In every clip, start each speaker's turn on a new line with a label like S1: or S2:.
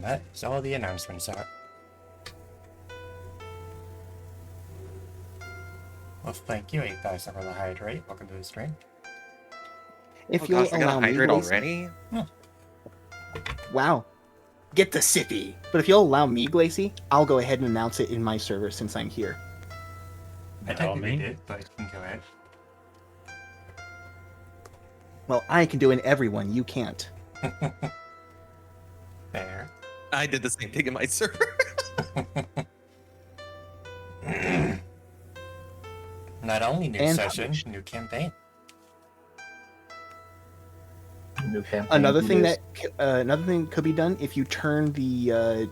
S1: that is all the announcements are. Well, thank you, 8,000 for the hydrate. Welcome to the stream.
S2: If you'll
S3: gosh, we got
S2: allow
S3: a
S2: me,
S3: hydrate
S2: Glacy-
S3: already?
S2: Wow. Get the sippy. But if you'll allow me, Glacy, I'll go ahead and announce it in my server since I'm here.
S1: I technically did, but you can go ahead.
S2: Well, I can do it in everyone. You can't.
S1: There.
S3: I did the same thing in my server.
S1: Not only new
S2: And
S1: session,
S2: published.
S1: new campaign.
S4: New campaign.
S2: Another thing
S4: this-
S2: that could be done if you turn the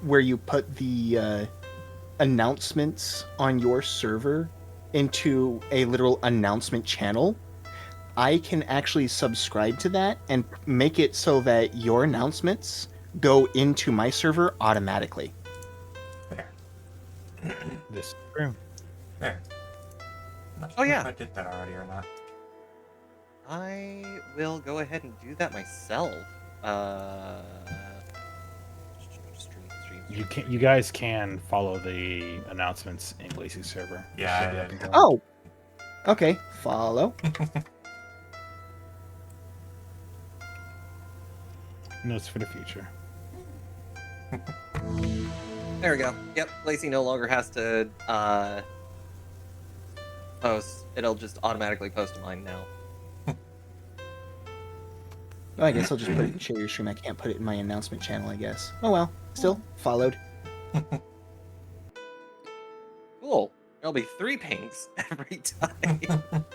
S2: where you put the announcements on your server into a literal announcement channel. I can actually subscribe to that and make it so that your announcements go into my server automatically.
S1: There.
S5: This is true.
S1: There. Not
S3: Oh,
S1: sure
S3: yeah.
S1: if I did that already or not.
S3: I will go ahead and do that myself.
S5: You guys can follow the announcements in Glacy's server.
S1: Yeah,
S5: Should be
S1: I
S5: up and
S1: did.
S5: going.
S2: Oh, okay. Follow.
S5: Notes for the future.
S3: There we go. Yep, Lacey no longer has to post. It'll just automatically post to mine now.
S2: Oh, I guess I'll just put it in share your stream. I can't put it in my announcement channel, I guess. Oh well. Still followed.
S3: Cool. There'll be 3 pings every time.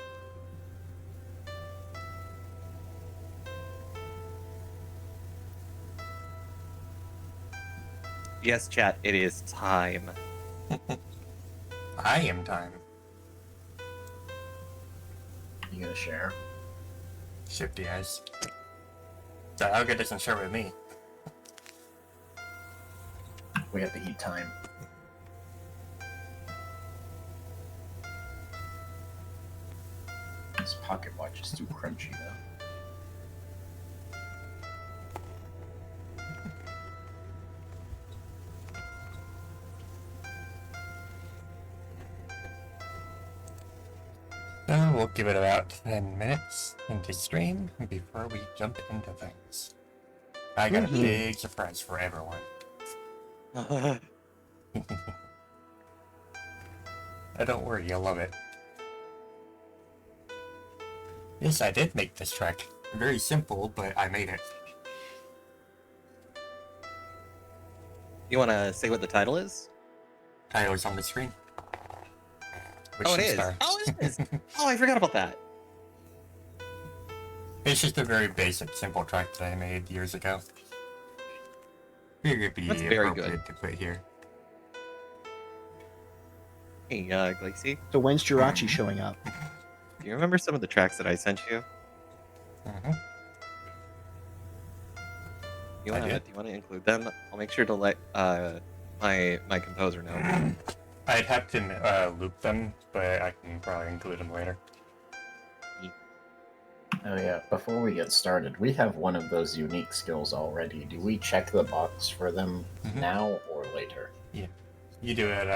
S3: Yes, chat, it is time.
S1: I am time.
S4: You gonna share?
S1: Shifty eyes. So how good doesn't share with me?
S4: We have to eat time. This pocket watch is too crunchy though.
S1: So we'll give it about 10 minutes into stream before we jump into things. I got a big surprise for everyone. Don't worry, you'll love it. Yes, I did make this track. Very simple, but I made it.
S3: You want to say what the title is?
S1: Title's on the screen.
S3: Oh, it
S1: Wishing
S3: is.
S1: Star.
S3: Oh, it is. Oh, I forgot about that.
S1: It's just a very basic, simple track that I made years ago. Figured it'd be
S3: That's very
S1: appropriate to put here.
S3: Hey, Glacy,
S2: So when's Jirachi showing up?
S3: do you remember some of the tracks that I sent you?
S1: Mhm.
S3: Do
S1: I
S3: you
S1: did.
S3: want to include them? I'll make sure to let my composer know.
S1: I'd have to loop them, but I can probably include them later.
S4: Oh yeah, before we get started, we have one of those unique skills already. Do we check the box for them
S1: Mhm.
S4: now or later?
S1: You do it,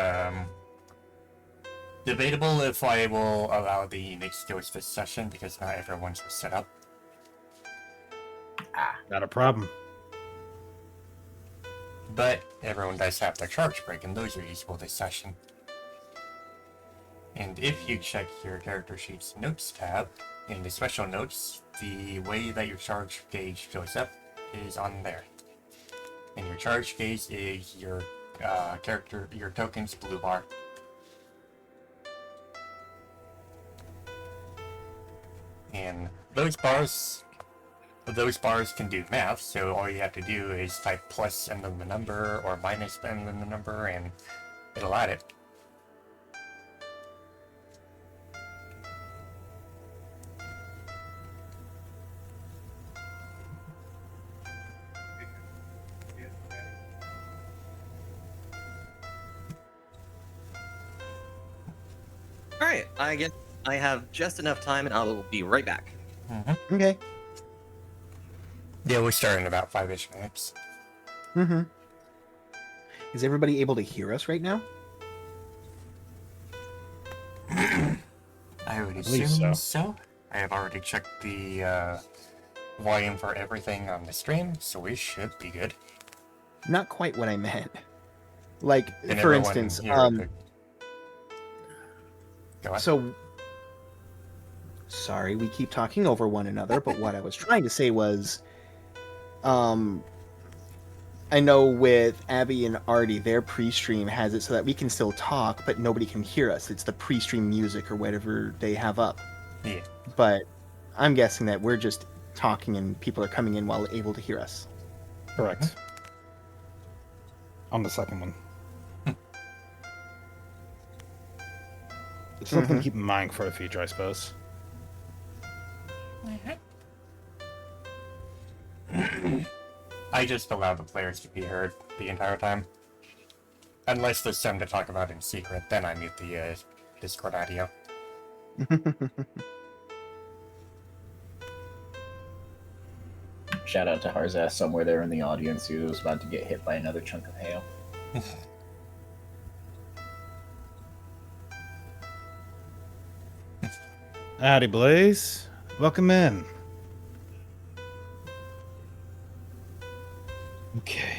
S1: debatable if I will allow the unique skills this session, because not everyone's set up.
S5: Not a problem.
S1: But everyone does have their charge break, and those are useful this session. And if you check your character sheet's notes tab, in the special notes, the way that your charge gauge shows up is on there. And your charge gauge is your your token's blue bar. And those bars can do math, so all you have to do is type plus and then the number, or minus and then the number, and it'll add it.
S3: Alright, I guess I have just enough time and I will be right back.
S2: Okay.
S1: Yeah, we'll start in about 5-ish minutes.
S2: Mm-hmm. Is everybody able to hear us right now?
S1: I would
S5: I believe
S1: assume
S5: so.
S1: so. I have already checked the volume for everything on the stream, so we should be good.
S2: Not quite what I meant. Like,
S1: Can
S2: for
S1: everyone
S2: instance,
S1: hear the... Go on.
S2: so sorry, we keep talking over one another, but what I was trying to say was, I know with Abby and Artie, their pre-stream has it so that we can still talk, but nobody can hear us. It's the pre-stream music or whatever they have up.
S1: Yeah.
S2: But I'm guessing that we're just talking and people are coming in while able to hear us.
S5: Correct. On the second one. It's something to keep in mind for the future, I suppose.
S1: I just allow the players to be heard the entire time. Unless there's something to talk about in secret, then I mute the Discord audio.
S4: Shout out to Harzaz somewhere there in the audience who was about to get hit by another chunk of hail.
S5: Howdy, Blaze. Welcome in. Okay.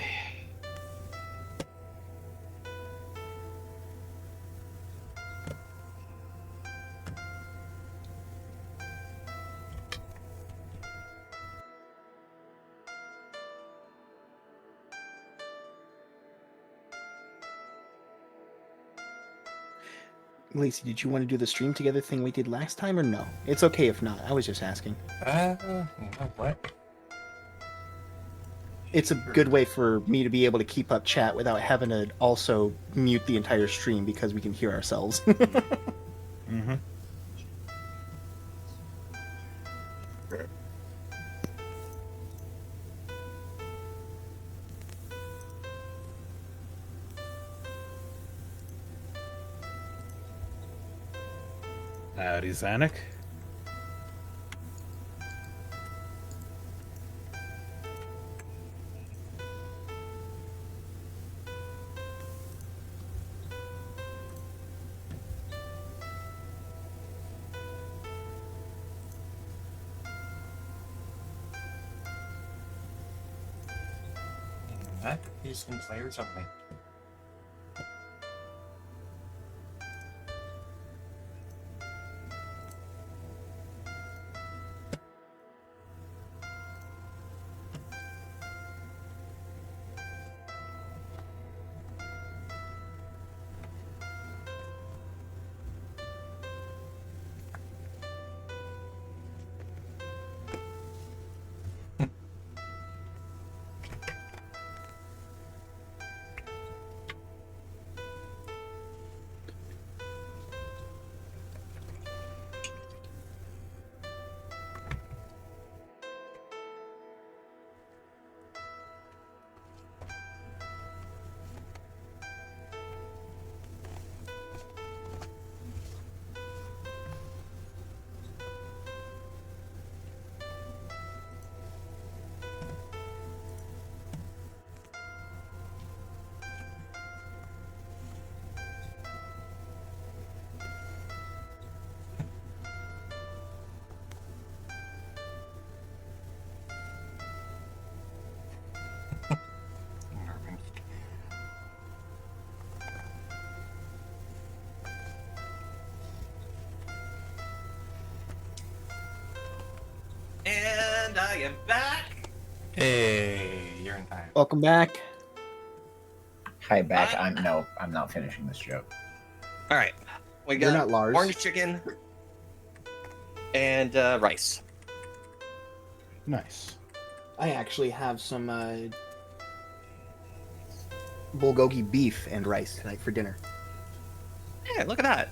S2: Lacey, did you want to do the stream together thing we did last time or no? It's okay if not. I was just asking.
S1: You know what?
S2: It's a good way for me to be able to keep up chat without having to also mute the entire stream because we can hear ourselves.
S5: Mm-hmm. Howdy, Zanuck.
S1: That is in players only.
S3: And I am back.
S1: Hey, you're in time.
S2: Welcome back.
S4: Hi, back. I'm not finishing this joke.
S3: All right, we
S2: You're
S3: got
S2: not Lars.
S3: orange chicken and rice.
S5: Nice.
S2: I actually have some bulgogi beef and rice tonight for dinner.
S3: Yeah, look at that.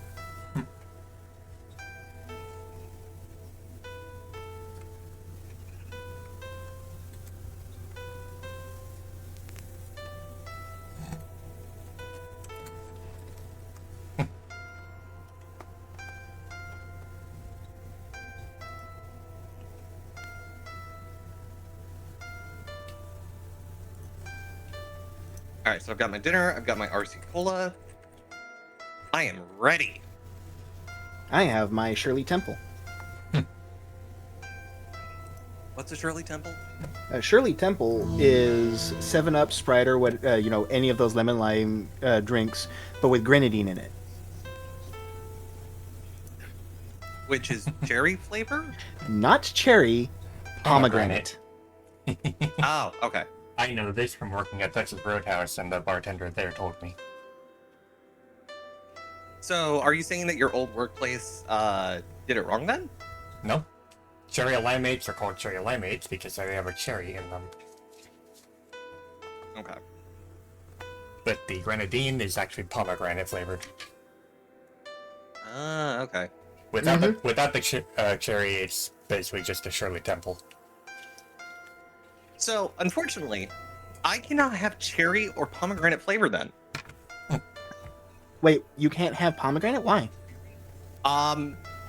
S3: All right, so I've got my dinner. I've got my RC Cola. I am ready.
S2: I have my Shirley Temple.
S3: What's a Shirley Temple?
S2: Shirley Temple is 7-Up, Sprite, or what any of those lemon lime drinks, but with grenadine in it.
S3: Which is cherry flavor?
S2: Not cherry, pomegranate.
S3: Oh, okay.
S1: I know this from working at Texas Roadhouse, and the bartender there told me.
S3: So, are you saying that your old workplace did it wrong then?
S1: No. Cherry limeades are called cherry limeades because they have a cherry in them.
S3: Okay.
S1: But the grenadine is actually pomegranate flavored.
S3: Okay.
S1: Without the cherry, it's basically just a Shirley Temple.
S3: So, unfortunately, I cannot have cherry or pomegranate flavor then.
S2: Wait, you can't have pomegranate? Why?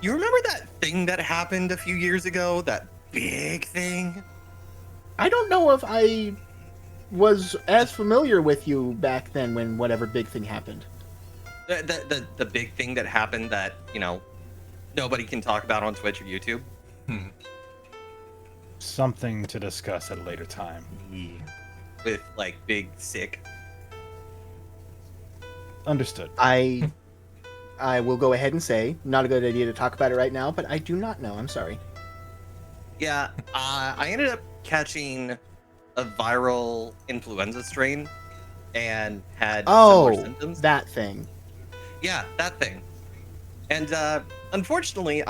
S3: You remember that thing that happened a few years ago? That big thing?
S2: I don't know if I was as familiar with you back then when whatever big thing happened.
S3: The big thing that happened that, nobody can talk about on Twitch or YouTube?
S5: Something to discuss at a later time.
S1: Yeah.
S3: With, big, sick.
S5: Understood.
S2: I will go ahead and say, not a good idea to talk about it right now, but I do not know. I'm sorry.
S3: Yeah, I ended up catching a viral influenza strain and had similar symptoms.
S2: That thing.
S3: Yeah, that thing. And unfortunately,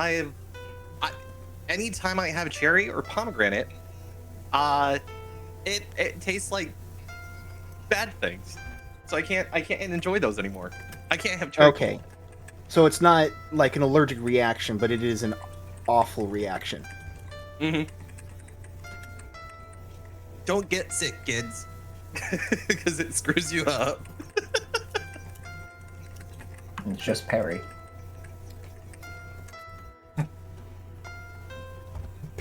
S3: anytime I have cherry or pomegranate, it tastes like bad things. So I can't enjoy those anymore. I can't have cherry.
S2: Okay. So it's not like an allergic reaction, but it is an awful reaction.
S3: Mm-hmm. Don't get sick, kids, because it screws you up.
S4: It's just Perry.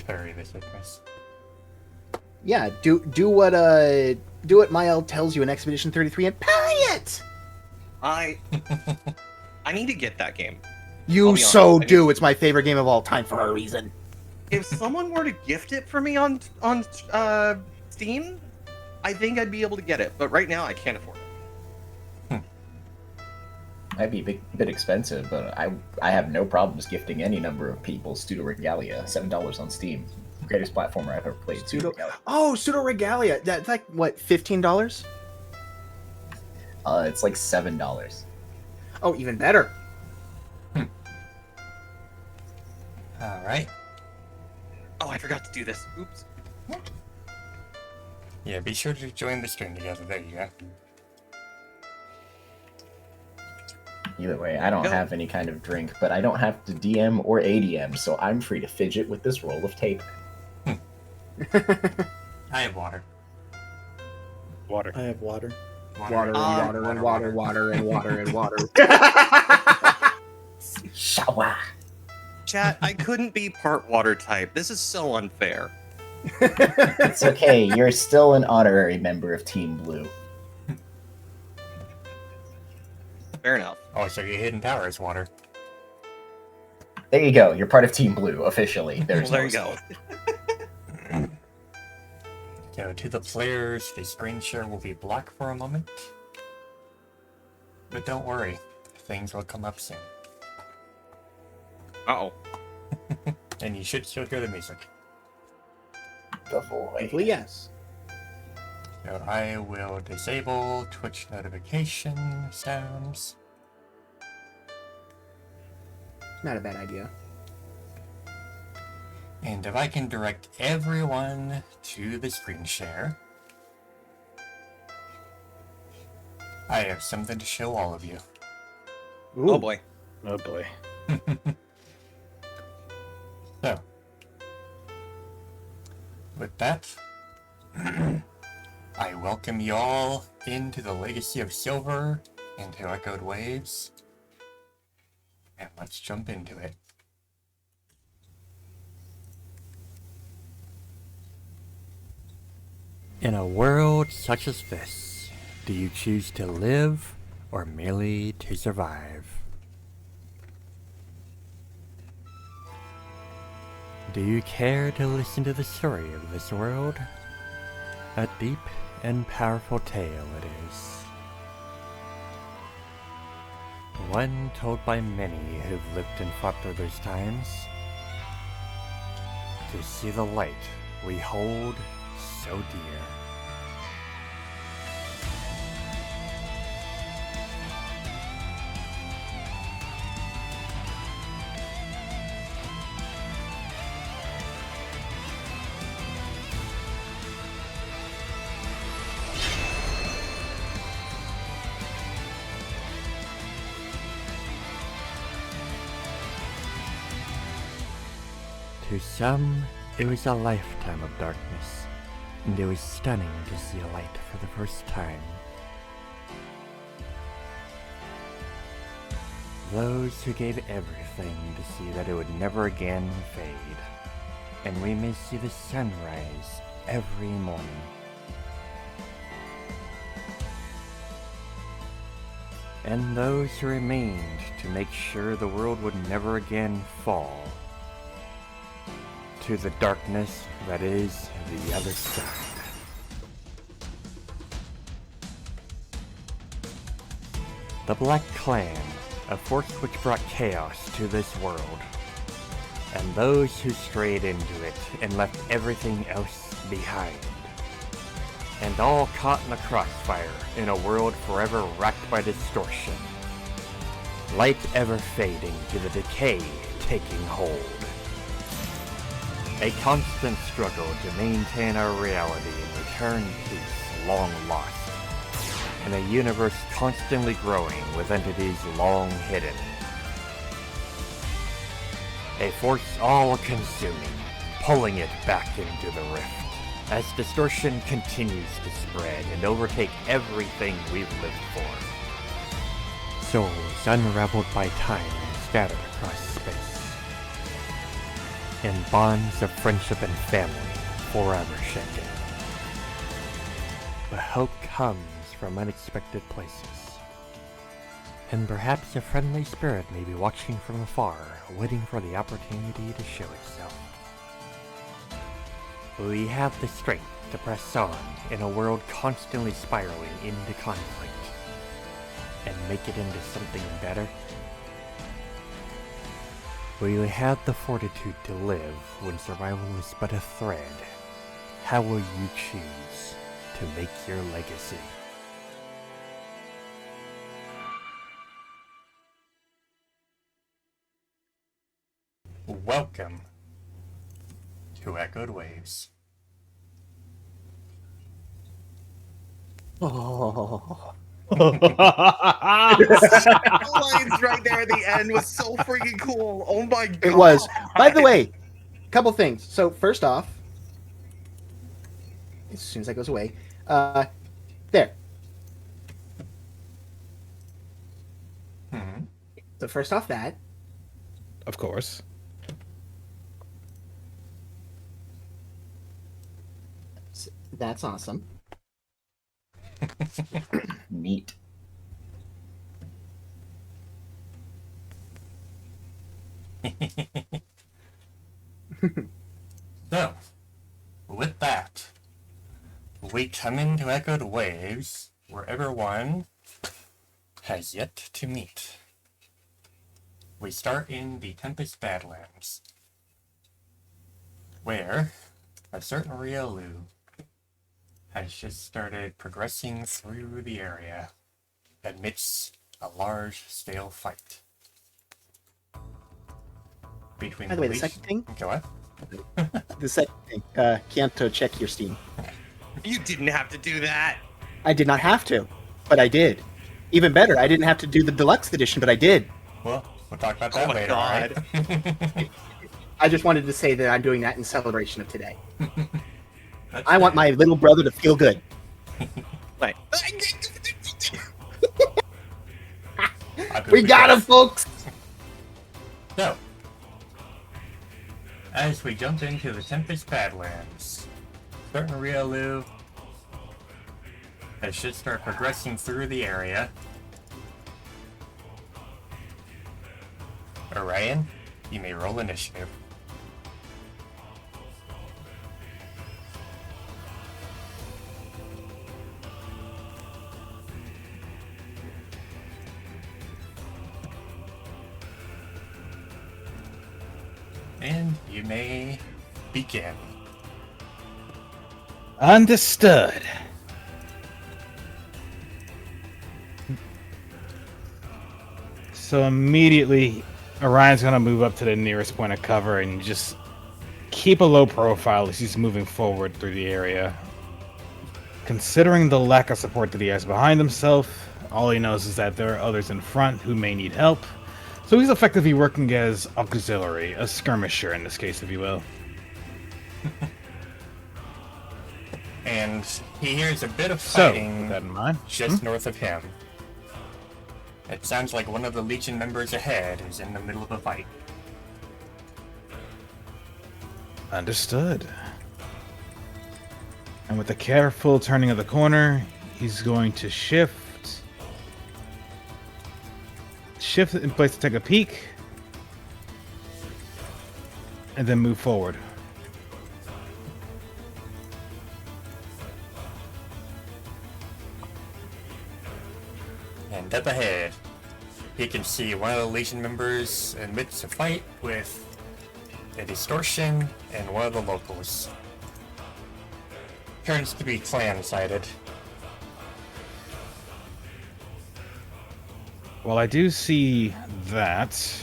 S1: Parry the sickness.
S2: Yeah, do what Mael tells you in Expedition 33 and parry it.
S3: I need to get that game.
S2: You
S3: I'll be
S2: so
S3: honest,
S2: do. It's my favorite game of all time for a reason.
S3: If someone were to gift it for me on Steam, I think I'd be able to get it. But right now, I can't afford it.
S4: Might be a bit expensive, but I have no problems gifting any number of people Pseudo Regalia. $7 on Steam. Greatest platformer I've ever played.
S2: Pseudo Regalia. That's like what, $15?
S4: It's like $7.
S2: Oh, even better.
S1: Alright.
S3: Oh, I forgot to do this. Oops.
S1: Yeah, be sure to join the stream together. There you go.
S4: Either way, I don't
S3: Go.
S4: have any kind of drink, but I don't have to DM or ADM, so I'm free to fidget with this roll of tape.
S1: I have water.
S5: Water.
S6: I have water.
S2: Water and water and water and water.
S4: Shower.
S3: Chat, I couldn't be part water type. This is so unfair.
S4: It's okay, you're still an honorary member of Team Blue.
S3: Fair enough.
S1: Oh, so your hidden power is water.
S4: There you go, you're part of Team Blue, officially.
S3: Well, there you
S4: no
S3: go.
S1: So to the players, the screen share will be black for a moment. But don't worry, things will come up soon.
S3: Uh-oh.
S1: And you should still hear the music.
S4: The void.
S2: Hopefully, yes.
S1: So I will disable Twitch notification sounds.
S2: Not a bad idea.
S1: And if I can direct everyone to the screen share, I have something to show all of you.
S2: Ooh.
S3: Oh boy.
S5: Oh boy.
S1: So, with that, I welcome you all into the Legacy of Sylver and to Echoed Waves, and let's jump into it. In a world such as this, Do you choose to live or merely to survive? Do you care to listen to the story of this world? A deep and powerful tale it is. One told by many who've lived and fought through those times. To see the light we hold so dear. To some, it was a lifetime of darkness, and it was stunning to see a light for the first time. Those who gave everything to see that it would never again fade, and we may see the sunrise every morning. And those who remained to make sure the world would never again fall to the darkness that is the other side. The Black Clan, a force which brought chaos to this world, and those who strayed into it and left everything else behind, and all caught in the crossfire in a world forever racked by distortion, light ever fading to the decay taking hold. A constant struggle to maintain our reality and return peace long lost, in a universe constantly growing with entities long hidden. A force all-consuming, pulling it back into the rift, as distortion continues to spread and overtake everything we've lived for. Souls unraveled by time and scattered across space. And bonds of friendship and family forever shaken. But hope comes from unexpected places. And perhaps a friendly spirit may be watching from afar, waiting for the opportunity to show itself. We have the strength to press on in a world constantly spiraling into conflict, and make it into something better. Will you have the fortitude to live when survival is but a thread? How will you choose to make your legacy? Welcome to Echoed Waves.
S2: Oh.
S3: The lines right there at the end was so freaking cool. Oh my god.
S2: It was. By the way, couple things. So first off, as soon as that goes away, there.
S1: Hmm.
S2: So first off that.
S5: Of course.
S2: That's awesome.
S4: Neat.
S1: So, with that, we come into Echoed Waves, where everyone has yet to meet. We start in the Tempest Badlands, where a certain Riolu has just started progressing through the area amidst a large-scale fight. Between
S2: By the way, the
S1: leash-
S2: second thing,
S1: Okay, what?
S2: the second thing, Kianto, check your Steam.
S3: You didn't have to do that.
S2: I did not have to, but I did. Even better, I didn't have to do the deluxe edition, but I did.
S1: Well, we'll talk about
S3: Oh
S1: that
S3: my
S1: later,
S3: God.
S1: right?
S2: I just wanted to say that I'm doing that in celebration of today.
S1: That's
S2: I want my little brother to feel good.
S3: Like,
S2: We got him, folks!
S1: So, as we jump into the Tempest Badlands, certain Riolu It should start progressing through the area. Orion, you may roll initiative. And you may begin.
S5: Understood. So immediately, Orion's gonna move up to the nearest point of cover and just keep a low profile as he's moving forward through the area. Considering the lack of support that he has behind himself, all he knows is that there are others in front who may need help. So he's effectively working as auxiliary, a skirmisher in this case, if you will.
S1: And he hears a bit of
S5: So,
S1: fighting
S5: with that in mind,
S1: just north of him. It sounds like one of the Legion members ahead is in the middle of a fight.
S5: Understood. And with a careful turning of the corner, he's going to shift in place to take a peek, and then move forward.
S1: And up ahead, he can see one of the Legion members amidst a fight with a distortion and one of the locals. Turns to be clan-sided.
S5: Well, I do see that.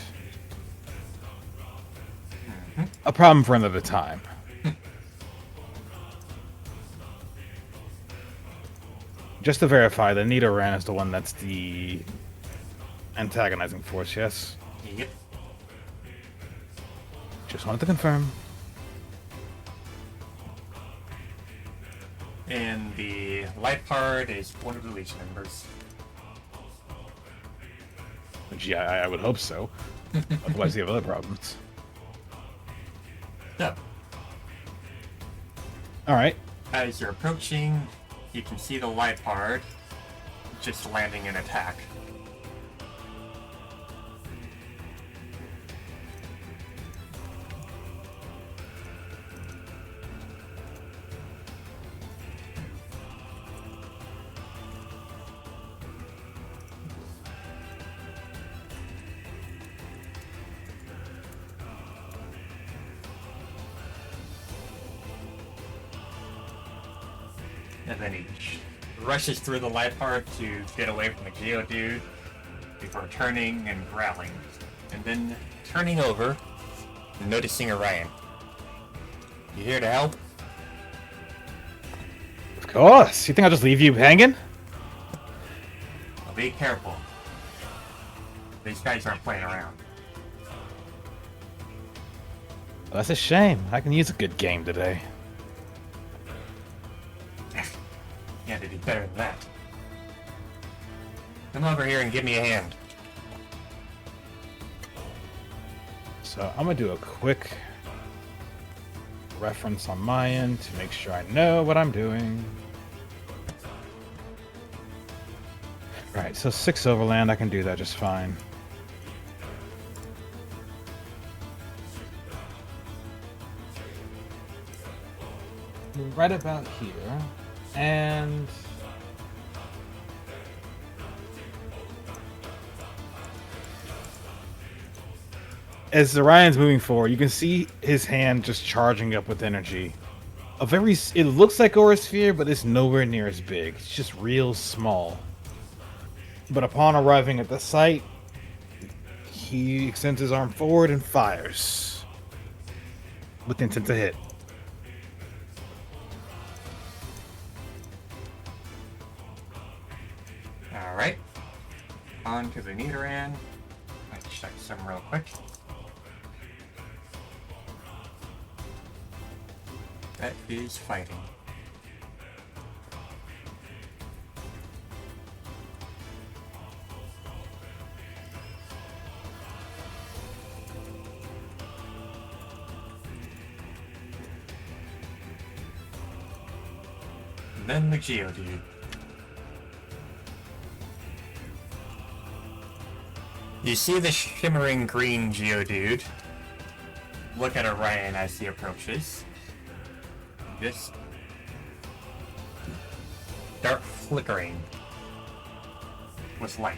S5: A problem for another time. Just to verify, the Nidoran is the one that's the antagonizing force, yes?
S1: Yep.
S5: Just wanted to confirm.
S1: And the light part is one of the Legion members.
S5: Which, yeah, I would hope so. Otherwise, you have other problems.
S1: So,
S5: Alright.
S1: as you're approaching, you can see the light part just landing an attack. And then he rushes through the light part to get away from the Geodude before turning and growling. And then turning over and noticing Orion. You here to help?
S5: Of course. You think I'll just leave you hanging?
S1: Well, be careful. These guys aren't playing around.
S5: Well, that's a shame. I can use a good game today.
S1: You had to do better than that. Come over here and give me a hand.
S5: So I'm gonna do a quick reference on my end to make sure I know what I'm doing. Right, so 6 overland, I can do that just fine. Right about here, and as Orion's moving forward, you can see his hand just charging up with energy. It looks like Aura Sphere, but it's nowhere near as big. It's just real small. But upon arriving at the site, he extends his arm forward and fires with intent to hit.
S1: Alright. On to the Nidoran. Let's check some real quick. That is fighting. And then the Geodude. You see the shimmering green Geodude look at Orion as he approaches. Just start flickering with light.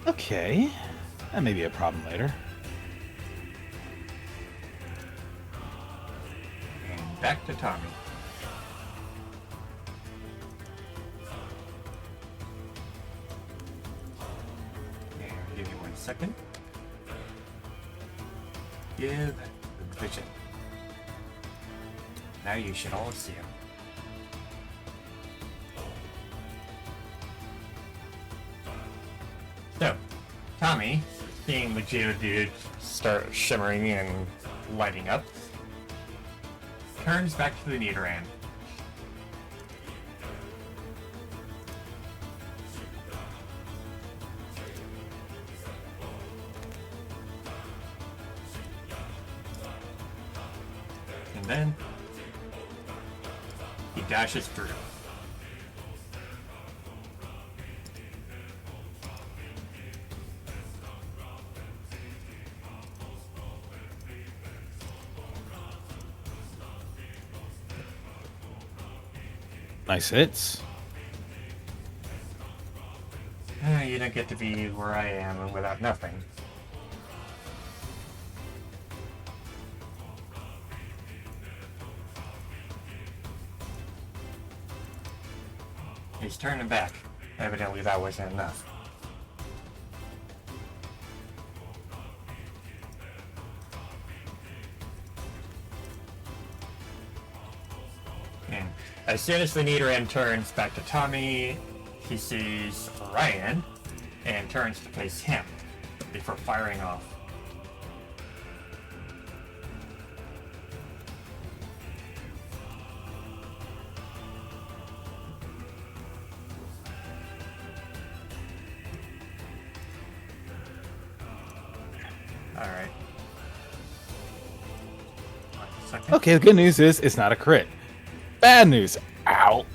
S5: Okay. That may be a problem later.
S1: And back to Tommy. And give me 1 second. Give vision. Now you should all see him. So, Tommy, seeing the Geodude start shimmering and lighting up, turns back to the Nidoran. And then he dashes through.
S5: Nice hits.
S1: You don't get to be where I am without nothing. He's turning back. Evidently that wasn't enough. And as soon as the Nidoran turns back to Tommy, he sees Ryan and turns to face him before firing off. Alright. 1 second.
S5: Okay, the good news is it's not a crit. Bad news. Ow.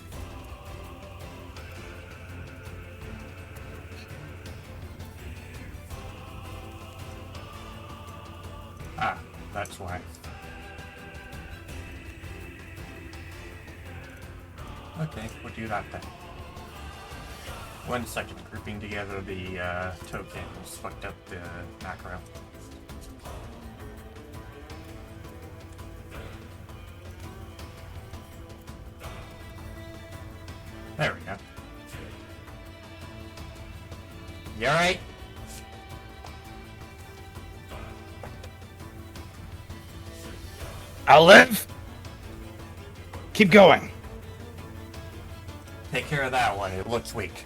S1: Ah, that's why. Okay, we'll do that then. 1 second, grouping together the tokens fucked up the macro. There we go. You alright?
S5: I'll live. Keep going.
S1: Take care of that one, it looks weak.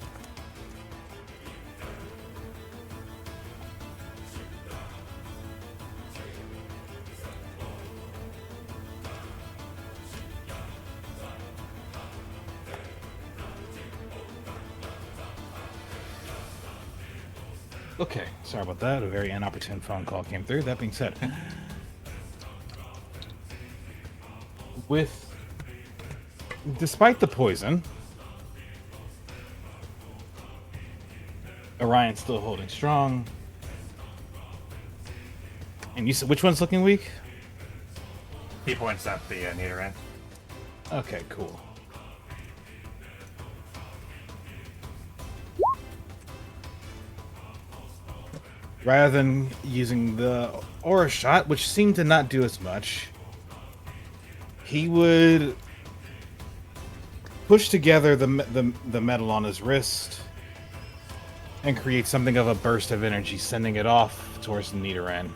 S5: Okay, sorry about that. A very inopportune phone call came through. That being said, despite the poison, Orion's still holding strong. And you said which one's looking weak?
S1: He points at the Nidoran.
S5: Okay, cool. Rather than using the aura shot, which seemed to not do as much, he would push together the metal on his wrist and create something of a burst of energy, sending it off towards the Nidoran.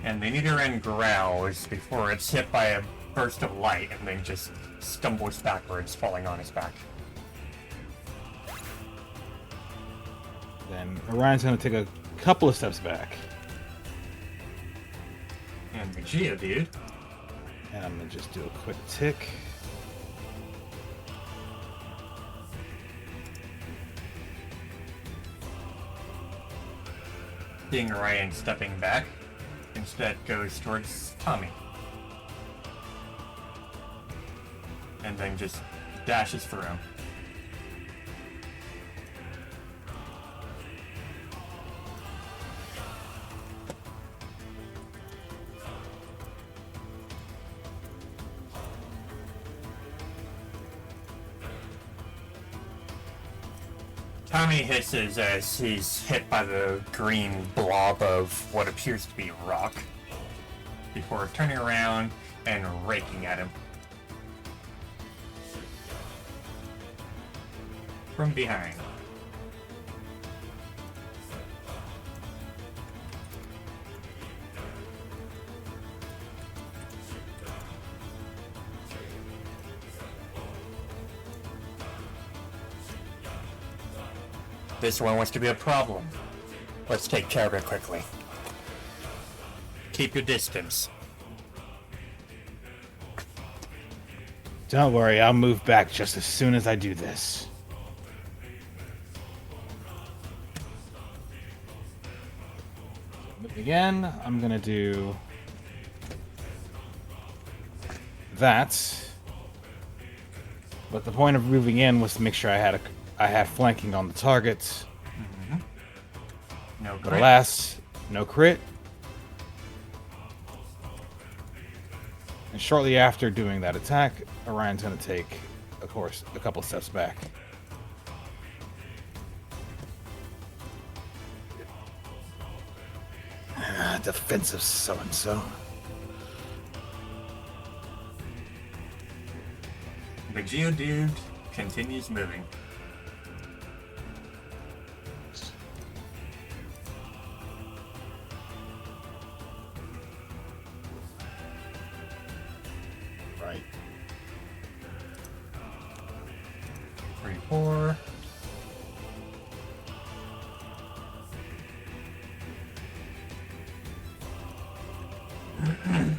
S1: And the Nidoran growls before it's hit by a burst of light and then just stumbles backwards, falling on his back.
S5: Then Orion's going to take a couple of steps back.
S1: And the Geodude,
S5: And I'm going to just do a quick tick.
S1: seeing Ryan stepping back, instead goes towards Tommy. and then just dashes through. Tommy hisses as he's hit by the green blob of what appears to be rock, before turning around and raking at him from behind. This one wants to be a problem. Let's take care of it quickly. Keep your distance.
S5: Don't worry, I'll move back just as soon as I do this. Move again. I'm gonna do that. But the point of moving in was to make sure I had flanking on the target.
S1: No
S5: But
S1: crit.
S5: alas, no crit. And shortly after doing that attack, Orion's going to take, of course, a couple steps back. Defensive so-and-so.
S1: The Geodude continues moving.
S5: Right.
S1: 3, 4. And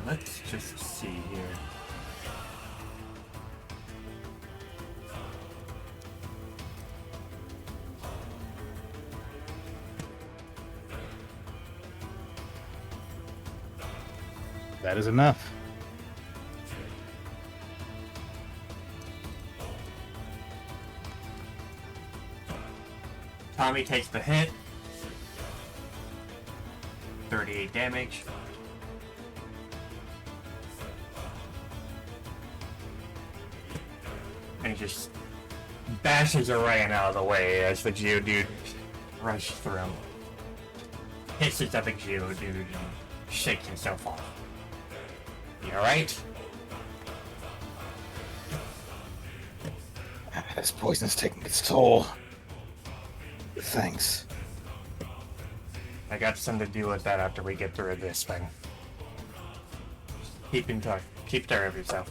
S1: let's just see here.
S5: That is enough.
S1: Tommy takes the hit. 38 damage. And he just bashes Orion out of the way as the Geodude rushes through him. Hisses at the Geodude and shakes himself off. You alright?
S5: This poison's taking its toll. Thanks.
S1: I got something to do with that after we get through this thing. Keep in touch. Keep care of yourself.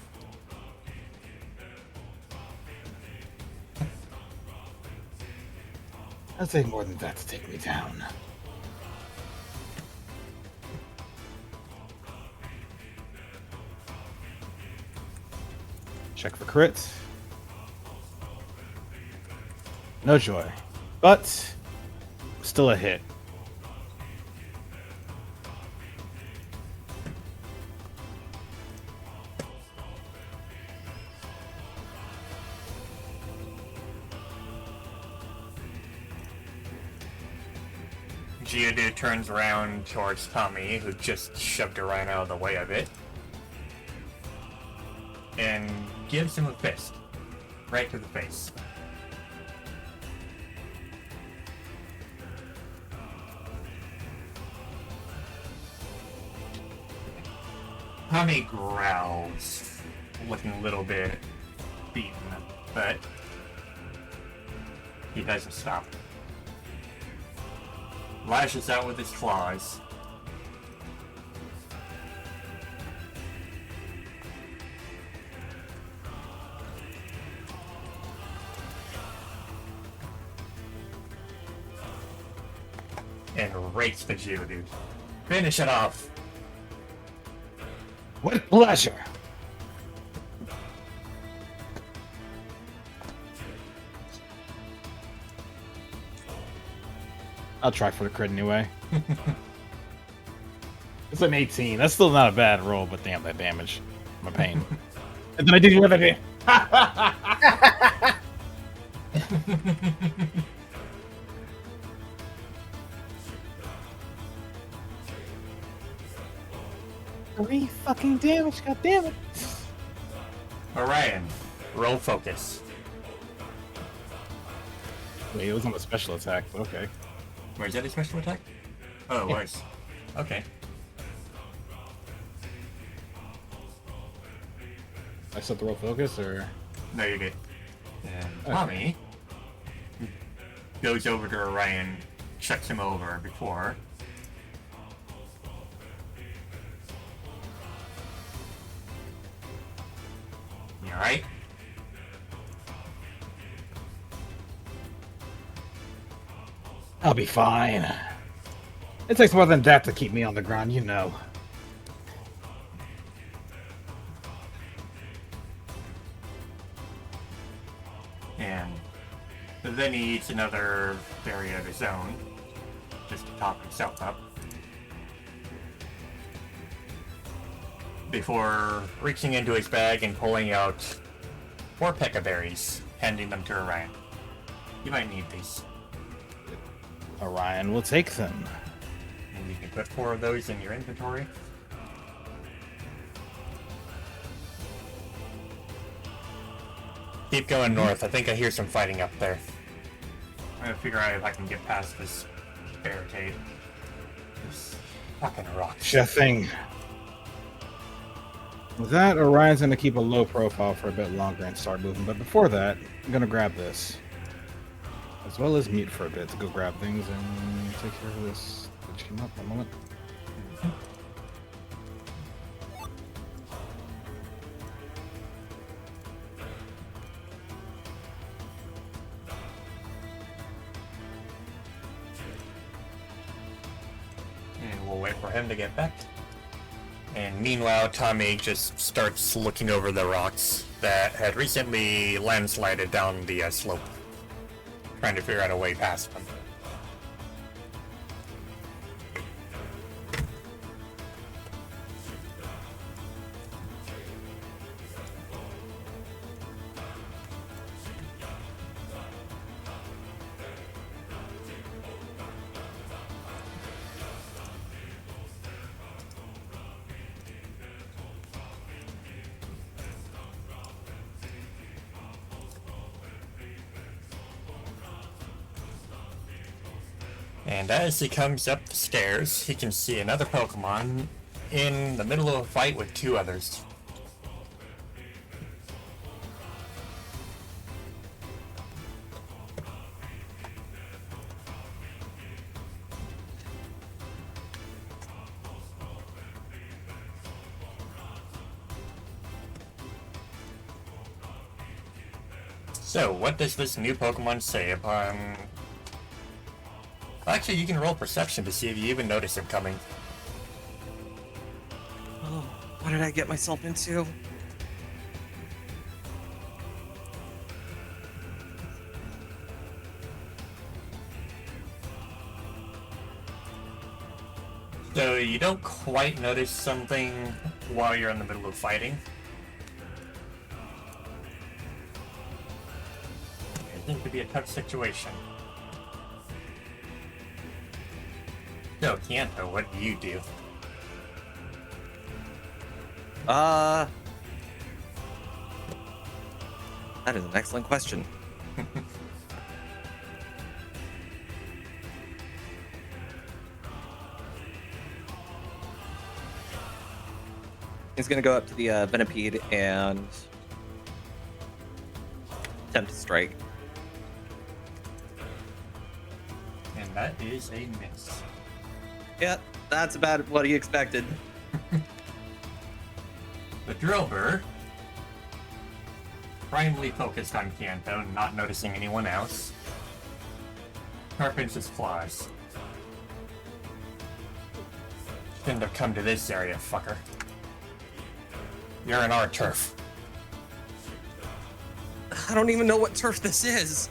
S5: It'll take more than that to take me down. Check for crit. No joy. But still a hit.
S1: Geodude turns around towards Tommy, who just shoved Orion out of the way of it, and gives him a fist. Right to the face. Tommy growls, looking a little bit beaten, but he doesn't stop. Lashes out with his claws. And rakes the Geodude. Finish it off!
S5: With pleasure. I'll try for the crit anyway. It's an 18. That's still not a bad roll, but damn that damage. I'm a pain. And then I did the other day. Three fucking damage, god damn it.
S1: Orion, roll focus.
S5: Wait, it was on the special attack, but okay.
S1: Where's that a special attack? Oh, it was. Okay.
S5: I still have to roll focus, or?
S1: No, you're good. And
S5: Okay.
S1: Tommy goes over to Orion, checks him over before. You alright?
S5: I'll be fine. It takes more than that to keep me on the ground, you know.
S1: And then he eats another berry of his own, just to top himself up. Before reaching into his bag and pulling out 4 pekka berries, handing them to Orion. You might need these.
S5: Orion will take them.
S1: And you can put 4 of those in your inventory. Keep going north. I think I hear some fighting up there. I'm gonna figure out if I can get past this barricade. This fucking rocks.
S5: Sure thing. With that, Orion's going to keep a low profile for a bit longer and start moving. But before that, I'm going to grab this. As well as mute for a bit to go grab things and take care of this. Which came up one moment.
S1: And we'll wait for him to get back. And meanwhile, Tommy just starts looking over the rocks that had recently landslided down the slope, trying to figure out a way past them. And as he comes up the stairs, he can see another Pokemon in the middle of a fight with 2 others. So, what does this new Pokemon say upon... Actually, you can roll perception to see if you even notice him coming.
S3: Oh, what did I get myself into?
S1: So you don't quite notice something while you're in the middle of fighting. It seems to be a tough situation. So, Kianto, what do you do?
S3: That is an excellent question. He's gonna go up to the Venipede and attempt to strike.
S1: And that is a miss.
S3: Yeah, that's about what he expected.
S1: The Drillbur, primarily focused on Kianto, not noticing anyone else, sharpens his claws. Shouldn't have come to this area, fucker. You're in our turf.
S3: I don't even know what turf this is.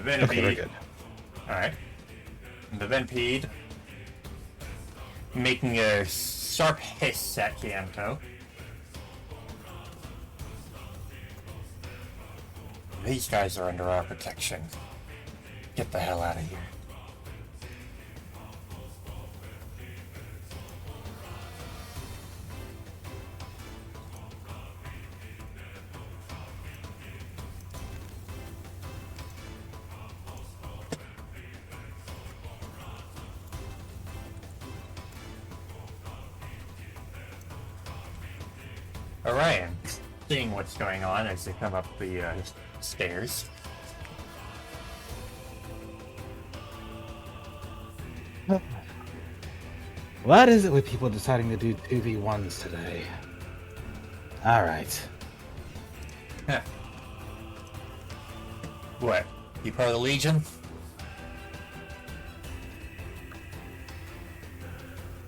S1: Venipede.
S5: Okay, we're good.
S1: Alright. The Venipede making a sharp hiss at Kianto. These guys are under our protection. Get the hell out of here. Orion, seeing what's going on as they come up the stairs.
S5: What is it with people deciding to do 2v1s today? Alright.
S1: Huh. What? You part of the Legion?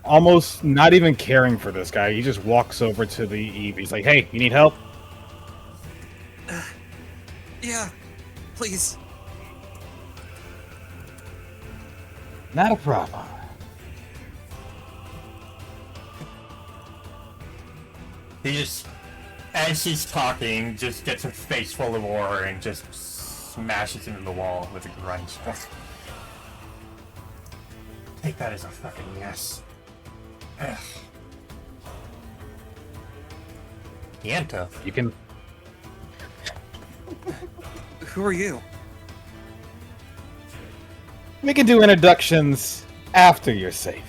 S5: Almost not even caring for this guy. He just walks over to the Eve. He's like, hey, you need help?
S3: Yeah, please.
S5: Not a problem.
S1: He just, as he's talking, just gets a face full of ore and just smashes into the wall with a grunt. Take that as a fucking yes. Ugh. Kianto.
S5: You can...
S3: Who are you?
S5: We can do introductions after you're safe.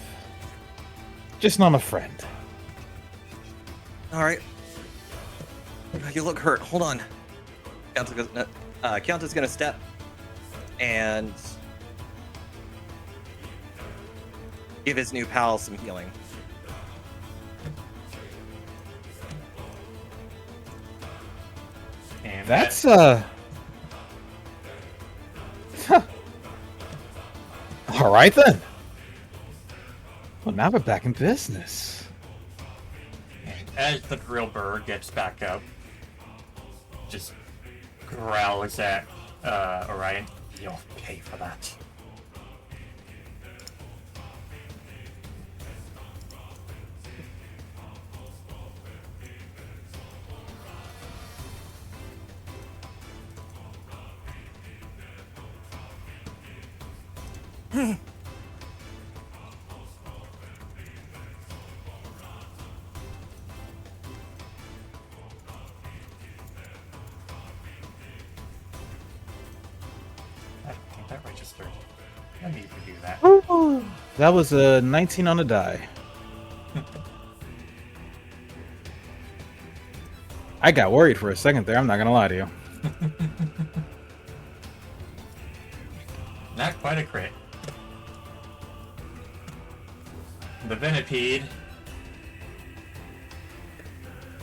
S5: Just not a friend.
S3: All right. You look hurt. Hold on. Count is gonna step and give his new pal some healing.
S1: And
S5: That's, Alright then. Well, now we're back in business.
S1: And as the drill bird gets back up, just growls at Orion. You'll pay for that. I think that registered. I need to do that.
S5: That was a 19 on a die. I got worried for a second there, I'm not gonna lie to you.
S1: Not quite a crit. The Venipede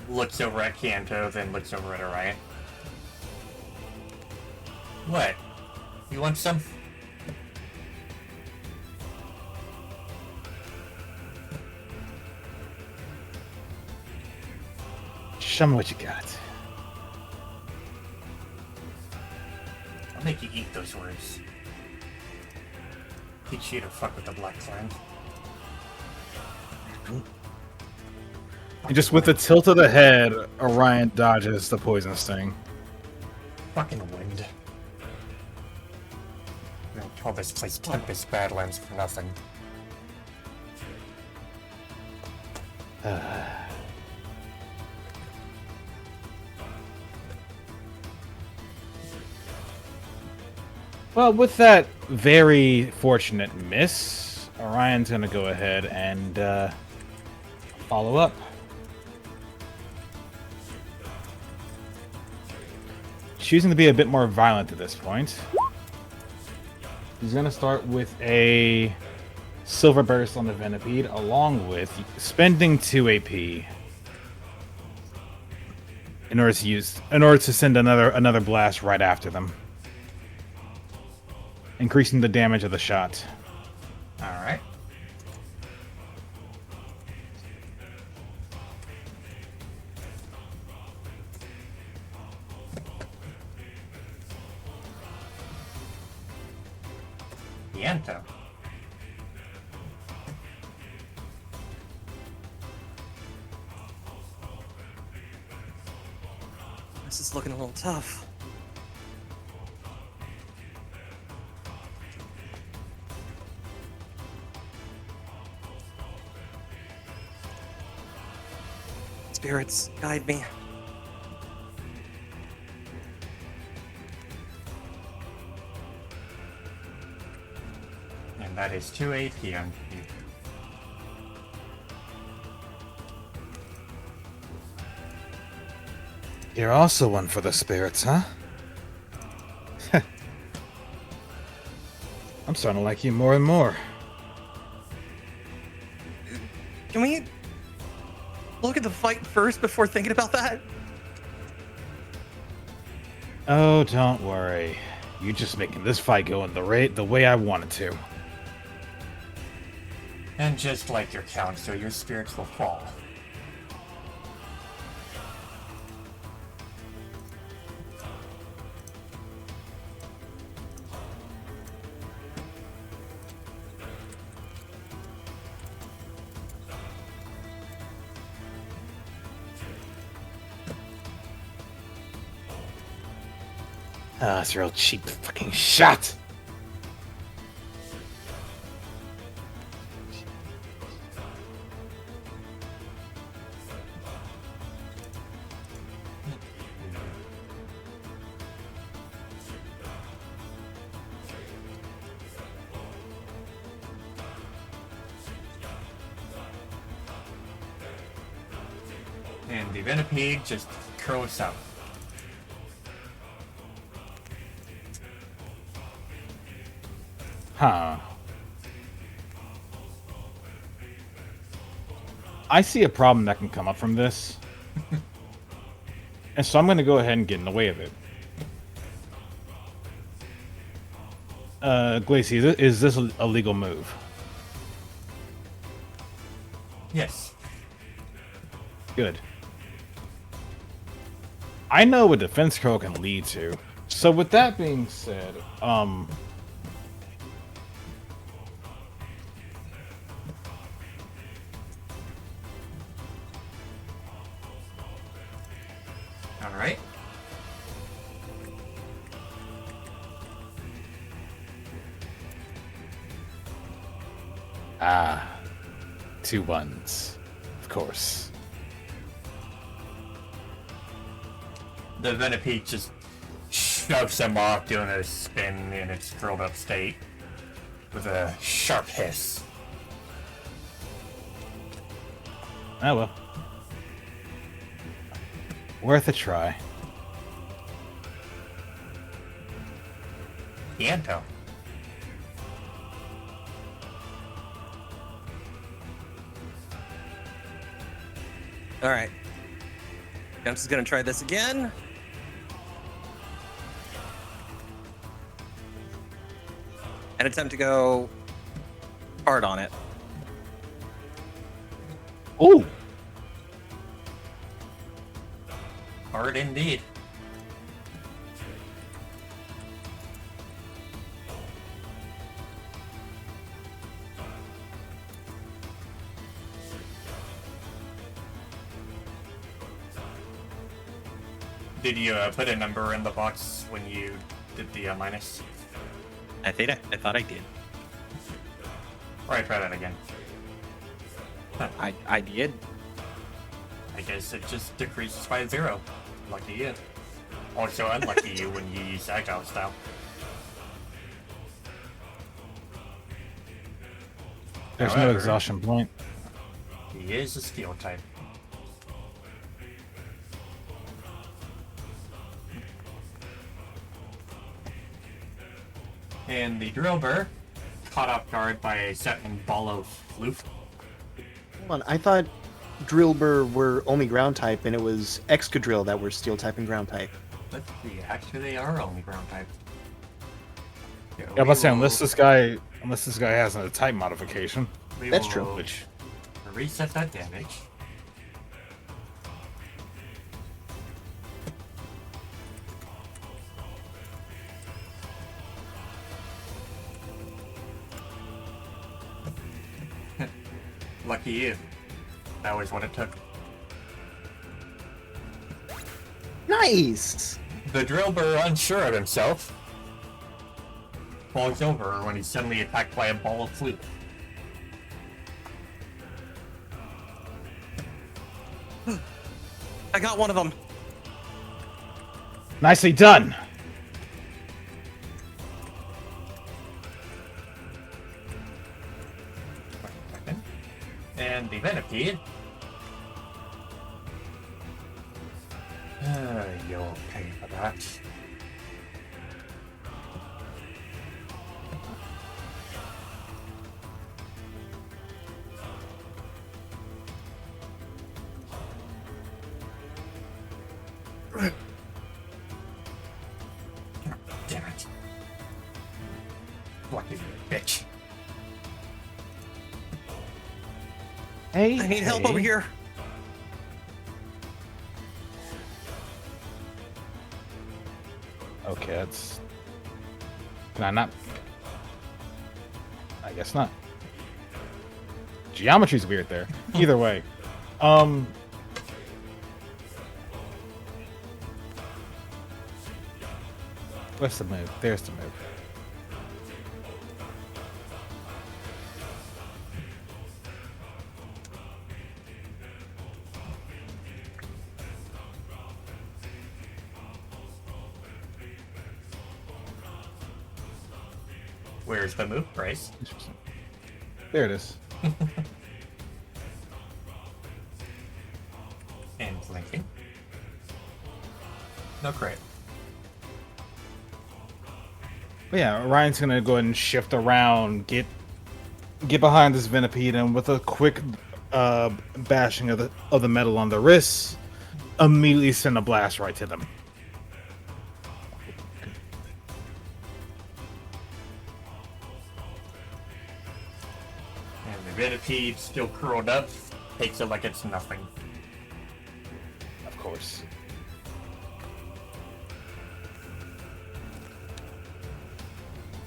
S1: looks over at Kanto, then looks over at Orion. What? You want some?
S5: Show me what you got.
S1: I'll make you eat those words. Teach you to fuck with the Black Clan.
S5: And just with a tilt of the head, Orion dodges the poison sting.
S1: Fucking wind. I don't call this place Tempest Badlands for nothing.
S5: Well, with that very fortunate miss, Orion's gonna go ahead and follow up. Choosing to be a bit more violent at this point. He's gonna start with a Sylver Burst on the Venipede, along with spending 2 AP in order to send another blast right after them, increasing the damage of the shot.
S1: Alright. Piento.
S3: This is looking a little tough. Spirits, guide me.
S1: And that is 2 APM.
S5: You're also one for the spirits, huh? I'm starting to like you more and more.
S3: Can we look at the fight first before thinking about that?
S5: Oh, don't worry. You're just making this fight go in the way I want it to.
S1: And just like your counter, your spirits will fall.
S5: Ah, it's a real cheap fucking shot.
S1: And the Venipede just curls up.
S5: Huh. I see a problem that can come up from this. And so I'm going to go ahead and get in the way of it. Glacy, is this a legal move?
S1: Yes.
S5: Good. I know what defense curl can lead to. So with that being said,
S1: Alright.
S5: two ones, of course.
S1: The Venipede just shoves him off, doing a spin in its curled up state with a sharp hiss.
S5: Oh well. Worth a try.
S1: Piento.
S3: All right. I'm just gonna try this again. And attempt to go hard on it.
S5: Ooh!
S1: Hard indeed. Did you put a number in the box when you did the minus?
S3: I thought I did.
S1: Alright, try that again.
S3: I did.
S1: I guess it just decreases by 0. Lucky you. Also unlucky you when you use agile style.
S5: There's no
S1: However,
S5: exhaustion point.
S1: He is a steel type. And the drill burr, caught off guard by a second ball of floof.
S2: Hold on, I thought Drillbur were only ground type, and it was Excadrill that were steel type and ground type.
S1: Let's see, actually they are only ground type.
S5: Yeah, I'm about to say, unless this guy has a type modification.
S2: That's true.
S5: Which
S1: Reset that damage. Lucky you. That was what it took.
S2: Nice.
S1: The Drillbur, unsure of himself, falls over when he's suddenly attacked by a ball of flute.
S3: I got one of them.
S5: Nicely done.
S1: And the Venipede. You'll pay for that. Damn it. Lucky bitch.
S5: Hey,
S3: I need help over here.
S5: Okay, that's. Can I not? I guess not. Geometry's weird there. Either way. Where's the move? There's the move.
S1: Where's the move, Bryce?
S5: Interesting. There it is.
S1: And blinking. No crit.
S5: But yeah, Ryan's gonna go ahead and shift around, get behind this Venipede, and with a quick bashing of the metal on the wrists, immediately send a blast right to them.
S1: And the Venipede, still curled up, takes it like it's nothing.
S5: Of course.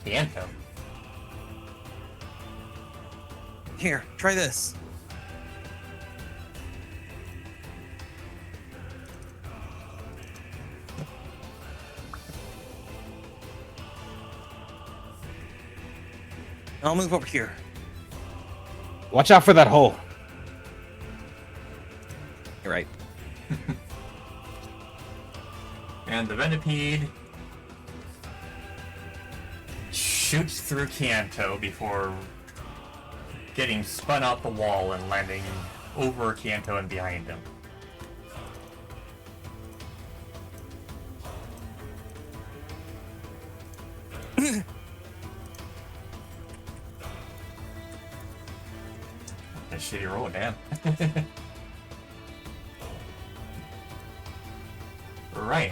S1: Pianto.
S3: Here, try this. I'll move over here.
S5: Watch out for that hole.
S3: You're right.
S1: And the Venipede shoots through Kanto before getting spun out the wall and landing over Kanto and behind him. A shitty roll, damn. Right.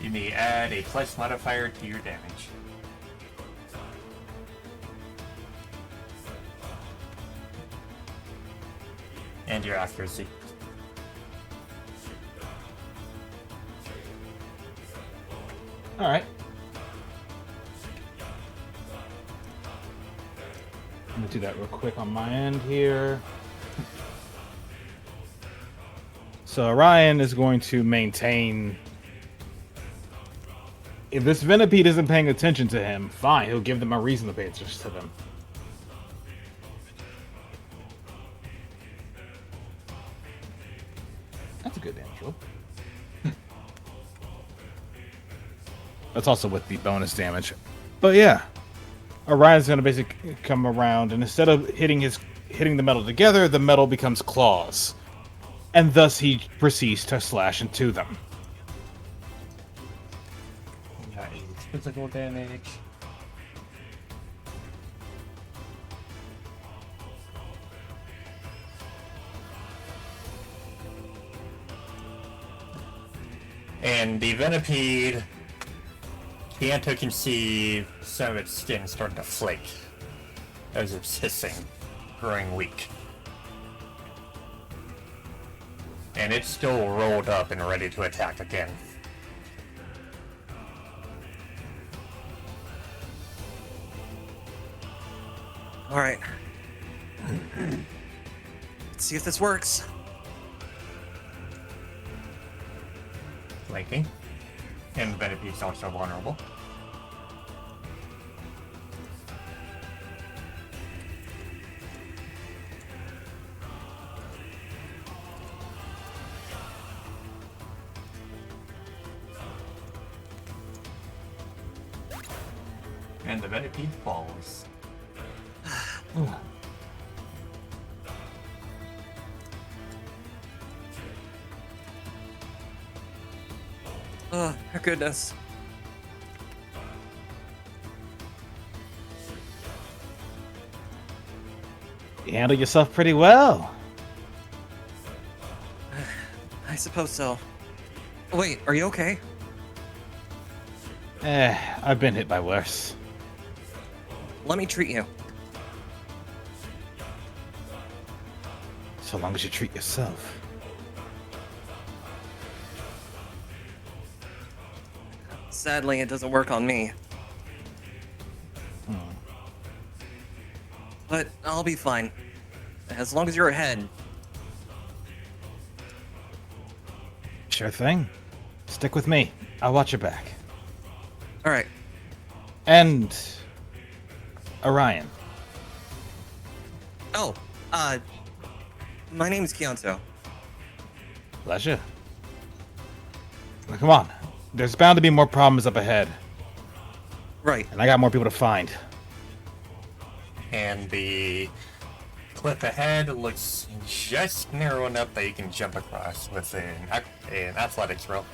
S1: You may add a plus modifier to your damage. And your accuracy.
S5: Alright. I'm gonna do that real quick on my end here. So Orion is going to maintain. If this Venipede isn't paying attention to him, fine, he'll give them a reason to pay attention to them. That's a good damage roll. That's also with the bonus damage. But yeah, Orion's gonna basically come around, and instead of hitting the metal together, the metal becomes claws, and thus he proceeds to slash into them.
S1: Nice. Physical damage. And the Venipede, Kanto can see some of its skin starting to flake as it's hissing, growing weak. And it's still rolled up and ready to attack again.
S3: All right. Let's see if this works.
S1: Flanking. And the Venipede is also vulnerable. And the Venipede falls.
S3: Oh, goodness.
S5: You handle yourself pretty well.
S3: I suppose so. Wait, are you okay?
S5: I've been hit by worse.
S3: Let me treat you.
S5: So long as you treat yourself.
S3: Sadly, it doesn't work on me. But I'll be fine. As long as you're ahead.
S5: Sure thing. Stick with me. I'll watch your back.
S3: Alright.
S5: And Orion.
S3: Oh, my name's Keonto.
S5: Pleasure. Now, come on. There's bound to be more problems up ahead.
S3: Right.
S5: And I got more people to find.
S1: And the cliff ahead looks just narrow enough that you can jump across with an athletics roll.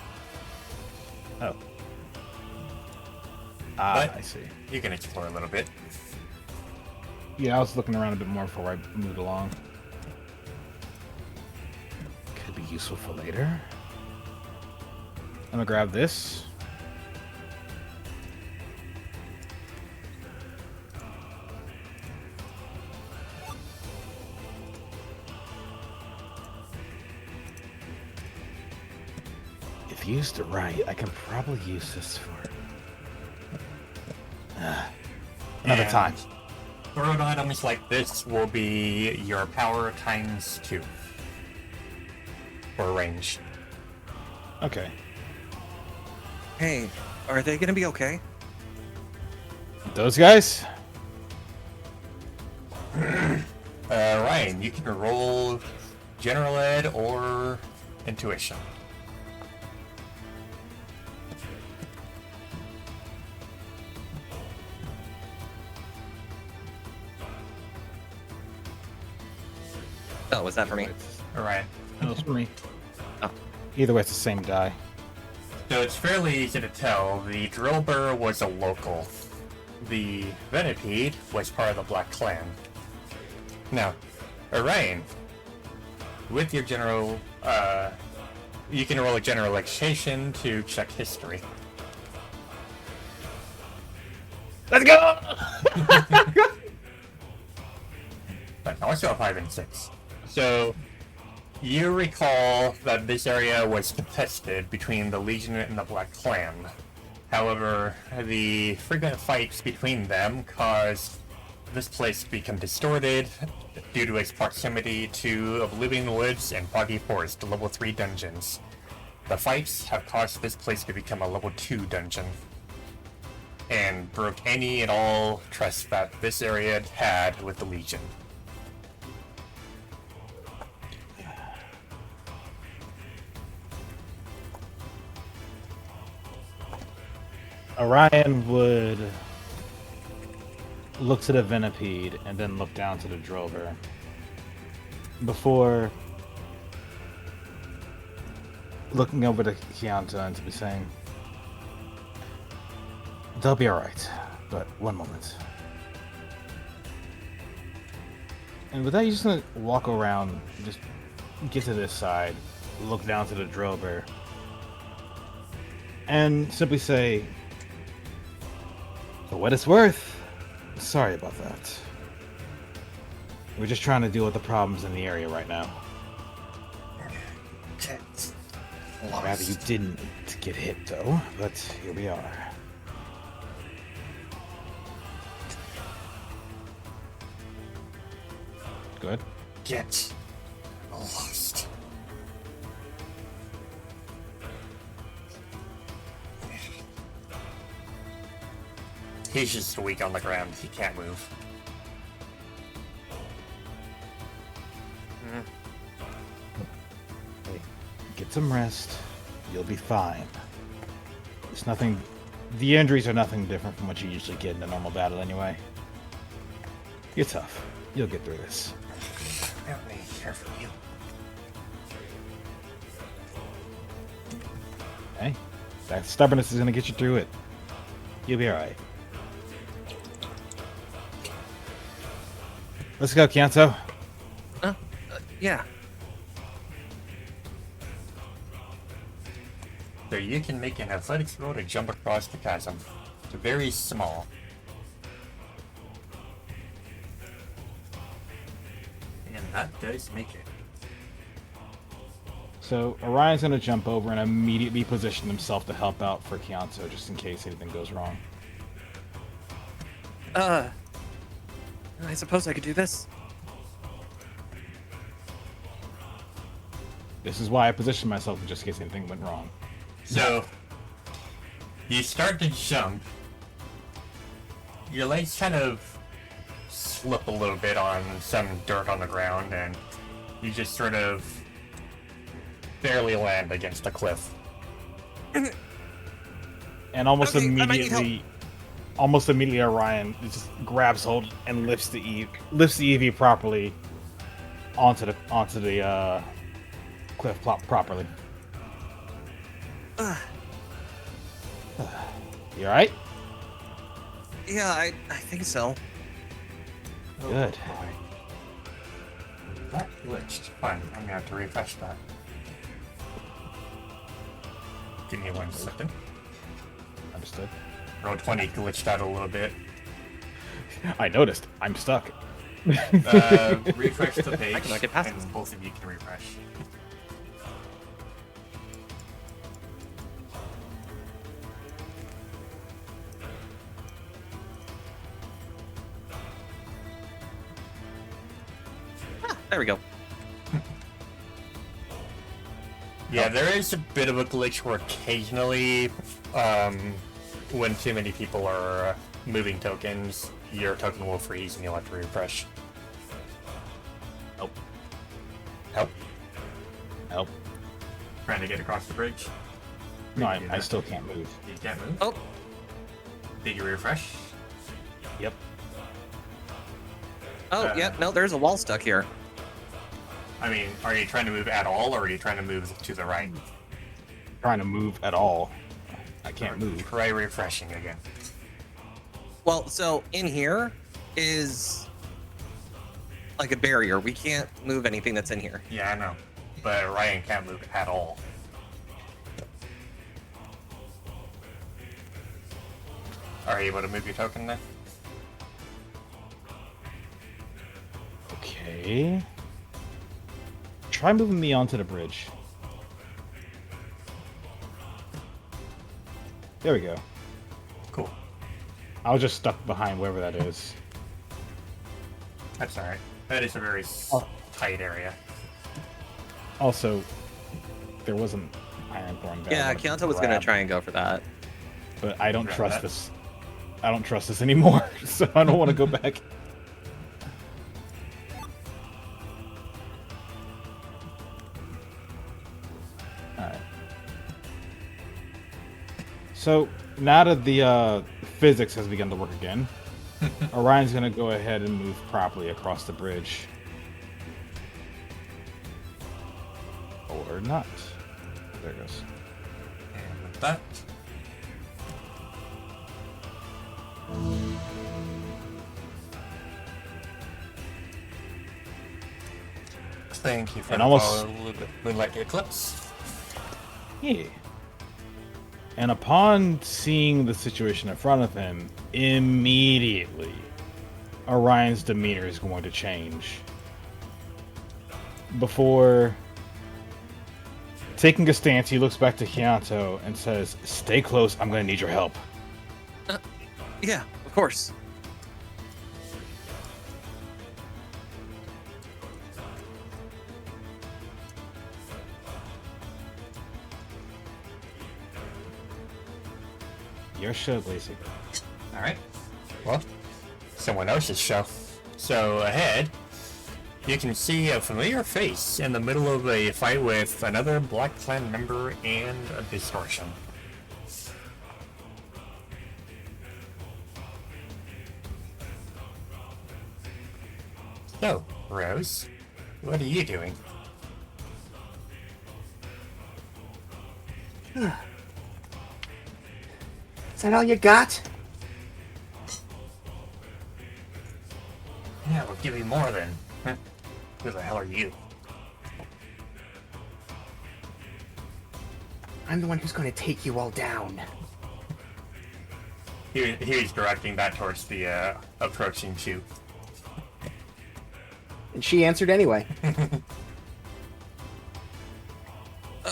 S5: Oh.
S1: But
S5: I see.
S1: you can explore a little bit.
S5: Yeah, I was looking around a bit more before I moved along. Could be useful for later. I'm gonna grab this. If used right, I can probably use this for another
S1: And
S5: time.
S1: Thrown items like this will be your power times 2 for range.
S5: Okay.
S3: Hey, are they gonna be okay?
S5: Those guys?
S1: Ryan, you can roll General Ed or Intuition.
S3: Oh, was that for me?
S1: Ryan.
S5: That was for me.
S3: Oh.
S5: Either way, it's the same die.
S1: So it's fairly easy to tell. The drill burr was a local. The Venipede was part of the Black Clan. Now, Orion, with your general, you can roll a general education to check history.
S5: Let's go!
S1: But also a 5 and 6. So, you recall that this area was contested between the Legion and the Black Clan. However, the frequent fights between them caused this place to become distorted due to its proximity to Oblivion Woods and Foggy Forest, level 3 dungeons. The fights have caused this place to become a level 2 dungeon, and broke any and all trust that this area had with the Legion.
S5: Orion would look to the Venipede and then look down to the Drover before looking over to Keonta and to be saying, "They'll be alright, but one moment." And with that, you're just gonna walk around, just get to this side, look down to the Drover, and simply say, "For what it's worth, sorry about that. We're just trying to deal with the problems in the area right now. I'd rather you didn't get hit, though, but here we are." Go ahead.
S1: Get lost. He's just weak on the ground. He can't move.
S5: Hey, get some rest. You'll be fine. It's nothing. The injuries are nothing different from what you usually get in a normal battle, anyway. You're tough. You'll get through this.
S1: I don't need to care for you.
S5: Hey, that stubbornness is gonna get you through it. You'll be alright. Let's go, Kianto.
S3: Yeah.
S1: So you can make an athletics roll to jump across the chasm. It's very small. And that does make it.
S5: So Orion's gonna jump over and immediately position himself to help out for Kianto, just in case anything goes wrong.
S3: I suppose I could do this.
S5: This is why I positioned myself just in case anything went wrong.
S1: So, you start to jump. Your legs kind of slip a little bit on some dirt on the ground, and you just sort of barely land against a cliff.
S5: And almost
S3: Okay, I might need
S5: immediately, Orion just grabs hold and lifts the EV properly onto the cliff properly. You alright?
S3: Yeah, I think so.
S5: Good.
S1: That glitched. Fine, I'm gonna have to refresh that. Give me 1 second.
S5: Understood.
S1: Roll 20 glitched out a little bit.
S5: I noticed. I'm stuck.
S1: Refresh the page,
S3: I cannot get past
S1: and
S3: this.
S1: both of you can refresh.
S3: There we go.
S1: Yeah, there is a bit of a glitch where occasionally, when too many people are moving tokens, your token will freeze and you'll have to refresh.
S5: Help.
S1: Help?
S5: Help.
S1: Trying to get across the bridge?
S5: No,
S1: You do
S5: I
S1: that.
S5: still can't move.
S1: You can't move?
S3: Oh,
S1: Did you refresh?
S5: Yep.
S3: oh, yeah. No, there's a wall stuck here.
S1: I mean, are you trying to move at all, or are you trying to move to the right?
S5: Trying to move at all. I can't move.
S1: Try refreshing again.
S3: Well, so in here is like a barrier. We can't move anything that's in here.
S1: Yeah, I know. But Ryan can't move at all. Are you able to move your token then?
S5: Okay. Try moving me onto the bridge. There we go.
S1: Cool.
S5: I was just stuck behind wherever that is.
S1: That's alright. That is a very tight area.
S5: Also, there wasn't iron thorn there.
S3: Yeah, Kianto was gonna try and go for that.
S5: But I don't
S1: Grab
S5: trust
S1: that.
S5: this. I don't trust this anymore, so I don't want to go back. Alright. So, now that the physics has begun to work again, Orion's going to go ahead and move properly across the bridge. Or not. There it goes.
S1: And with that, thank you for
S5: And
S1: the
S5: almost-
S1: follow, Moonlight Eclipse.
S5: Yeah. And upon seeing the situation in front of him, immediately, Orion's demeanor is going to change. Before taking a stance, he looks back to Kianto and says, "Stay close, I'm going to need your help."
S3: Yeah, of course.
S5: Your show, Glacy.
S1: Alright. Well, someone else's show. So ahead, you can see a familiar face in the middle of a fight with another Black Clan member and a distortion. So, Rose, what are you doing?
S6: Is that all you got?
S1: Yeah, we'll give you more then. Who the hell are you?
S6: I'm the one who's going to take you all down.
S1: He's directing that towards the approaching Chu.
S6: And she answered anyway.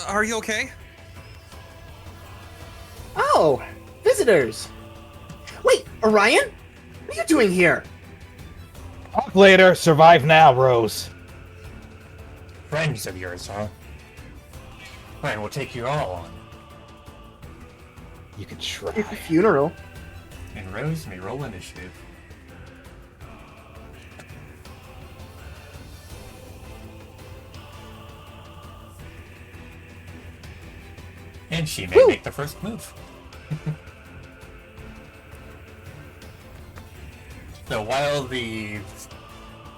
S3: Are you okay?
S6: Oh, visitors. Wait, Orion? What are you doing here?
S5: Talk later, survive now, Rose.
S1: Friends of yours, huh? Fine, we'll take you all on.
S5: You can try.
S6: It's a funeral.
S1: And Rose may roll initiative. And she may
S6: Woo!
S1: make the first move. So while the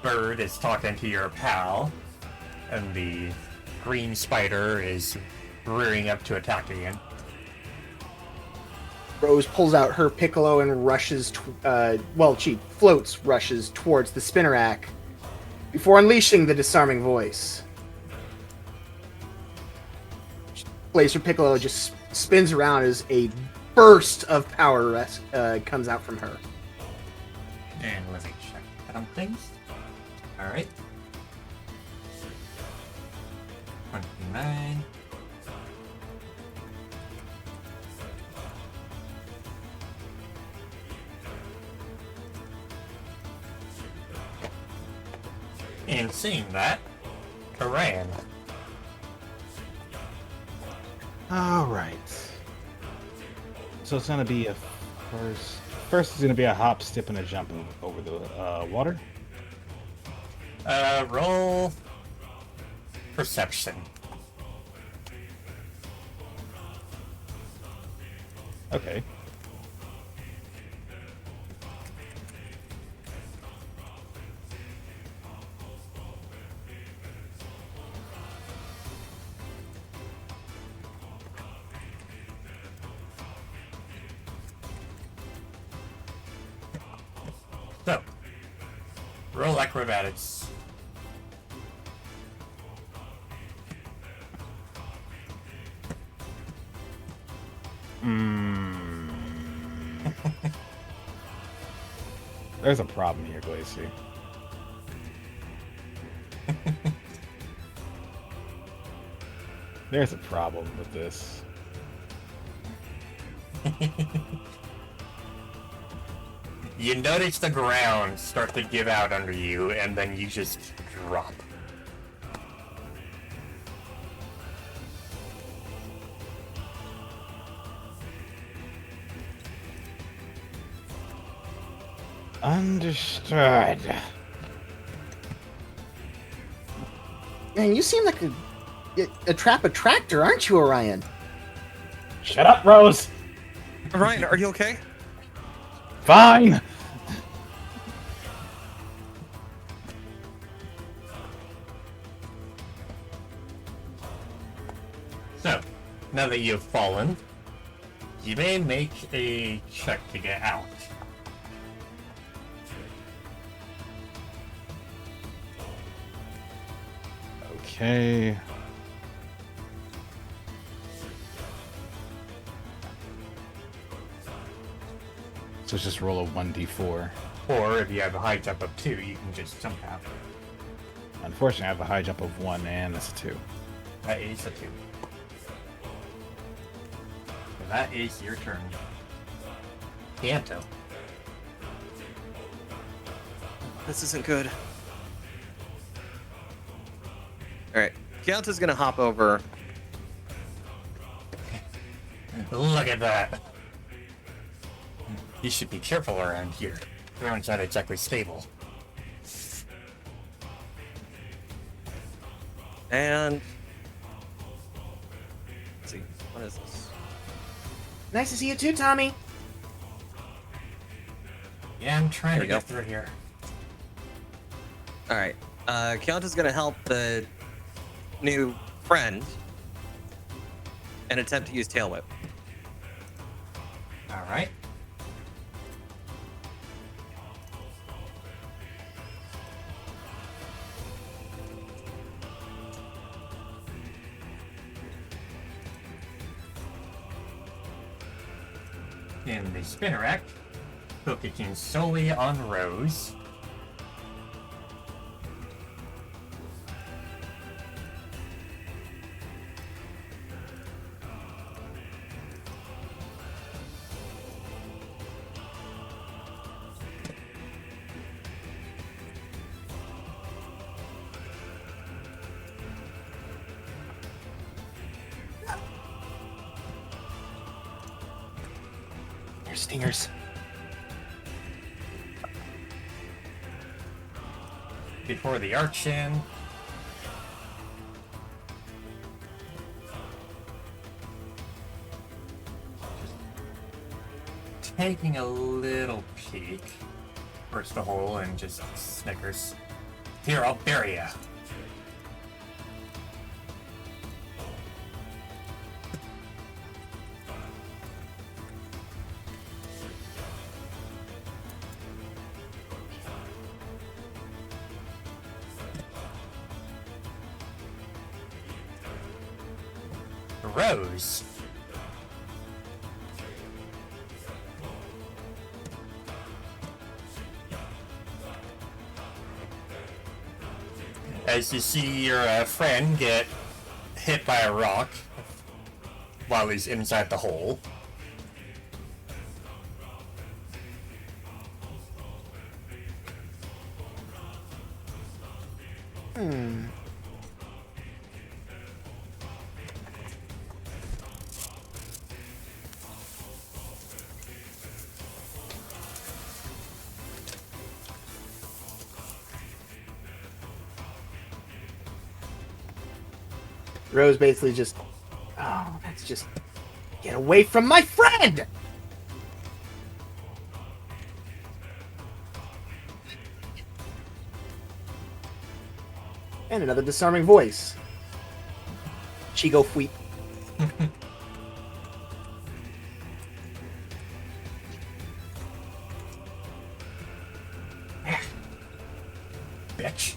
S1: bird is talking to your pal, and the green spider is rearing up to attack again.
S6: Rose pulls out her piccolo and rushes, she floats, rushes towards the spinnerack before unleashing the disarming voice. Plays her piccolo, just spins around as a burst of power comes out from her.
S1: And let me check something. Alright. 29. And seeing that, Karan.
S5: Alright. So it's gonna be a first. First is gonna be a hop, step, and a jump over the water.
S1: Roll perception.
S5: Okay.
S1: So, roll acrobatics.
S5: There's a problem here, Glacy. There's a problem with this.
S1: You notice the ground start to give out under you, and then you just drop.
S5: Understood.
S6: Man, you seem like a trap attractor, aren't you, Orion?
S5: Shut up, Rose!
S3: Orion, are you okay?
S5: Fine!
S1: So, now that you've fallen, you may make a check to get out.
S5: Okay. So let's just roll a 1d4.
S1: Or if you have a high jump of 2, you can just jump out.
S5: Unfortunately, I have a high jump of 1, and that's a 2.
S1: That is a 2. So that is your turn. Kanto.
S3: This isn't good. Alright. Kianta's gonna hop over.
S1: Look at that. You should be careful around here. Everyone's not exactly stable.
S3: And let's see, what is this?
S6: Nice to see you too, Tommy.
S1: Yeah, I'm trying
S3: There
S1: to
S3: we go.
S1: get through here.
S3: All right, Keonta's gonna help the new friend and attempt to use Tail Whip.
S1: Alright. In the spinner act, focusing solely on Rose.
S6: There's stingers.
S1: Before the arch-in. Just taking a little peek. Burst the hole and just snickers. Here, I'll bury ya. Rose. As you see your friend get hit by a rock while he's inside the hole.
S6: Rose basically just, oh, that's just, get away from my friend! And another disarming voice. Chigo Fweep.
S1: Bitch.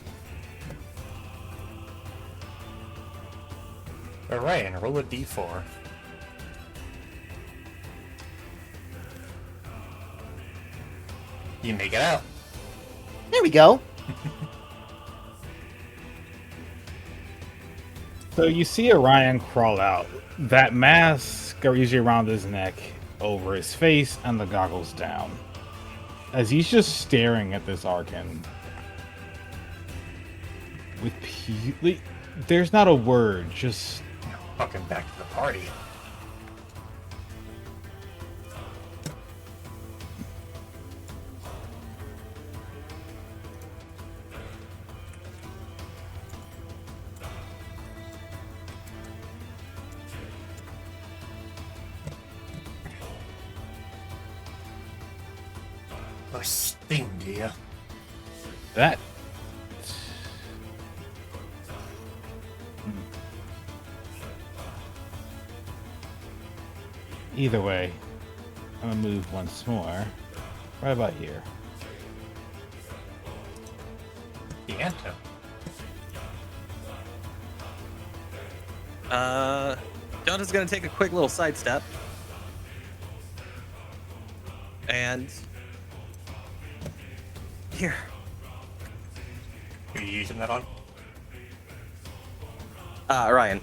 S1: Alright, and roll a d4. You make it out.
S6: There we go.
S5: So you see Orion crawl out. That mask are usually around his neck, over his face, and the goggles down. As he's just staring at this Arkan. There's not a word, just...
S1: Fucking back to the party. A sting, do ya?
S5: that. Either way, I'm gonna move once more. Right about here.
S1: Deanto.
S3: Jonta's gonna take a quick little sidestep. And here.
S1: Who are you using that on?
S3: Ryan.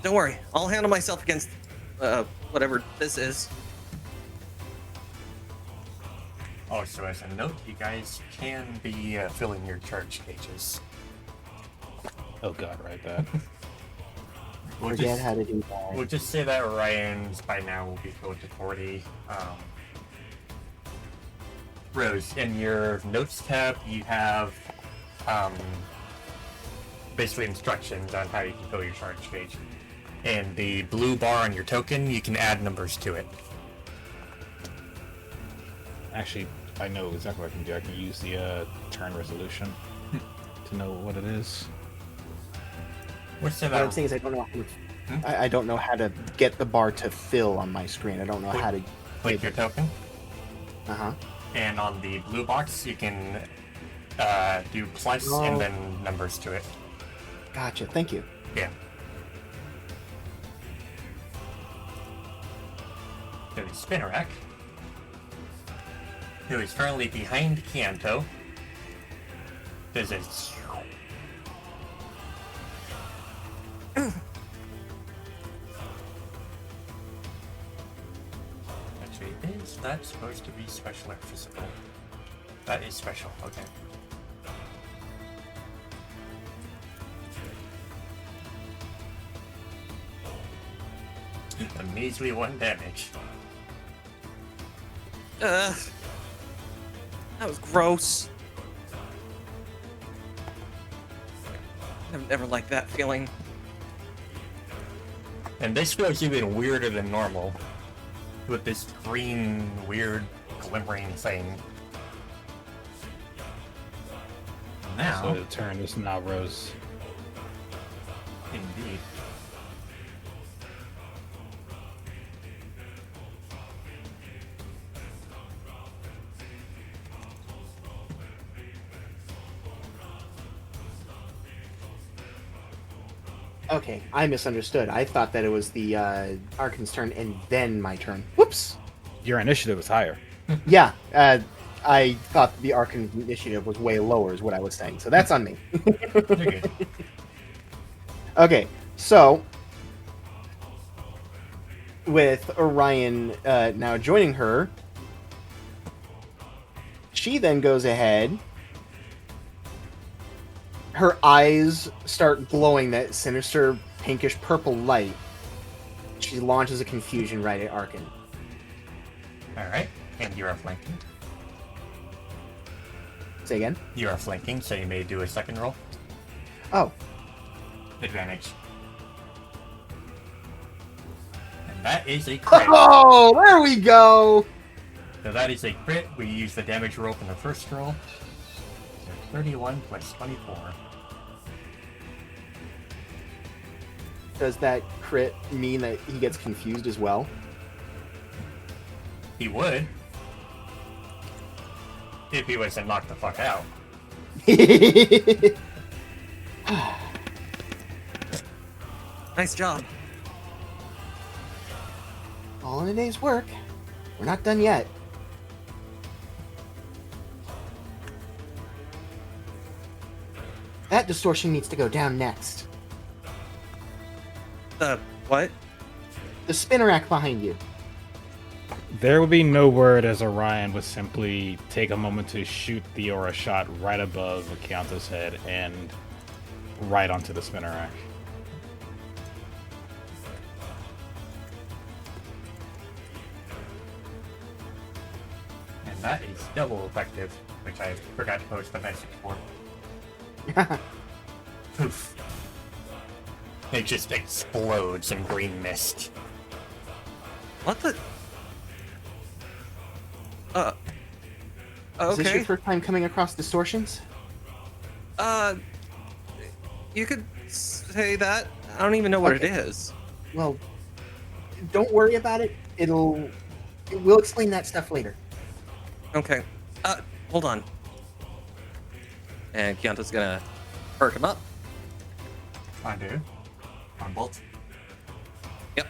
S3: Don't worry, I'll handle myself against whatever this is.
S1: Oh, so as a note, you guys can be filling your charge gauges.
S5: Oh god, right that.
S6: Forget how to do that.
S1: We'll just say that Orion's by now will be filled to 40. Rose, in your notes tab, you have basically instructions on how you can fill your charge gauge. And the blue bar on your token, you can add numbers to it.
S5: Actually, I know exactly what I can do. I can use the turn resolution to know what it is.
S1: What's
S6: What I'm saying is I don't know. I don't know how to get the bar to fill on my screen. I don't know how to.
S1: Click your token,
S6: Uh-huh.
S1: and on the blue box, you can do plus and then numbers to it.
S6: Gotcha. Thank you.
S1: Yeah. To the spinner rack, who is currently behind Kianto. There's a actually, is that supposed to be special or physical? That is special, okay. A measly 1 damage.
S3: That was gross. I've never liked that feeling.
S1: And this feels even weirder than normal. With this green, weird, glimmering thing. Now,
S5: So the turn is now Rose.
S1: indeed.
S6: Okay, I misunderstood. I thought that it was the Arkan's turn and then my turn. Whoops.
S5: Your initiative is higher.
S6: Yeah, I thought the Arkan initiative was way lower, is what I was saying. So that's on me.
S1: You're good.
S6: Okay, so with Orion now joining her, she then goes ahead. Her eyes start glowing that sinister pinkish purple light. She launches a confusion right at Arkan.
S1: Alright, and you are flanking.
S6: Say again?
S1: You are flanking, so you may do a second roll.
S6: Oh,
S1: Advantage. And that is a crit.
S6: oh, there we go.
S1: So that is a crit. We use the damage roll from the first roll. So 31 plus 24.
S6: Does that crit mean that he gets confused as well?
S1: He would. If he was to knock the fuck out.
S3: Nice job.
S6: All in a day's work. We're not done yet. That distortion needs to go down next.
S3: What?
S6: The spinner rack behind you.
S5: There will be no word as Orion would simply take a moment to shoot the aura shot right above Akanto's head and right onto the spinner rack.
S1: And that is double effective, which I forgot to post, but I 64. Poof. It just explodes in green mist.
S3: What the?
S6: Is this your
S3: Okay.
S6: first time coming across distortions?
S3: You could say that. I don't even know what
S6: Okay.
S3: it is.
S6: Well, don't worry about it. We'll explain that stuff later.
S3: Okay. Hold on. And Kianto's gonna perk him up.
S1: Undo. On bolt.
S3: Yep.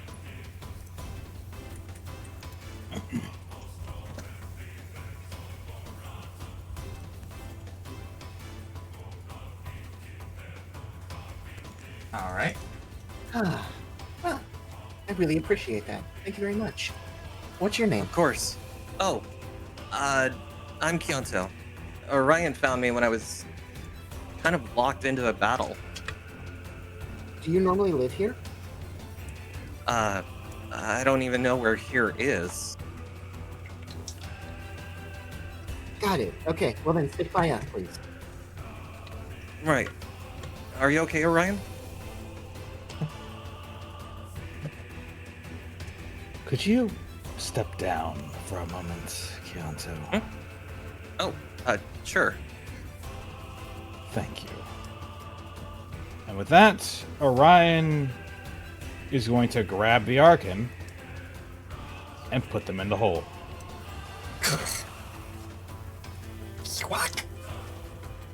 S1: Alright.
S6: Ah, well, I really appreciate that. Thank you very much. What's your name?
S3: Of course. Oh, I'm Kianto. Orion found me when I was kind of locked into a battle.
S6: Do you normally live here?
S3: I don't even know where here is.
S6: Got it. Okay, well then stick by us, please.
S3: Right. Are you okay, Orion?
S5: Could you step down for a moment, Keonto?
S3: Oh, sure.
S5: Thank you. And with that, Orion is going to grab the Arkan and put them in the hole.
S1: Squawk!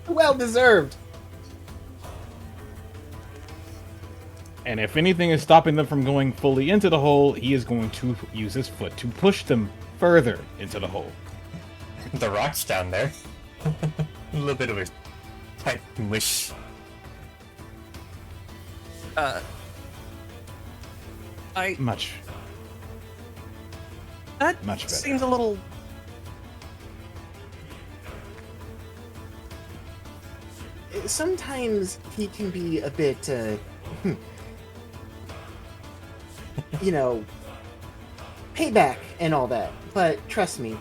S6: Well deserved.
S5: And if anything is stopping them from going fully into the hole, he is going to use his foot to push them further into the hole.
S1: The rock's down there. A little bit of a tight wish.
S5: Much
S3: That
S5: better.
S3: seems a little.
S6: Sometimes he can be a bit, you know, payback and all that. But trust me,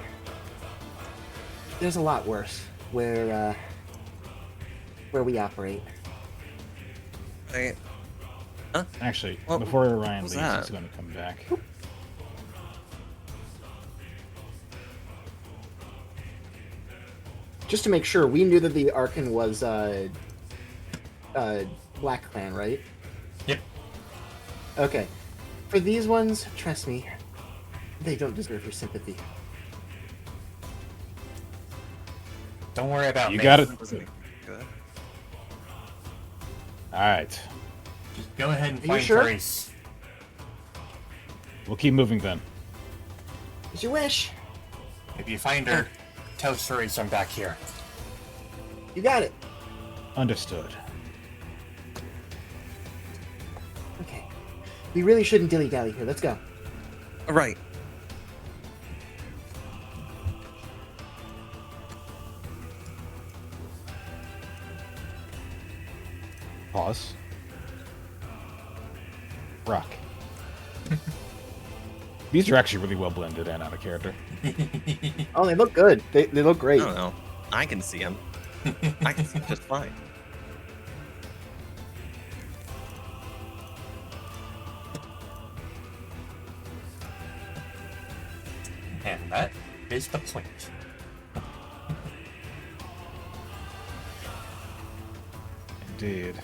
S6: there's a lot worse where we operate.
S3: I,
S5: Actually,
S3: Well,
S5: before Orion
S3: what's
S5: leaves,
S3: that?
S5: he's going to come back.
S6: Just to make sure, we knew that the Arkan was Black Clan, right?
S1: Yep.
S6: Okay. For these ones, trust me, they don't deserve your sympathy.
S1: Don't worry about
S5: You
S1: me.
S5: got it.
S3: good.
S5: All right.
S1: Just go ahead and
S6: Are you
S1: find
S6: sure?
S1: Therese.
S5: We'll keep moving then.
S6: As you wish.
S1: If you find her, tell Therese I'm back here.
S6: You got it.
S5: Understood.
S6: Okay. We really shouldn't dilly-dally here. Let's go.
S3: Right.
S5: Pause. Rock. These are actually really well blended and out of character.
S6: Oh, they look good. They look
S3: I
S6: great.
S3: don't know. I can see him. I can see him just fine.
S1: And that is the point.
S5: Indeed.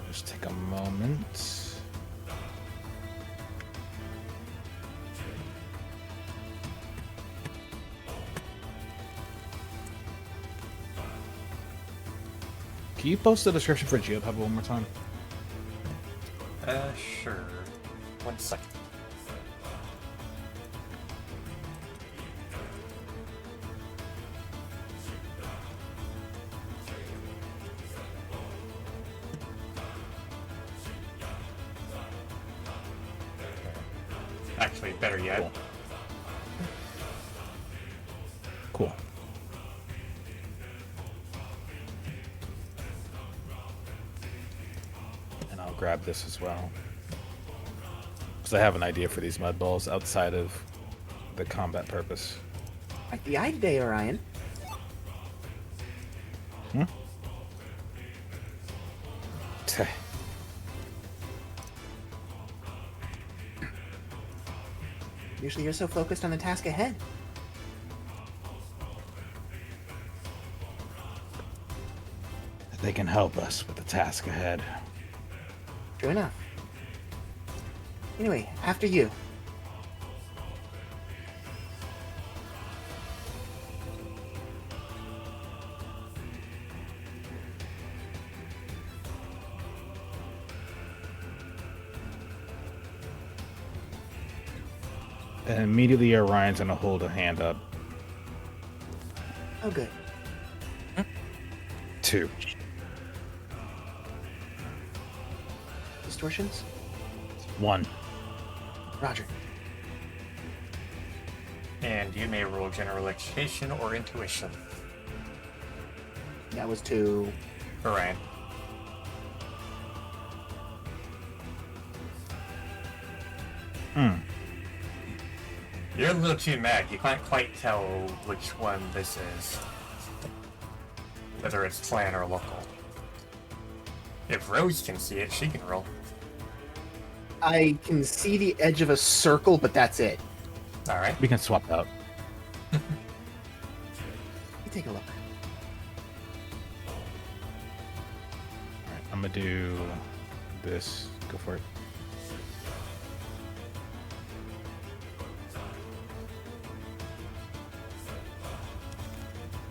S5: Just take a moment. Can you post the description for Geopub one more time?
S1: Sure. 1 second. Actually, better yet.
S5: Cool. And I'll grab this as well. Because I have an idea for these mud balls outside of the combat purpose.
S6: Like the eye today, Orion.
S5: Teh.
S6: Usually you're so focused on the task ahead.
S5: They can help us with the task ahead.
S6: True enough. Anyway, after you.
S5: And immediately Orion's gonna hold a hand up.
S6: Oh, good.
S5: 2.
S6: Distortions?
S5: 1.
S6: Roger.
S1: And you may roll general education or intuition.
S6: That was 2.
S1: Orion.
S5: Hmm.
S1: You're a little too mad. You can't quite tell which one this is. Whether it's clan or local. If Rose can see it, she can roll.
S6: I can see the edge of a circle, but that's it.
S1: Alright.
S5: We can swap out.
S6: Let me take a look.
S5: Alright, I'm gonna do this. Go for it.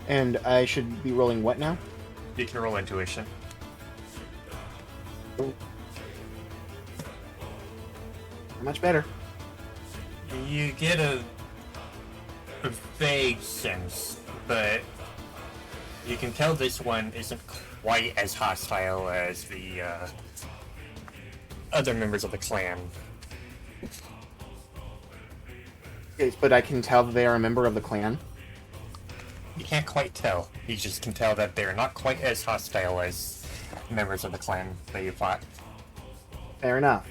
S2: And I should be rolling what now?
S1: You can roll intuition.
S6: Much better.
S1: You get a vague sense, but you can tell this one isn't quite as hostile as the other members of the clan.
S6: Okay, but I can tell that they are a member of the clan.
S1: You can't quite tell. You just can tell that they're not quite as hostile as members of the clan that you fought.
S6: Fair enough.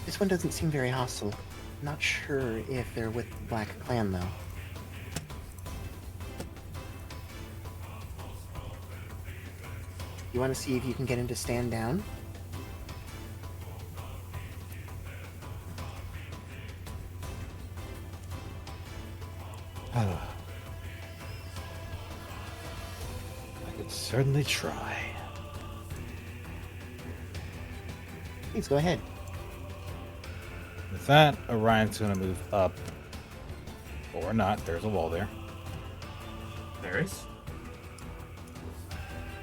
S6: This one doesn't seem very hostile. Not sure if they're with the Black Clan, though. You want to see if you can get him to stand down?
S5: I could certainly try.
S6: Please go ahead.
S5: With that, Orion's gonna move up. Or not, there's a wall there.
S1: There is.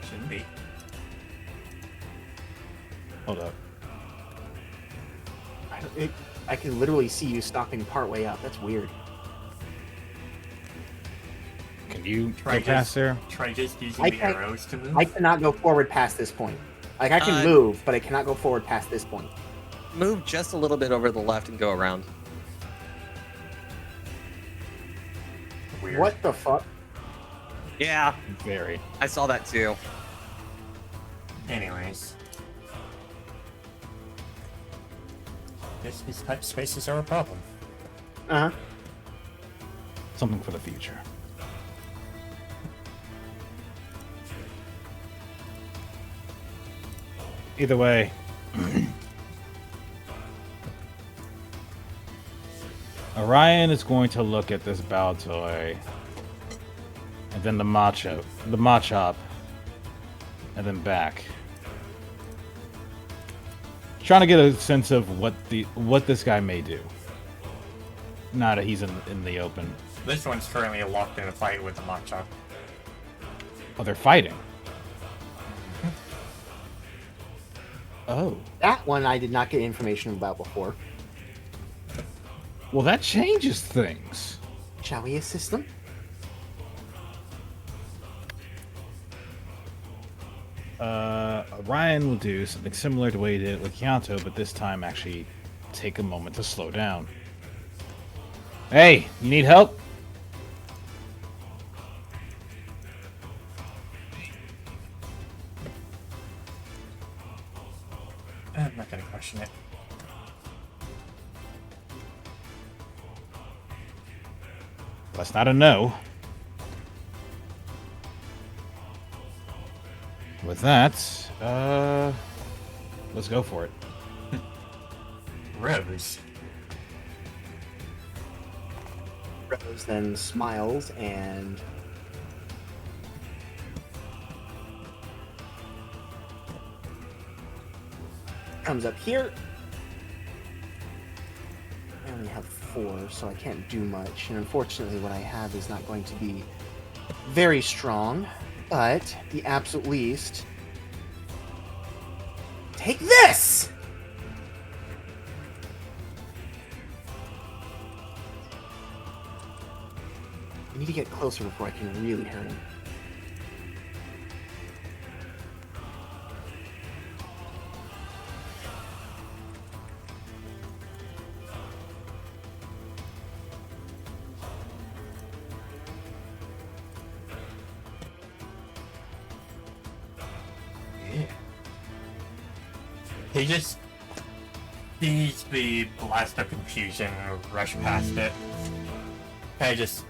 S1: Shouldn't be.
S5: Hold up.
S6: I can literally see you stopping partway up. That's weird.
S5: Can you
S1: Try
S5: go past
S1: just-
S5: there?
S1: Try just using
S6: I
S1: the
S6: can't-
S1: arrows to move.
S6: I cannot go forward past this point. Like, I can move, but I cannot go forward past this point.
S3: Move just a little bit over the left and go around.
S1: Weird.
S6: What the fuck?
S3: Yeah,
S5: Very.
S3: I saw that too.
S1: Anyways. Guess these type spaces are a problem.
S6: Uh-huh.
S5: Something for the future. Either way. Orion is going to look at this bow toy, and then the Machop, and then back. Trying to get a sense of what this guy may do. Now that he's in the open.
S1: This one's currently locked in a fight with the Machop.
S5: Oh, they're fighting. Oh.
S6: That one I did not get information about before.
S5: Well, that changes things.
S6: Shall we assist them?
S5: Orion will do something similar to what he did with Kyanto, but this time actually take a moment to slow down. Hey, you need help?
S1: I'm not gonna question it.
S5: That's not a no. With that, let's go for it.
S1: Rose.
S6: Rose then smiles and comes up here. I only have 4, so I can't do much. And unfortunately, what I have is not going to be very strong. But the absolute least. Take this! I need to get closer before I can really hurt him.
S1: He just sees the blast of confusion rush past it. Kind of just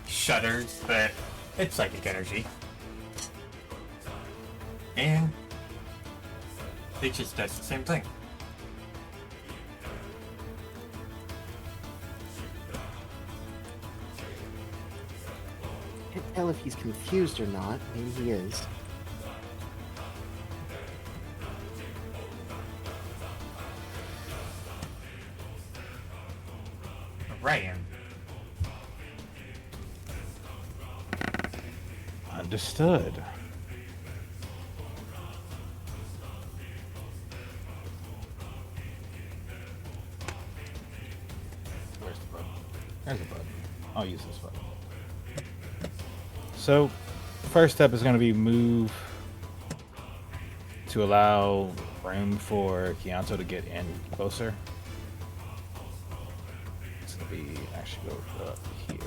S1: shudders, but it's psychic energy. And it just does the same thing.
S6: Can't tell if he's confused or not. Maybe he is.
S1: Ryan.
S5: Understood. Where's the button? There's a button. I'll use this button. So, first step is going to be move to allow room for Kianto to get in closer. It's going to be actually go up here.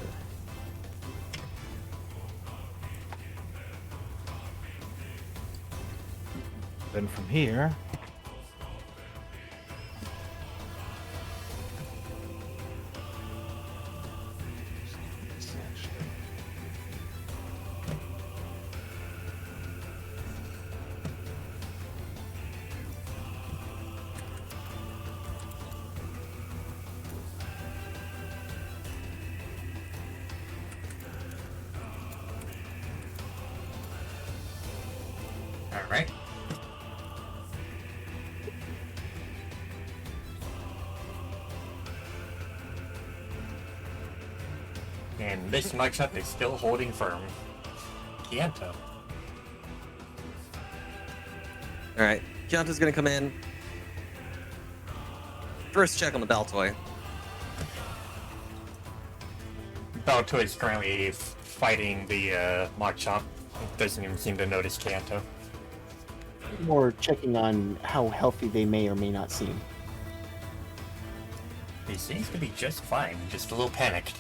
S5: Then from here,
S1: Alright. And this mugshot is still holding firm. Kianto.
S3: Alright, Kianto's gonna come in. First check on the Baltoy.
S1: Balto is currently fighting the mugshot. Doesn't even seem to notice Kianto.
S6: Or checking on how healthy they may or may not seem.
S1: He seems to be just fine, just a little panicked.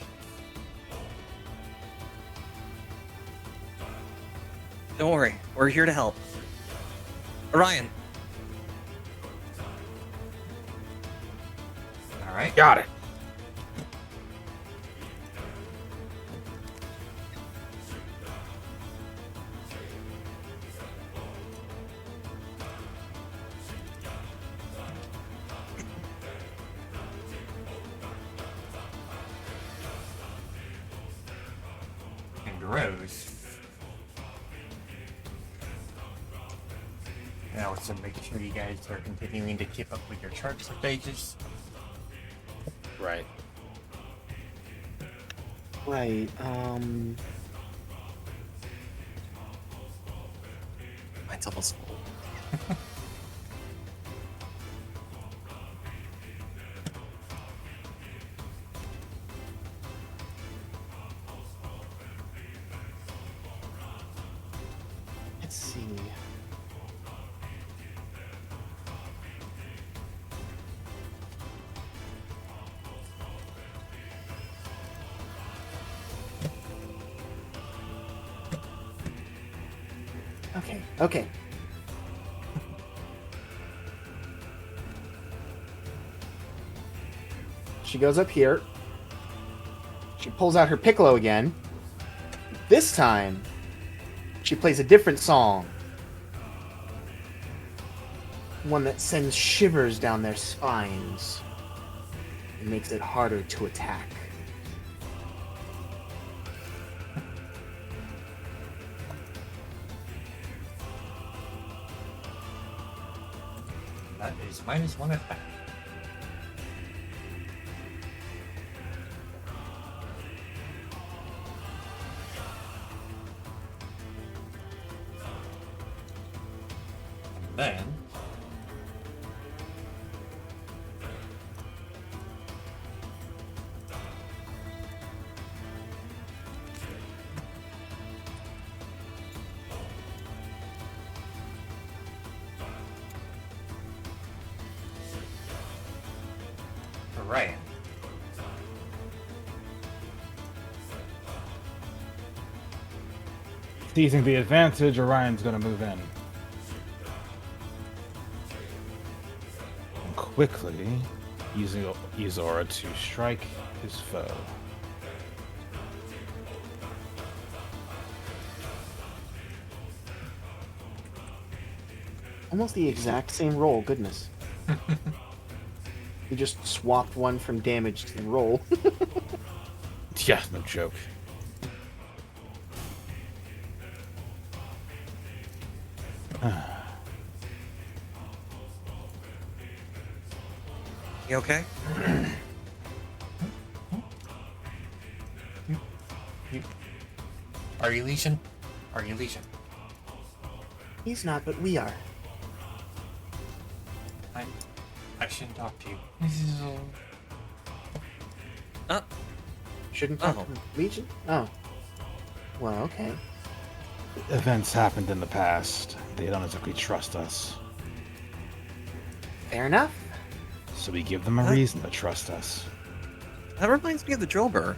S3: Don't worry, we're here to help. Orion,
S1: Alright.
S5: got it.
S1: And Rose. Now, so make sure you guys are continuing to keep up with your charge stages.
S5: Right.
S6: Right,
S3: mine's almost full.
S6: let's see. Okay. She goes up here. She pulls out her piccolo again. This time, she plays a different song. One that sends shivers down their spines and makes it harder to attack.
S1: That is -1 attack. And then Ryan.
S5: Seizing the advantage, Orion's gonna move in. quickly use aura to strike his foe.
S6: Almost the exact same roll. Goodness. You just swapped one from damage to the roll.
S5: Yeah, no joke.
S3: You okay?
S1: Are you Legion? Are you Legion?
S6: He's not, but we are.
S1: I shouldn't talk to you.
S6: Shouldn't talk
S3: Oh.
S6: to Legion? Oh. Well, okay.
S5: Events happened in the past. They don't exactly trust us.
S6: Fair enough.
S5: So we give them a reason to trust us.
S3: That reminds me of the Drillbur.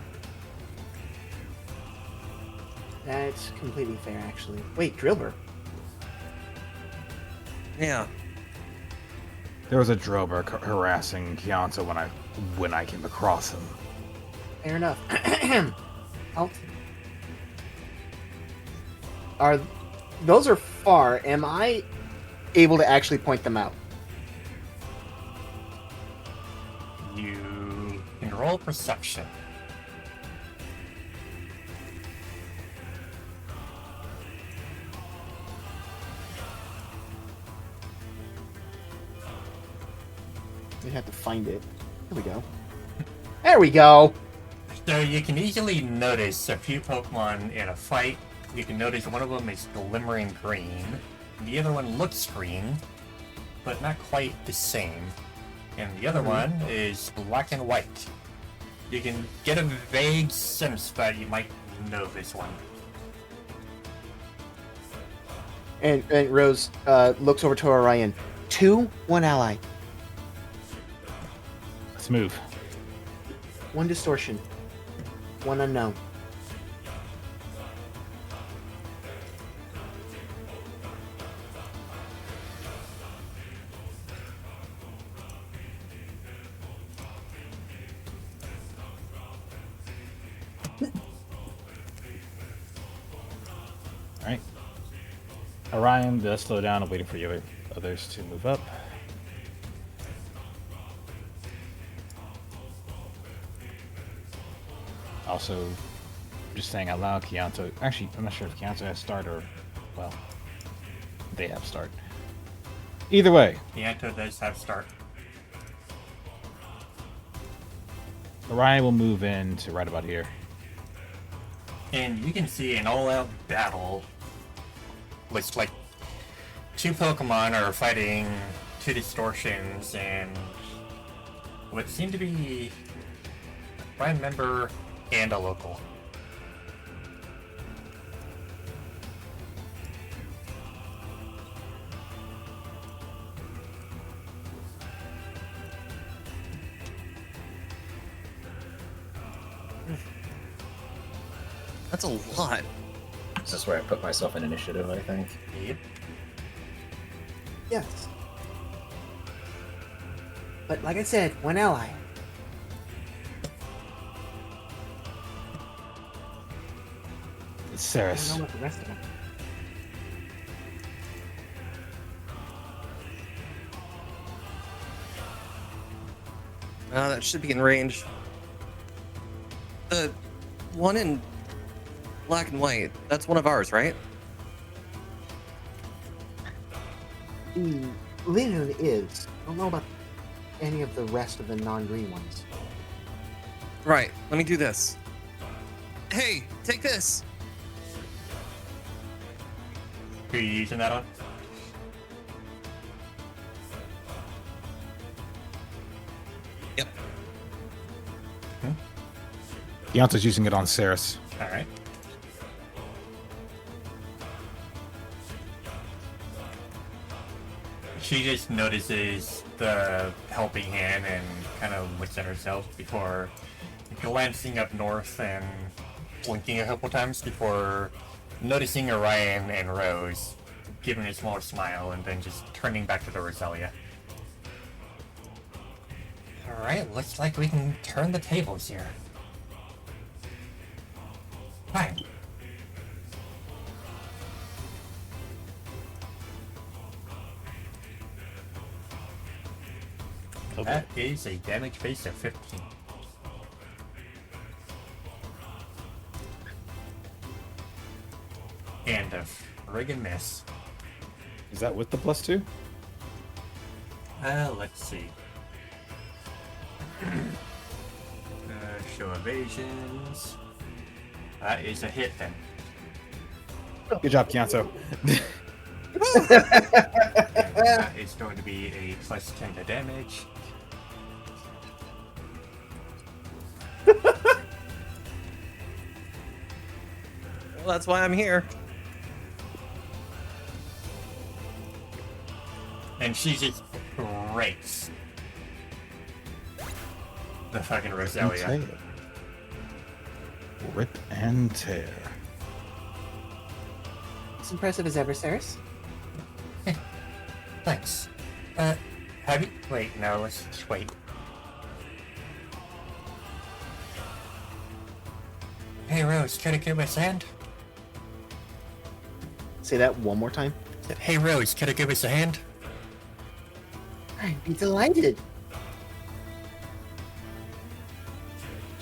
S6: That's completely fair, actually. Wait, Drillbur.
S3: Yeah.
S5: There was a Drober harassing Kianta when I came across him.
S6: Fair enough. Are those are far? Am I able to actually point them out?
S1: You can roll perception.
S6: We have to find it. Here we go. There we go.
S1: So you can easily notice a few Pokemon in a fight. You can notice one of them is glimmering green. The other one looks green, but not quite the same. And the other one is black and white. You can get a vague sense that you might know this one.
S6: And Rose looks over to Orion. 2, 1 ally.
S5: Let's move.
S6: 1 distortion. 1 unknown.
S5: Alright. Orion does slow down and waiting for the others to move up. Also, just saying out loud, Kianto. Actually, I'm not sure if Kianto has start or, well, they have start. Either way,
S1: Pianto does have start.
S5: Orion will move in to right about here.
S1: And you can see an all-out battle. Which, like, 2 Pokemon are fighting 2 distortions and what seem to be a prime member and a local.
S3: That's a lot.
S4: This is where I put myself in initiative, I think.
S1: Yep.
S6: Yes. But like I said, 1 ally.
S5: It's
S6: I don't
S5: Ceres.
S6: know about the rest of them.
S3: That should be in range. The one in black and white, that's one of ours, right?
S6: Legion is. I don't know about any of the rest of the non-green ones.
S3: Right, let me do this. Hey, take this!
S1: Who are you using that on?
S3: Yep.
S5: Kianto's using it on Ceres.
S1: Alright. She just notices the helping hand and kind of looks at herself before glancing up north and blinking a couple times before noticing Orion and Rose, giving a small smile and then just turning back to the Roselia. Alright, looks like we can turn the tables here. Fine. That is a damage base of 15. And a friggin' miss.
S5: Is that with the +2?
S1: Let's see. Show evasions. That is a hit then.
S5: Good job, Kianto.
S1: And that is going to be a +10 to damage.
S3: Well, that's why I'm here.
S1: And she just breaks the fucking Roselia.
S5: Rip and tear.
S6: As impressive as ever, Ceres.
S1: Thanks. Have you? Wait, no, let's just wait. Hey, Rose, care to give us a hand?
S6: Say that one more time.
S1: Hey, Rose, care to give us a hand?
S6: I'd be delighted.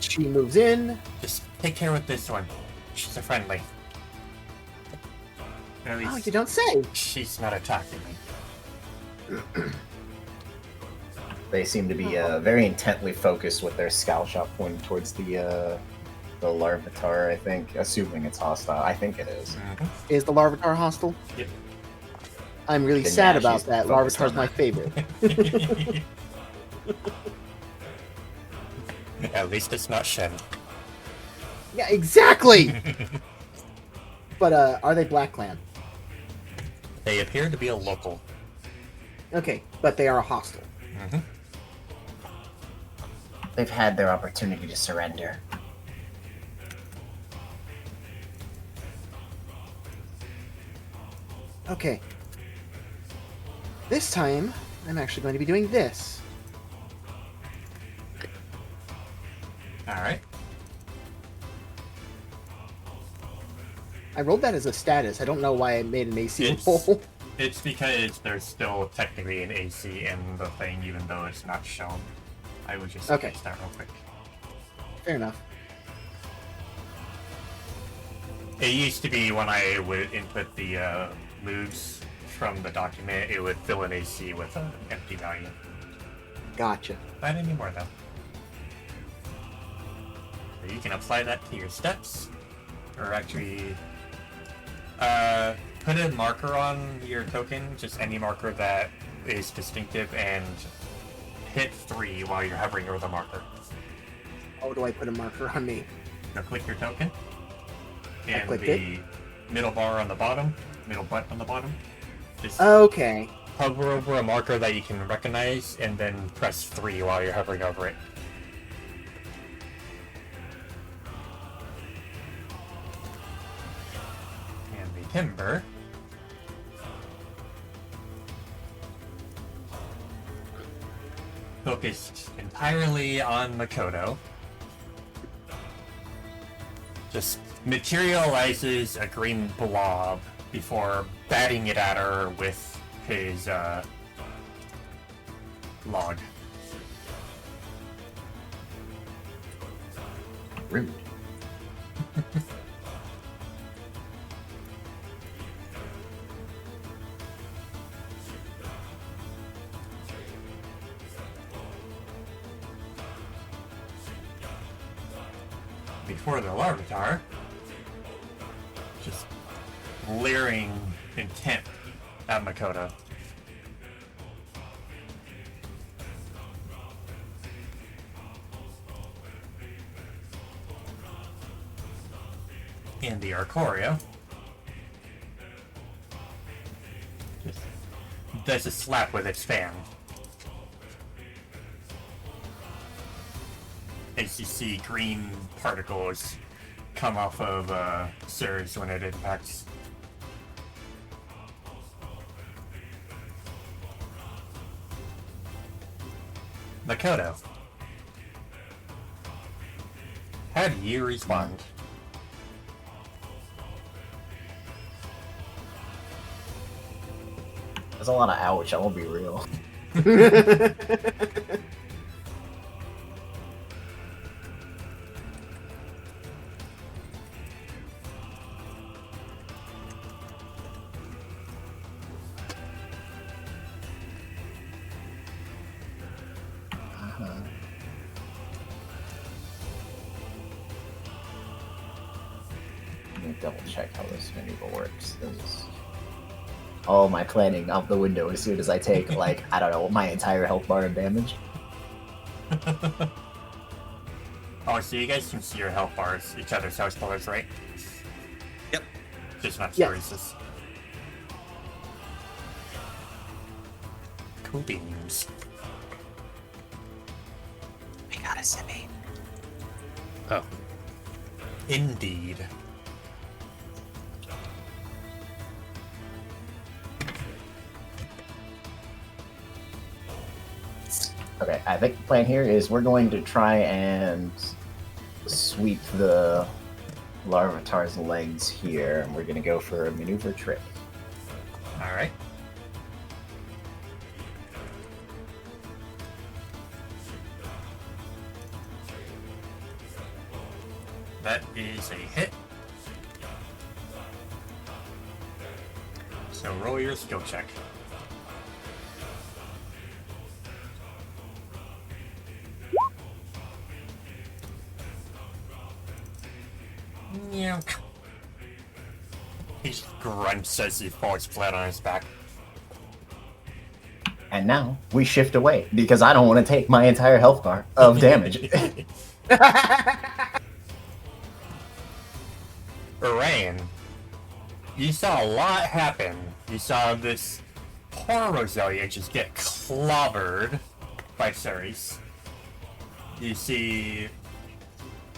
S6: She moves in.
S1: Just take care with this one. She's a friendly. At
S6: Oh,
S1: least
S6: you don't say.
S1: she's not attacking me.
S4: They seem to be very intently focused with their scowl shot pointing towards the Larvitar, I think, assuming it's hostile. I think it is.
S6: Is the Larvitar hostile?
S1: Yep.
S6: I'm really
S4: Then
S6: sad
S4: yeah,
S6: about
S4: she's
S6: that.
S4: focused
S6: Larvitar's
S4: on
S6: my
S4: that.
S6: favorite.
S1: At least it's not Shen.
S6: Yeah, exactly. But are they Black Clan?
S1: They appear to be a local.
S6: Okay, but they are hostile.
S4: They've had their opportunity to surrender.
S6: Okay. This time, I'm actually going to be doing this.
S1: Alright.
S6: I rolled that as a status. I don't know why I made an AC
S1: It's-
S6: roll.
S1: It's because there's still technically an AC in the thing, even though it's not shown. I would just
S6: Okay.
S1: fix that real quick.
S6: Fair enough.
S1: It used to be when I would input the moves from the document, it would fill an AC with an empty value.
S6: Gotcha.
S1: Not anymore, though. So you can apply that to your steps, or actually, put a marker on your token, just any marker that is distinctive, and hit 3 while you're hovering over the marker.
S6: How do I put a marker on me?
S1: Now click your token, and
S6: clicked
S1: the middle bar on the bottom, middle button on the bottom, just
S6: Okay.
S1: hover over a marker that you can recognize, and then press 3 while you're hovering over it. And the timber. Focused entirely on Makoto. Just materializes a green blob before batting it at her with his log.
S4: Rude.
S1: Before the Larvitar, just leering intent at Makoto. And the Arcoria just does a slap with its fan. As you see green particles come off of Surge when it impacts. Makoto. have you respond.
S4: There's a lot of ouch, I won't be real. Let me double check how this maneuver works. Oh, my planning out the window as soon as I take, like, I don't know, my entire health bar of damage.
S1: Oh, so you guys can see your health bars, each other's health bars, right?
S3: Yep.
S1: Just not
S6: Yes.
S1: Cerese's. Cool beans.
S3: We got a simi.
S5: Oh.
S1: Indeed.
S4: Okay, I think the plan here is we're going to try and sweep the Larvitar's legs here, and we're going to go for a maneuver trip.
S1: Alright. That is a hit. So roll your skill check. Yeah. He grunts as he falls flat on his back.
S4: And now we shift away because I don't want to take my entire health bar of damage.
S1: Orion, you saw a lot happen. You saw this poor Roselia just get clobbered by Ceres. You see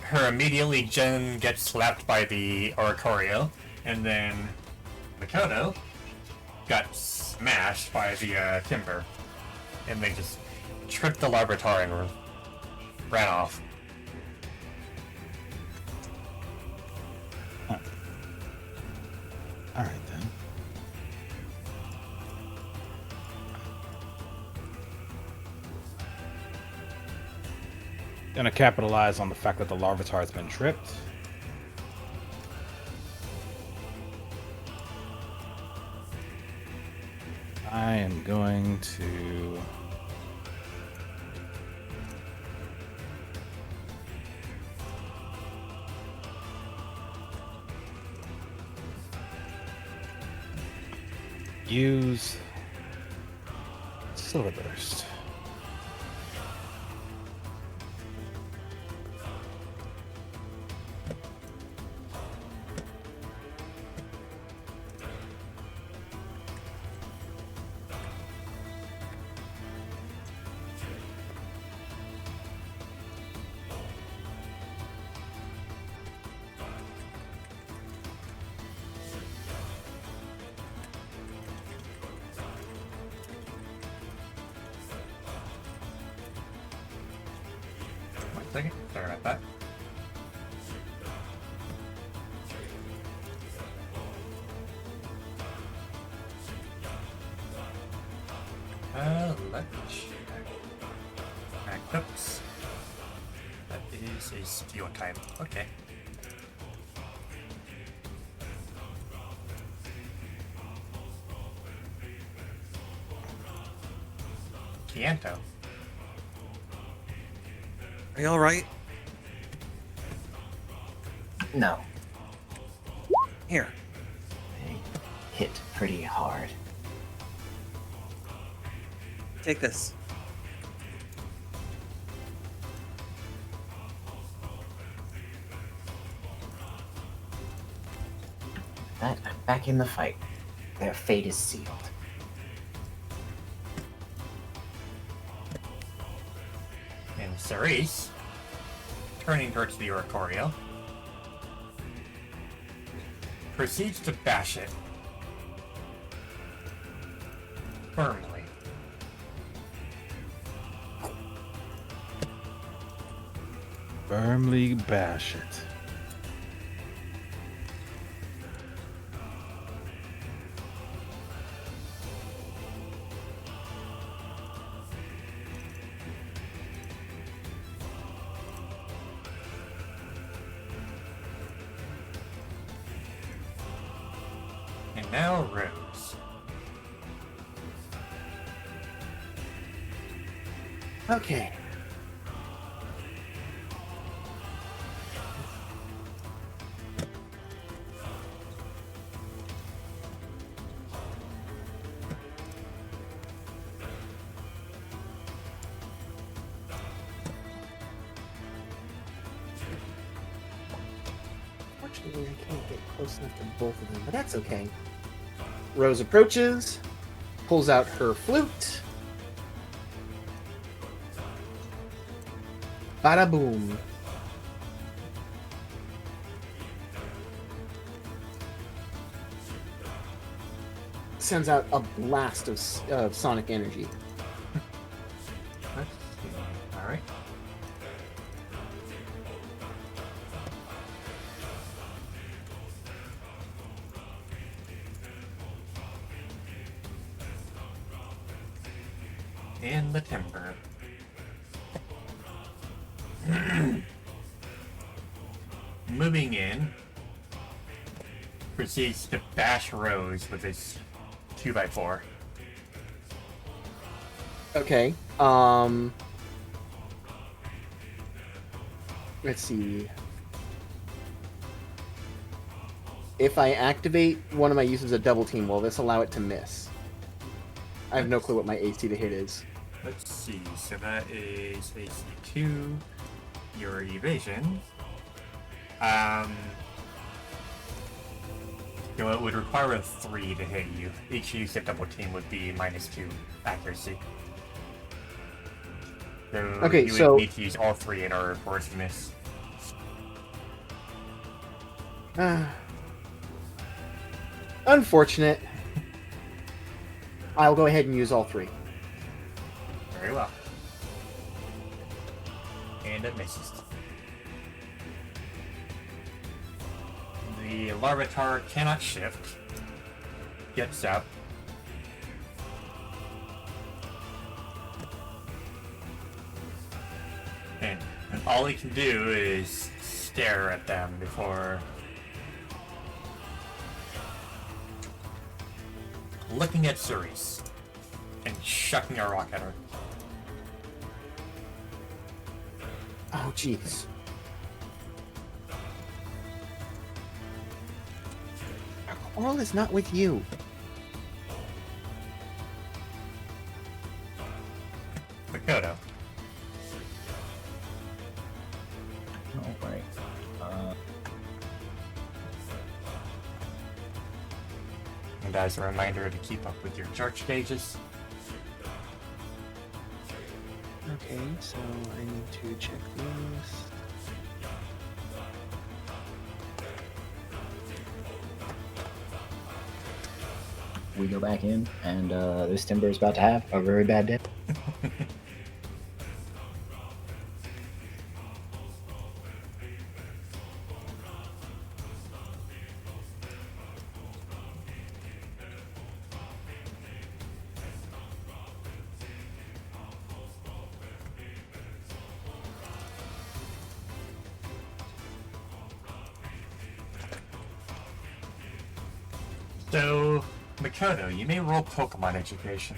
S1: her immediately Jen gets slapped by the Oricorio, and then Makoto got smashed by the timber, and they just tripped the Larvitar and ran off.
S5: Alright then. Gonna capitalize on the fact that the Larvitar has been tripped. I am going to... use Sylver Burst.
S1: One second, sorry about that. Let's check. Oops. That is a steel type. Okay. Kianto.
S3: Are you alright?
S4: No,
S3: Here.
S4: they hit pretty hard.
S3: Take this.
S4: That I'm back in the fight. Their fate is sealed.
S1: And Cerise, turning towards the Oricorio, proceeds to bash it firmly.
S5: Firmly bash it.
S1: And now Rose.
S6: Okay. Fortunately, I can't get close enough to both of them, but that's okay. Rose approaches, pulls out her flute. Bada boom. Sends out a blast of sonic energy.
S1: Let's see. Alright. And the timber. Moving in, proceeds to bash Rose with his 2x4.
S6: Okay. Let's see. If I activate one of my uses of double team, will this allow it to miss? I have no clue what my AC to hit is.
S1: Let's see, so that is AC 2, your evasion. You know, it would require a 3 to hit you. Each use of double team would be -2 accuracy. So
S6: Okay,
S1: you would
S6: so-
S1: need to use all 3 in order for it to miss.
S6: Unfortunate. I'll go ahead and use all 3.
S1: Very well. And it misses. The Larvitar cannot shift. Gets up. And all he can do is stare at them before looking at Cerise and chucking a rock at her.
S6: Oh, jeez. Our quarrel is not with you.
S1: Makoto.
S4: All right.
S1: And as a reminder to keep up with your charge gauges.
S6: Okay, so I need to check this.
S4: We go back in, and this timber is about to have a very bad day.
S1: So, Makoto, you may roll Pokemon education.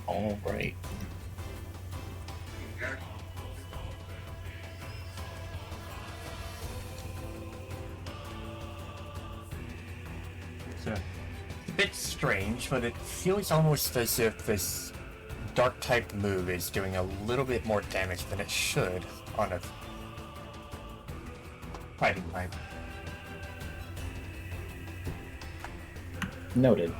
S4: All right.
S1: So, a bit strange, but it feels almost as if this dark type move is doing a little bit more damage than it should on a fighting type.
S4: Noted.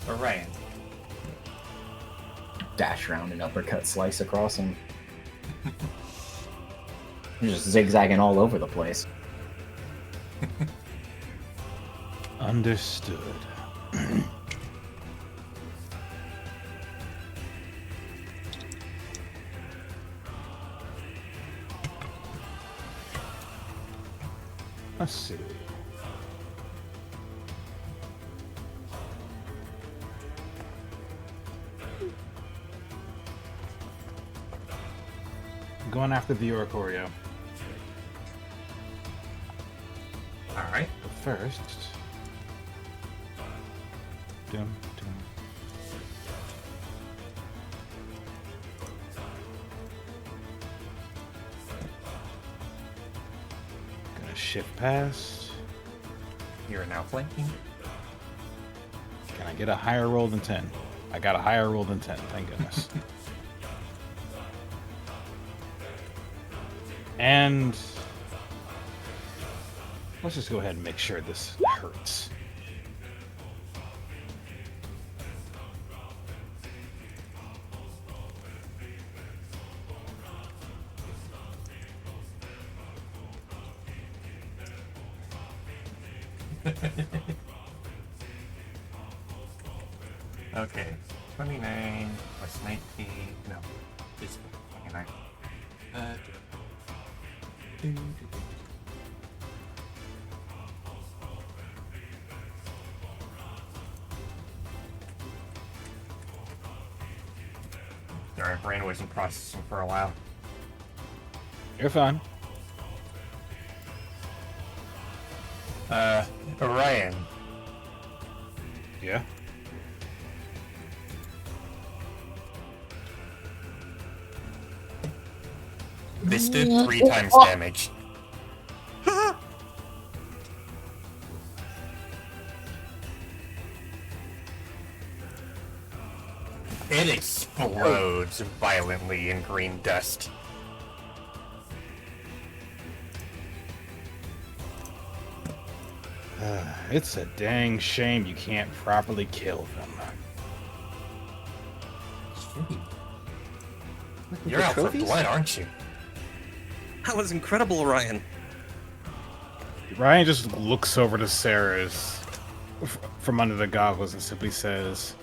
S1: Orion.
S4: Dash around and uppercut slice across him. You're just zigzagging all over the place.
S5: Understood. Let's see. I'm going after the Orcorio.
S1: Alright.
S5: But first. Dum, dum. Gonna shift past.
S1: You're now flanking.
S5: Can I get a higher roll than 10? I got a higher roll than 10, thank goodness. And let's just go ahead and make sure this hurts.
S1: Okay. 29 plus 19. No. This 29. Do, do, do. Sorry, brain wasn't processing for a while.
S5: You're fine.
S1: Orion.
S5: Yeah.
S1: This did 3 times damage. It explodes violently in green dust.
S5: It's a dang shame you can't properly kill them.
S1: You're out for blood, aren't you?
S3: That was incredible, Orion.
S5: Ryan just looks over to Sarah's from under the goggles and simply says,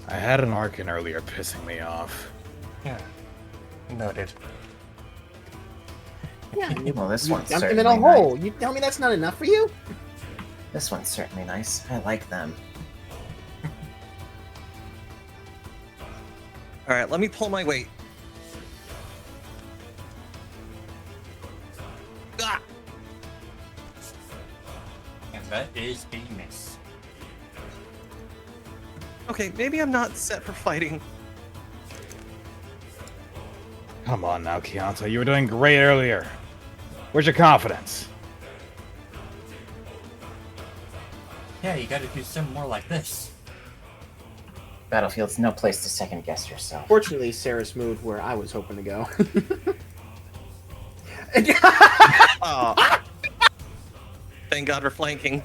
S5: I had an Arcan earlier pissing me off.
S1: Yeah. Noted.
S6: Yeah,
S4: Well, this
S6: you
S4: one's
S6: dumped him in
S4: certainly
S6: a hole.
S4: nice.
S6: You tell me that's not enough for you?
S4: This one's certainly nice. I like them.
S3: All right, let me pull my weight. Ah!
S1: And that is a miss.
S3: Okay, maybe I'm not set for fighting.
S5: Come on now, Keonta. You were doing great earlier. Where's your confidence?
S1: Yeah, you gotta do something more like this.
S4: Battlefield's no place to second guess yourself.
S6: Fortunately, Sarah's moved where I was hoping to go.
S3: Oh. Thank God for flanking.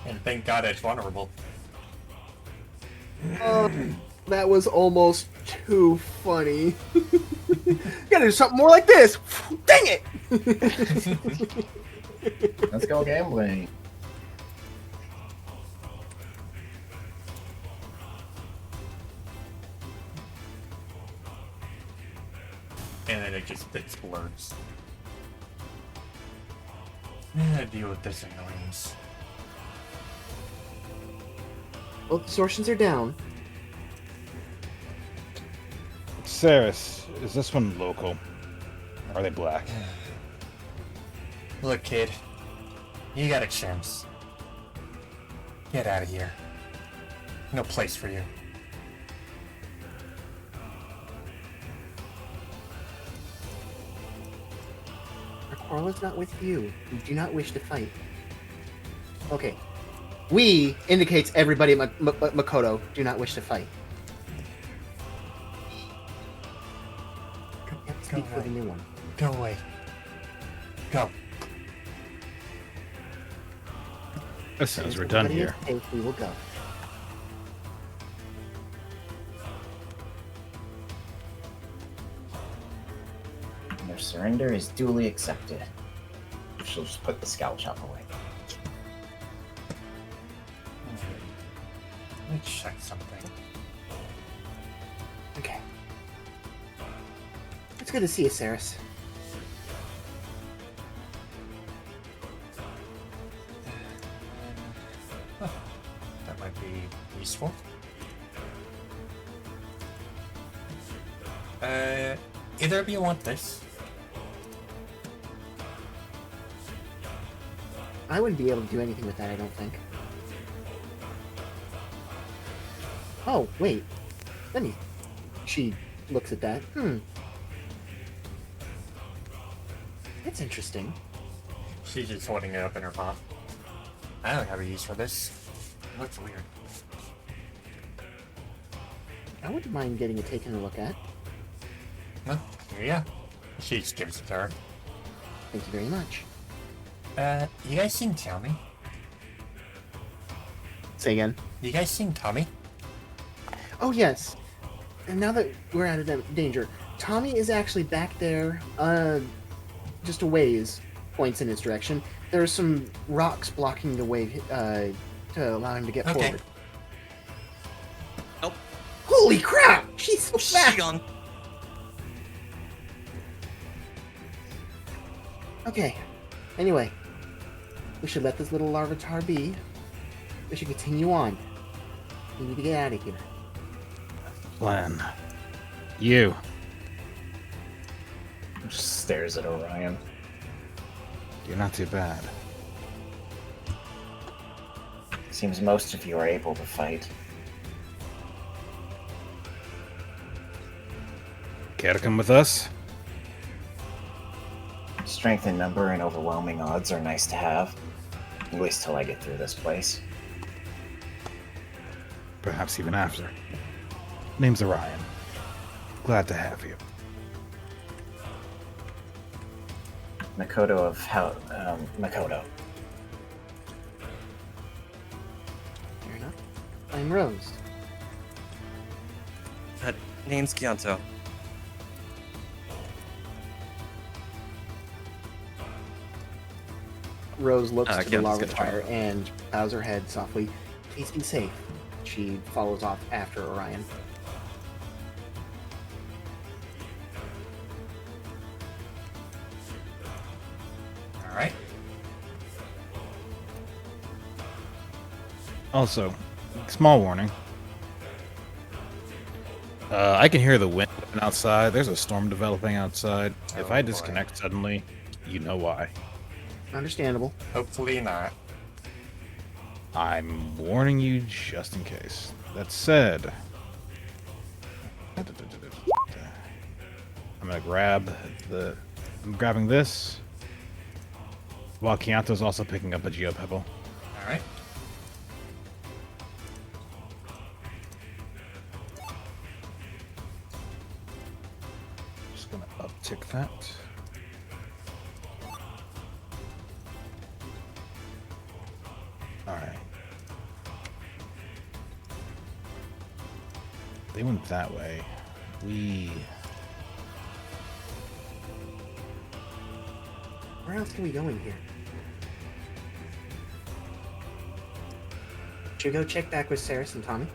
S1: And thank God it's vulnerable.
S6: That was almost too funny. Gotta do something more like this. Dang it!
S4: Let's go gambling.
S1: And then it just explodes. Deal with this annoyance.
S6: Both distortions are down.
S5: Saris, is this one local? Or are they black?
S1: Look, kid. You got a chance. Get out of here. No place for you.
S6: Our quarrel is not with you. We do not wish to fight. Okay. We indicates everybody at Makoto do not wish to fight. Can't speak for the new one.
S1: Go away. Go.
S5: As soon as we're done
S6: Everybody
S5: here.
S6: is safe, we will go.
S4: Their surrender is duly accepted. She'll just put the scout shop away.
S1: Let me check something.
S6: Okay. It's good to see you, Saris.
S1: useful. Either of you want this?
S6: I wouldn't be able to do anything with that, I don't think. Oh, wait. Let me... She looks at that. That's interesting.
S1: She's just holding it up in her paw. I don't have a use for this. It looks weird.
S6: I wouldn't mind getting it taken a look at.
S1: Well, here you go. She just gives it to her.
S6: Thank you very much.
S1: You guys seen Tommy?
S2: Say again.
S1: You guys seen Tommy?
S6: Oh, yes. And now that we're out of danger, Tommy is actually back there, just a ways, points in his direction. There are some rocks blocking the way to allow him to get forward.
S3: Nope.
S6: Holy crap! She's so
S3: She
S6: fast!
S3: gone.
S6: Okay. Anyway, we should let this little larvitar be. We should continue on. We need to get out of here.
S5: Plan. You.
S4: Just stares at Orion.
S5: You're not too bad.
S4: Seems most of you are able to fight.
S5: Care to come with us?
S4: Strength in number and overwhelming odds are nice to have. At least till I get through this place.
S5: Perhaps even after. Name's Orion. Glad to have you.
S4: Makoto of Makoto.
S6: Fair enough. I'm Rose.
S3: That name's Kyanto.
S6: Rose looks to the
S3: Kyanto's gonna try.
S6: larvitar and bows her head softly. Please be safe. She follows off after Orion.
S1: Alright.
S5: Also, small warning. I can hear the wind outside. There's a storm developing outside. If
S1: Oh,
S5: I
S1: boy.
S5: disconnect suddenly, you know why.
S6: Understandable.
S1: Hopefully not.
S5: I'm warning you just in case. That said, I'm gonna grab the. I'm grabbing this. While Kyanto's also picking up a geopebble.
S1: Alright.
S5: Just gonna uptick that. Alright. They went that way.
S6: Where else can we go in here? Should we go check back with Saris and Tommy?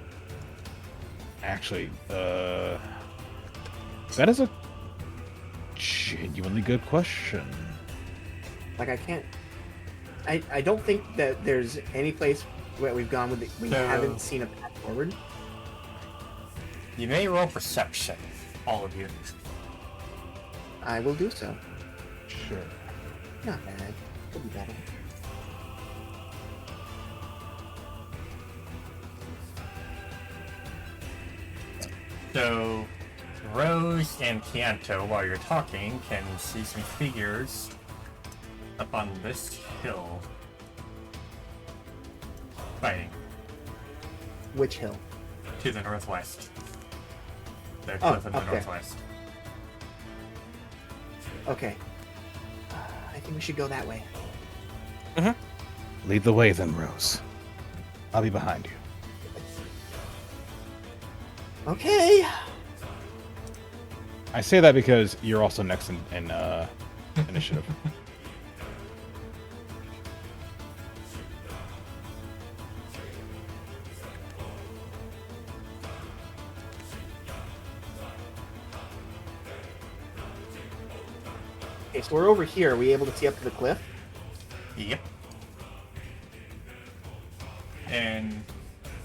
S5: Actually, that is a genuinely good question.
S6: Like, I can't... I don't think that there's any place where we've gone with it. We
S1: No.
S6: haven't seen a path forward.
S1: You may roll perception, all of you.
S6: I will do so.
S5: Sure.
S6: Not bad. Could be better.
S1: So, Rose and Kyanto, while you're talking, can see some figures up on this hill fighting
S6: Which hill?
S1: to the northwest. The
S6: Oh,
S1: cliff in the
S6: up there.
S1: northwest.
S6: Okay. I think we should go that way.
S5: Lead the way then, Rose. I'll be behind you.
S6: Okay.
S5: I say that because you're also next in initiative.
S6: Okay, so we're over here. Are we able to see up to the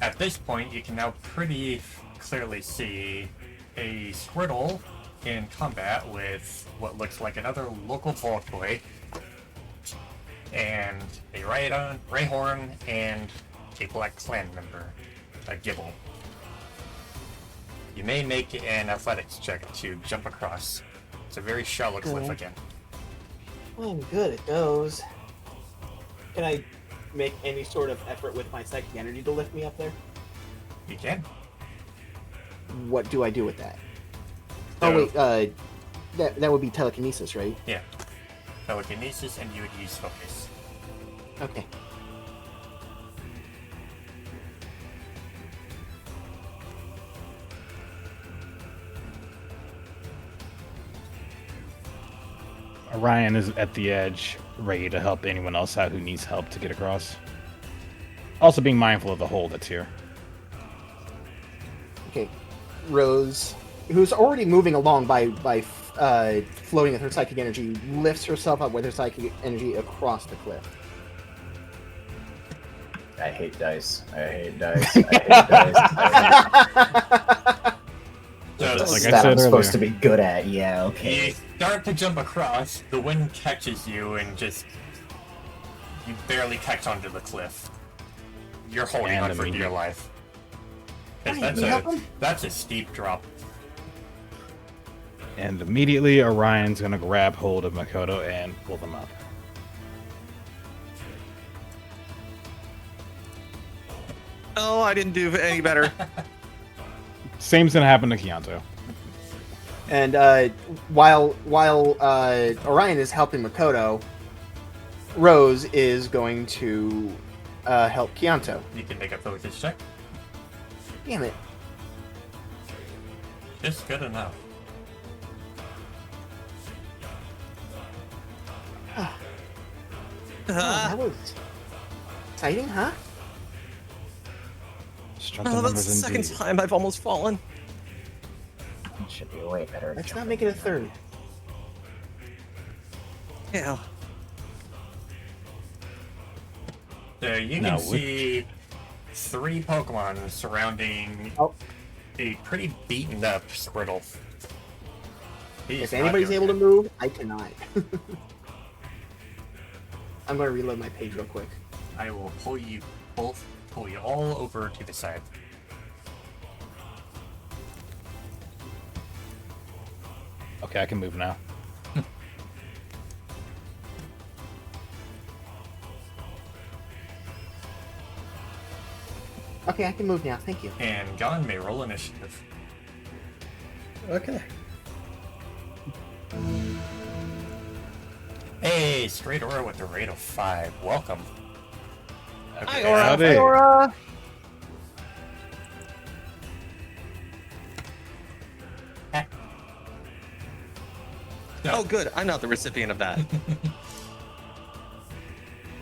S1: At this point, you can now pretty clearly see a Squirtle in combat with what looks like another local ball toy, and a Rhyhorn, and a Black Clan member, a Gibble. You may make an athletics check to jump across. It's a very shallow cliff
S6: Okay.
S1: again.
S6: I'm good at those. Can I make any sort of effort with my psychic energy to lift me up there?
S1: You can.
S6: What do I do with that?
S1: So-
S6: Oh wait, that would be telekinesis, right?
S1: Yeah. Telekinesis, and you would use focus.
S6: Okay.
S5: Orion is at the edge, ready to help anyone else out who needs help to get across. Also being mindful of the hole that's here.
S6: Okay. Rose, who's already moving along by floating with her psychic energy, lifts herself up with her psychic energy across the cliff.
S4: I hate dice. I hate dice. I hate dice.
S1: So
S5: Like I
S4: that
S5: said
S4: I'm supposed to
S5: earlier.
S4: be good at. Yeah, okay.
S1: you start to jump across, the wind catches you, and you barely catch onto the cliff. You're holding
S5: And
S1: on for
S5: immediate-
S1: dear life. 'Cause
S6: Hey,
S1: that's
S6: can you help
S1: a
S6: him?
S1: that's a steep drop.
S5: And immediately Orion's gonna grab hold of Makoto and pull them up.
S3: Oh, I didn't do any better.
S5: Same's gonna happen to Kianto.
S6: And while Orion is helping Makoto, Rose is going to help Kianto.
S1: You can make a focus check.
S6: Damn it!
S1: Just good enough.
S6: Oh, that was exciting, huh?
S5: Strength
S3: Oh,
S5: in
S3: that's
S5: numbers
S3: the second
S5: indeed.
S3: time I've almost fallen.
S4: Should be way better. at
S6: Let's not
S4: jumping
S6: make it a
S4: than
S6: third.
S3: Yeah.
S1: So you
S5: Now,
S1: can see 3 Pokemon surrounding
S6: Oh.
S1: a pretty beaten up Squirtle. He's
S6: If
S1: not
S6: anybody's
S1: doing
S6: able to
S1: good.
S6: move, I cannot. I'm going to reload my page real quick.
S1: I will pull you all over to the side.
S5: Okay, I can move now.
S6: Okay, I can move now. Thank you.
S1: And Gon may roll initiative.
S3: Okay.
S1: Hey, straight Aura with a rate of 5. Welcome.
S3: Hi,
S1: Okay,
S3: Aura.
S5: Howdy.
S3: Hi, Aura. Oh, good. I'm not the recipient of that.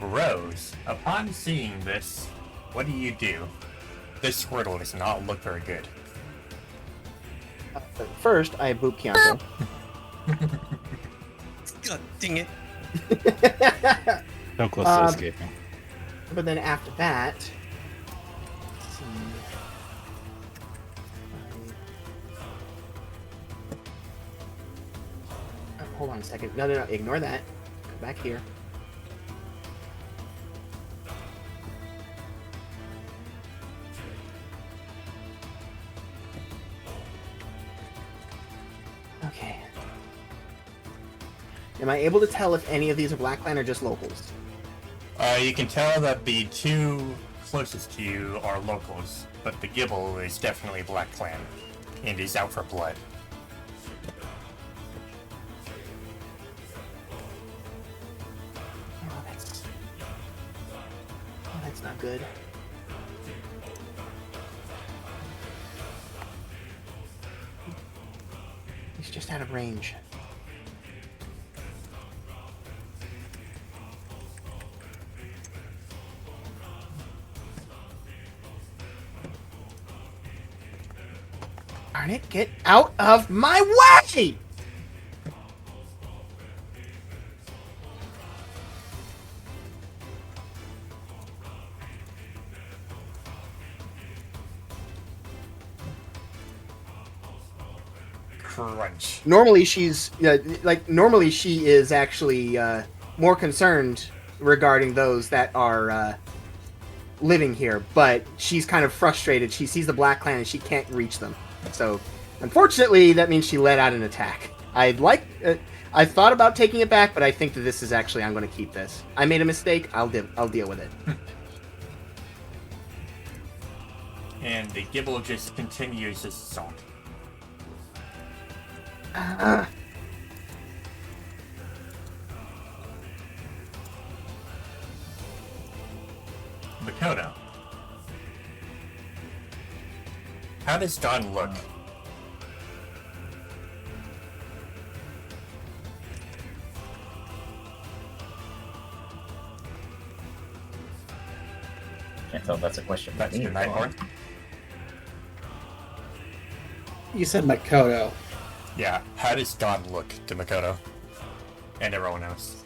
S1: Rose, upon seeing this, what do? This Squirtle does not look very good.
S6: First, I boop Kianto.
S3: God dang it.
S5: So close to
S6: Um,
S5: escaping.
S6: But then after that, let's see. Hold on a second. No, ignore that. Come back here. Okay. Am I able to tell if any of these are Black Clan or just locals?
S1: You can tell that the 2 closest to you are locals, but the Gibble is definitely Black Clan, and is out for blood.
S6: That's not good. He's just out of range. Darn it, get out of my way!
S1: crunch.
S6: Normally she's normally she is actually more concerned regarding those that are living here, but she's kind of frustrated. She sees the Black Clan and she can't reach them. So, unfortunately, that means she let out an attack. I thought about taking it back, but I think that this is actually, I'm going to keep this. I made a mistake. I'll deal with it.
S1: And the Gibble just continues his assault. Makoto. How does Dawn look?
S4: Can't tell if that's a question.
S1: That's the Nighthorn.
S7: You said Makoto.
S1: Yeah, how does Dawn look to Makoto? And everyone else.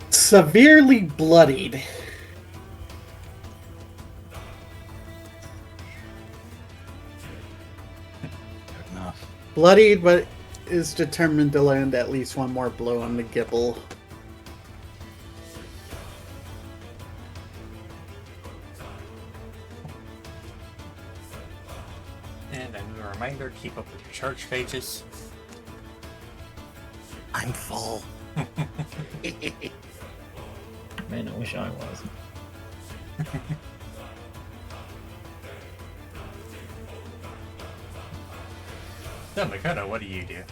S7: Severely bloodied.
S5: Good enough.
S7: Bloodied, but is determined to land at least one more blow on the Gibble.
S1: And a new reminder, keep up with your charge phases.
S6: I'm full.
S4: Man, I wish I was.
S1: So, Makoto, what do you do?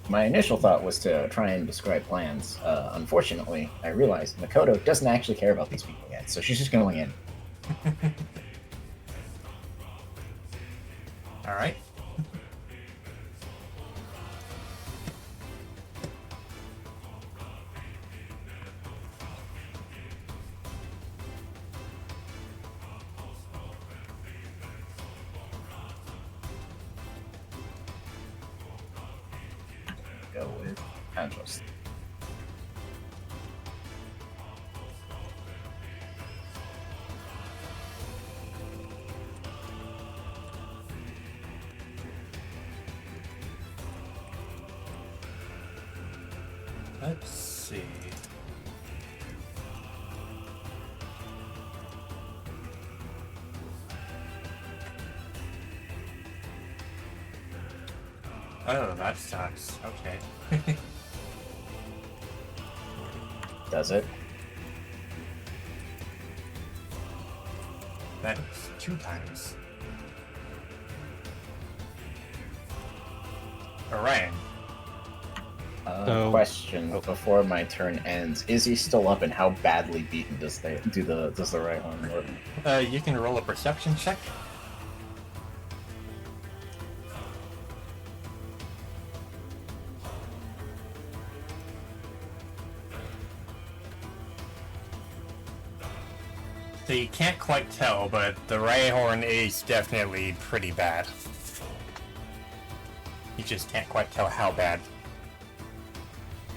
S4: My initial thought was to try and describe plans. Unfortunately, I realized Makoto doesn't actually care about these people yet, so she's just going in.
S1: Alright.
S4: Go with Andros.
S1: Let's see. Oh, that sucks. Okay.
S4: Does it?
S1: That is 2 times. Orion.
S5: So-
S4: Question before my turn ends: is he still up, and how badly beaten does the right one look?
S1: You can roll a perception check. So you can't quite tell, but the Rayhorn is definitely pretty bad. You just can't quite tell how bad.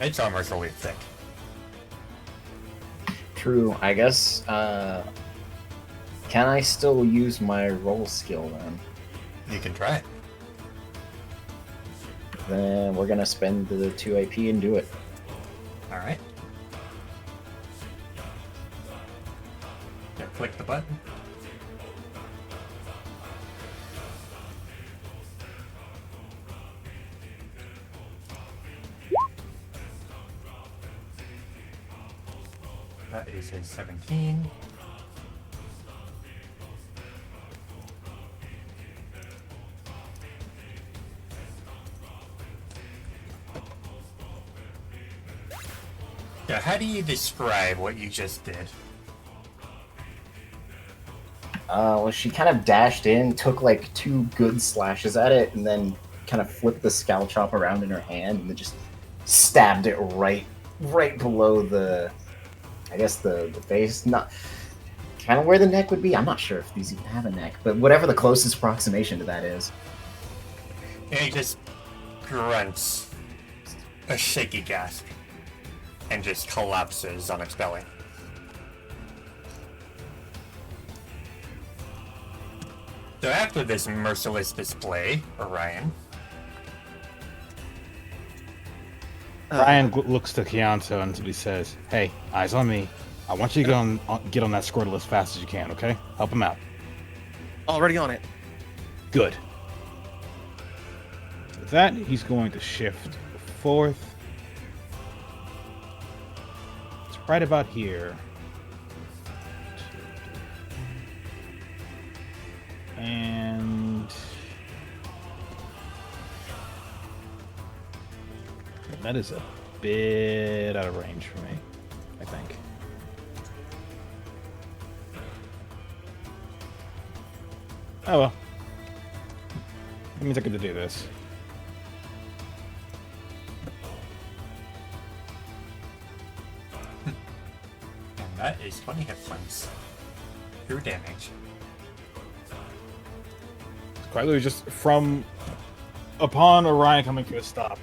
S1: Its armor's really thick.
S4: True. I guess. Can I still use my roll skill then?
S1: You can try it.
S4: Then we're gonna spend the 2 AP and do it.
S1: Alright. Yeah, click the button. That is a 17. Yeah, how do you describe what you just did?
S4: Well, she kind of dashed in, took like 2 good slashes at it, and then kind of flipped the scowl chop around in her hand, and then just stabbed it right below the, I guess the face, not kind of where the neck would be. I'm not sure if these even have a neck, but whatever the closest approximation to that is.
S1: And he just grunts a shaky gasp and just collapses on its belly. So after this merciless display, Orion,
S5: Ryan looks to Keonto and he says, "Hey, eyes on me. I want you to get on that Squirtle as fast as you can, okay? Help him out."
S3: Already on it.
S5: Good. With that, he's going to shift forth. It's right about here. And that is a bit out of range for me, I think. Oh well. That means I get to do this.
S1: and that is 20 hit points. True damage.
S5: Quite literally just from upon Orion coming to a stop.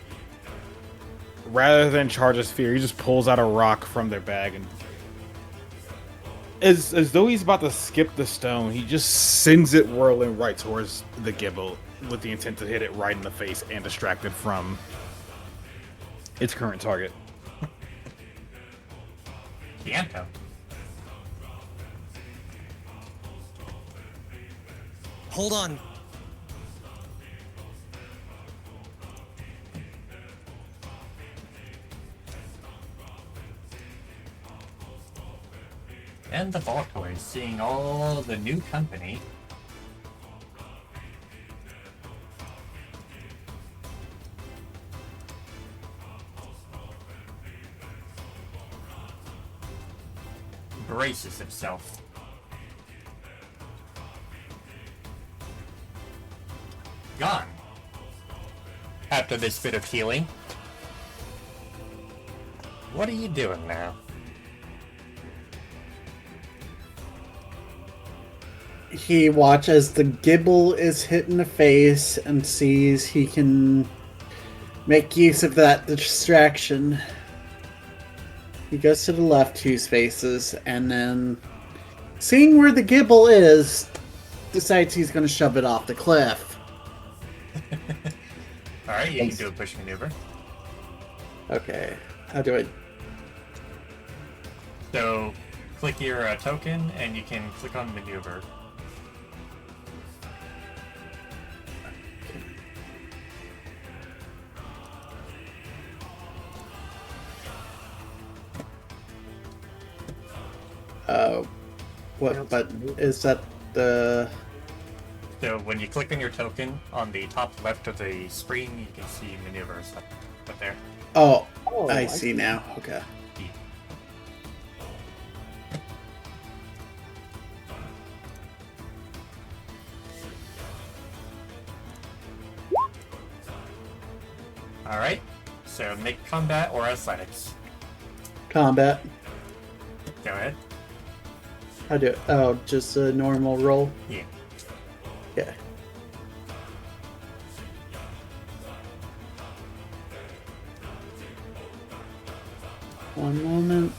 S5: Rather than charge a sphere, he just pulls out a rock from their bag and as though he's about to skip the stone, he just sends it whirling right towards the Gibble with the intent to hit it right in the face and distract it from its current target.
S1: Kianto.
S3: Hold on.
S1: And the Vault Toys, seeing all the new company. Braces itself. Gone. After this bit of healing. What are you doing now?
S7: He watches the Gibble is hit in the face and sees he can make use of that distraction. He goes to the left 2 spaces and then, seeing where the Gibble is, decides he's going to shove it off the cliff.
S1: Alright, you can do a push maneuver.
S7: Okay, how do I...
S1: So, click your token and you can click on maneuver.
S7: What button? Is that the...
S1: So when you click on your token, on the top left of the screen, you can see maneuvers up there.
S7: Oh,
S6: Oh,
S7: I see now. Okay.
S1: Alright, so make combat or athletics.
S7: Combat.
S1: Go ahead.
S7: How do it? Oh, just a normal roll?
S1: Yeah.
S7: Yeah. One moment.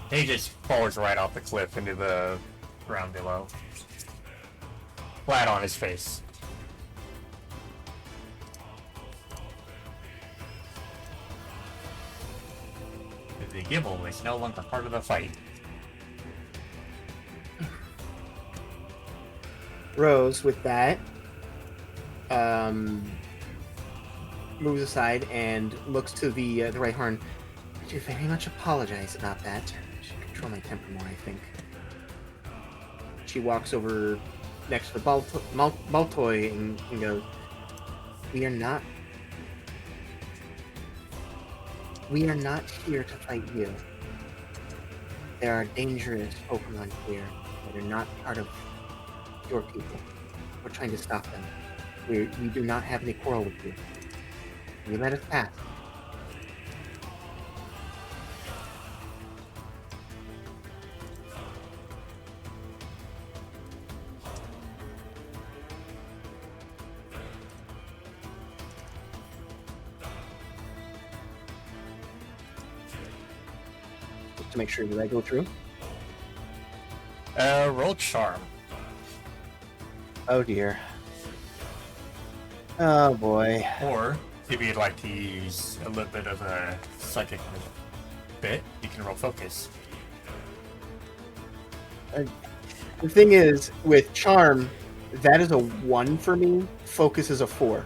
S1: He just falls right off the cliff into the ground below. Flat on his face. The Gibble is no longer part of the fight.
S6: Rose, with that, moves aside and looks to the right horn. I do very much apologize about that. I should control my temper more, I think. She walks over next to the Baltoy and goes, We are not here to fight you. There are dangerous Pokemon here. They're not part of your people. We're trying to stop them. We do not have any quarrel with you. You let us pass. Just to make sure that I go through.
S1: Roll charm.
S2: Oh dear. Oh boy.
S1: Or, if you'd like to use a little bit of a psychic bit, you can roll focus.
S2: The thing is, with charm, that is a 1 for me. Focus is a 4.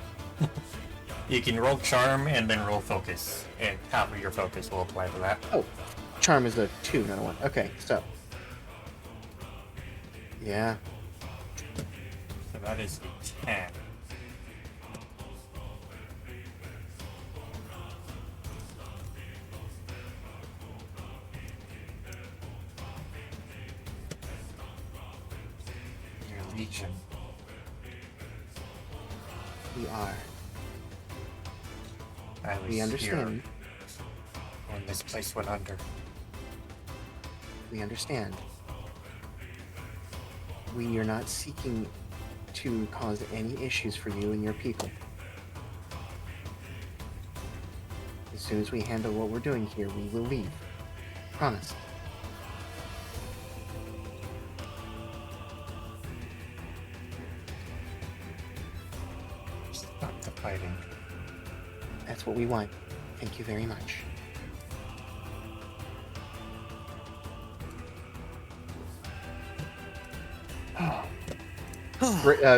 S1: You can roll charm and then roll focus, and half of your focus will apply to that.
S2: Oh, charm is a 2, not a 1. Okay, so. Yeah.
S1: So that is a 10. Your legion.
S2: We are.
S1: I was
S2: We understand.
S1: here when this place went under.
S2: We understand. We are not seeking to cause any issues for you and your people. As soon as we handle what we're doing here, we will leave. Promise.
S1: Stop the fighting.
S2: That's what we want. Thank you very much.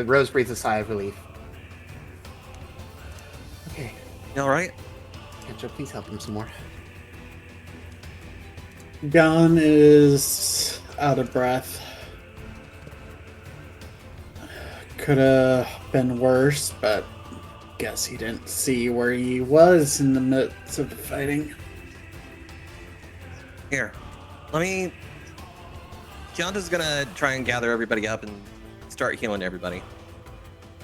S2: Rose breathes a sigh of relief. Okay,
S3: You all right?
S2: Angela, please help him some more.
S7: Gon is out of breath. Could have been worse, but guess he didn't see where he was in the midst of the fighting.
S3: Here, let me. Keonta's gonna try and gather everybody up and start healing everybody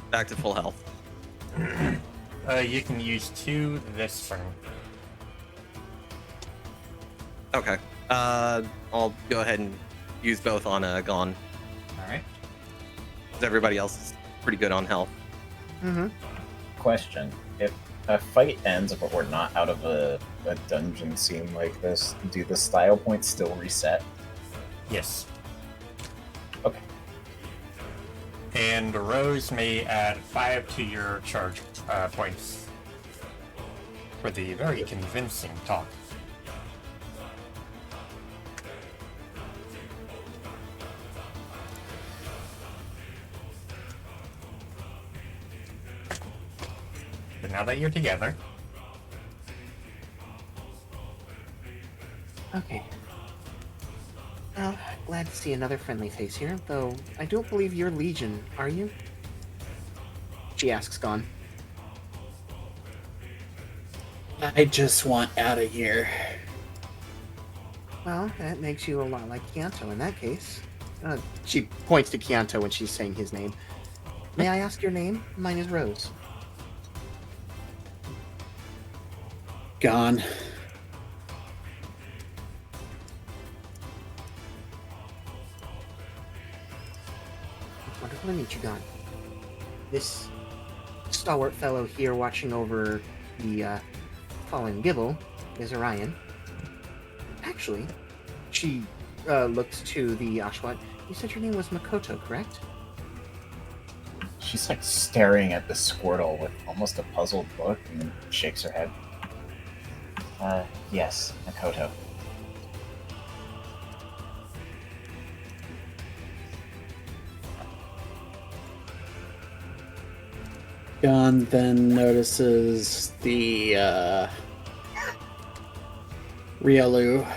S3: back to full health.
S1: You can use 2 this turn.
S3: Okay. I'll go ahead and use both on Gon.
S1: Alright.
S3: Because everybody else is pretty good on health.
S2: Mm-hmm.
S4: Question: if a fight ends, but we're not out of a dungeon scene like this, do the style points still reset?
S1: Yes.
S4: Okay.
S1: And Rose may add 5 to your charge points for the very convincing talk. But now that you're together,
S2: Okay. Well, glad to see another friendly face here, though I don't believe you're Legion, are you? She asks Gon.
S7: I just want out of here.
S2: Well, that makes you a lot like Kianto in that case. She points to Kianto when she's saying his name. May I ask your name? Mine is Rose.
S7: Gon.
S2: It's wonderful to meet you, Gon. This stalwart fellow here watching over the fallen Gibble is Orion. Actually, she looks to the Ashwat. You said your name was Makoto, correct?
S4: She's like staring at the Squirtle with almost a puzzled look and then shakes her head. Yes, Makoto.
S7: Gon then notices the Riolu.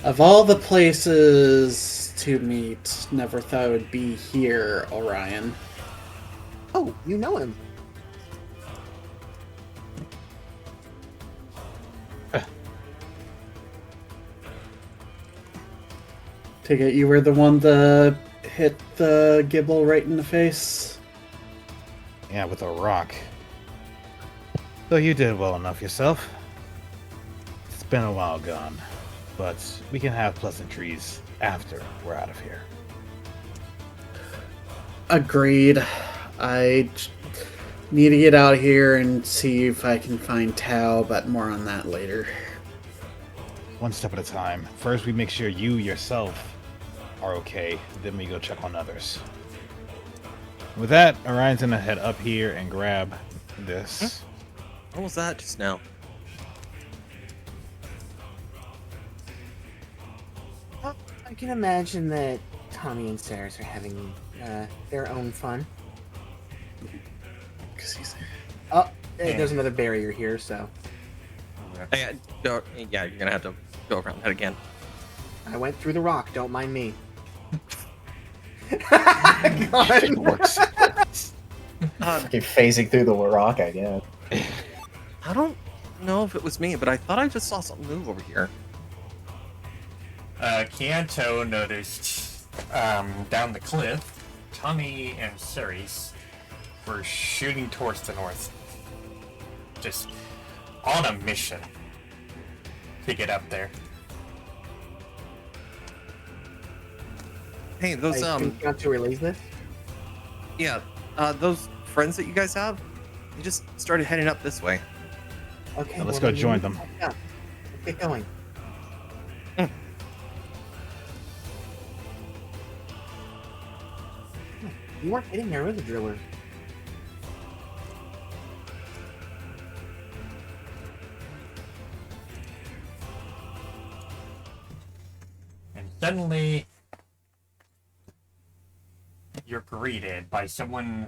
S7: Of all the places to meet, never thought it would be here, Orion.
S2: Oh, you know him.
S7: Take it you were the one that hit the Gibble right in the face?
S5: Yeah, with a rock. Though you did well enough yourself. It's been a while gone, but we can have pleasantries after we're out of here.
S7: Agreed. I need to get out of here and see if I can find Tao, but more on that later.
S5: One step at a time. First, we make sure you yourself are okay, then we go check on others. With that, Orion's gonna head up here and grab this.
S3: What was that just now?
S6: Well, I can imagine that Tommy and Saris are having their own fun. Oh, there's another barrier here, so
S3: Yeah, you're gonna have to go around that again.
S6: I went through the rock. Don't mind me.
S4: It works. Okay, phasing through the rock, I guess.
S3: I don't know if it was me, but I thought I just saw something move over here.
S1: Kianto noticed down the cliff, Tommy and Ceres were shooting towards the north. Just on a mission to get up there.
S3: Hey, those
S6: I want to release this.
S3: yeah, those friends that you guys have, they just started heading up this way.
S6: Okay,
S5: Now let's go
S6: then
S5: join
S6: you
S5: them.
S6: back up. Let's get going. You weren't hitting there with a driller.
S1: And suddenly, you're greeted by someone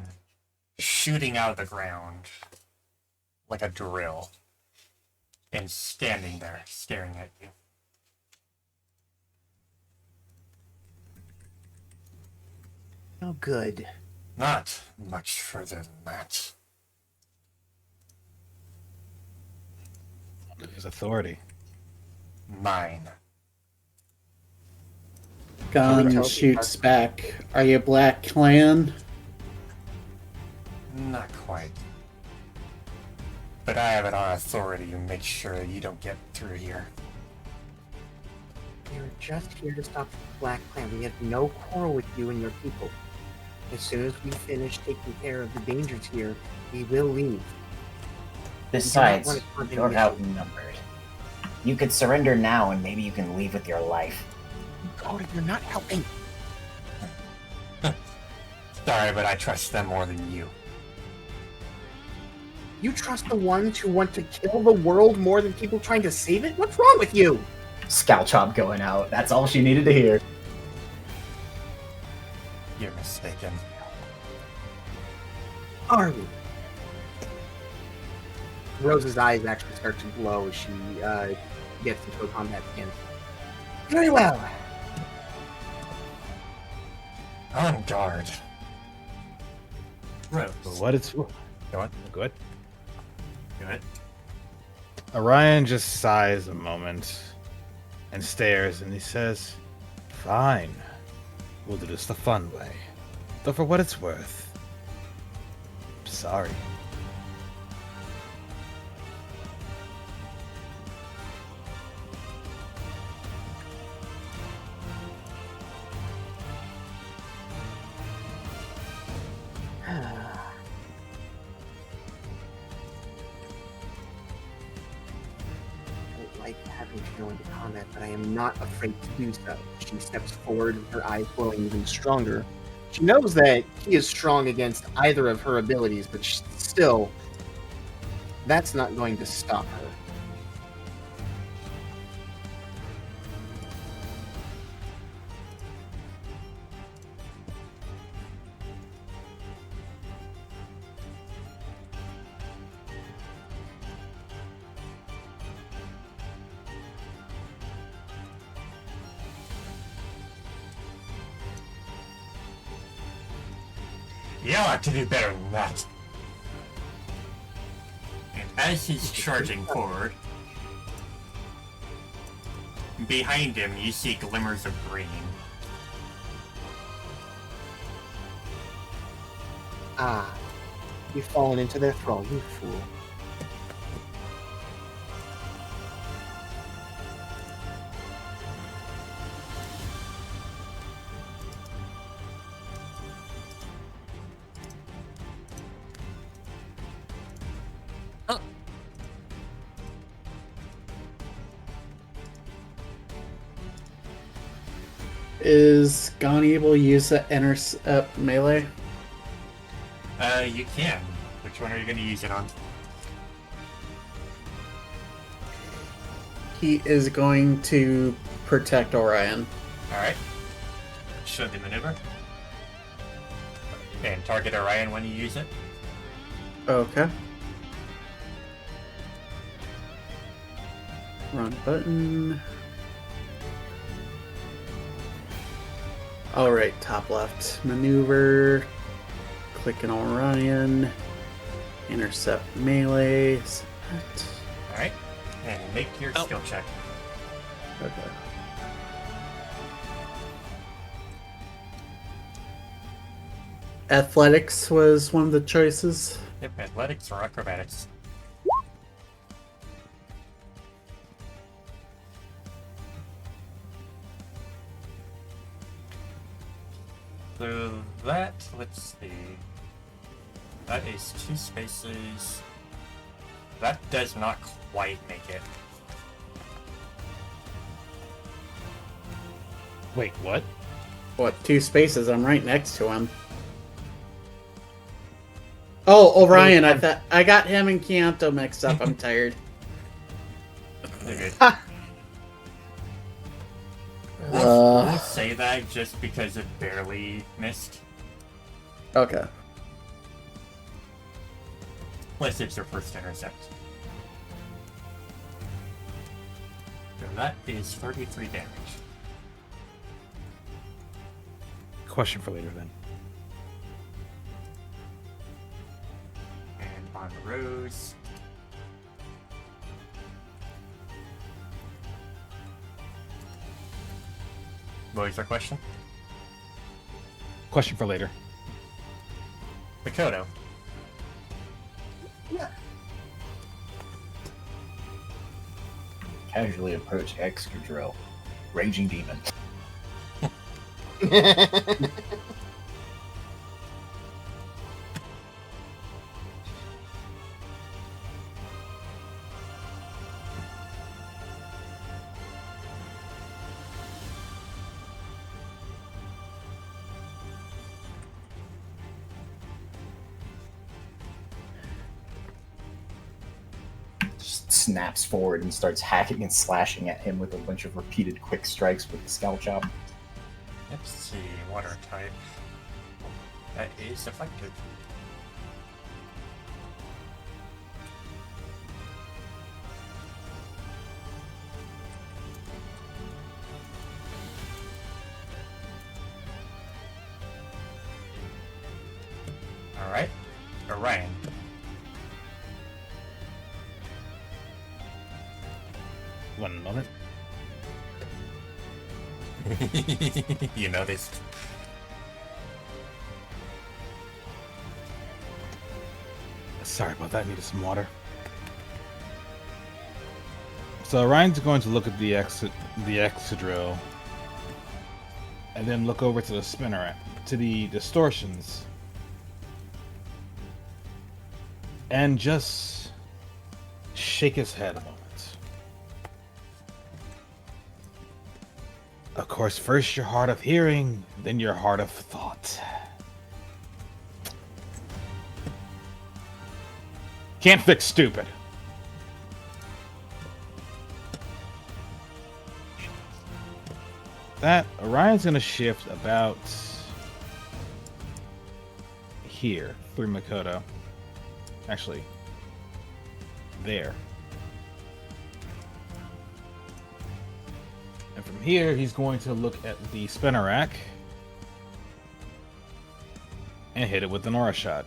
S1: shooting out of the ground like a drill and standing there staring at you.
S6: Oh, good.
S1: Not much further than that.
S5: His authority.
S1: Mine.
S6: Can we
S7: Gun
S6: tell
S7: shoots back. Are you Black Clan?
S1: Not quite. But I have it on authority to make sure you don't get through here.
S6: We were just here to stop the Black Clan. We have no quarrel with you and your people. As soon as we finish taking care of the dangers here, we will leave.
S4: Besides,
S6: want to continue
S4: you're
S6: with
S4: outnumbered. You could surrender now and maybe you can leave with your life.
S6: God, you're not helping.
S1: Sorry, but I trust them more than you.
S6: You trust the ones who want to kill the world more than people trying to save it? What's wrong with you?
S4: Scalp chop going out. That's all she needed to hear.
S1: You're mistaken.
S6: Are we? Rose's eyes actually start to glow as she gets into a combat stance. Very well.
S1: On guard. Rose.
S5: For what it's
S1: Go on.
S5: good.
S1: Do it.
S5: Orion just sighs a moment and stares, and he says, "Fine. We'll do this the fun way. Though for what it's worth, sorry."
S6: I don't like having to go into combat, but I am not afraid to do so. She steps forward, her eyes glowing even stronger. She knows that he is strong against either of her abilities, but still, that's not going to stop her.
S1: You ought to do better than that. And as he's charging forward, behind him you see glimmers of green.
S6: Ah, you've fallen into their thrall, you fool.
S7: Is Gon able to use the intercept melee?
S1: You can. Which one are you going to use it on?
S7: He is going to protect Orion.
S1: Alright. Show the maneuver. And target Orion when you use it.
S7: Okay. Run button. Alright, top left. Maneuver. Click on Orion. Intercept melee. Select.
S1: Alright. And make your skill check.
S7: Okay. Athletics was one of the choices.
S1: Yep, athletics or acrobatics. So that, let's see. That is 2 spaces. That does not quite make it.
S5: Wait, what?
S7: What, 2 spaces? I'm right next to him. Oh, Orion, I thought I got him and Chianto mixed up. I'm tired.
S1: You're good.
S2: Ha!
S1: We'll say that just because it barely missed.
S7: Okay.
S1: Plus it's your first intercept. So that is 33 damage.
S5: Question for later then.
S1: And on the rose. What was your question?
S5: Question for later.
S1: Makoto.
S4: Casually approach Excadrill. Raging Demon. Just snaps forward and starts hacking and slashing at him with a bunch of repeated quick strikes with the Scalp Chop.
S1: Let's see, water type. That is effective. Alright, Orion.
S5: One moment.
S1: You noticed.
S5: Sorry about that. Needed some water. So Orion's going to look at the Excadrill, and then look over to the spinner, to the distortions, and just shake his head a moment. Of course, first your heart of hearing, then your heart of thought. Can't fix stupid. That Orion's gonna shift about here through Makoto. Actually, there. And from here, he's going to look at the spinner rack and hit it with an aura shot.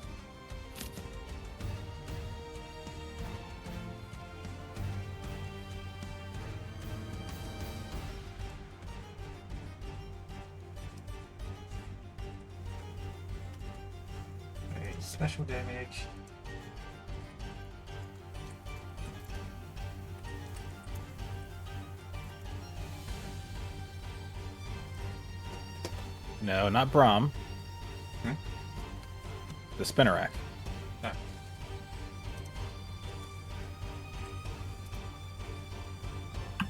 S1: special damage.
S5: No, not Brahm.
S1: Hmm?
S5: The Spinnerack.
S1: Ah.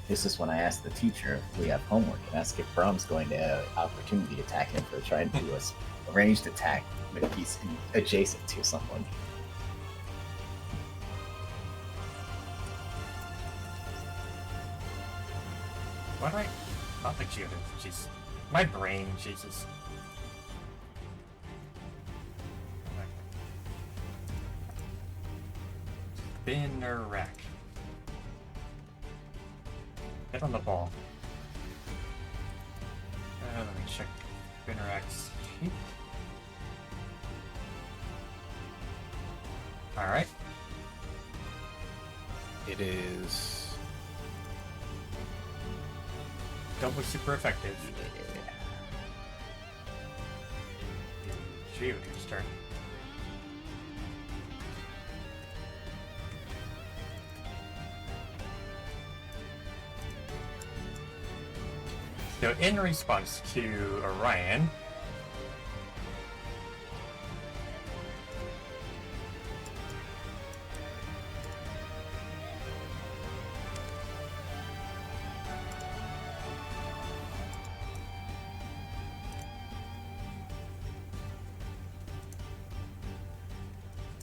S4: This is when I ask the teacher if we have homework and ask if Brahm's going to have opportunity attack him for trying to do a ranged attack when he's adjacent to someone.
S1: What do I not think she would have? She's my brain, Jesus. Spinnerack. Get on the ball. Let me check Spinnerack's sheet. Alright.
S5: It is.
S1: Double super effective. Geodude's turn. So in response to Orion,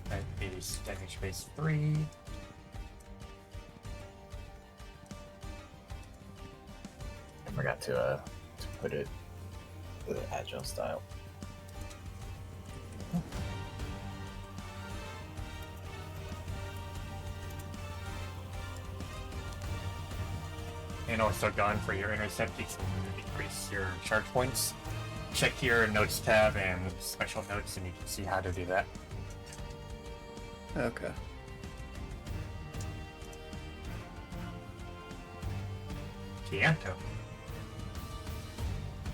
S1: that is damage base 3.
S4: I forgot to put it the agile style.
S1: And also gone for your intercept, you can increase your charge points. Check your notes tab and special notes and you can see how to do that.
S7: Okay.
S1: Tianto.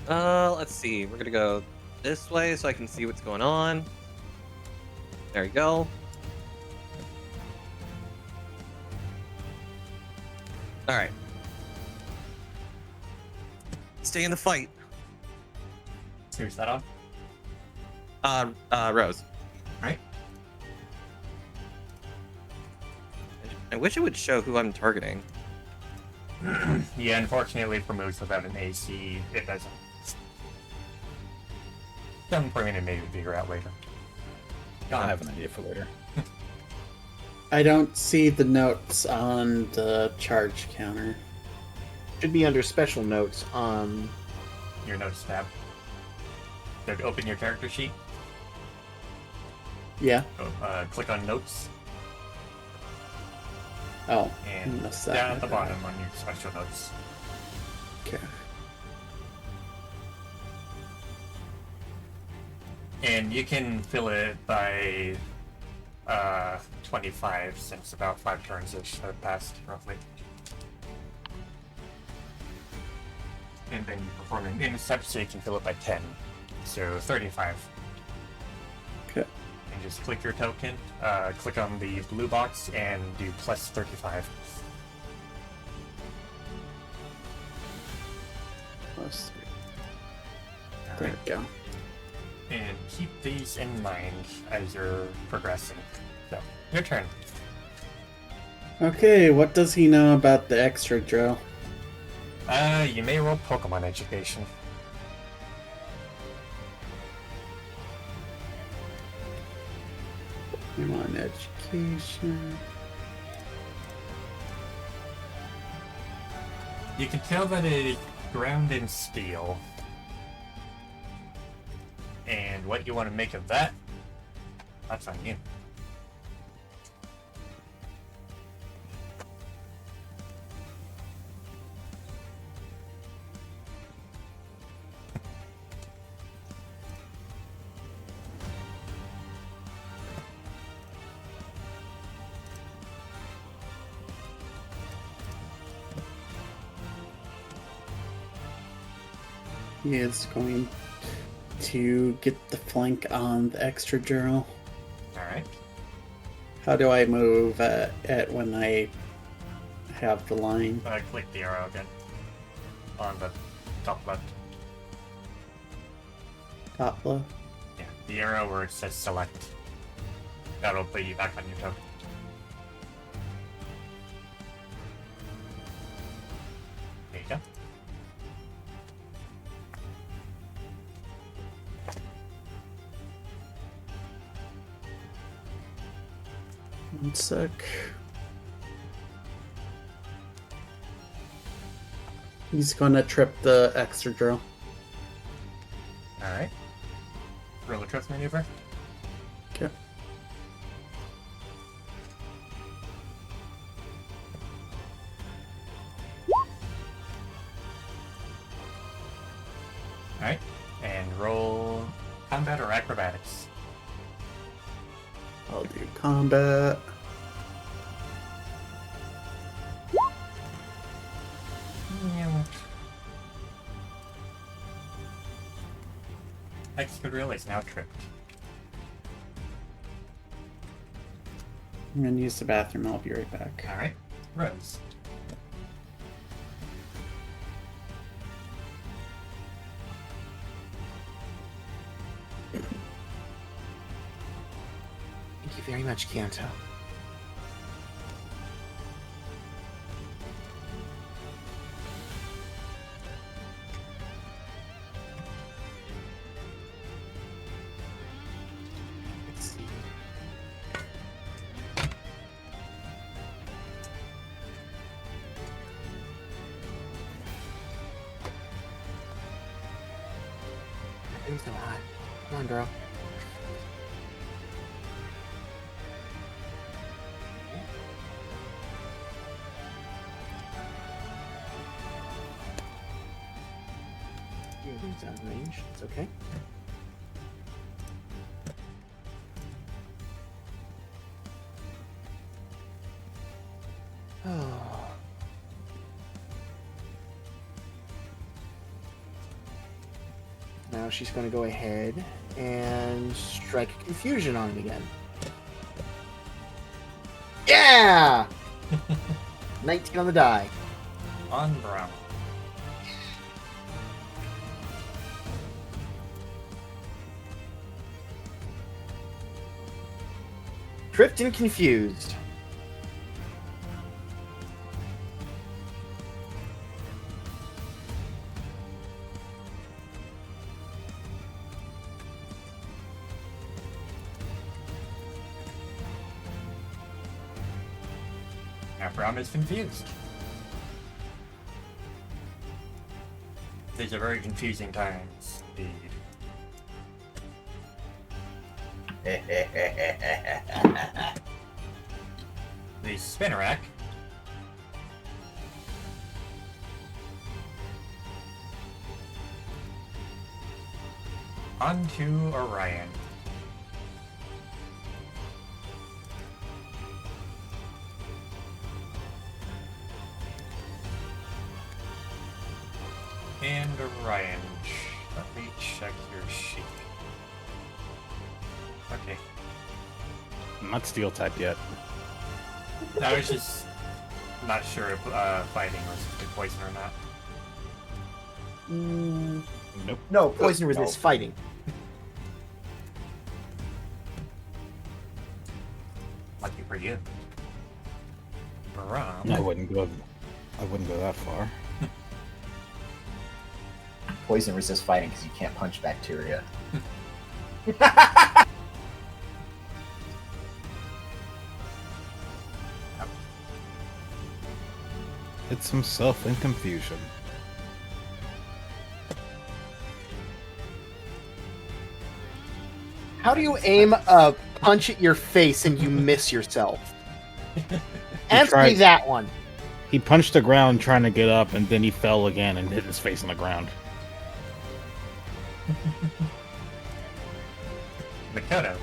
S3: Let's see. We're gonna go this way so I can see what's going on. There you go. All right. Stay in the fight.
S1: Who's that on?
S3: Rose.
S1: Right.
S3: I wish it would show who I'm targeting.
S1: Yeah, unfortunately for moves without an AC, it doesn't. Some point to maybe figure out later.
S5: I have an idea for later.
S7: I don't see the notes on the charge counter.
S2: Should be under special notes.
S1: Your notes tab. So to open your character sheet,
S7: Yeah.
S1: click on notes,
S7: Oh.
S1: and
S7: missed that.
S1: down at the bottom on your special notes.
S7: Okay.
S1: And you can fill it by 25 since about 5 turns-ish have passed, roughly. And then you perform an intercept, so you can fill it by 10. So 35.
S7: Okay.
S1: And just click your token, click on the blue box, and do plus 35.
S7: Plus 3.
S1: All
S7: There
S1: right.
S7: we go.
S1: And keep these in mind as you're progressing. So, your turn.
S7: Okay, what does he know about the extra drill?
S1: You may roll Pokemon Education.
S7: I'm on education.
S1: You can tell that it is ground in steel. And what you want to make of that, that's on you.
S7: He is going to get the flank on the extra drill.
S1: Alright.
S7: How do I move at when I have the line?
S1: Click the arrow again. On the top left.
S7: Top left.
S1: Yeah, the arrow where it says select. That'll put you back on your token. There you go.
S7: One sec. He's gonna trip the extra drill.
S1: Alright. Roll a trust maneuver.
S7: Okay.
S1: Alright. And roll combat or acrobatics.
S7: I'll do combat.
S1: Excadrill is now tripped.
S7: I'm gonna use the bathroom. I'll be right back.
S1: Alright. Rose.
S2: Thank you very much, Kanto. Let's see. Everything's so hot. Come on, girl. Everything's out of range. It's okay. Oh. Now she's going to go ahead and strike confusion on it again. Yeah! 19 on the die.
S1: On Brown.
S2: Tripped and confused.
S1: Now Brown is confused. These are very confusing times, indeed. The Spinnerack onto Orion. And Orion. Let me check your sheet. Okay.
S5: I'm not steel type yet.
S1: I was just not sure if fighting was poison or not.
S5: Nope.
S2: No, poison resist fighting.
S1: Lucky for you. Braum.
S5: I wouldn't go that far.
S4: Poison resist fighting because you can't punch bacteria.
S5: It's himself in confusion.
S2: How do you aim a punch at your face and you miss yourself? Answer me
S5: tried.
S2: that one.
S5: He punched the ground trying to get up, and then he fell again and hit his face on the ground.
S1: Makoto.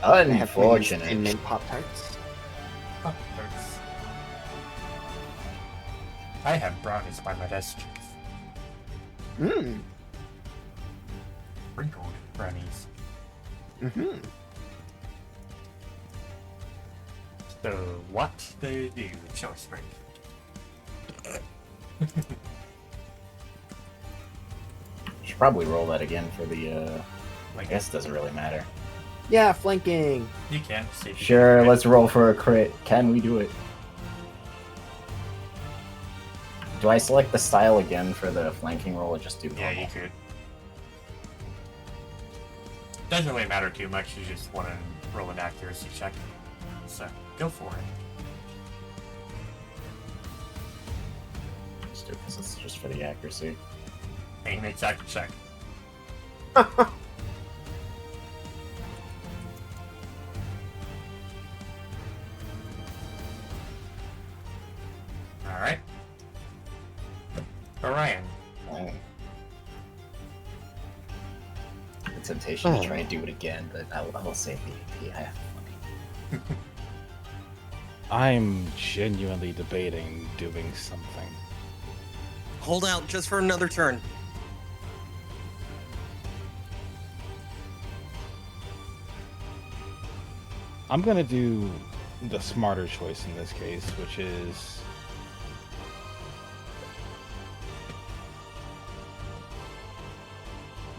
S4: Unfortunate.
S2: And then Pop Tarts.
S1: Pop-Tarts. I have brownies by my desk.
S2: Mmm.
S1: Sprinkled brownies.
S2: Mm-hmm.
S1: So, what do you do? Choice break.
S4: Should probably roll that again for the. I
S1: Like,
S4: guess it doesn't really matter.
S2: Yeah, flanking.
S1: you can. See if you
S4: Sure,
S1: can do it.
S4: let's roll for a crit. Can we do it? Do I select the style again for the flanking roll, or just do normal?
S1: Yeah, you could. Doesn't really matter too much. You just want to roll an accuracy check. So, go for it.
S4: Just do it 'cause it's just for the accuracy.
S1: Aim exact check. Alright. Orion.
S4: Oh. The temptation to try and do it again, but I will save the AP. I have money.
S5: I'm genuinely debating doing something.
S3: Hold out just for another turn.
S5: I'm gonna do the smarter choice in this case, which is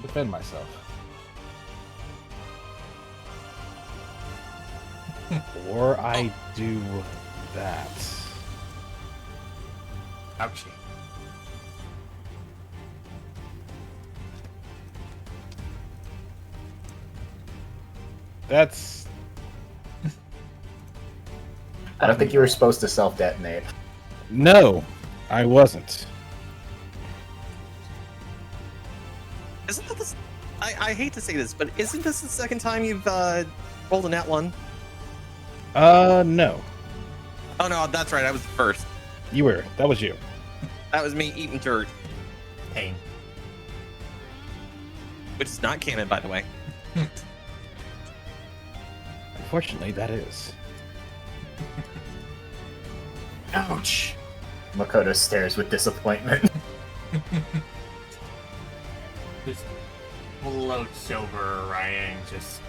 S5: defend myself. Or I do that.
S1: Ouchie.
S5: That's
S4: I don't think you were supposed to self-detonate.
S5: no, I wasn't.
S3: Isn't that the? I hate to say this, but isn't this the second time you've rolled a nat one?
S5: No.
S3: Oh no, that's right. I was the first.
S5: You were. That was you.
S3: That was me eating dirt,
S1: Pain.
S3: which is not canon, by the way.
S5: Unfortunately, that is.
S4: Ouch! Makoto stares with disappointment.
S1: Just floats over Orion, just...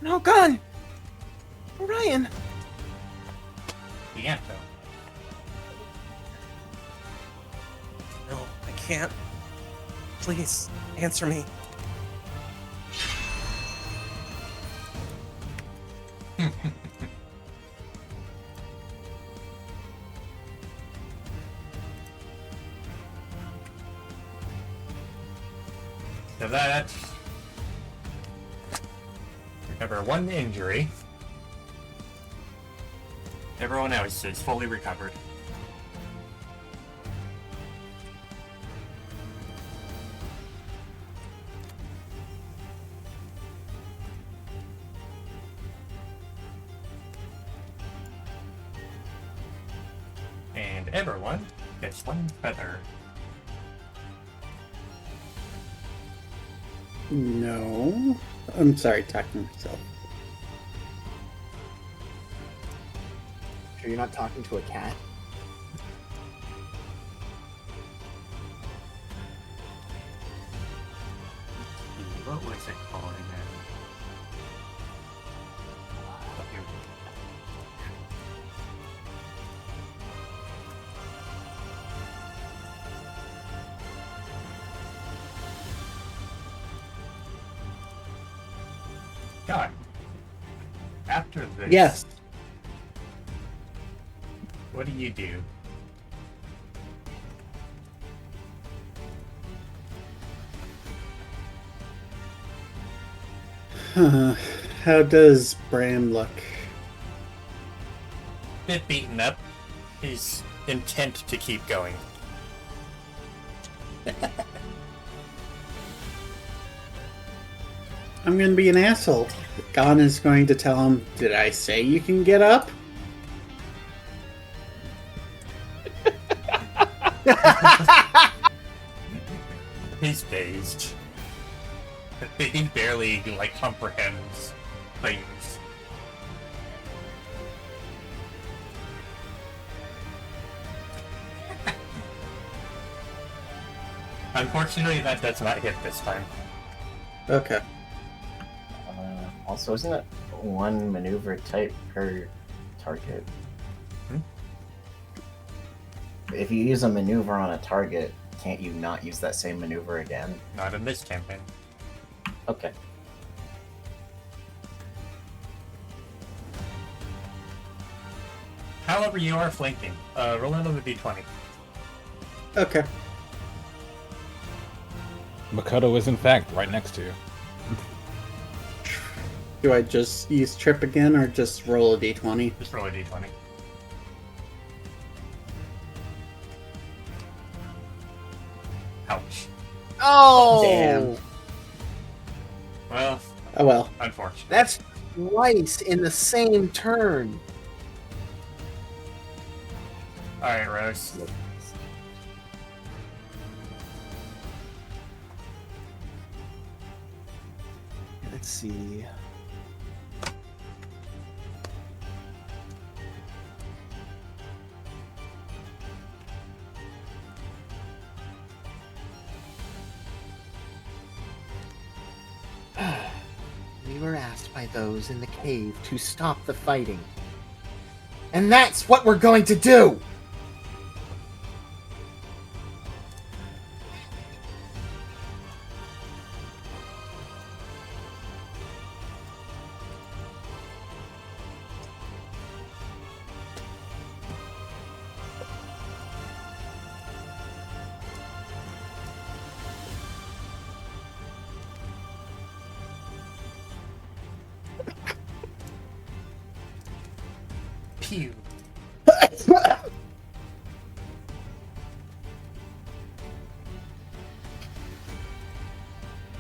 S2: No gun! Orion!
S1: The anthem.
S3: No, I can't. Please answer me.
S1: So that's... Recover 1 injury. Everyone else is fully recovered. And everyone gets 1 feather.
S7: No. I'm sorry, talking to myself.
S2: Sure you're not talking to a cat?
S1: What was it called again? Oh, here we go. God. After this,
S7: Yes.
S1: what do you do?
S7: How does Bram look?
S1: Bit beaten up. He's intent to keep going.
S7: I'm gonna be an asshole. Gon is going to tell him, "Did I say you can get up?"
S1: He's dazed. He barely, like, comprehends things. Unfortunately, that does not hit this time.
S7: Okay.
S4: Also, isn't it one maneuver type per target?
S1: Hmm?
S4: If you use a maneuver on a target, can't you not use that same maneuver again?
S1: Not in this campaign.
S4: Okay.
S1: However, you are flanking. Roll another d20.
S7: Okay.
S5: Makoto is in fact right next to you.
S7: Do I just use trip again or just roll a d20?
S1: Just roll a d20. Ouch.
S2: Oh,
S7: Damn.
S1: Well,
S7: Oh well.
S1: unfortunate.
S2: That's twice in the same turn.
S1: Alright, Rose.
S2: Let's see. We were asked by those in the cave to stop the fighting. And that's what we're going to do!
S1: Pew.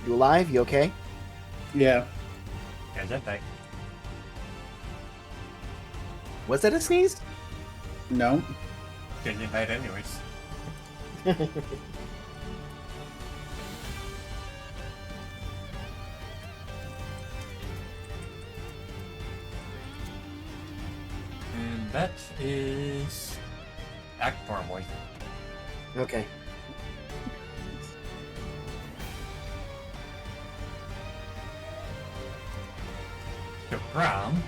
S2: You alive? You okay?
S7: Yeah.
S1: Yeah, that thing.
S2: Was that a sneeze?
S7: No.
S1: Didn't invite anyways. And that is... Act normally.
S2: Okay.
S1: So Brom,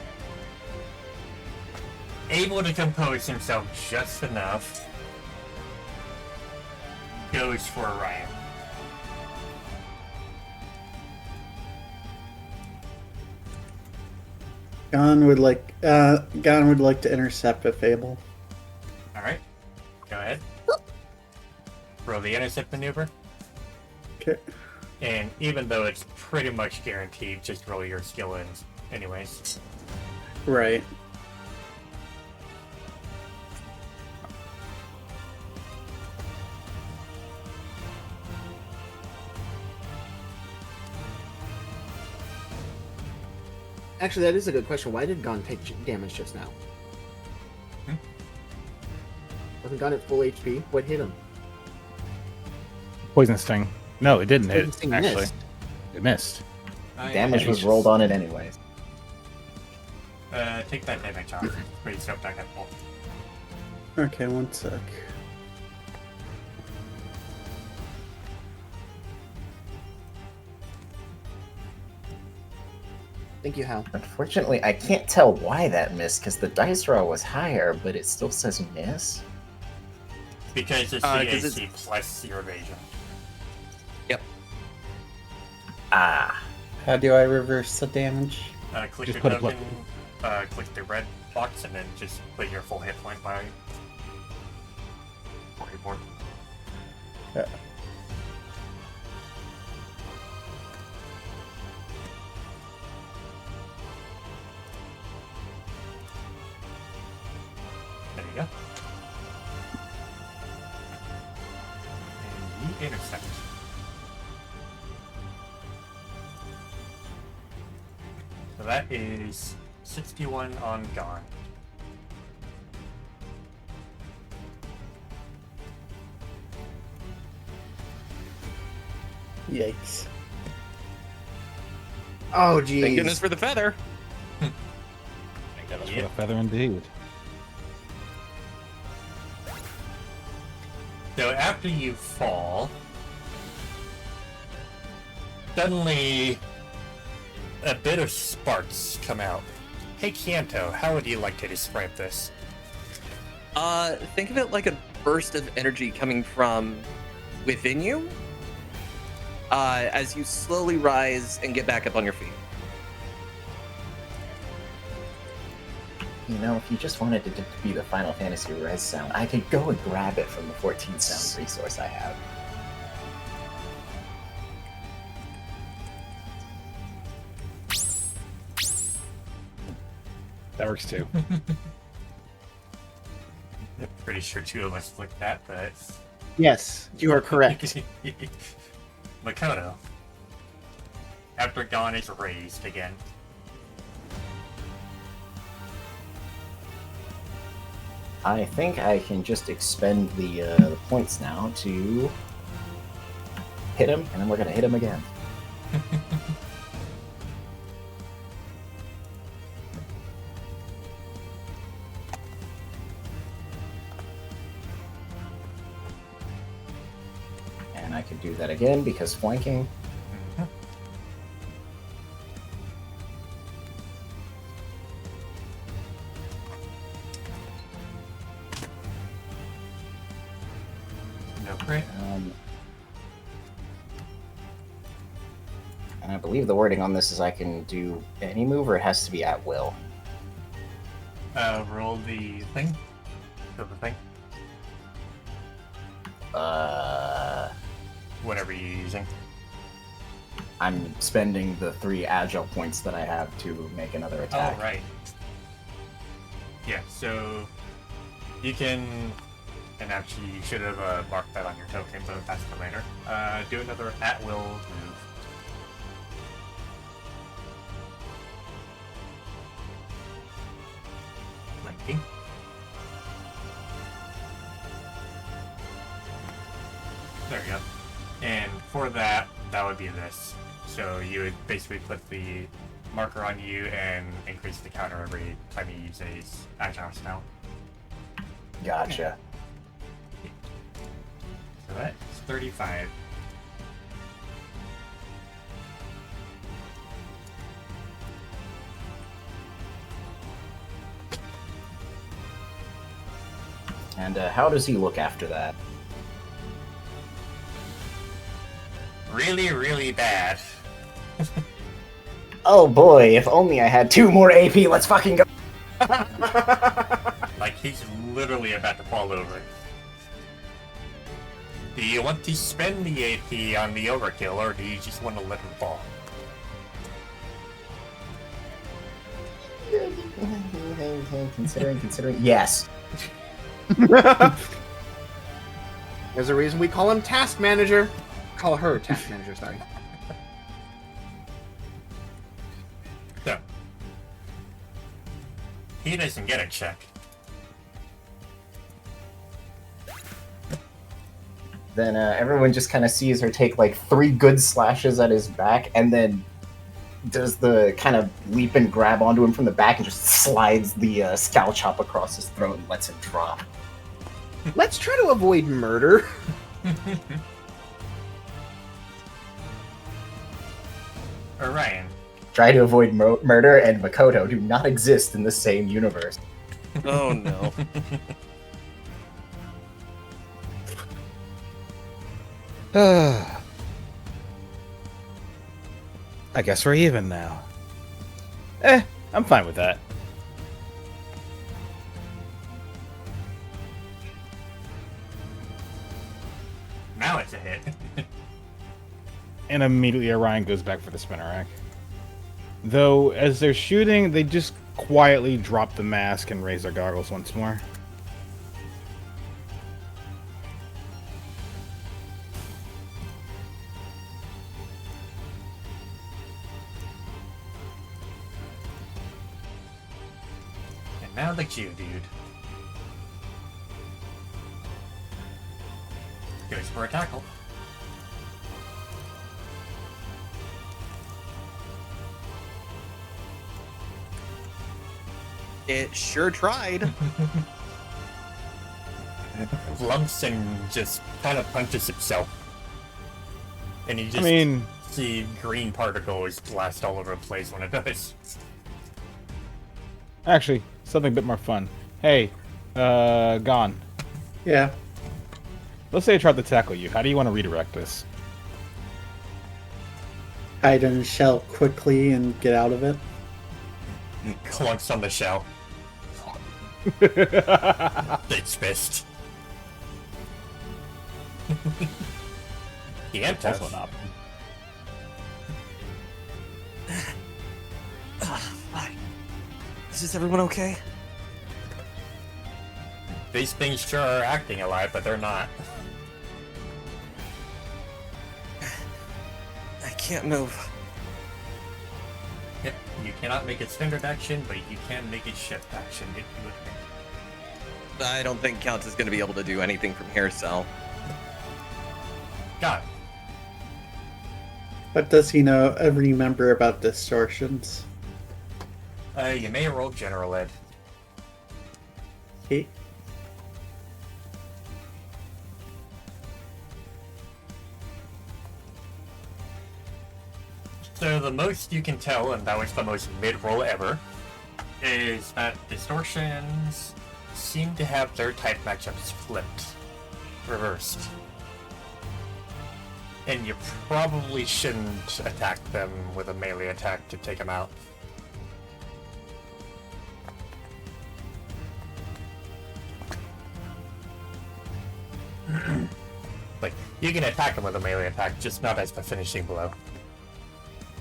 S1: able to compose himself just enough, goes for Ryan.
S7: Gon would like to intercept a Fable.
S1: Alright, go ahead. Roll the intercept maneuver.
S7: Okay.
S1: And even though it's pretty much guaranteed, just roll your skill in anyways.
S7: Right.
S6: Actually, that is a good question. Why did Gon take damage just now?
S1: Hmm?
S6: Wasn't Gon at full HP? What hit him?
S5: Poison sting. No, it didn't hit.
S6: Poison sting
S5: Actually,
S6: missed.
S5: it missed.
S4: Damage was rolled on it anyways.
S1: Take that damage off. Wait, stop back at full.
S7: Okay, one sec.
S6: Thank you, Hal.
S4: Unfortunately, I can't tell why that missed because the dice roll was higher, but it still says miss.
S1: Because it's the
S3: 'cause
S1: AC plus your evasion.
S4: Ah.
S7: How do I reverse the damage?
S1: Click
S5: Just
S1: your
S5: put a
S1: token, click the red box, and then just put your full hit point by board.
S7: Yeah.
S1: There you go. And you intercept. So that is 61 on Gone.
S7: Yikes.
S6: Oh,
S3: Thank goodness
S6: geez.
S3: for the feather.
S5: Thank goodness for
S1: Yep.
S5: the feather indeed.
S1: So after you fall, suddenly a bit of sparks come out. Hey Kanto, how would you like to describe this?
S3: Think of it like a burst of energy coming from within you, as you slowly rise and get back up on your feet.
S4: You know, if you just wanted it to be the Final Fantasy Res sound, I could go and grab it from the 14 sound resource I have.
S5: That works too.
S1: I'm pretty sure two of us looked at, but
S2: Yes, you are correct.
S1: Makoto. After Dawn is raised again.
S4: I think I can just expend the points now to hit him, and then we're gonna hit him again. And I can do that again because flanking.
S1: No crit.
S4: And I believe the wording on this is I can do any move, or it has to be at will.
S1: Roll the thing. Kill the thing. Whatever you're using.
S4: I'm spending the 3 agile points that I have to make another attack.
S1: Oh, right. Yeah, so you can, and actually you should have marked that on your token, but that's for later. Do another at-will move. Flanking. There you go. And for that, that would be this. So you would basically put the marker on you and increase the counter every time you use a agile spell.
S4: Gotcha.
S1: So that's 35.
S4: And how does he look after that?
S1: Really, really bad.
S4: Oh boy, if only I had 2 more AP, let's fucking go!
S1: Like, he's literally about to fall over. Do you want to spend the AP on the overkill, or do you just want to let him fall?
S4: Considering, yes.
S6: There's a reason we call him Task Manager. Call her Task Manager, sorry.
S1: So, he doesn't get a check.
S4: Then everyone just kind of sees her take like 3 good slashes at his back, and then does the kind of leap and grab onto him from the back and just slides the scowl chop across his throat and lets him drop.
S6: Let's try to avoid murder.
S1: Orion.
S4: Try to avoid murder and Makoto do not exist in the same universe.
S3: Oh no.
S5: I guess we're even now. I'm fine with that.
S1: Now it's a hit.
S5: And immediately Orion goes back for the spinner rack. Though, as they're shooting, they just quietly drop the mask and raise their goggles once more.
S1: And now the Geodude. Goes for a tackle.
S3: It sure tried.
S1: Lumps and just kind of punches himself. And you just see green particles blast all over the place when it does.
S5: Actually, something a bit more fun. Hey, Gone.
S7: Yeah.
S5: Let's say I tried to tackle you. How do you want to redirect this?
S7: Hide in a shell quickly and get out of it.
S1: Clunks on the shell. It's fist. Yeah,
S5: Also an option.
S3: Is everyone okay?
S1: These things sure are acting alive, but they're not.
S3: I can't move.
S1: Yep, you cannot make it standard action, but you can make it shift action if you would think.
S3: I don't think Count is going to be able to do anything from here, so.
S1: Got it.
S7: What does he know? Remember about distortions?
S1: You may roll General Ed.
S7: Okay.
S1: So the most you can tell, and that was the most mid-roll ever, is that distortions seem to have their type matchups flipped. Reversed. And you probably shouldn't attack them with a melee attack to take them out. Like, you can attack them with a melee attack, just not as the finishing blow.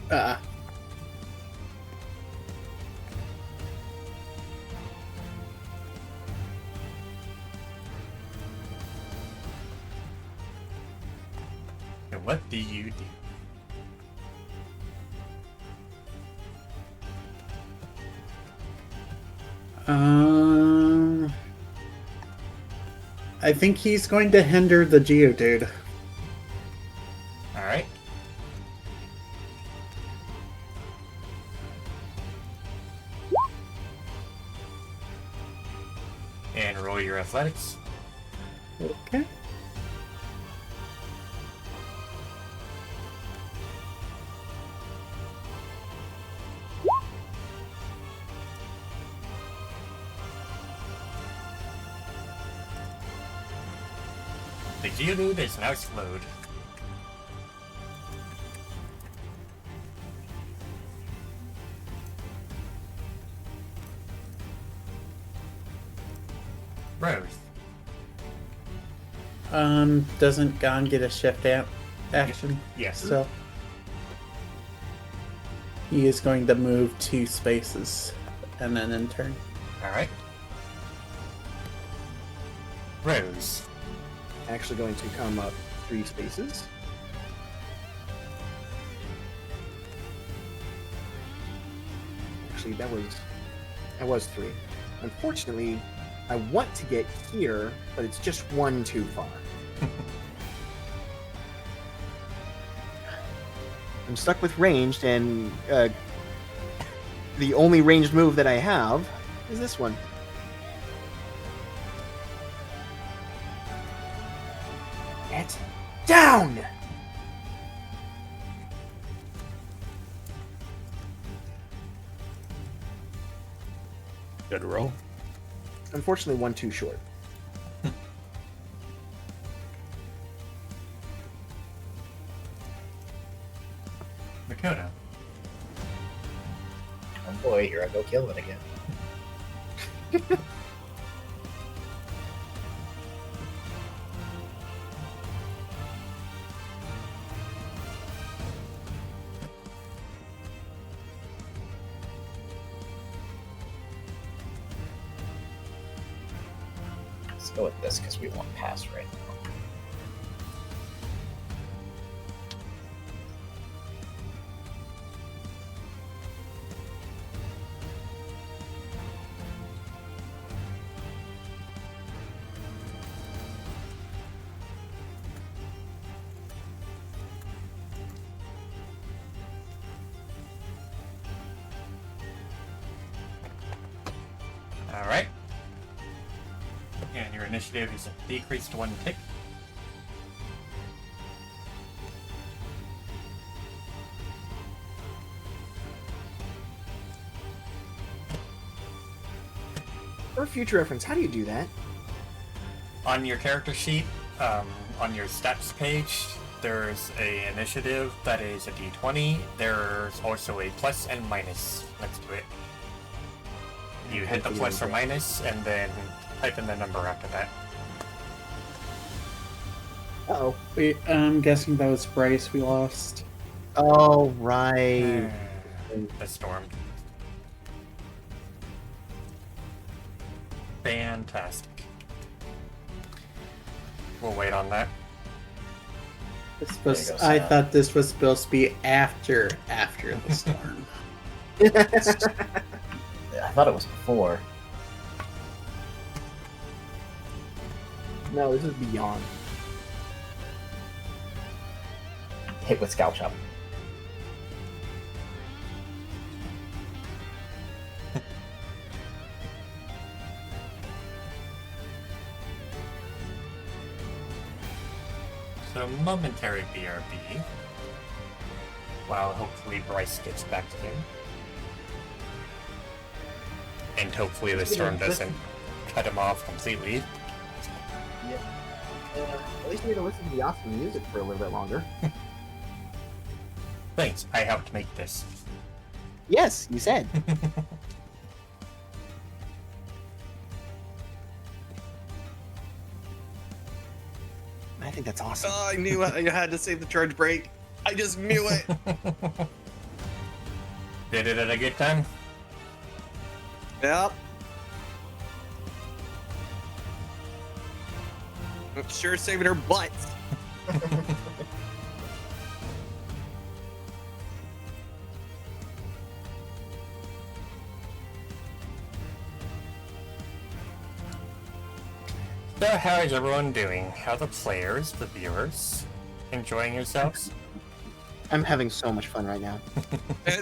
S1: And what do you do?
S7: I think he's going to hinder the Geodude.
S1: Alright. And roll your athletics.
S7: Okay.
S1: The Geodude is now slowed. Rose.
S7: Doesn't Gon get a shift action?
S1: Yes.
S7: So he is going to move 2 spaces and then in turn.
S1: Alright. Rose.
S6: Actually going to come up 3 spaces. Actually, that was 3. Unfortunately, I want to get here, but it's just 1 too far. I'm stuck with ranged, and the only ranged move that I have is this one. Get down!
S5: Good roll.
S6: Unfortunately, 1 too short.
S1: Makoto.
S4: Oh boy, here I go kill it again. Let's go with this because we won't pass right now.
S1: Alright. And your initiative is decreased 1 tick.
S6: For future reference, how do you do that?
S1: On your character sheet, on your stats page, there's a initiative that is a d20. There's also a plus and minus next to it. You hit the plus or minus, and then type in the number after that.
S6: Uh-oh.
S7: I'm guessing that was Bryce we lost.
S2: Oh, right.
S1: The storm. Fantastic. We'll wait on that.
S7: I thought this was supposed to be after the storm.
S4: I thought it was before.
S6: No, this is beyond.
S4: Hit with Scout Chop.
S1: So momentary BRB. While hopefully Bryce gets back in. And hopefully the storm doesn't cut him off completely.
S6: At least we get to listen to the awesome music for a little bit longer.
S1: Thanks, I helped make this.
S2: Yes, you said. I think that's awesome.
S3: Oh, I knew I had to save the charge break. I just knew it.
S1: Did it at a good time?
S3: Yep. Sure saving her butt.
S1: So how is everyone doing? How are the players, the viewers? Enjoying yourselves?
S2: I'm having so much fun right now.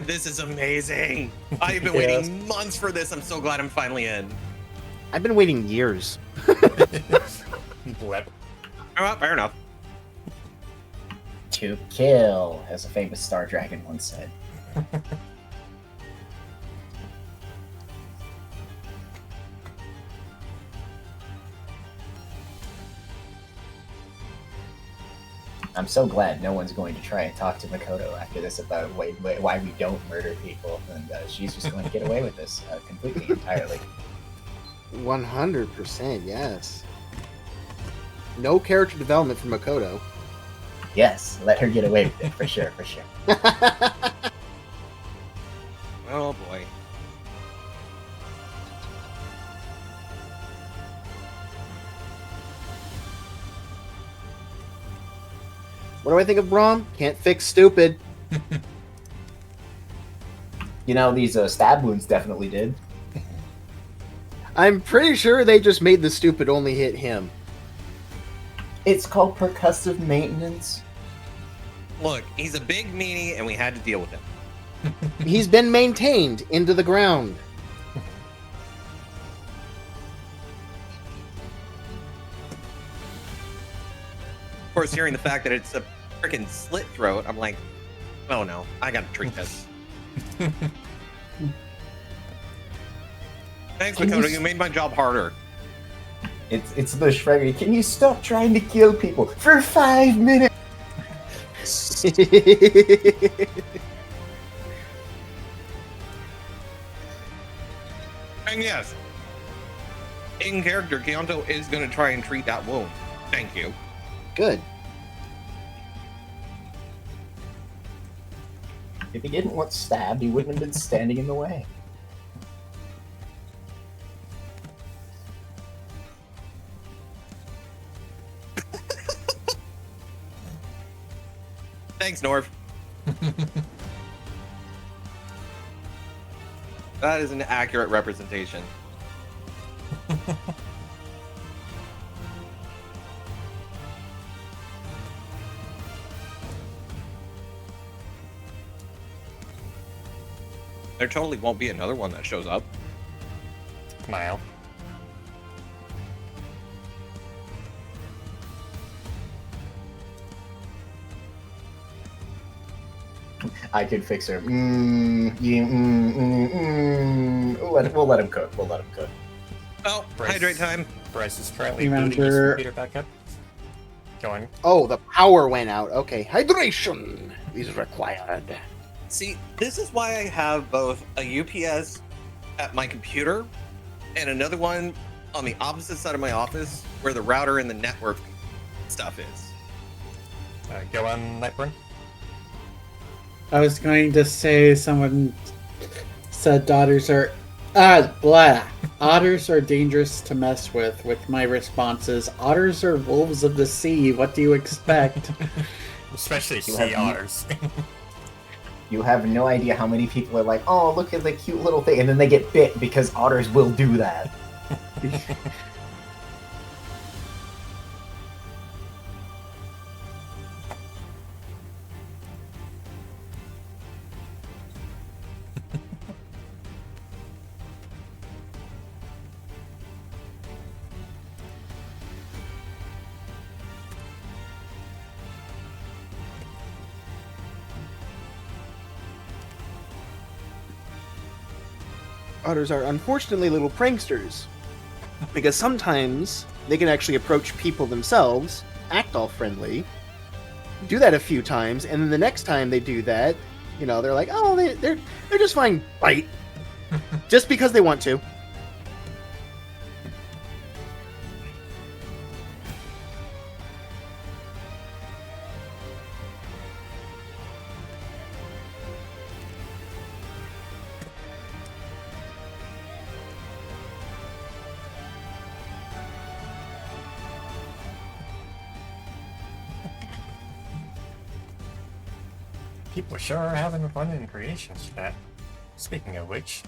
S3: This is amazing. I've been waiting months for this. I'm so glad I'm finally in.
S2: I've been waiting years.
S1: Blep.
S3: Oh, fair enough.
S4: To kill, as a famous Star Dragon once said. I'm so glad no one's going to try and talk to Makoto after this about why we don't murder people, and she's just going to get away with this completely, entirely.
S6: 100%, yes. No character development for Makoto.
S4: Yes, let her get away with it, for sure, for sure.
S3: Oh boy.
S6: What do I think of Braum? Can't fix stupid.
S4: You know, these stab wounds definitely did.
S6: I'm pretty sure they just made the stupid only hit him.
S4: It's called percussive maintenance.
S3: Look, he's a big meanie, and we had to deal with him.
S6: He's been maintained into the ground.
S3: Of course, hearing the fact that it's a freaking slit throat, I'm like, oh no, I gotta treat this. Thanks,
S4: Can
S3: Makoto.
S4: you
S3: You made my job harder.
S4: It's the Shredder. Can you stop trying to kill people for 5 minutes?
S3: And yes, in character, Kyoto is going to try and treat that wound. Thank you.
S6: Good.
S4: If he didn't want stabbed, he wouldn't have been standing in the way.
S3: Thanks, Norv. That is an accurate representation. There totally won't be another one that shows up.
S1: Mile.
S4: I could fix her. We'll let him cook. We'll let him cook.
S3: Oh,
S1: Bryce.
S3: hydrate time.
S1: Bryce is currently booting his
S7: Remember-
S1: computer back up. Going.
S6: Oh, the power went out. Okay, hydration is required.
S3: See, this is why I have both a UPS at my computer and another one on the opposite side of my office where the router and the network stuff is.
S1: Go on, Lightburn.
S7: I was going to say someone said otters are otters are dangerous to mess with. With my responses, otters are wolves of the sea. What do you expect?
S1: Especially
S4: You
S1: sea
S4: have-
S1: otters.
S4: You have no idea how many people are like, oh, look at the cute little thing, and then they get bit because otters will do that.
S2: Otters are unfortunately little pranksters. Because sometimes they can actually approach people themselves, act all friendly, do that a few times, and then the next time they do that, you know, they're like, oh, they're just fine, bite. Just because they want to.
S1: People sure are having fun in creations chat. Speaking of which,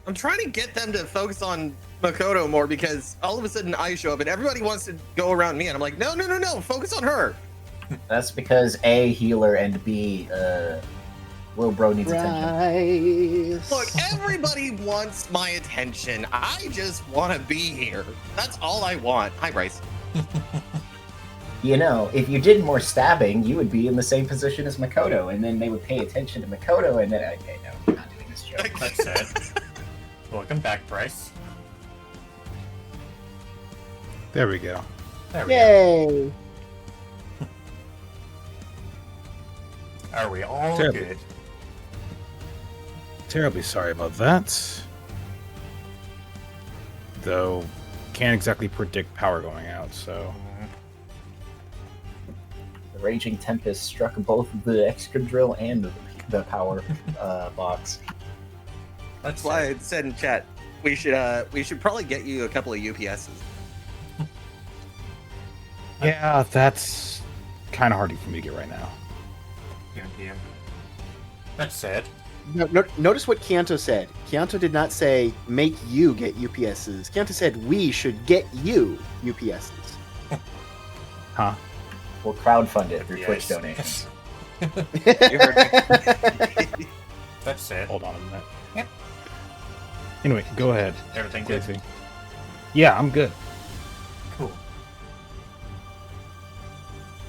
S3: I'm trying to get them to focus on Makoto more because all of a sudden I show up and everybody wants to go around me and I'm like, no, focus on her.
S4: That's because A, healer, and B, little bro needs attention.
S6: Bryce.
S3: Look, everybody wants my attention. I just want to be here. That's all I want. Hi, Bryce.
S4: You know, if you did more stabbing, you would be in the same position as Makoto, and then they would pay attention to Makoto, and then, okay, no, I'm not doing this joke.
S1: that said, welcome back, Bryce.
S5: There we go.
S1: There we
S6: Yay!
S1: go. Are we all
S5: Terrible.
S1: good?
S5: Terribly sorry about that. Though, can't exactly predict power going out, so.
S4: The Raging Tempest struck both the extra drill and the power box.
S3: That's why I said in chat we should probably get you a couple of UPSs.
S5: Yeah, that's kind of hard for me to get right now.
S1: Yeah. That said,
S2: Notice what Kianto said. Kianto did not say, make you get UPSs. Kianto said, we should get you UPSs.
S5: Huh?
S4: We'll crowdfund it through
S1: Yes.
S4: Twitch donations.
S3: You heard me.
S1: that said,
S5: Hold on a minute.
S1: Yeah.
S5: Anyway, go ahead.
S1: everything good?
S5: Gracie. Yeah, I'm good.
S1: Cool.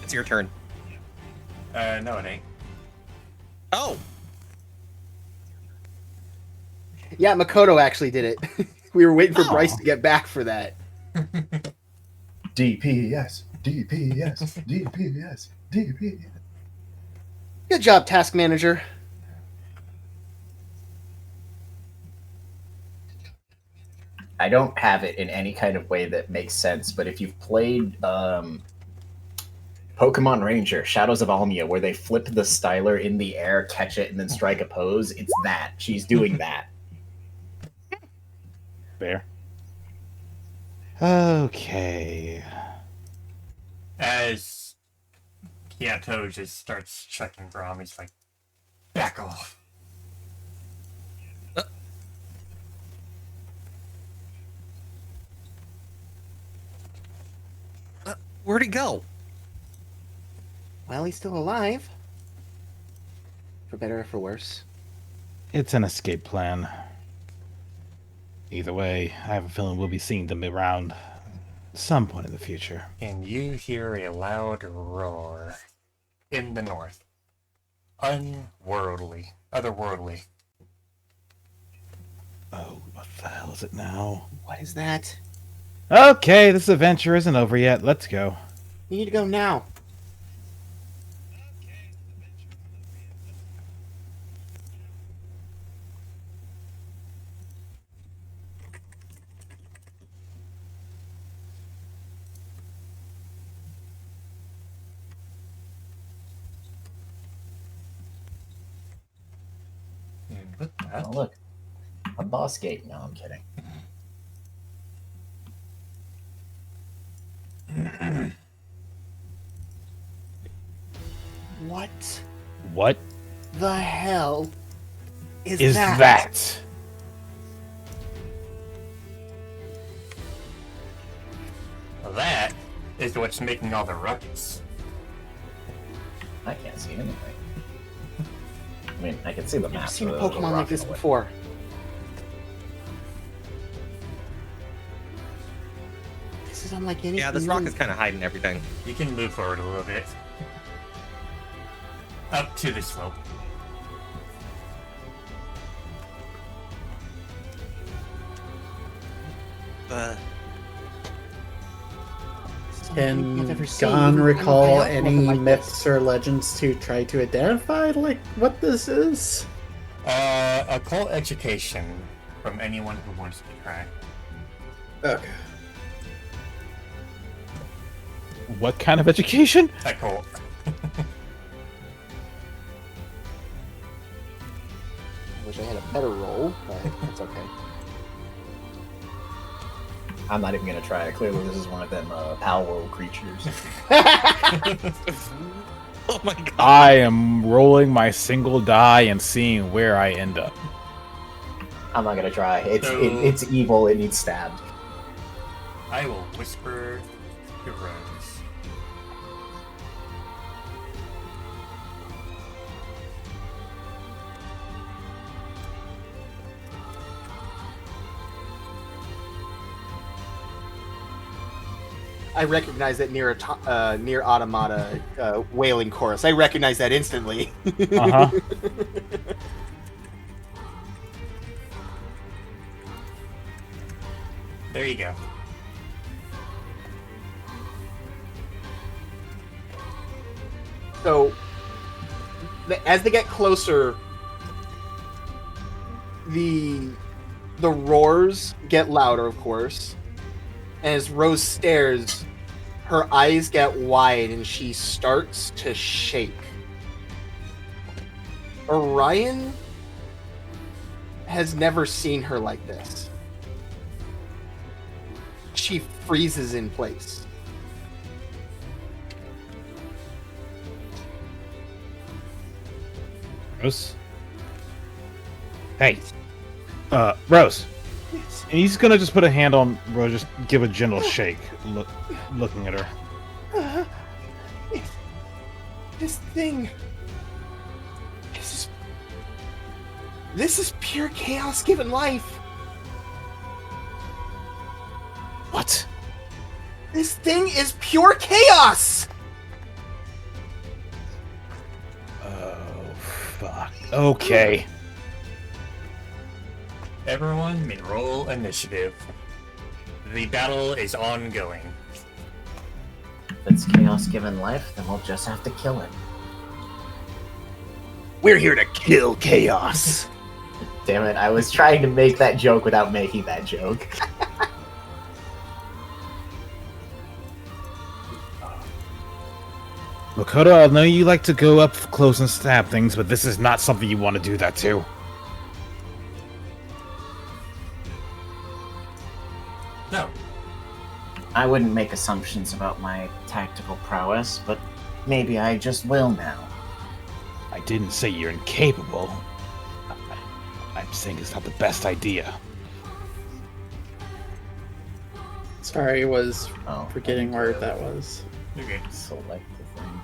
S3: It's your turn.
S1: No, it ain't.
S3: Oh,
S2: Yeah, Makoto actually did it. We were waiting for
S3: Oh.
S2: Bryce to get back for that.
S4: DPS, DPS, DPS, DPS.
S2: Good job, task manager.
S4: I don't have it in any kind of way that makes sense, but if you've played Pokemon Ranger, Shadows of Almia, where they flip the styler in the air, catch it, and then strike a pose, it's that. She's doing that.
S5: There. Okay.
S1: As Kiato just starts checking Braum, he's like, back off.
S3: where'd he go?
S2: Well, he's still alive. For better or for worse.
S5: It's an escape plan. Either way, I have a feeling we'll be seeing them around some point in the future.
S1: And you hear a loud roar in the north. Unworldly. Otherworldly.
S5: Oh, what the hell is it now?
S6: What is that?
S5: Okay, this adventure isn't over yet. Let's go.
S6: You need to go now.
S1: And with that,
S4: Oh, look. A boss gate. No, I'm kidding.
S6: What
S5: What
S6: the hell
S5: is that?
S1: that is what's making all the ruckus.
S4: I can't see anything. I mean, I can see the map.
S6: I've seen a
S4: of the
S6: Pokemon like this
S4: rock.
S6: before. This is unlike anything.
S3: Yeah, this rock is kind of hiding everything.
S1: You can move forward a little bit. Up to the slope.
S7: Can
S6: I've ever seen.
S7: Gon recall
S6: I don't
S7: any
S6: know like
S7: myths or legends to try to identify, like, what this is?
S1: Occult education from anyone who wants to try.
S7: Okay.
S5: What kind of education?
S1: Occult.
S6: I wish I had a better roll, but that's okay.
S4: I'm not even gonna try it. Clearly, this is one of them Pal World creatures.
S3: Oh my god.
S5: I am rolling my single die and seeing where I end up.
S4: I'm not gonna try.
S1: So-
S4: It's evil. It needs stabbed.
S1: I will whisper to Rose.
S2: I recognize that near Automata wailing chorus. I recognize that instantly.
S5: Uh huh.
S1: There you go.
S2: So, as they get closer, the roars get louder, of course. And as Rose stares, her eyes get wide and she starts to shake. Orion has never seen her like this. She freezes in place.
S5: Rose. Hey. Rose. And he's gonna just put a hand on Rose, just give a gentle shake, looking at her.
S2: This thing. This is pure chaos given life.
S5: What?
S2: This thing is pure chaos.
S5: Oh, fuck. Okay.
S1: Everyone may roll initiative. The battle is ongoing.
S4: If it's chaos given life, then we'll just have to kill it.
S2: We're here to kill chaos.
S4: Damn it! I was trying to make that joke without making that joke.
S5: Makoto, I know you like to go up close and stab things, but this is not something you want to do that to.
S1: No.
S4: I wouldn't make assumptions about my tactical prowess, but maybe I just will now.
S5: I didn't say you're incapable. I'm saying it's not the best idea.
S7: Sorry, was
S4: Oh,
S7: forgetting where that was.
S1: You're good.
S4: select the thing.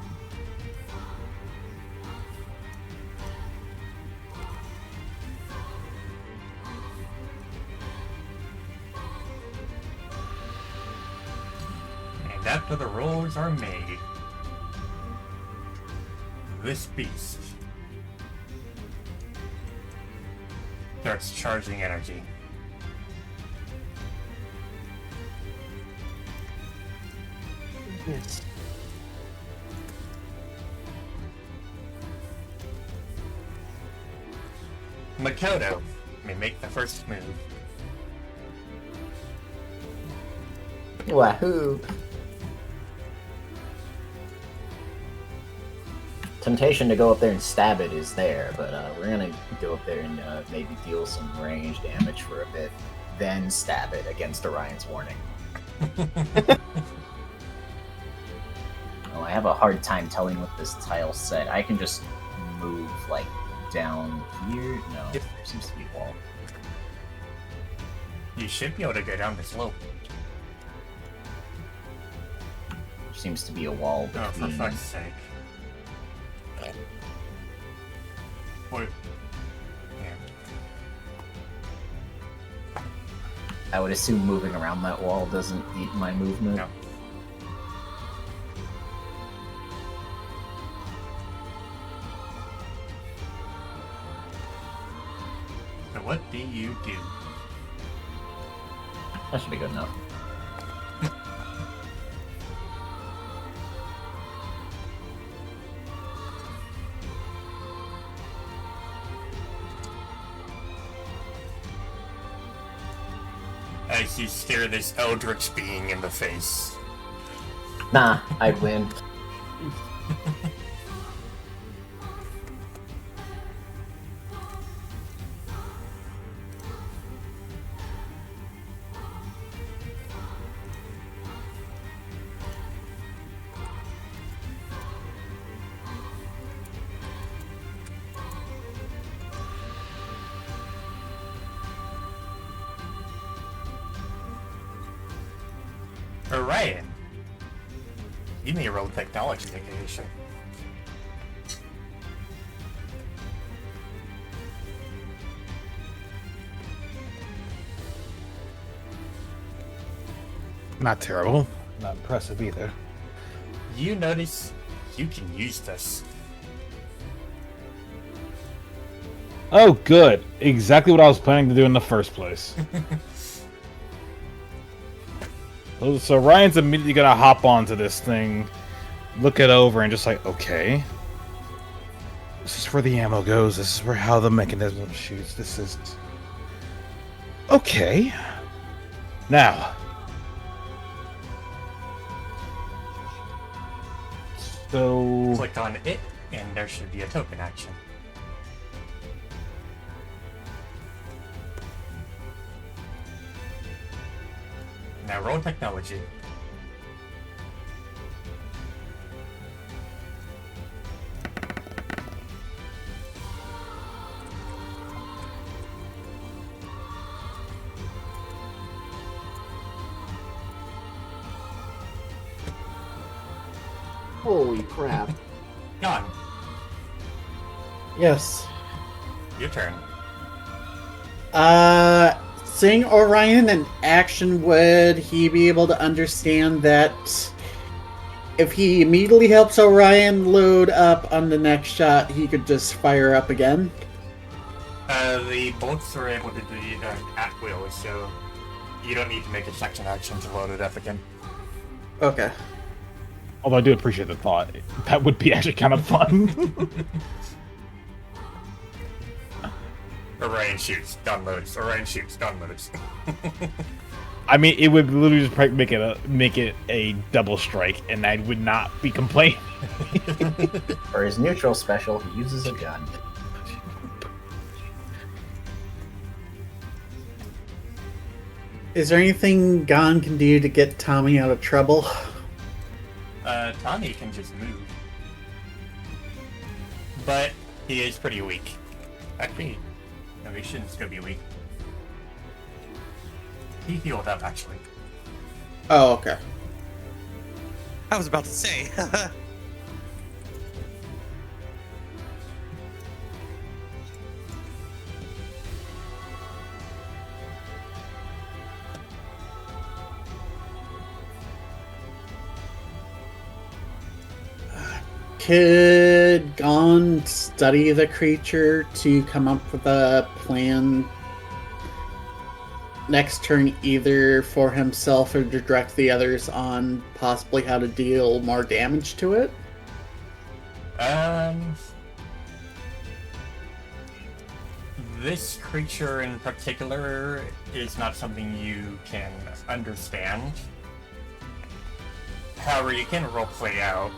S1: And after the rolls are made, this beast starts charging energy.
S6: Yes.
S1: Makoto may make the first move.
S4: Wahoo! Temptation to go up there and stab it is there, but we're gonna go up there and maybe deal some range damage for a bit, then stab it against Orion's warning. Oh, I have a hard time telling what this tile said. I can just move, like, down here? No,
S1: Yep.
S4: there seems to be a wall.
S1: You should be able to go down the slope.
S4: There seems to be a wall
S1: Oh, for
S4: between...
S1: fuck's sake. What? Yeah.
S4: I would assume moving around that wall doesn't eat my movement.
S1: No. So what do you do?
S4: That should be good enough.
S1: As you stare this eldritch being in the face.
S4: Nah, I'd win.
S1: Orion, you may roll technology negation.
S5: Not terrible. Not impressive either.
S1: You notice you can use this.
S5: Oh, good. Exactly what I was planning to do in the first place. So Ryan's immediately gonna hop onto this thing, look it over, and just like, okay. This is where the ammo goes. This is where how the mechanism shoots. This is... Okay. Now. So...
S1: Click on it, and there should be a token action. Now roll technology.
S6: Holy crap.
S1: Gone.
S7: Yes.
S1: Your turn.
S7: Seeing Orion in action, would he be able to understand that if he immediately helps Orion load up on the next shot, he could just fire up again?
S1: The bolts are able to be done at will, so you don't need to make a section action to load it up again.
S7: Okay.
S5: Although I do appreciate the thought. That would be actually kind of fun.
S1: Orion shoots, gun loads. Orion shoots, gun loads.
S5: I mean, it would literally just make it a double strike, and I would not be complaining.
S4: For his neutral special, he uses a gun.
S7: Is there anything Gon can do to get Tommy out of trouble?
S1: Tommy can just move. But he is pretty weak. Actually, no, he shouldn't still be weak. He healed up, actually.
S7: Oh, okay.
S3: I was about to say.
S7: Could Gon study the creature to come up with a plan next turn, either for himself or to direct the others on possibly how to deal more damage to it?
S1: This creature in particular is not something you can understand. However, you can roleplay out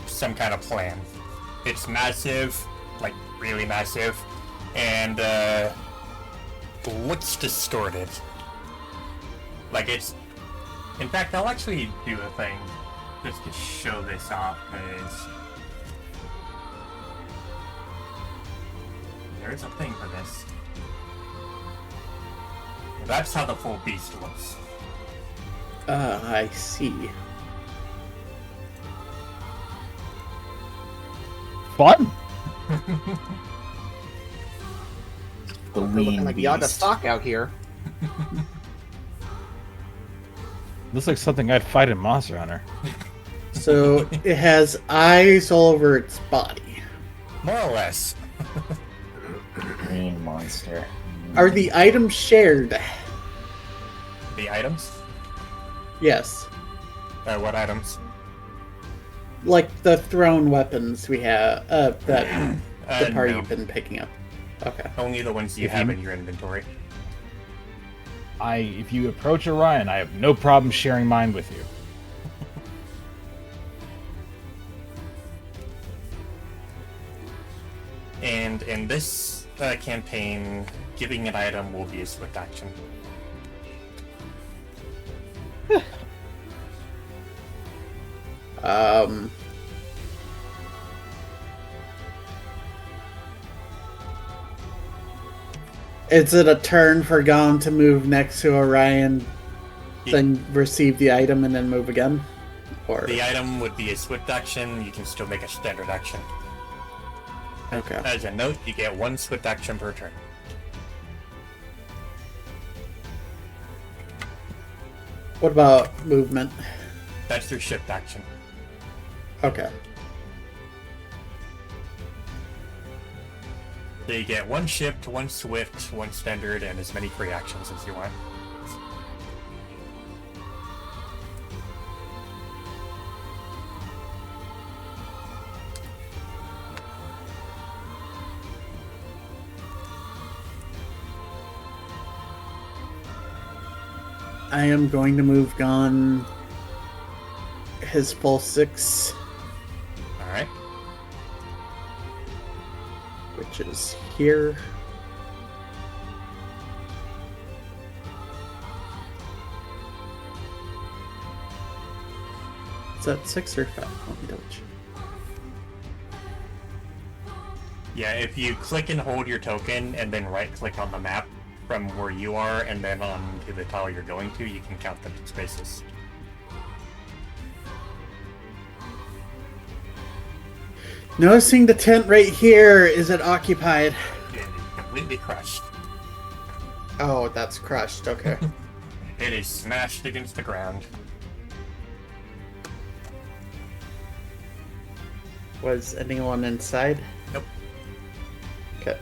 S1: some kind of plan. It's massive, like really massive, and looks distorted. Like it's... In fact, I'll actually do a thing just to show this off, because there's a thing for this. That's how the full beast looks.
S7: I see.
S5: Fun.
S4: The
S2: We're looking
S4: lean
S2: like Yaga
S4: beast.
S2: stock out here.
S5: Looks like something I'd fight in Monster Hunter.
S7: So it has eyes all over its body.
S1: More or less.
S4: Green monster.
S7: Are the items shared?
S1: The items?
S7: Yes.
S1: What items?
S7: Like the thrown weapons we have, that the party
S1: No.
S7: you've been picking up. Okay.
S1: Only the ones you
S5: If
S1: have
S5: you-
S1: in your inventory.
S5: If you approach Orion, I have no problem sharing mine with you.
S1: And in this campaign, giving an item will be a swift action.
S7: Um. Is it a turn for Gon to move next to Orion, then receive the item and then move again? Or
S1: The item would be a swift action. You can still make a standard action.
S7: okay.
S1: As a note, you get one swift action per turn.
S7: What about movement?
S1: That's your shift action.
S7: Okay.
S1: So you get one shift, one swift, one standard, and as many free actions as you want.
S7: I am going to move Gon his full 6,
S1: Alright.
S7: which is here. Is that 6 or 5? Let me double check.
S1: Yeah, if you click and hold your token and then right click on the map from where you are and then on to the tile you're going to, you can count the spaces.
S7: Noticing the tent right here, is it occupied?
S1: It is completely crushed.
S7: Oh, that's crushed. Okay.
S1: It is smashed against the ground.
S7: Was anyone inside?
S1: Nope.
S7: Okay.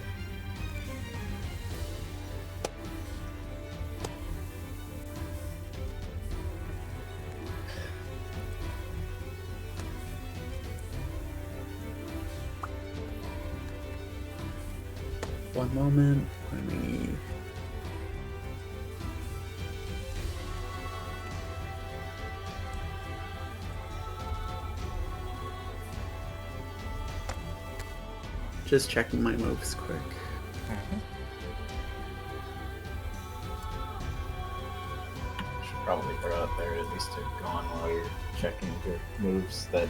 S7: One moment. Let me. Just checking my moves quick.
S4: Should probably throw out there at least to Gon while you're checking your moves that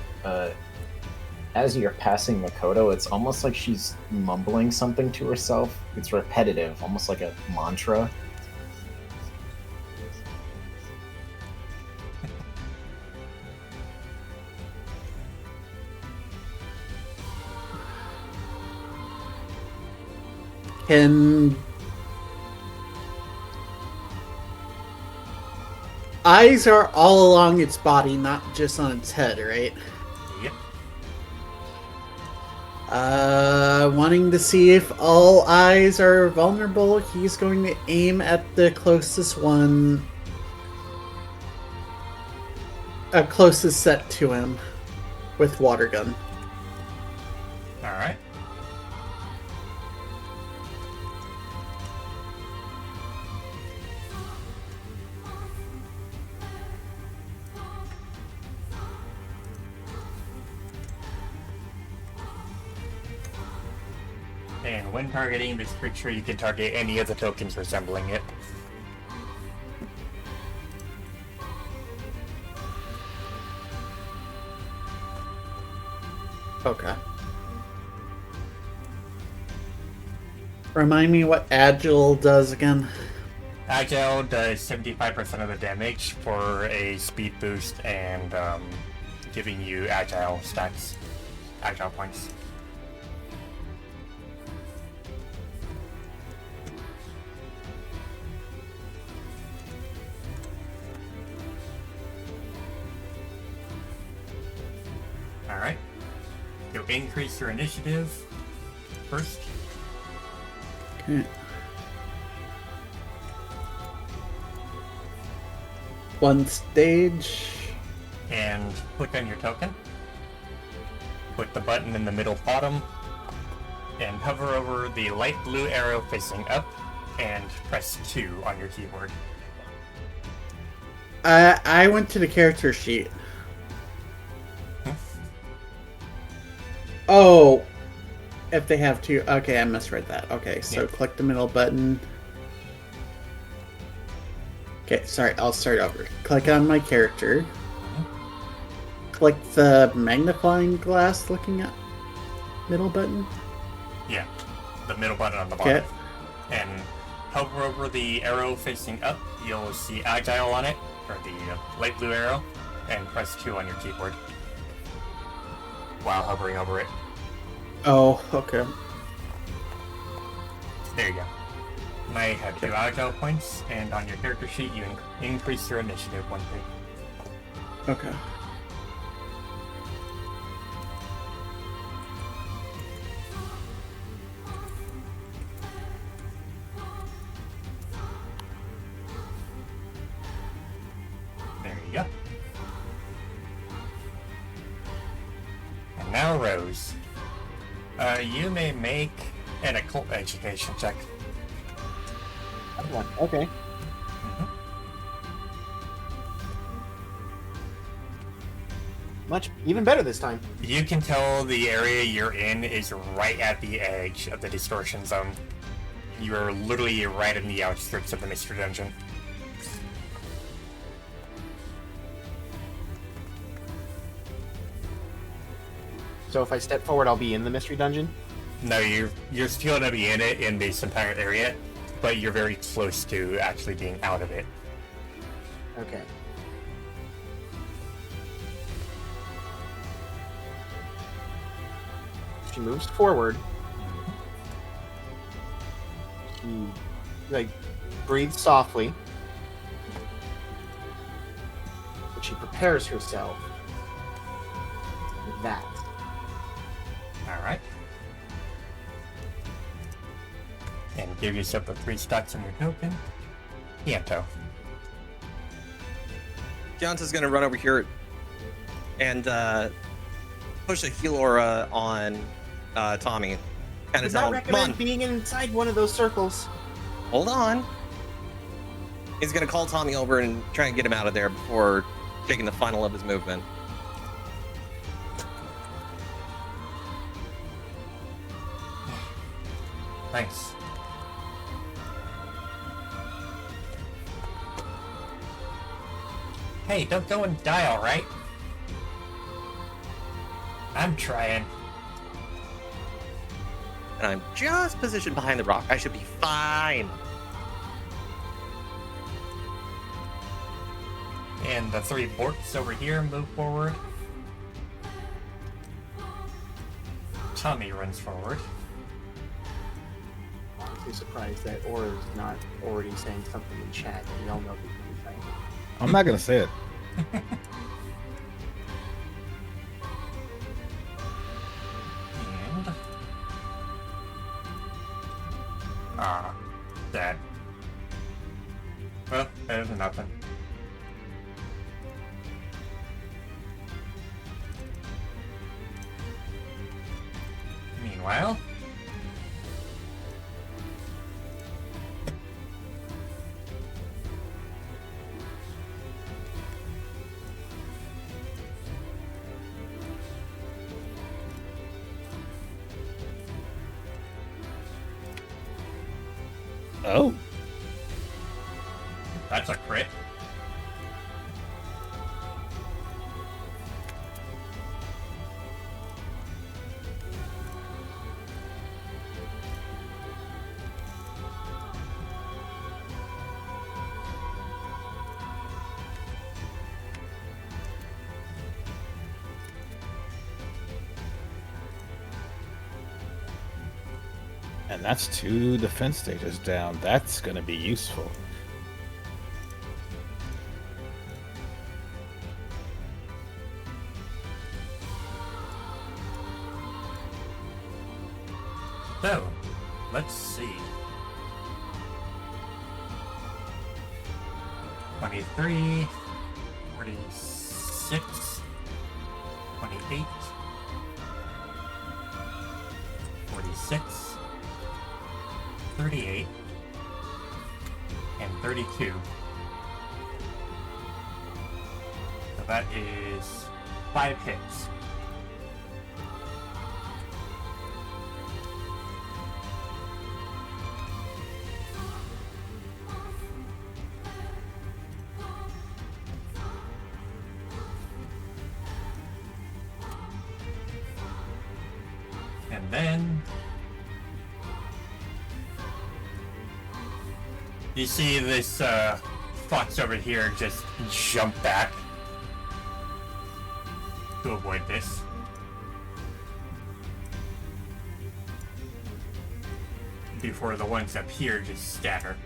S4: as you're passing Makoto, it's almost like she's mumbling something to herself. It's repetitive, almost like a mantra.
S7: Can eyes are all along its body, not just on its head, right?
S1: Yep.
S7: Wanting to see if all eyes are vulnerable, he's going to aim at the closest one. Closest set to him with water gun.
S1: Alright. And when targeting this creature, you can target any of the tokens resembling it.
S7: Okay. Remind me what Agile does again.
S1: Agile does 75% of the damage for a speed boost and giving you agile stats, agile points. Alright. You'll increase your initiative first.
S7: Okay. One stage.
S1: And click on your token. Put the button in the middle bottom. And hover over the light blue arrow facing up. And press 2 on your keyboard.
S7: I went to the character sheet. Oh, if they have two. Okay, I misread that. Okay, so
S1: Yeah.
S7: click the middle button. Okay, sorry, I'll start over. Click on my character. Click the magnifying glass looking at middle button.
S1: Yeah, the middle button on the bottom.
S7: Okay.
S1: And hover over the arrow facing up. You'll see Agile on it, or the light blue arrow, and press 2 on your keyboard while hovering over it.
S7: Oh, okay.
S1: There you go. Now you have 2 Agile points, and on your character sheet, you increase your initiative 1 page.
S7: Okay.
S1: There you go. And now Rose. You may make an occult education check.
S2: That one. Okay. Much even better this time.
S1: You can tell the area you're in is right at the edge of the distortion zone. You're literally right in the outskirts of the mystery dungeon.
S2: So if I step forward, I'll be in the mystery dungeon.
S1: No, you're still gonna be in it in this entire area, but you're very close to actually being out of it.
S2: Okay. She moves forward. She, like, breathes softly. But she prepares herself with that.
S1: Alright. And give yourself the 3 stacks on your token. Yanto.
S3: Gianta's gonna run over here and push a heal aura on Tommy. And
S2: Does
S3: tell
S2: not
S3: him, come
S2: recommend
S3: on,
S2: being inside one of those circles.
S3: hold on. He's gonna call Tommy over and try and get him out of there before taking the final of his movement.
S1: Thanks. Hey, don't go and die, alright? I'm trying.
S3: And I'm just positioned behind the rock. I should be fine.
S1: And the 3 borks over here move forward. Tommy runs forward.
S2: Honestly surprised that Aura's not already saying something in chat. We all know what he's saying.
S5: I'm not gonna say it.
S1: And Well, better than nothing. Meanwhile...
S5: Oh.
S1: That's a crit.
S5: And that's 2 defense stages down. That's going to be useful.
S1: So, let's see. 23, 46, 28, 46, 38, and 32. So that is 5 hits. And then you see this fox over here just jump back to avoid this. Before the ones up here just scatter.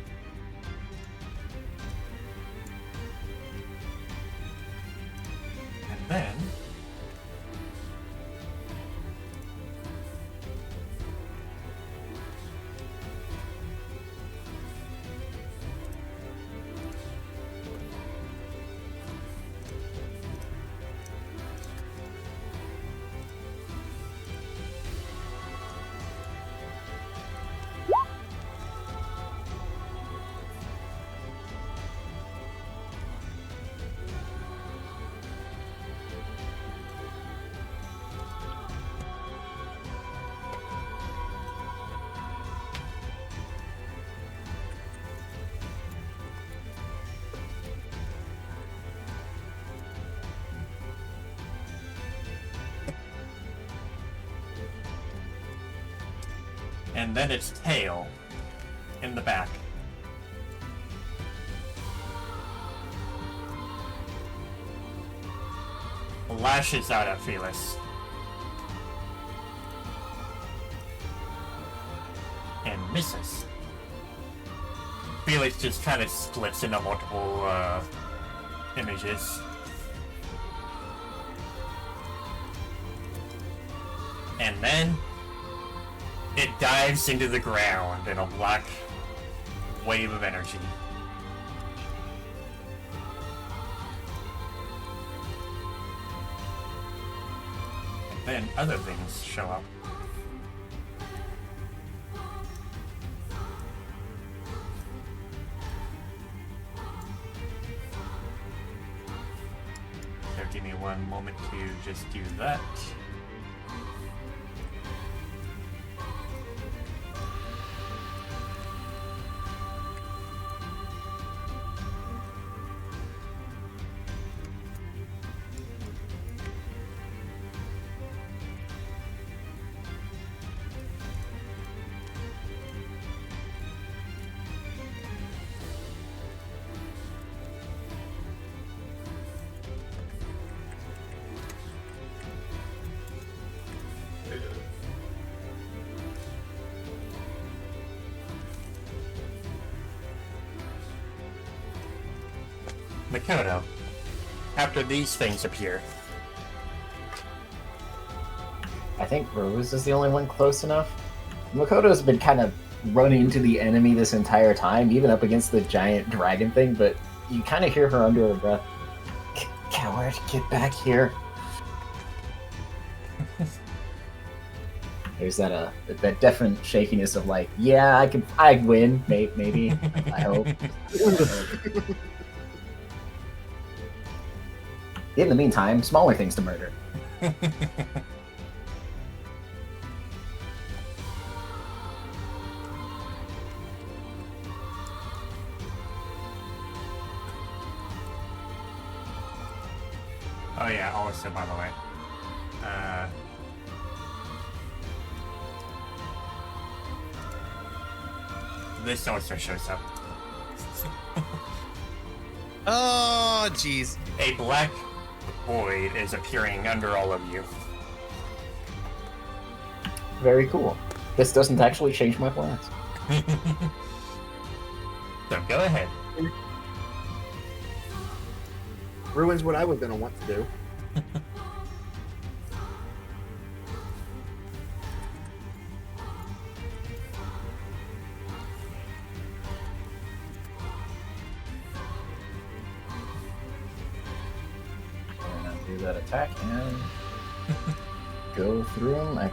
S1: And then its tail in the back. Lashes out at Felix. And misses. Felix just kind of splits into multiple images. And then it dives into the ground in a black wave of energy. And then other things show up. So give me one moment to just do that. Makoto, after these things appear.
S4: I think Rose is the only one close enough. Makoto's been kind of run into the enemy this entire time, even up against the giant dragon thing, but you kind of hear her under her breath. Coward, get back here. There's that definite shakiness of like, yeah, I'd win, maybe, I hope. In the meantime, smaller things to murder.
S1: Oh yeah, also by the way. This also shows up.
S3: Oh, jeez.
S1: A black void is appearing under all of you.
S4: Very cool. This doesn't actually change my plans.
S1: So go ahead.
S6: Ruins what I was gonna want to do.
S4: Do that attack and go through him. I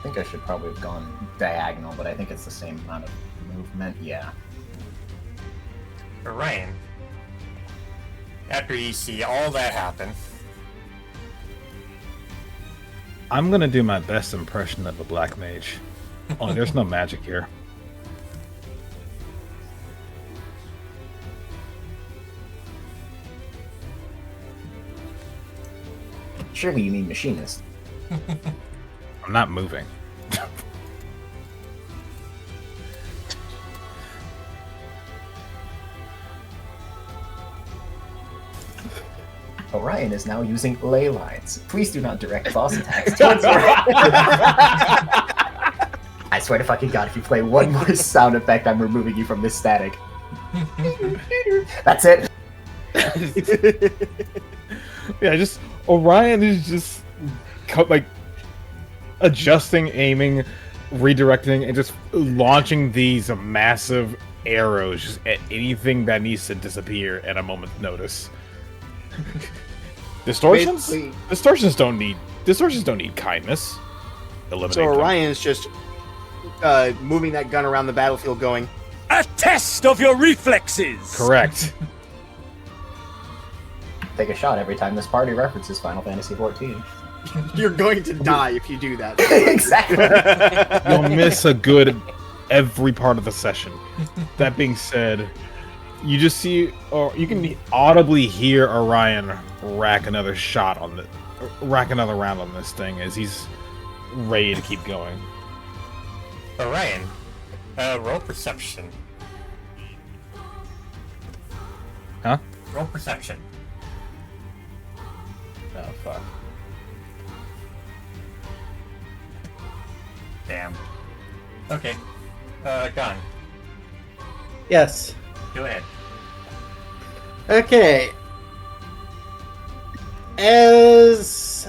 S4: think I should probably have gone diagonal, but I think it's the same amount of movement. Yeah.
S1: Ryan, after you see all that happen,
S5: I'm gonna do my best impression of a black mage. Only there's no magic here.
S4: Surely you mean machinist.
S5: I'm not moving.
S4: Orion is now using ley lines. Please do not direct boss attacks towards her. I swear to fucking god, if you play one more sound effect, I'm removing you from this static. That's it.
S5: Yeah, just Orion is just like adjusting, aiming, redirecting, and just launching these massive arrows just at anything that needs to disappear at a moment's notice. Distortions?
S6: Basically-
S5: Distortions don't need kindness. Eliminate
S2: So
S5: them.
S2: Orion's just moving that gun around the battlefield, going,
S8: A test of your reflexes!
S5: Correct.
S4: Take a shot every time this party references Final Fantasy XIV.
S2: "You're going to die if you do that."
S4: Exactly.
S5: You'll miss a good every part of the session. That being said, you just see, or you can audibly hear Orion rack another round on this thing as he's ready to keep going.
S1: Orion, roll perception.
S5: Huh?
S1: Roll perception.
S5: Oh fuck.
S1: Damn. Okay. Gun.
S7: Yes.
S1: Go ahead.
S7: Okay. As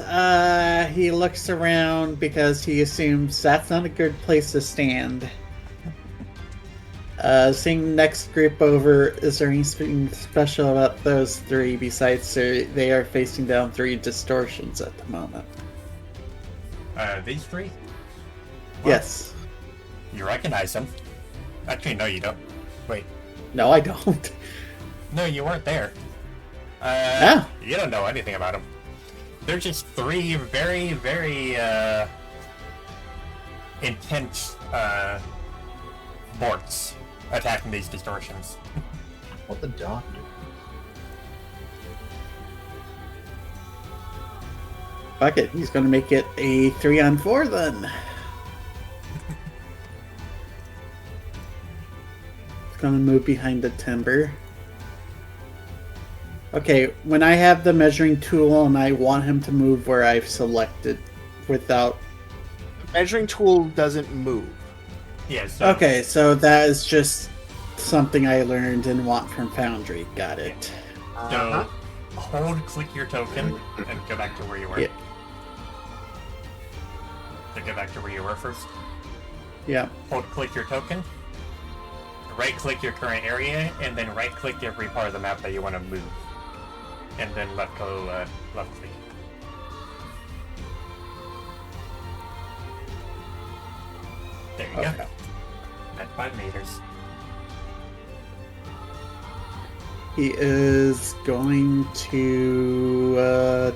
S7: he looks around because he assumes that's not a good place to stand. Seeing next group over, is there anything special about those three besides they are facing down three distortions at the moment?
S1: These three?
S7: Yes.
S1: You recognize them. Actually, no, you don't. Wait.
S7: No, I don't.
S1: No, you weren't there.
S7: Ah.
S1: You don't know anything about them. They're just three very, very, intense, morts attacking these distortions.
S4: What the dog do?
S7: Fuck it, he's gonna make it a 3-on-4 then. He's gonna move behind the timber. Okay, when I have the measuring tool and I want him to move where I've selected without...
S2: Measuring tool doesn't move.
S1: Yes.
S7: Okay, so that is just something I learned and want from Foundry. Got it.
S1: So, click your token, and go back to where you were.
S7: Yeah.
S1: So go back to where you were first.
S7: Yeah.
S1: hold-click your token, right-click your current area, and then right-click every part of the map that you want to move, and then left-click. There you go.
S7: Okay.
S1: At 5 meters.
S7: He is going to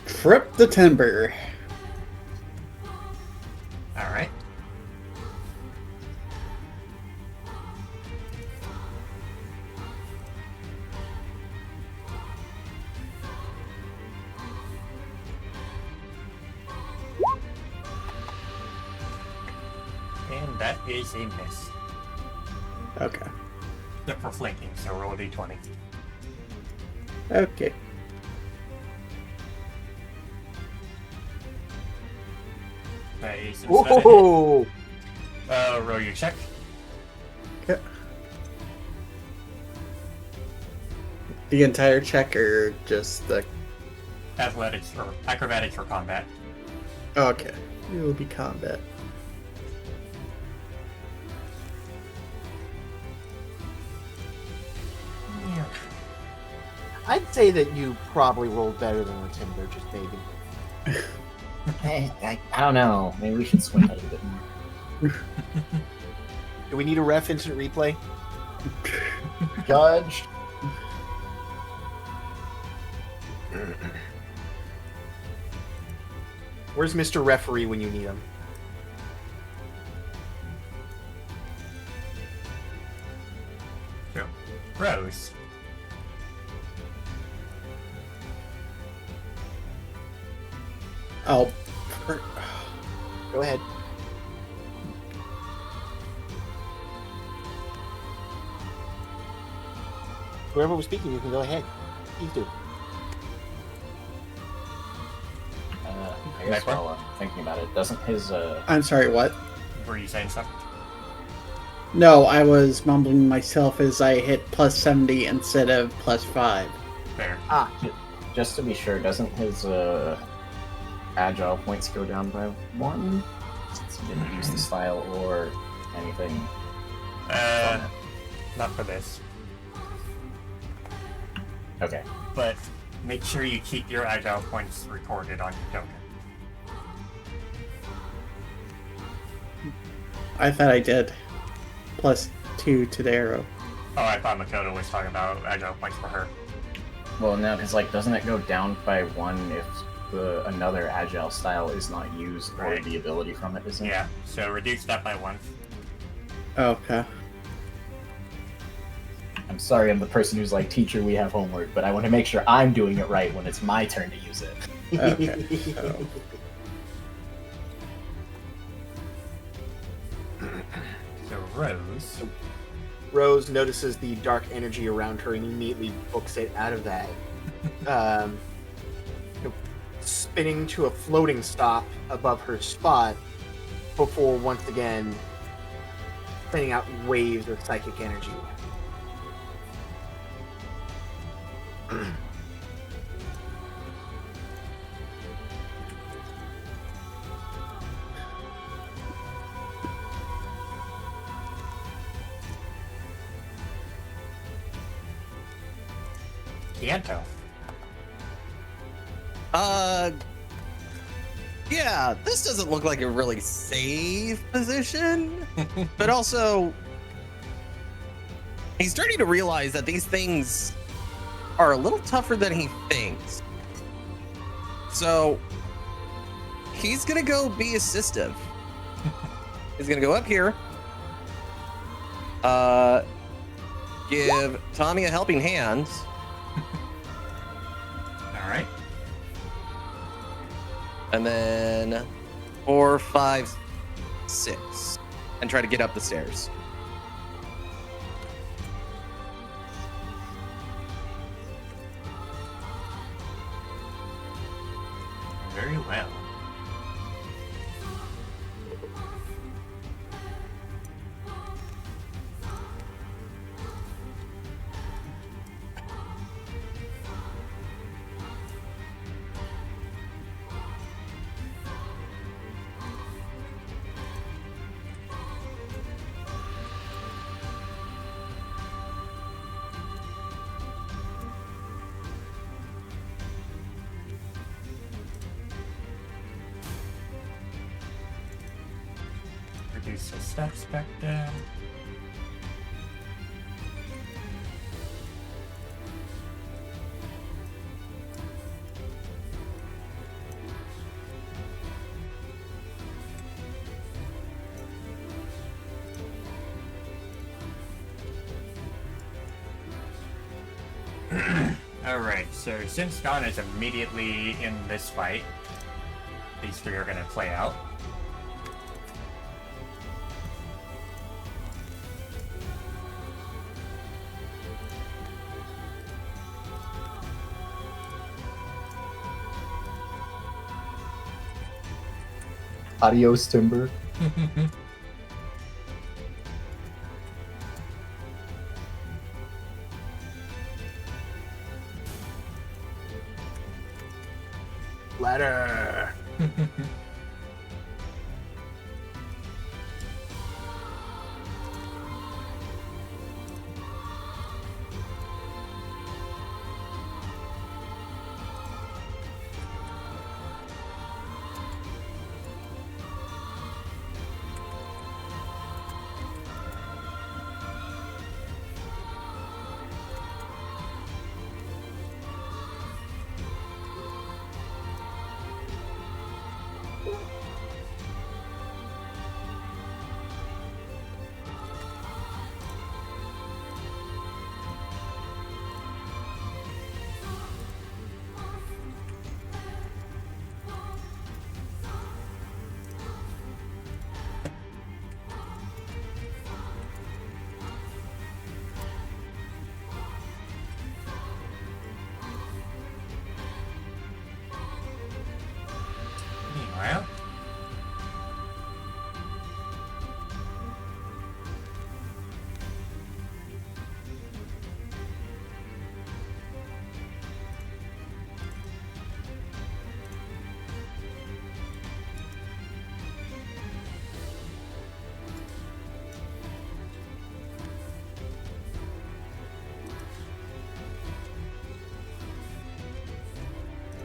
S7: trip the timber.
S1: All right. And that is a miss.
S7: Okay.
S1: Except for flanking, so roll a d20.
S7: Okay.
S1: That is instead of hit.
S2: Whoa!
S1: Roll your check.
S7: Okay. The entire check or just the...
S1: Athletics or acrobatics for combat.
S7: Okay. It will be combat.
S6: I'd say that you probably rolled better than the Timber, just maybe.
S4: Hey, I don't know. Maybe we should swing it a bit more.
S2: Do we need a ref instant replay?
S4: Judge.
S2: Where's Mr. Referee when you need him?
S1: So, Rose.
S7: Oh.
S2: Go ahead. Whoever was speaking, you can go ahead. Please do.
S4: I guess while I'm thinking about it, doesn't his
S7: I'm sorry, what?
S1: Were you saying something?
S7: No, I was mumbling myself as I hit plus 70 instead of plus 5.
S1: Fair.
S4: just to be sure, doesn't his agile points go down by 1? Since he didn't use the style or anything.
S1: Not for this.
S4: Okay.
S1: But make sure you keep your agile points recorded on your token.
S7: I thought I did. Plus 2 to the arrow.
S1: Oh, I thought Makoto was talking about agile points for her.
S4: Well, no, because like, doesn't it go down by 1 if another agile style is not used or
S1: Right.
S4: the ability from it isn't?
S1: Yeah, so reduce that by 1.
S7: Okay.
S4: I'm sorry, I'm the person who's like, teacher, we have homework, but I want to make sure I'm doing it right when it's my turn to use it.
S7: Okay. So,
S1: So Rose.
S2: Rose notices the dark energy around her and immediately books it out of that. Spinning to a floating stop above her spot before once again sending out waves of psychic energy.
S1: Kianto.
S3: Yeah, this doesn't look like a really safe position, but also he's starting to realize that these things are a little tougher than he thinks. So he's gonna go be assistive. He's gonna go up here, give Tommy a helping hand.
S1: All right.
S3: And then 4, 5, 6, and try to get up the stairs.
S1: Very well. place the steps back down. Alright, so since Dawn is immediately in this fight, these three are gonna play out.
S4: Adios, Timber.
S2: Letter.
S1: Meanwhile,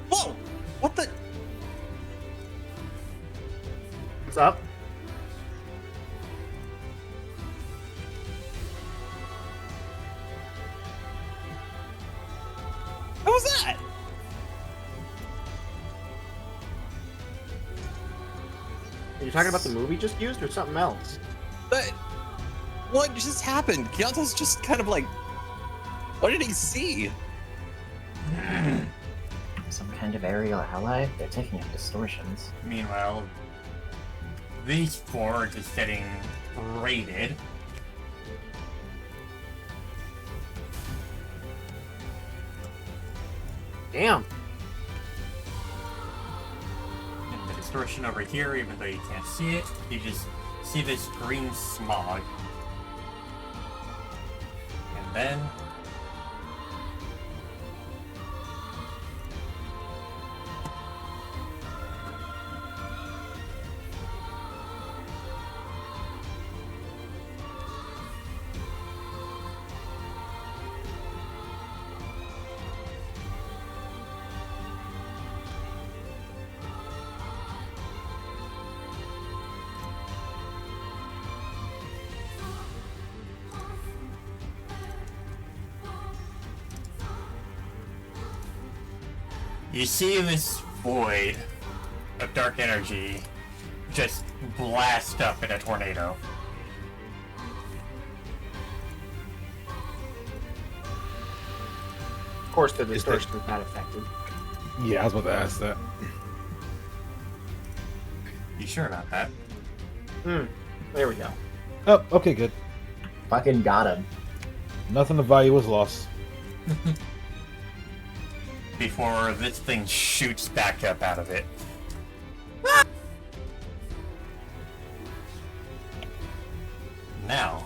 S3: Whoa! What the?
S2: What's up?
S3: What was that?
S2: Are you talking about the movie just used or something else?
S3: But what just happened? Kyoto's just kind of like, what did he see?
S4: Some kind of aerial ally? They're taking up distortions.
S1: meanwhile, these four are just getting raided.
S2: Damn.
S1: And the distortion over here, even though you can't see it, you just see this green smog. And then you see this void of dark energy just blast up in a tornado.
S2: Of course, the distortion is not affected.
S5: Yeah, I was about to ask that.
S1: You sure about that?
S2: There we go.
S5: Oh, okay, good.
S4: Fucking got him.
S5: Nothing of value was lost.
S1: Before this thing shoots back up out of it. Now,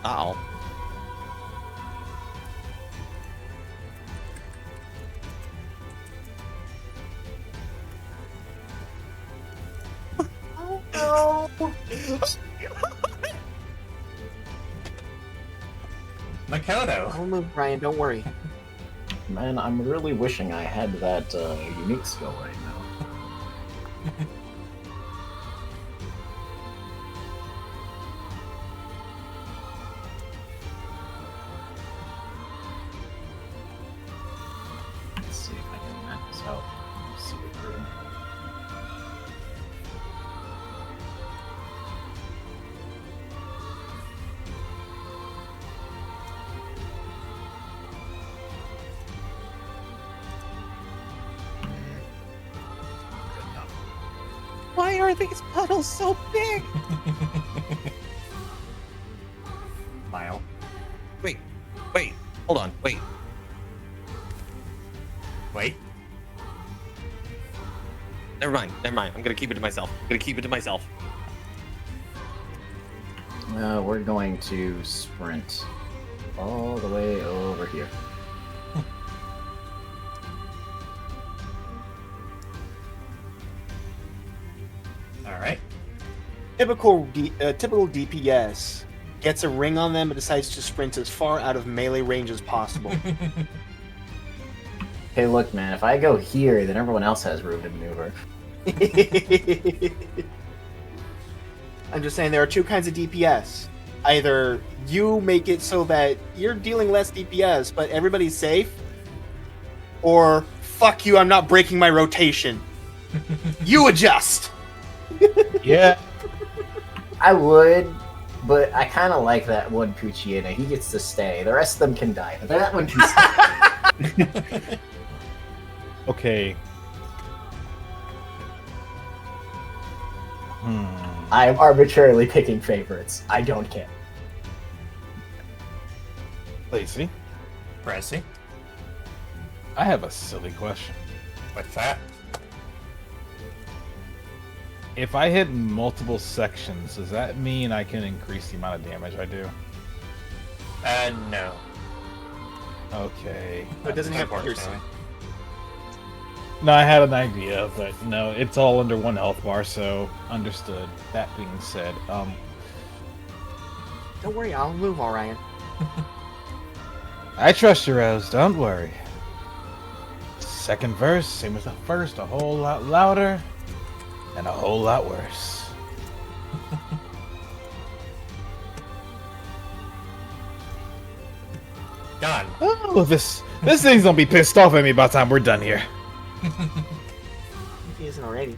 S3: Ow.
S4: No!
S1: Makoto.
S6: I'll move, Ryan. Don't worry.
S4: Man, I'm really wishing I had that unique skill right now. Let's see if I can map this out. See it through.
S3: Why are these puddles so big?
S1: Mile.
S3: Wait, hold on, wait.
S1: Wait.
S3: Never mind. I'm gonna keep it to myself.
S4: We're going to sprint all the way over here.
S1: Alright.
S2: Typical DPS gets a ring on them and decides to sprint as far out of melee range as possible.
S4: Hey, look, man, if I go here, then everyone else has room to maneuver.
S2: I'm just saying there are two kinds of DPS. Either you make it so that you're dealing less DPS, but everybody's safe, or fuck you, I'm not breaking my rotation. You adjust.
S5: Yeah.
S4: I would, but I kind of like that one Pucciina. He gets to stay. The rest of them can die, but that one can stay.
S5: Okay.
S4: I am arbitrarily picking favorites. I don't care.
S5: Lacey,
S1: Pressy.
S5: I have a silly question.
S1: What's that?
S5: If I hit multiple sections, does that mean I can increase the amount of damage I do?
S1: No.
S2: But
S5: Okay.
S2: it doesn't have piercing.
S1: Unfortunately.
S5: No, I had an idea, but no, it's all under one health bar, so understood. That being said,
S6: Don't worry, I'll move, all Ryan.
S5: I trust you, Rose. Don't worry. Second verse, same as the first, a whole lot louder and a whole lot worse.
S1: Done.
S5: Oh, this thing's gonna be pissed off at me by the time we're done here.
S6: If he isn't already.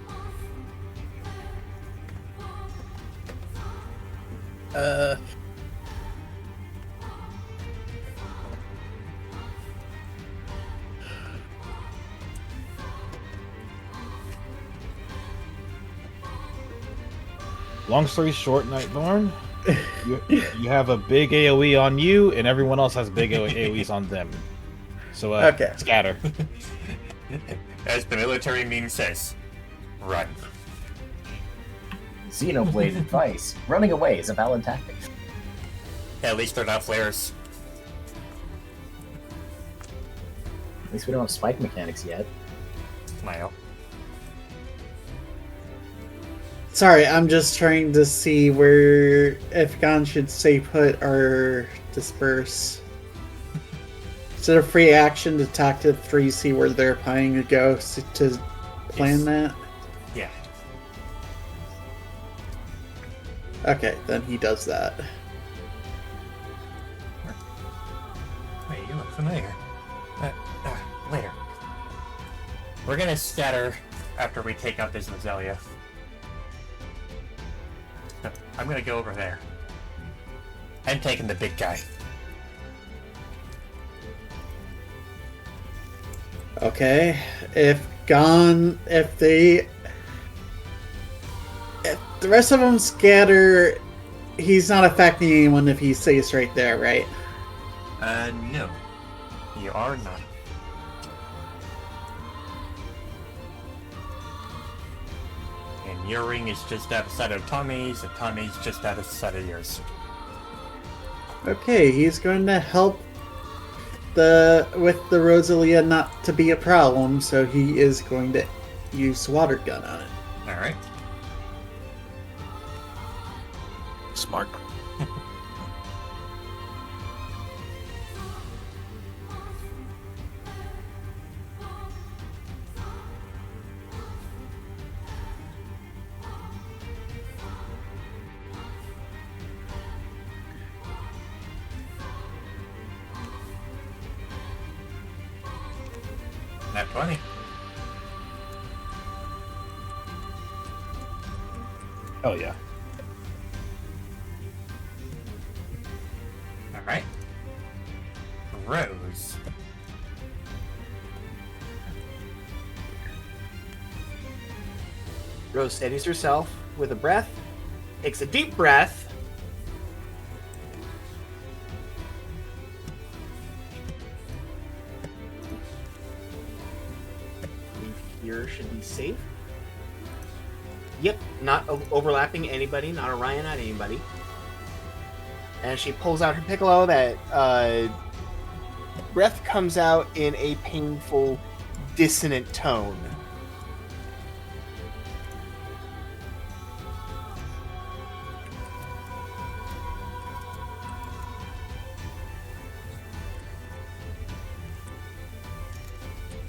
S5: Long story short, Nightborn, you have a big AoE on you, and everyone else has big AoEs on them. So,
S7: Okay.
S5: scatter.
S1: As the military meme says, run.
S4: Xenoblade advice. Running away is a valid tactic.
S1: At least they're not flares.
S4: At least we don't have spike mechanics yet.
S1: Mile.
S7: Sorry, I'm just trying to see where if Gon should stay put or disperse. Is it a free action to talk to 3C where they're planning to go to plan
S1: Yes.
S7: that?
S1: Yeah.
S7: Okay, then he does that.
S1: Wait, you look familiar. Later. We're gonna scatter after we take out this Roselia. I'm gonna go over there. I'm taking the big guy.
S7: Okay, if the rest of them scatter, he's not affecting anyone if he stays right there, right?
S1: No. You are not. And your ring is just outside of Tommy's, and Tommy's just outside of yours.
S7: Okay, he's going to help with the Rosalia not to be a problem, so he is going to use water gun on it.
S1: Alright.
S3: smart.
S1: Nat 20.
S5: Hell yeah.
S1: Alright. Rose.
S6: Rose steadies herself with a breath, takes a deep breath. Here should be safe. Yep, not overlapping anybody, not Orion, not anybody. And she pulls out her piccolo. That breath comes out in a painful, dissonant tone.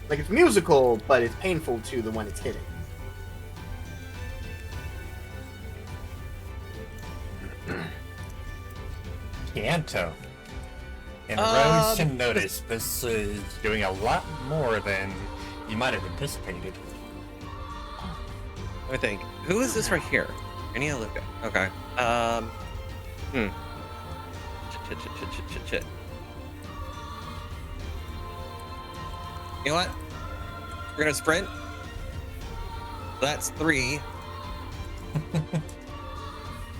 S6: Like it's musical, but it's painful to the one it's hitting.
S1: Pianto. And Rose should notice this is doing a lot more than you might have anticipated.
S3: Let me think. Who is this right here? Any other guy? Okay. Shit. You know what? We're gonna sprint. That's 3.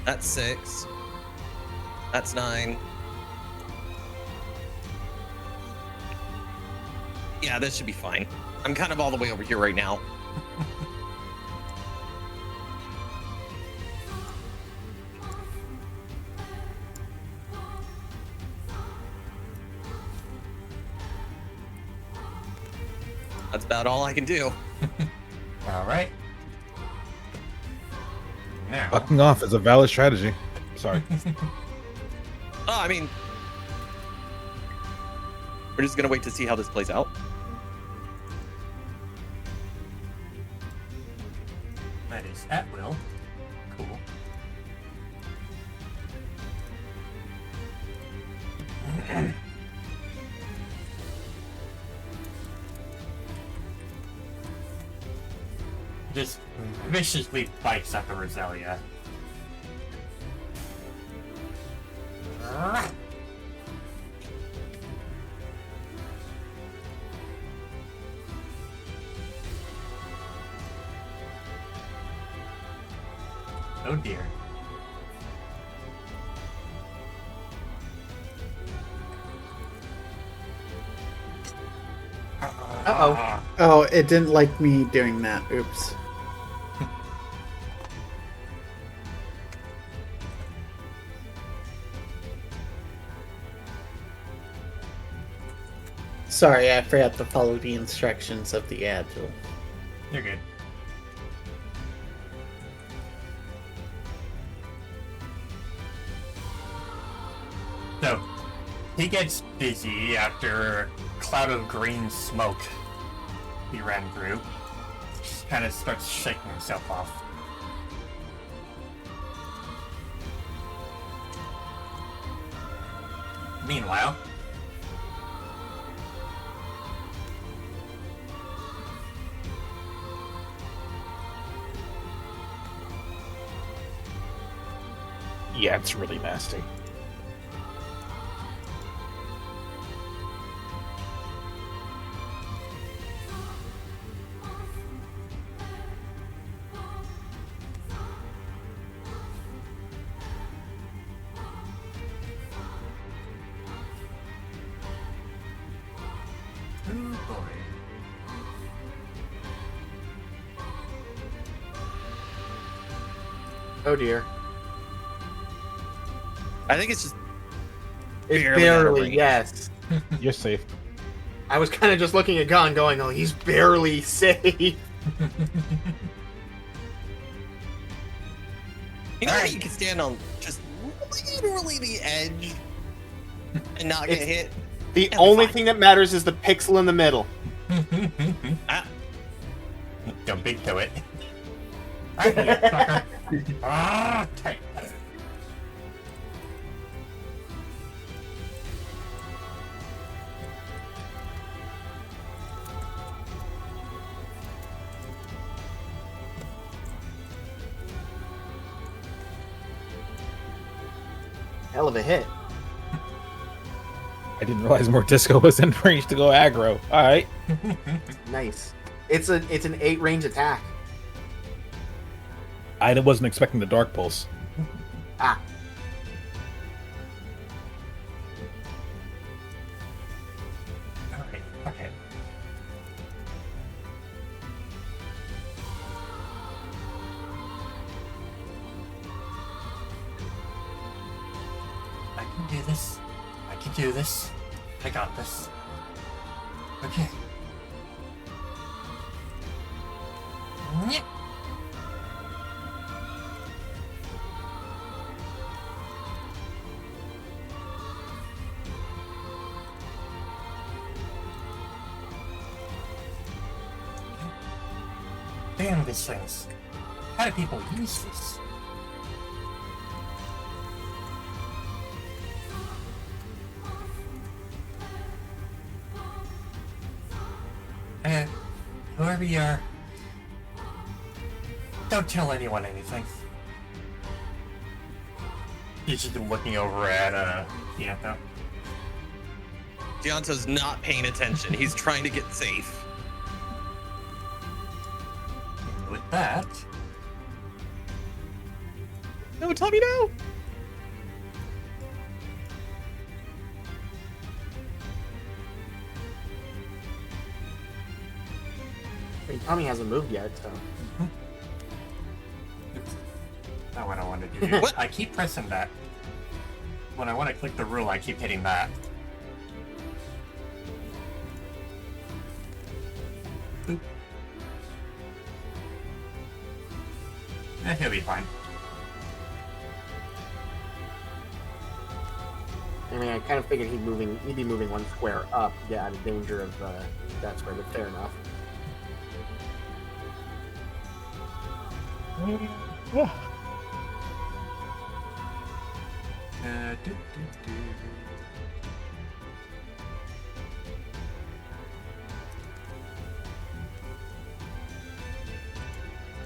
S3: That's 6. That's 9. Yeah, this should be fine. I'm kind of all the way over here right now. That's about all I can do.
S1: Alright. Now.
S5: Fucking off is a valid strategy. Sorry.
S3: Oh, I mean, we're just gonna wait to see how this plays out.
S1: That is at will. Cool. Just viciously bites at the Roselia. Oh dear.
S6: Uh-oh.
S7: Oh, it didn't like me doing that. Oops. Sorry, I forgot to follow the instructions of the agile.
S1: You're good. So, he gets busy after a cloud of green smoke he ran through. Just kind of starts shaking himself off. Meanwhile,
S5: Yeah, it's really nasty.
S1: oh boy.
S6: Oh dear.
S3: I think it's just
S6: It's
S3: Barely out of
S6: barely,
S3: range.
S6: yes.
S5: You're safe.
S6: I was kind of just looking at Gon going, oh, he's barely safe.
S3: You know how you can stand on just literally the edge and not get
S2: It's-
S3: hit.
S2: The
S3: It'll be
S2: only
S3: fine.
S2: thing that matters is the pixel in the middle.
S3: Ah,
S1: Don't big to it. Right here, sucker. Ah, take.
S2: Hell of a hit.
S5: I didn't realize Mordisco was in range to go aggro. All right.
S2: Nice. It's an 8 range attack.
S5: I wasn't expecting the Dark Pulse.
S2: Ah.
S1: Alright, okay. I can do this. I can do this. I got this. Okay. Nyeh. Damn these things. How do people use this? Whoever you are, don't tell anyone anything. He's just looking over at, Pianto.
S3: Gianto's not paying attention. He's trying to get safe.
S1: And with that,
S3: No, Tommy, no!
S2: I mean, Tommy hasn't moved yet, so.
S1: not what I wanted to do.
S3: What?
S1: I keep pressing that. When I want to click the rule, I keep hitting that. Boop. He'll be fine.
S2: I mean, I kind of figured he'd be moving one square up to get out of danger of that square, but fair enough.
S1: Do, do, do.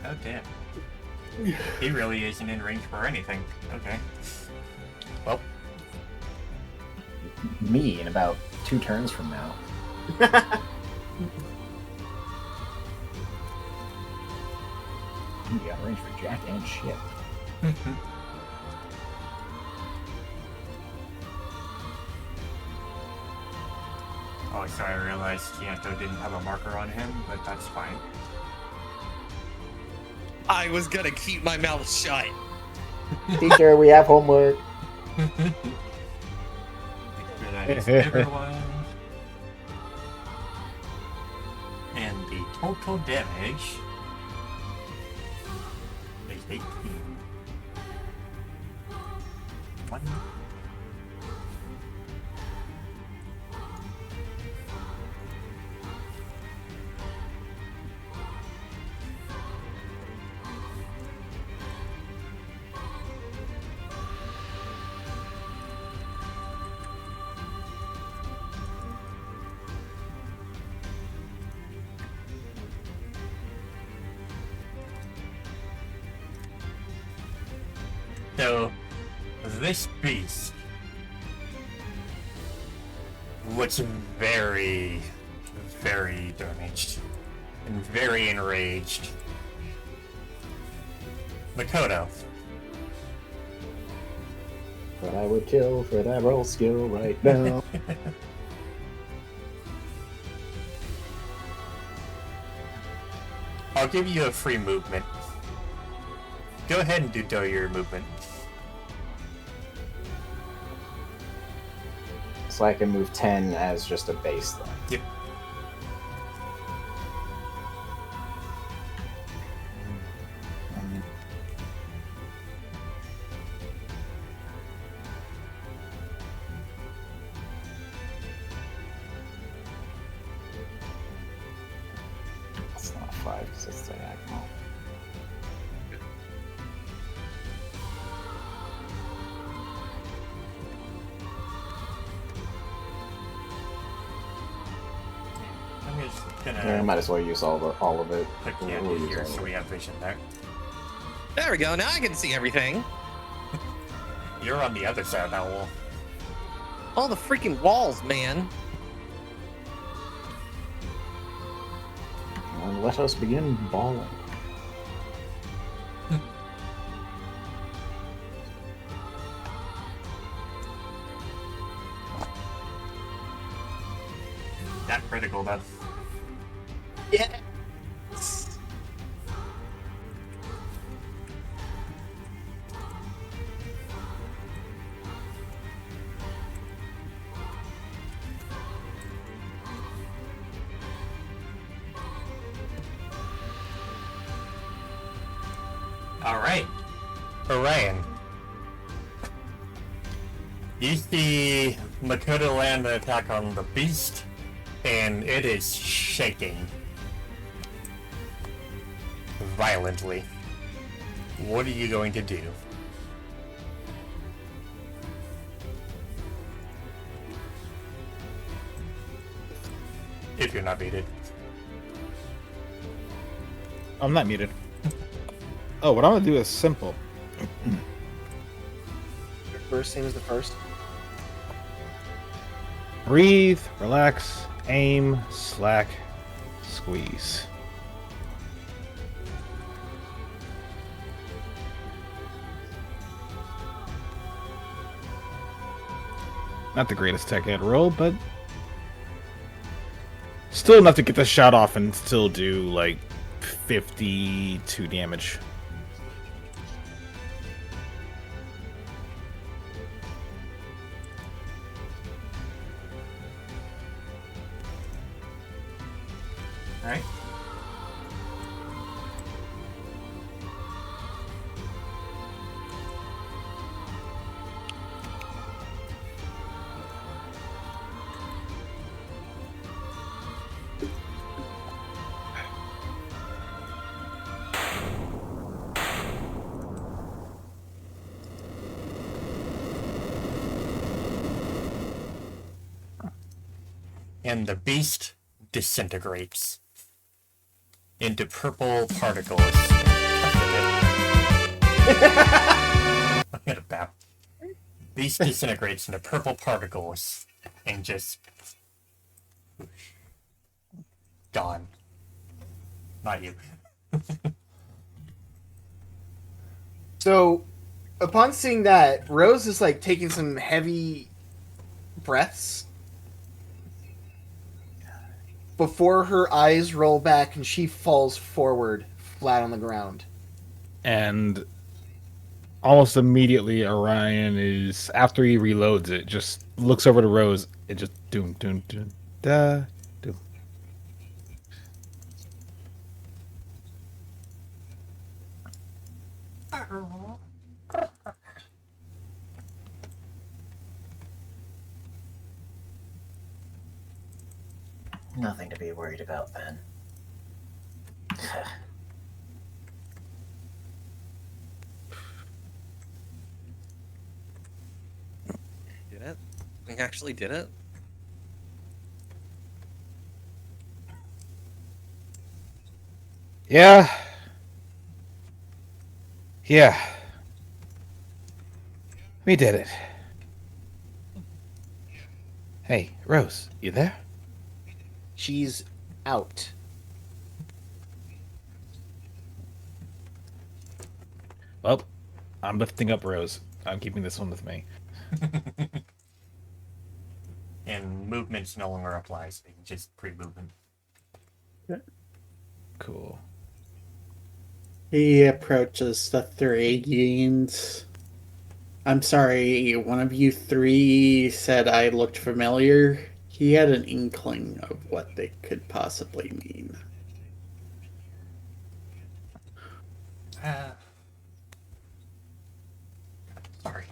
S1: Oh damn. He really isn't in range for anything. Okay. Well,
S4: Me in about 2 turns from now. You got range for jack and shit.
S1: oh, sorry, I realized Kianto didn't have a marker on him, but that's fine.
S3: I was gonna keep my mouth shut.
S4: Teacher, we have homework.
S1: Make sure that is everyone. And the total damage is 18. 1. So, this beast looks very, very damaged and very enraged. Makoto,
S4: But I would kill for that roll skill right now.
S1: I'll give you a free movement. Go ahead and do your movement.
S4: So I can move 10 as just a base then.
S1: Yep.
S4: because it's diagonal.
S1: I'm just
S4: Yeah,
S1: gonna
S4: might as well use all of it.
S1: put
S4: We'll
S1: candy
S4: use
S1: here
S4: all
S1: so
S4: of
S1: we
S4: it.
S1: have vision there.
S3: There we go. Now I can see everything.
S1: You're on the other side of that wall.
S3: All the freaking walls, man.
S4: And let us begin balling.
S1: That critical though.
S6: Yeah.
S1: Alright. Orion. You see Makoto land an attack on the beast, and it is shaking violently. What are you going to do? If you're not muted.
S5: I'm not muted. Oh, what I'm gonna do is simple.
S6: First thing is the first.
S5: Breathe, relax, aim, slack, squeeze. Not the greatest tech head roll, but still enough to get the shot off and still do like 52 damage.
S1: Alright. And the beast disintegrates into purple particles. I'm gonna bap. Beast disintegrates into purple particles and just gone. Not you.
S6: So, upon seeing that, Rose is like taking some heavy breaths before her eyes roll back and she falls forward, flat on the ground.
S5: And almost immediately, Orion is, after he reloads it, just looks over to Rose and just doom, doom, doom, da, doom.
S4: Nothing to be worried about then.
S3: Did it? We actually did it?
S5: Yeah. Yeah. We did it. Hey, Rose, you there?
S6: She's out.
S5: Well, I'm lifting up Rose. I'm keeping this one with me.
S1: And movements no longer applies, just pre-movement.
S5: Cool.
S7: He approaches the three Yeens. I'm sorry, one of you three said I looked familiar. He had an inkling of what they could possibly mean.
S1: Sorry.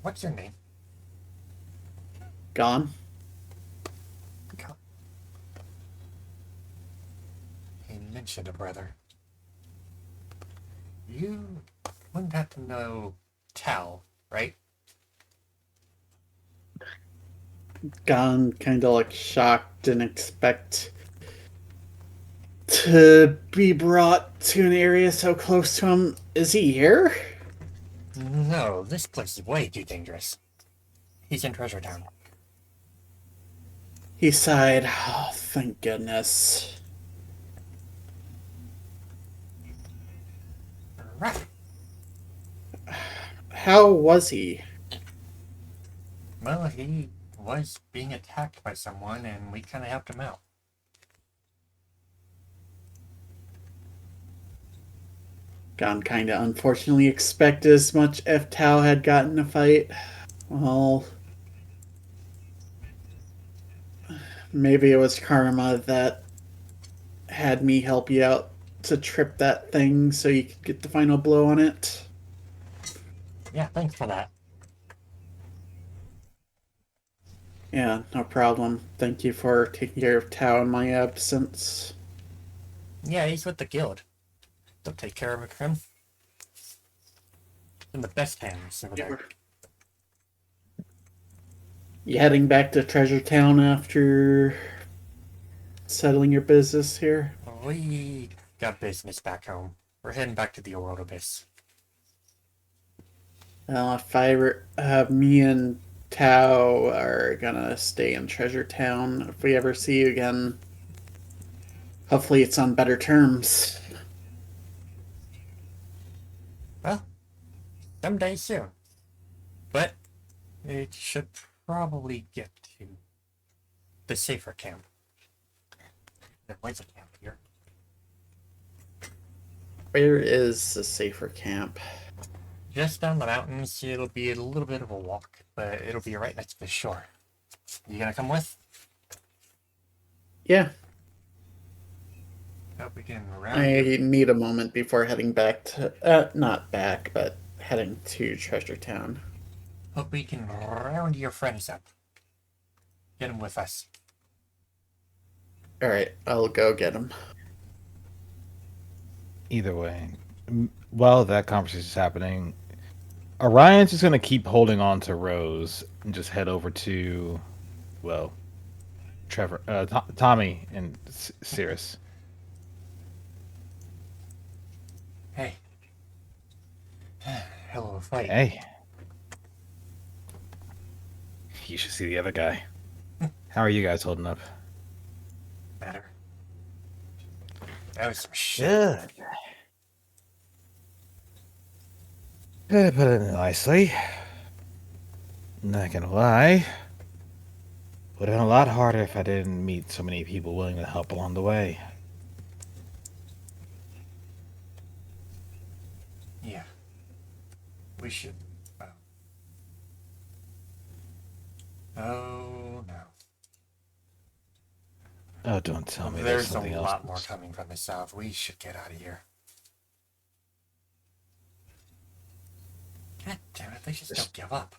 S1: What's your name?
S7: Gone?
S1: A mention a brother. You wouldn't have to know Tal, right?
S7: Gon kind of like shocked, didn't expect to be brought to an area so close to him. Is he here?
S1: No, this place is way too dangerous. He's in Treasure Town.
S7: He sighed. Oh, thank goodness.
S1: Right.
S7: How was he?
S1: Well, he was being attacked by someone, and we kind of helped him out.
S7: Gon kind of unfortunately expected as much if Tao had gotten a fight. Well, maybe it was karma that had me help you out to trip that thing so you could get the final blow on it.
S1: Yeah, thanks for that.
S7: Yeah, no problem. Thank you for taking care of Tao in my absence.
S1: Yeah, he's with the guild. They'll take care of him. In the best hands over there.
S7: You heading back to Treasure Town after settling your business here?
S1: We got business back home. We're heading back to the World Abyss.
S7: Well, if I ever, me and Tao are gonna stay in Treasure Town. If we ever see you again, hopefully it's on better terms.
S1: Well, someday soon. But it should probably get to the safer camp. There was a camp here.
S7: Where is the safer camp?
S1: Just down the mountains. It'll be a little bit of a walk, but it'll be right next to the shore. You gonna come with?
S7: Yeah,
S1: Hope we can round.
S7: I need a moment before heading back to, not back, but heading to Treasure Town.
S1: Hope we can round your friends up. Get them with us.
S7: Alright, I'll go get him.
S5: Either way, while that conversation is happening, Orion's just gonna keep holding on to Rose and just head over to, well, Trevor, Tommy, and Cirrus.
S1: Hey. Hell of a fight.
S5: Hey, you should see the other guy. How are you guys holding up?
S1: Better. That was some shit.
S5: Good. To put it nicely, not gonna lie, would have been a lot harder if I didn't meet so many people willing to help along the way.
S1: Yeah. We should. Oh no.
S5: Oh, don't tell me
S1: There's a
S5: something else.
S1: lot more coming from the south. We should get out of here. God damn it, they just don't give up.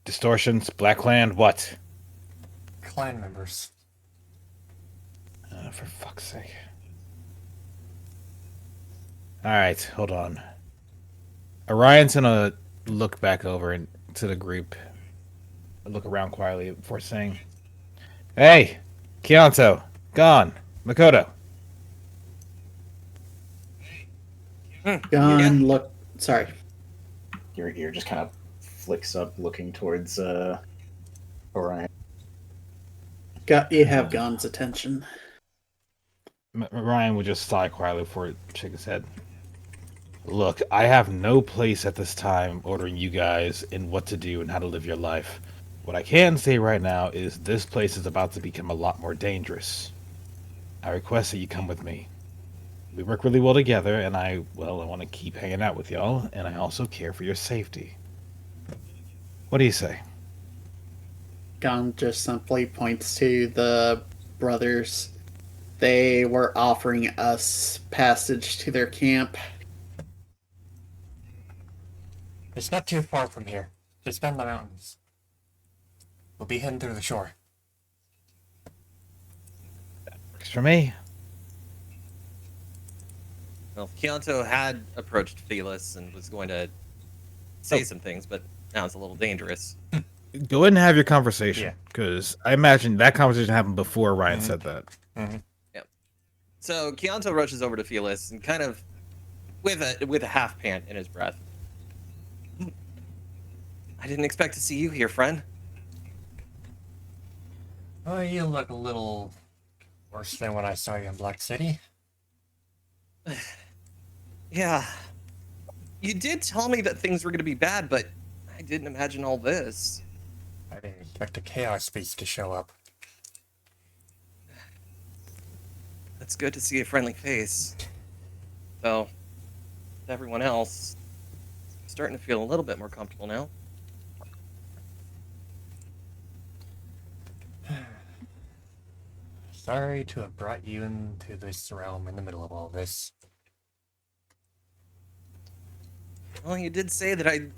S5: Distortions, Blackland, what?
S1: Clan members.
S5: For fuck's sake. Alright, hold on. Orion's gonna look back over to the group. Look around quietly before saying, "Hey, Kyanto, Gon, Makoto."
S7: Gon, look. Sorry.
S4: Your ear just kind of flicks up, looking towards Orion.
S7: You have Gon's attention.
S5: Ryan would just sigh quietly before he shake his head. Look, I have no place at this time ordering you guys in what to do and how to live your life. What I can say right now is this place is about to become a lot more dangerous. I request that you come with me. We work really well together, and I want to keep hanging out with y'all, and I also care for your safety. What do you say?
S7: Gon just simply points to the brothers. They were offering us passage to their camp.
S1: It's not too far from here. Just down the mountains. We'll be heading through the shore.
S5: Works for me.
S3: Well, Keonto had approached Felis and was going to say some things, but now it's a little dangerous.
S5: Go ahead and have your conversation,
S1: Yeah.
S5: because I imagine that conversation happened before Ryan said that.
S3: So Keonto rushes over to Felis and kind of with a half pant in his breath. I didn't expect to see you here, friend.
S1: Oh, you look a little worse than when I saw you in Black City.
S3: Yeah. You did tell me that things were going to be bad, but I didn't imagine all this.
S1: I didn't expect a Chaos Beast to show up.
S3: It's good to see a friendly face. Though, everyone else, I'm starting to feel a little bit more comfortable now.
S1: Sorry to have brought you into this realm in the middle of all this.
S3: Well, you did say that I'd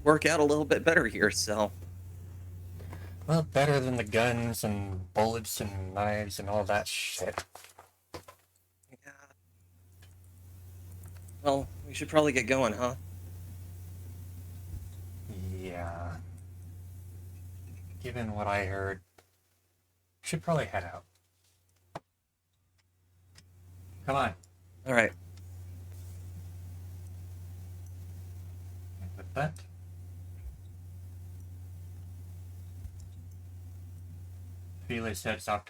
S3: work out a little bit better here, so...
S1: Well, better than the guns and bullets and knives and all that shit.
S3: Yeah. Well, we should probably get going, huh?
S1: Yeah. Given what I heard, should probably head out. Come on.
S3: Alright.
S1: And with that, Felix heads off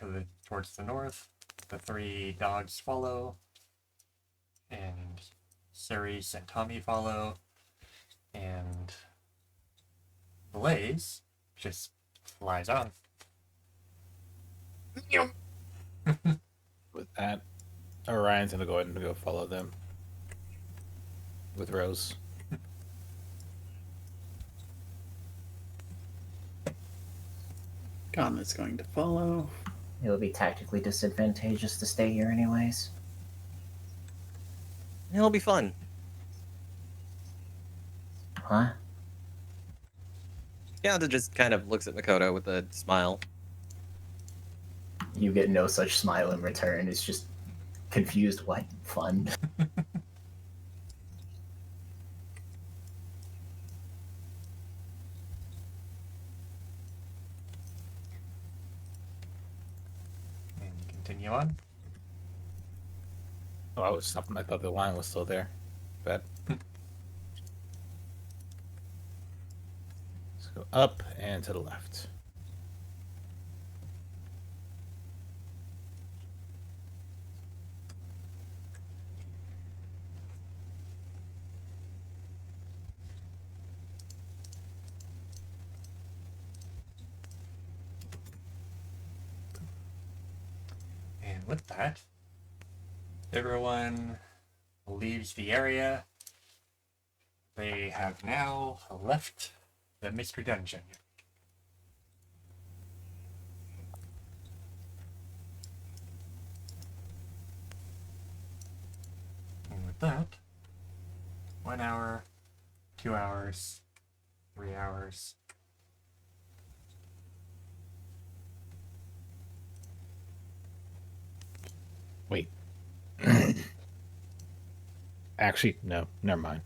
S1: towards the north. The three dogs follow, and Ceres and Tommy follow, and Blaze just flies on.
S5: With that, Orion's gonna go ahead and go follow them with Rose.
S7: Khan is going to follow.
S4: It'll be tactically disadvantageous to stay here anyways.
S3: It'll be fun.
S4: Huh?
S3: Keonto just kind of looks at Makoto with a smile.
S4: You get no such smile in return. It's just confused. What? Fun.
S1: And continue on.
S5: Oh, I was stopping. I thought the line was still there. But let's go up and to the left.
S1: And with that, everyone leaves the area. They have now left the mystery dungeon. And with that, 1 hour, 2 hours, 3 hours.
S5: Wait. Actually, no. Never mind.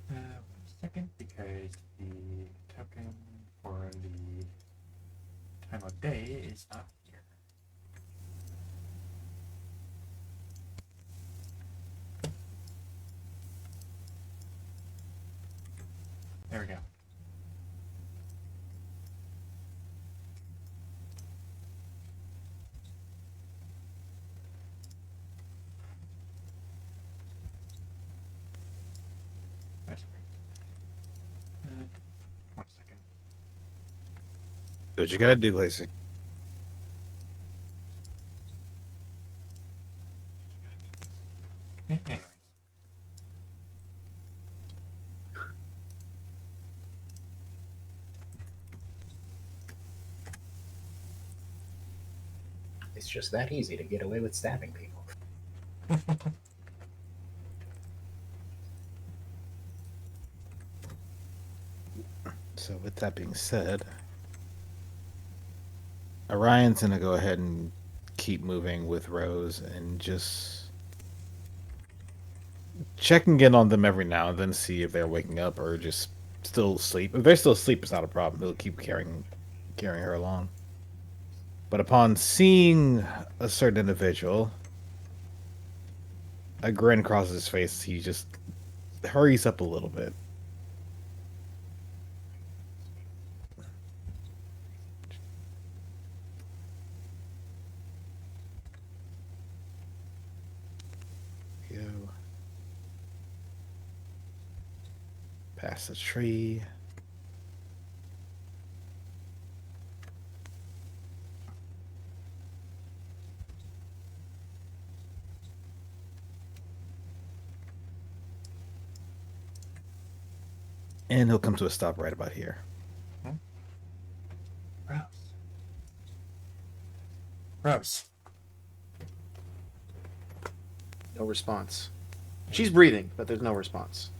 S1: One second, because the token for the time of day is not here. There we go. That's right. 1 second.
S5: Do what you gotta do, Lacey.
S1: Anyways.
S4: It's just that easy to get away with stabbing people.
S5: So with that being said, Orion's gonna go ahead and keep moving with Rose and just checking in on them every now and then, see if they're waking up or just still asleep. If they're still asleep, it's not a problem. He'll keep carrying her along. But upon seeing a certain individual, a grin crosses his face. He just hurries up a little bit. Go past the tree. And he'll come to a stop right about here.
S1: Rose. Rose.
S6: No response. She's breathing, but there's no response.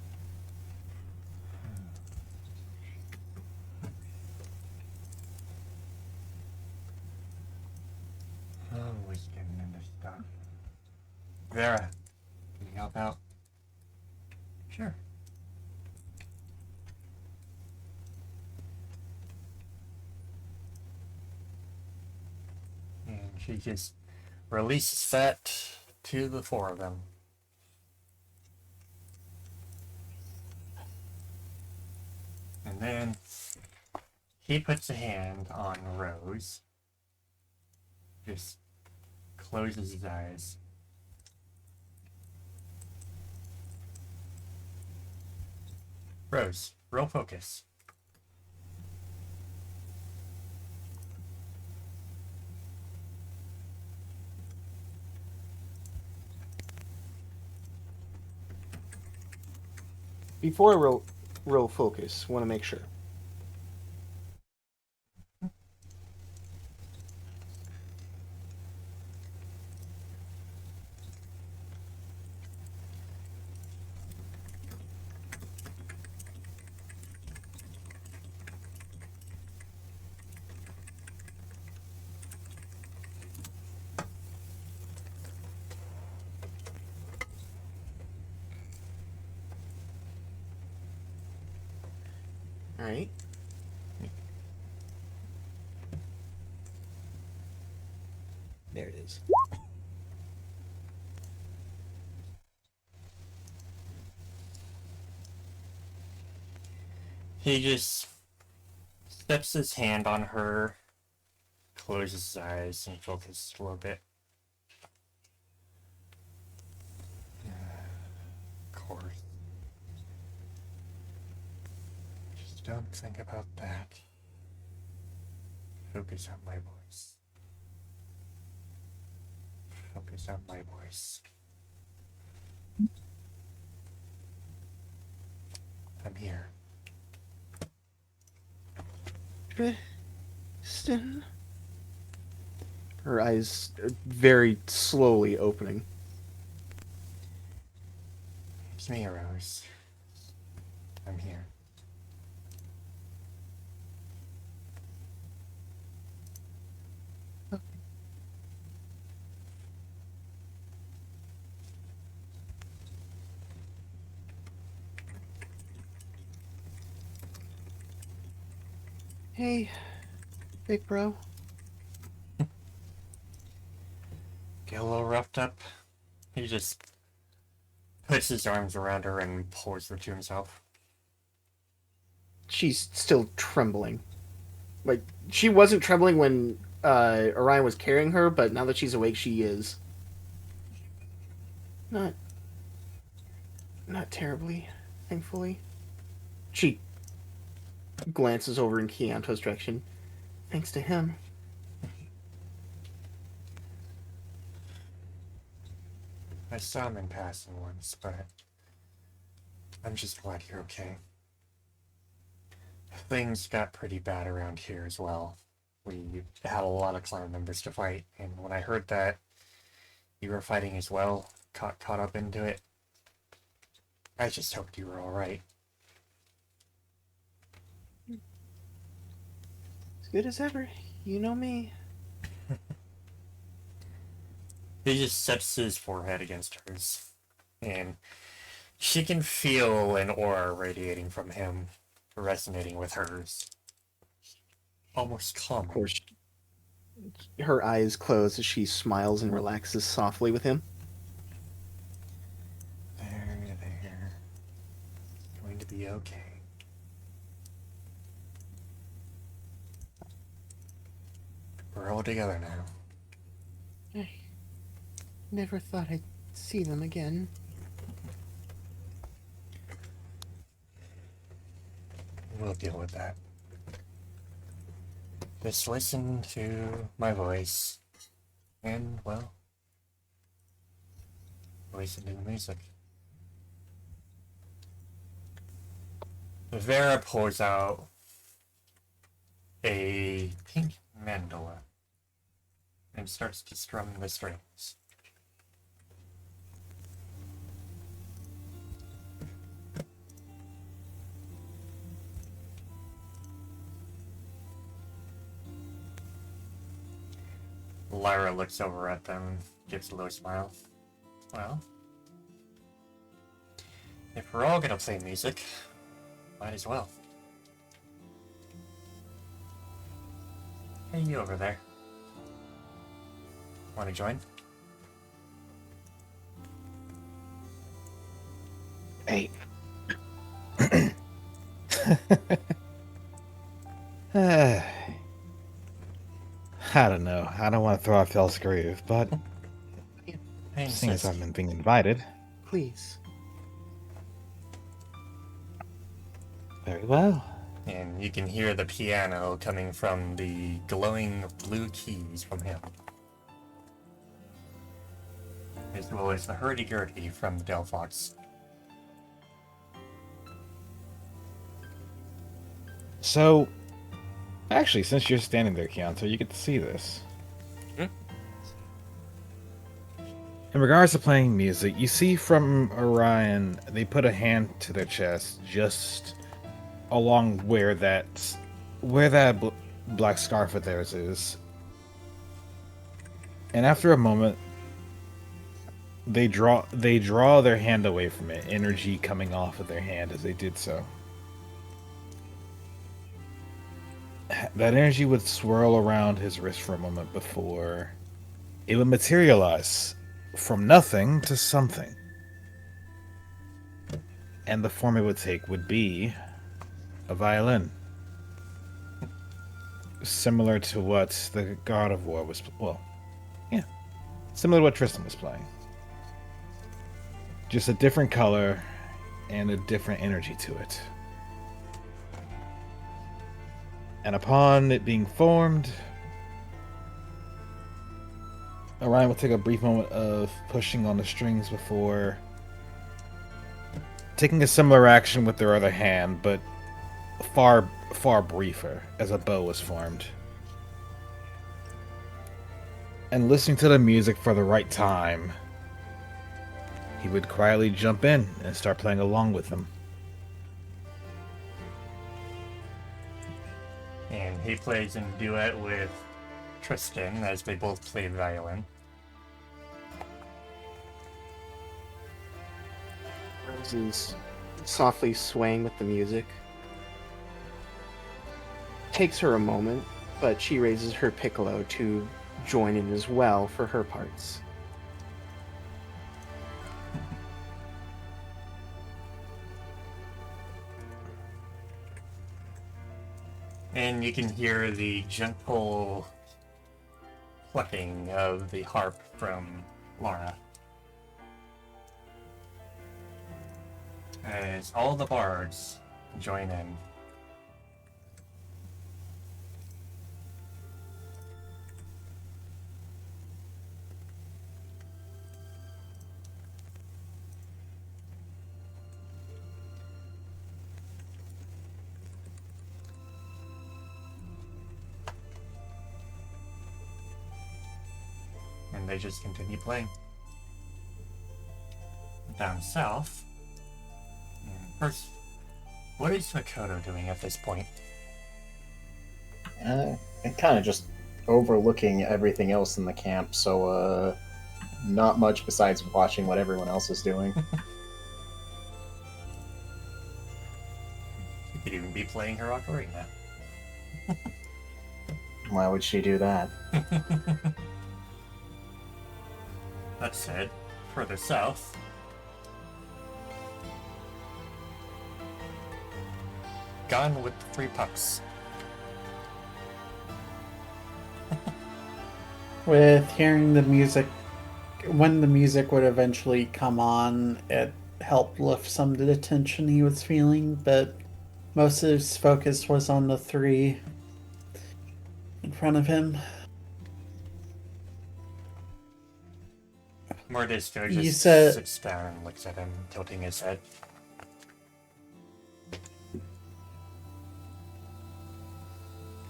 S1: Always getting into stuff. Vera, can you help out? Sure. And she just releases that to the four of them. And then he puts a hand on Rose. Just closes his eyes. Rose, real focus.
S2: Before I roll focus, want to make sure.
S6: All right. There it is.
S1: He just steps his hand on her, closes his eyes, and focuses a little bit. Of course. Just don't think about that. Focus on my voice. Focus on my voice. I'm here.
S2: Tristan. Her eyes are very slowly opening.
S1: It's me, Rose. I'm here.
S2: Hey, big bro.
S1: Get a little roughed up. He just puts his arms around her and pulls her to himself.
S2: She's still trembling. Like, she wasn't trembling when Orion was carrying her, but now that she's awake, she is. Not terribly, thankfully. She glances over in Keanto's direction. Thanks to him.
S1: I saw him in passing once, but I'm just glad you're okay. Things got pretty bad around here as well. We had a lot of clan members to fight, and when I heard that you were fighting as well, caught up into it, I just hoped you were alright.
S2: good as ever. You know me.
S1: He just sets his forehead against hers, and she can feel an aura radiating from him, resonating with hers. Almost calm.
S2: Of course, her eyes close as she smiles and relaxes softly with him.
S1: There. Going to be okay. We're all together now.
S2: I never thought I'd see them again.
S1: We'll deal with that. Just listen to my voice, and, well, listen to the music. Vera pulls out a pink mandola and starts to strum the strings. Lyra looks over at them, gives a low smile. Well, if we're all gonna play music, might as well. Hey, you over there. Wanna join?
S5: Hey. I don't know. I don't want to throw off y'all's groove, but
S1: I
S5: seeing as
S1: insist.
S5: I'm being invited,
S2: Please.
S5: very well.
S1: And you can hear the piano coming from the glowing blue keys from him. As well as the hurdy-gurdy from the Delphox.
S5: So, actually, since you're standing there, Keonto, you get to see this. In regards to playing music, you see from Orion, they put a hand to their chest just along where that black scarf of theirs is. And after a moment, they draw their hand away from it, energy coming off of their hand as they did so. That energy would swirl around his wrist for a moment before it would materialize from nothing to something. And the form it would take would be a violin. Similar to what the God of War was... Well, yeah. Similar to what Tristan was playing. Just a different color and a different energy to it. And upon it being formed, Orion will take a brief moment of pushing on the strings before taking a similar action with their other hand, but far briefer, as a bow was formed. And listening to the music for the right time, he would quietly jump in and start playing along with them.
S1: And he plays in duet with Tristan as they both play violin.
S2: Rose is softly swaying with the music. Takes her a moment, but she raises her piccolo to join in as well for her parts.
S1: And you can hear the gentle plucking of the harp from Laura. As all the bards join in. And they just continue playing. Down south. First, what is Makoto doing at this point?
S4: And kind of just overlooking everything else in the camp, so not much besides watching what everyone else is doing.
S1: She could even be playing her ocarina.
S4: Why would she do that?
S1: That said, further south, Gone with the 3 pucks.
S7: With hearing the music, when the music would eventually come on, it helped lift some of the tension he was feeling, but most of his focus was on the 3 in front of him.
S1: Mordisco
S7: You
S1: just
S7: said-
S1: sits down and looks at him, tilting his head.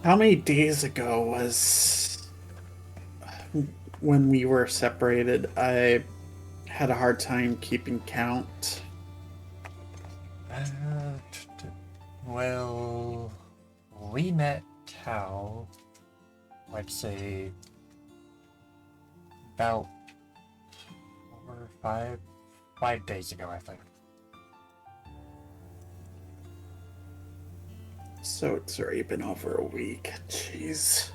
S7: How many days ago was when we were separated? I had a hard time keeping count.
S1: Well, we met Tao, I'd say, about 4 or 5 days ago, I think.
S7: So it's already been over a week. Jeez.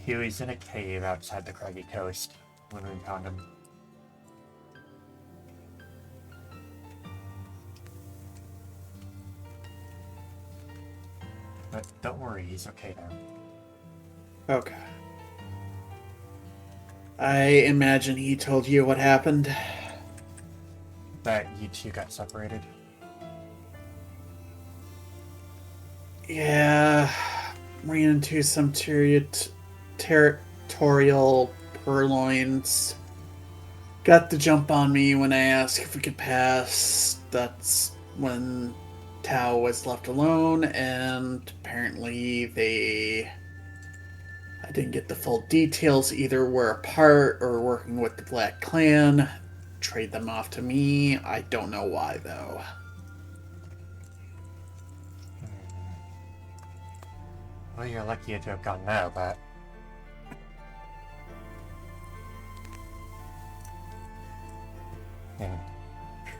S1: He was in a cave outside the craggy coast when we found him. But don't worry, he's okay now.
S7: Okay. I imagine he told you what happened.
S1: That you two got separated.
S7: Yeah, ran into some territorial purloins. Got the jump on me when I asked if we could pass. That's when Tao was left alone, and apparently I didn't get the full details, either were apart or working with the Black Clan. Trade them off to me. I don't know why, though.
S1: Well, you're lucky to have gotten out of that. And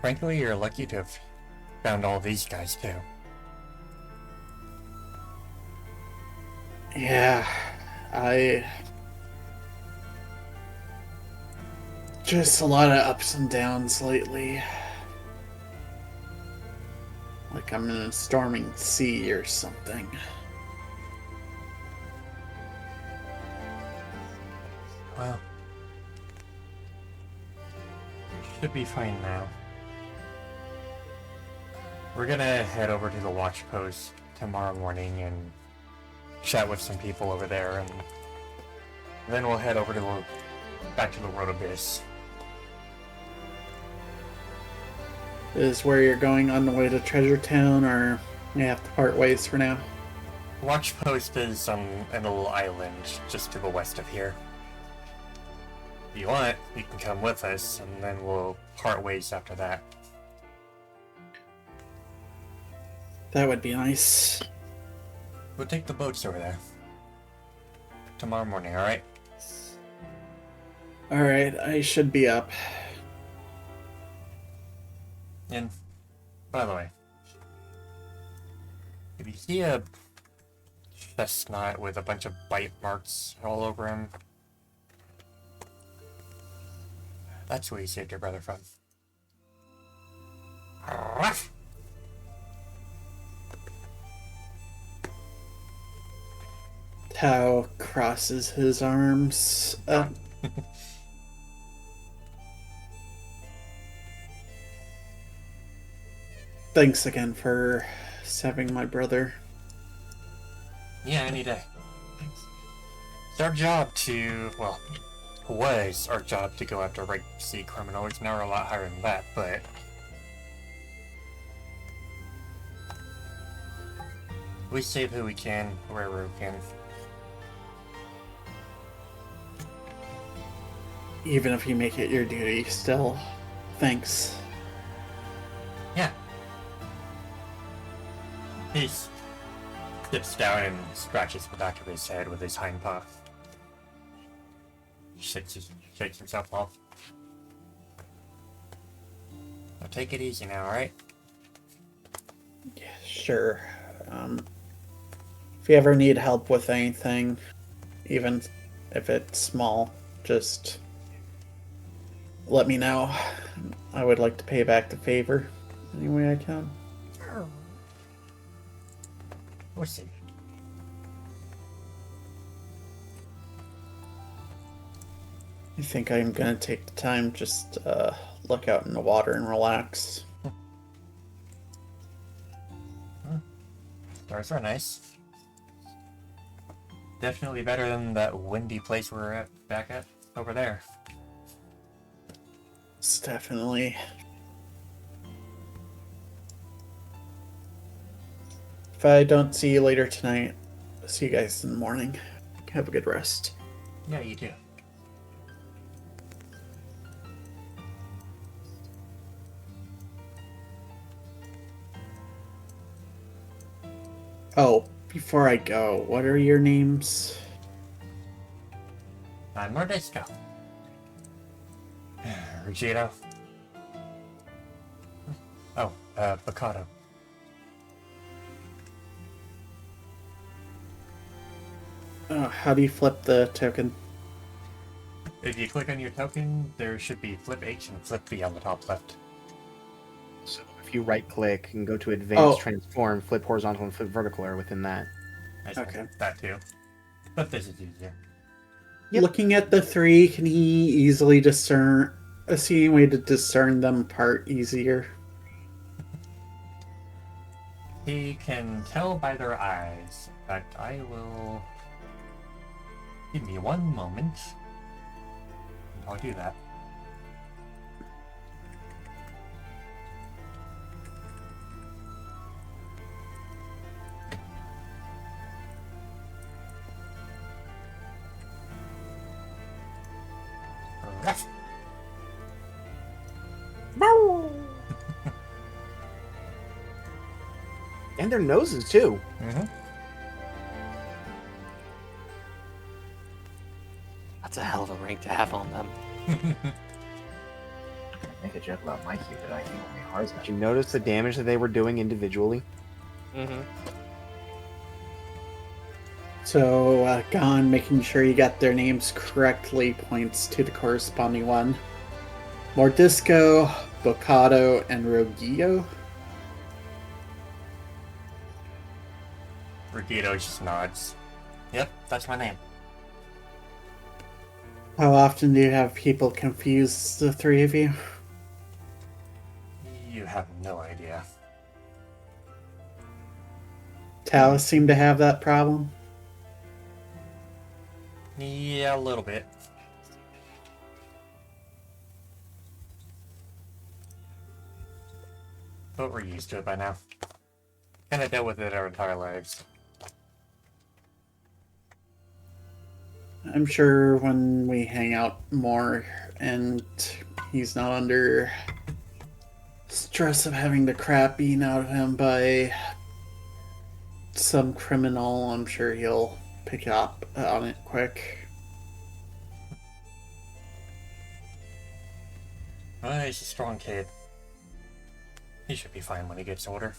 S1: frankly, you're lucky to have found all these guys too.
S7: Yeah, just a lot of ups and downs lately. Like I'm in a storming sea or something.
S1: Well, should be fine now. We're gonna head over to the watch post tomorrow morning and chat with some people over there, and then we'll head over to back to the Road Abyss.
S7: Is where you're going on the way to Treasure Town, or you have to part ways for now?
S1: Watch post is on a little island just to the west of here. If you want, you can come with us, and then we'll part ways after that.
S7: That would be nice.
S1: We'll take the boats over there. Tomorrow morning, alright?
S7: Alright, I should be up.
S1: And, by the way, if you see a chestnut with a bunch of bite marks all over him, that's where you saved your brother from. Ruff!
S7: Tao crosses his arms. Thanks again for saving my brother.
S1: Yeah, any day. It's our job to, well, was our job to go after right sea criminals. Now we're a lot higher than that, but we save who we can, wherever we can.
S7: Even if you make it your duty, still, thanks.
S1: Yeah. He dips down and scratches the back of his head with his hind paw. Shakes himself off. Now take it easy now, alright?
S7: Yeah, sure. If you ever need help with anything, even if it's small, just let me know. I would like to pay back the favor any way I can.
S1: We'll see.
S7: I think I'm gonna take the time just look out in the water and relax.
S1: Stars are nice. Definitely better than that windy place we're back at over there.
S7: It's definitely. If I don't see you later tonight, see you guys in the morning. Have a good rest.
S1: Yeah, you too.
S7: Oh, before I go, what are your names?
S1: I'm Mordisco. Ruggiero. Oh, Boccato.
S7: How do you flip the token?
S1: If you click on your token, there should be flip H and flip V on the top left.
S2: So if you right click and go to advanced
S7: Oh.
S2: transform, flip horizontal and flip vertical are within that.
S1: I said
S7: Okay.
S1: that too. But this is easier.
S2: Yep.
S7: Looking at the three, can he easily discern? See any way to discern them apart easier?
S1: He can tell by their eyes. In fact, I will... Give me one moment. And I'll do that. Ruff.
S2: And their noses too.
S1: Mm-hmm.
S3: That's a hell of a rank to have on them.
S4: Make a joke about Mikey, but I think only Hars
S2: Did you notice the damage that they were doing individually?
S3: Mm-hmm.
S7: So, Gon making sure you got their names correctly points to the corresponding one. Mordisco, Boccato, and Rogio.
S1: Ruggiero just nods. Yep, that's my name.
S7: How often do you have people confuse the three of you?
S1: You have no idea.
S7: Taoists seem to have that problem.
S1: Yeah, a little bit. But we're used to it by now. Kinda dealt with it our entire lives.
S7: I'm sure when we hang out more and he's not under stress of having the crap beaten out of him by some criminal, I'm sure he'll pick up on it quick.
S1: Well, he's a strong kid. He should be fine when he gets older.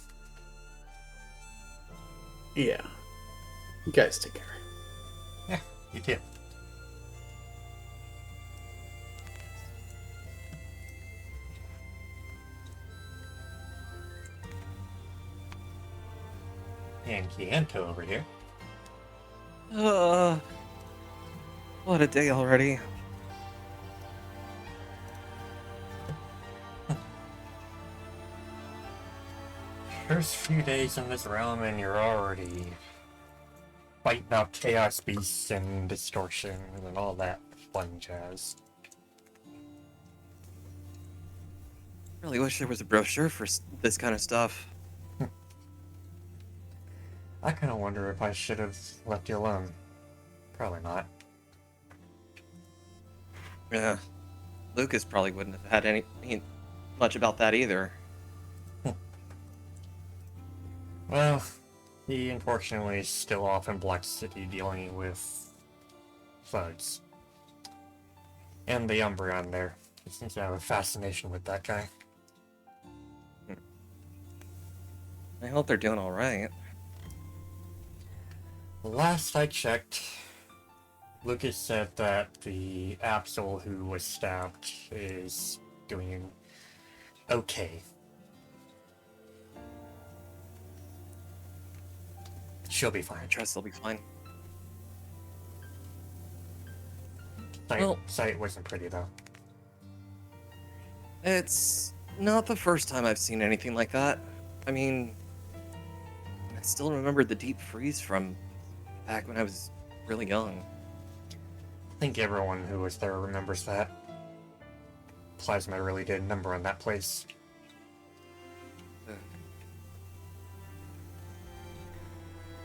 S7: Yeah. You guys take care.
S1: Yeah, you too. And Chianto over here.
S3: What a day already.
S1: First few days in this realm and you're already fighting out chaos beasts and distortion and all that fun jazz.
S3: Really wish there was a brochure for this kind of stuff.
S1: I kind of wonder if I should have left you alone. Probably not.
S3: Yeah. Lucas probably wouldn't have had any much about that either.
S1: Well, He unfortunately is still off in Black City dealing with thugs. And the Umbreon there. He seems to have a fascination with that guy.
S3: I hope they're doing alright.
S1: Last I checked, Lucas said that the Absol who was stabbed is doing okay. She'll be fine.
S3: I trust they'll be fine.
S1: Sight wasn't pretty though.
S3: It's not the first time I've seen anything like that. I mean, I still remember the deep freeze from back when I was really young.
S1: I think everyone who was there remembers that. Plasma really did a number on that place.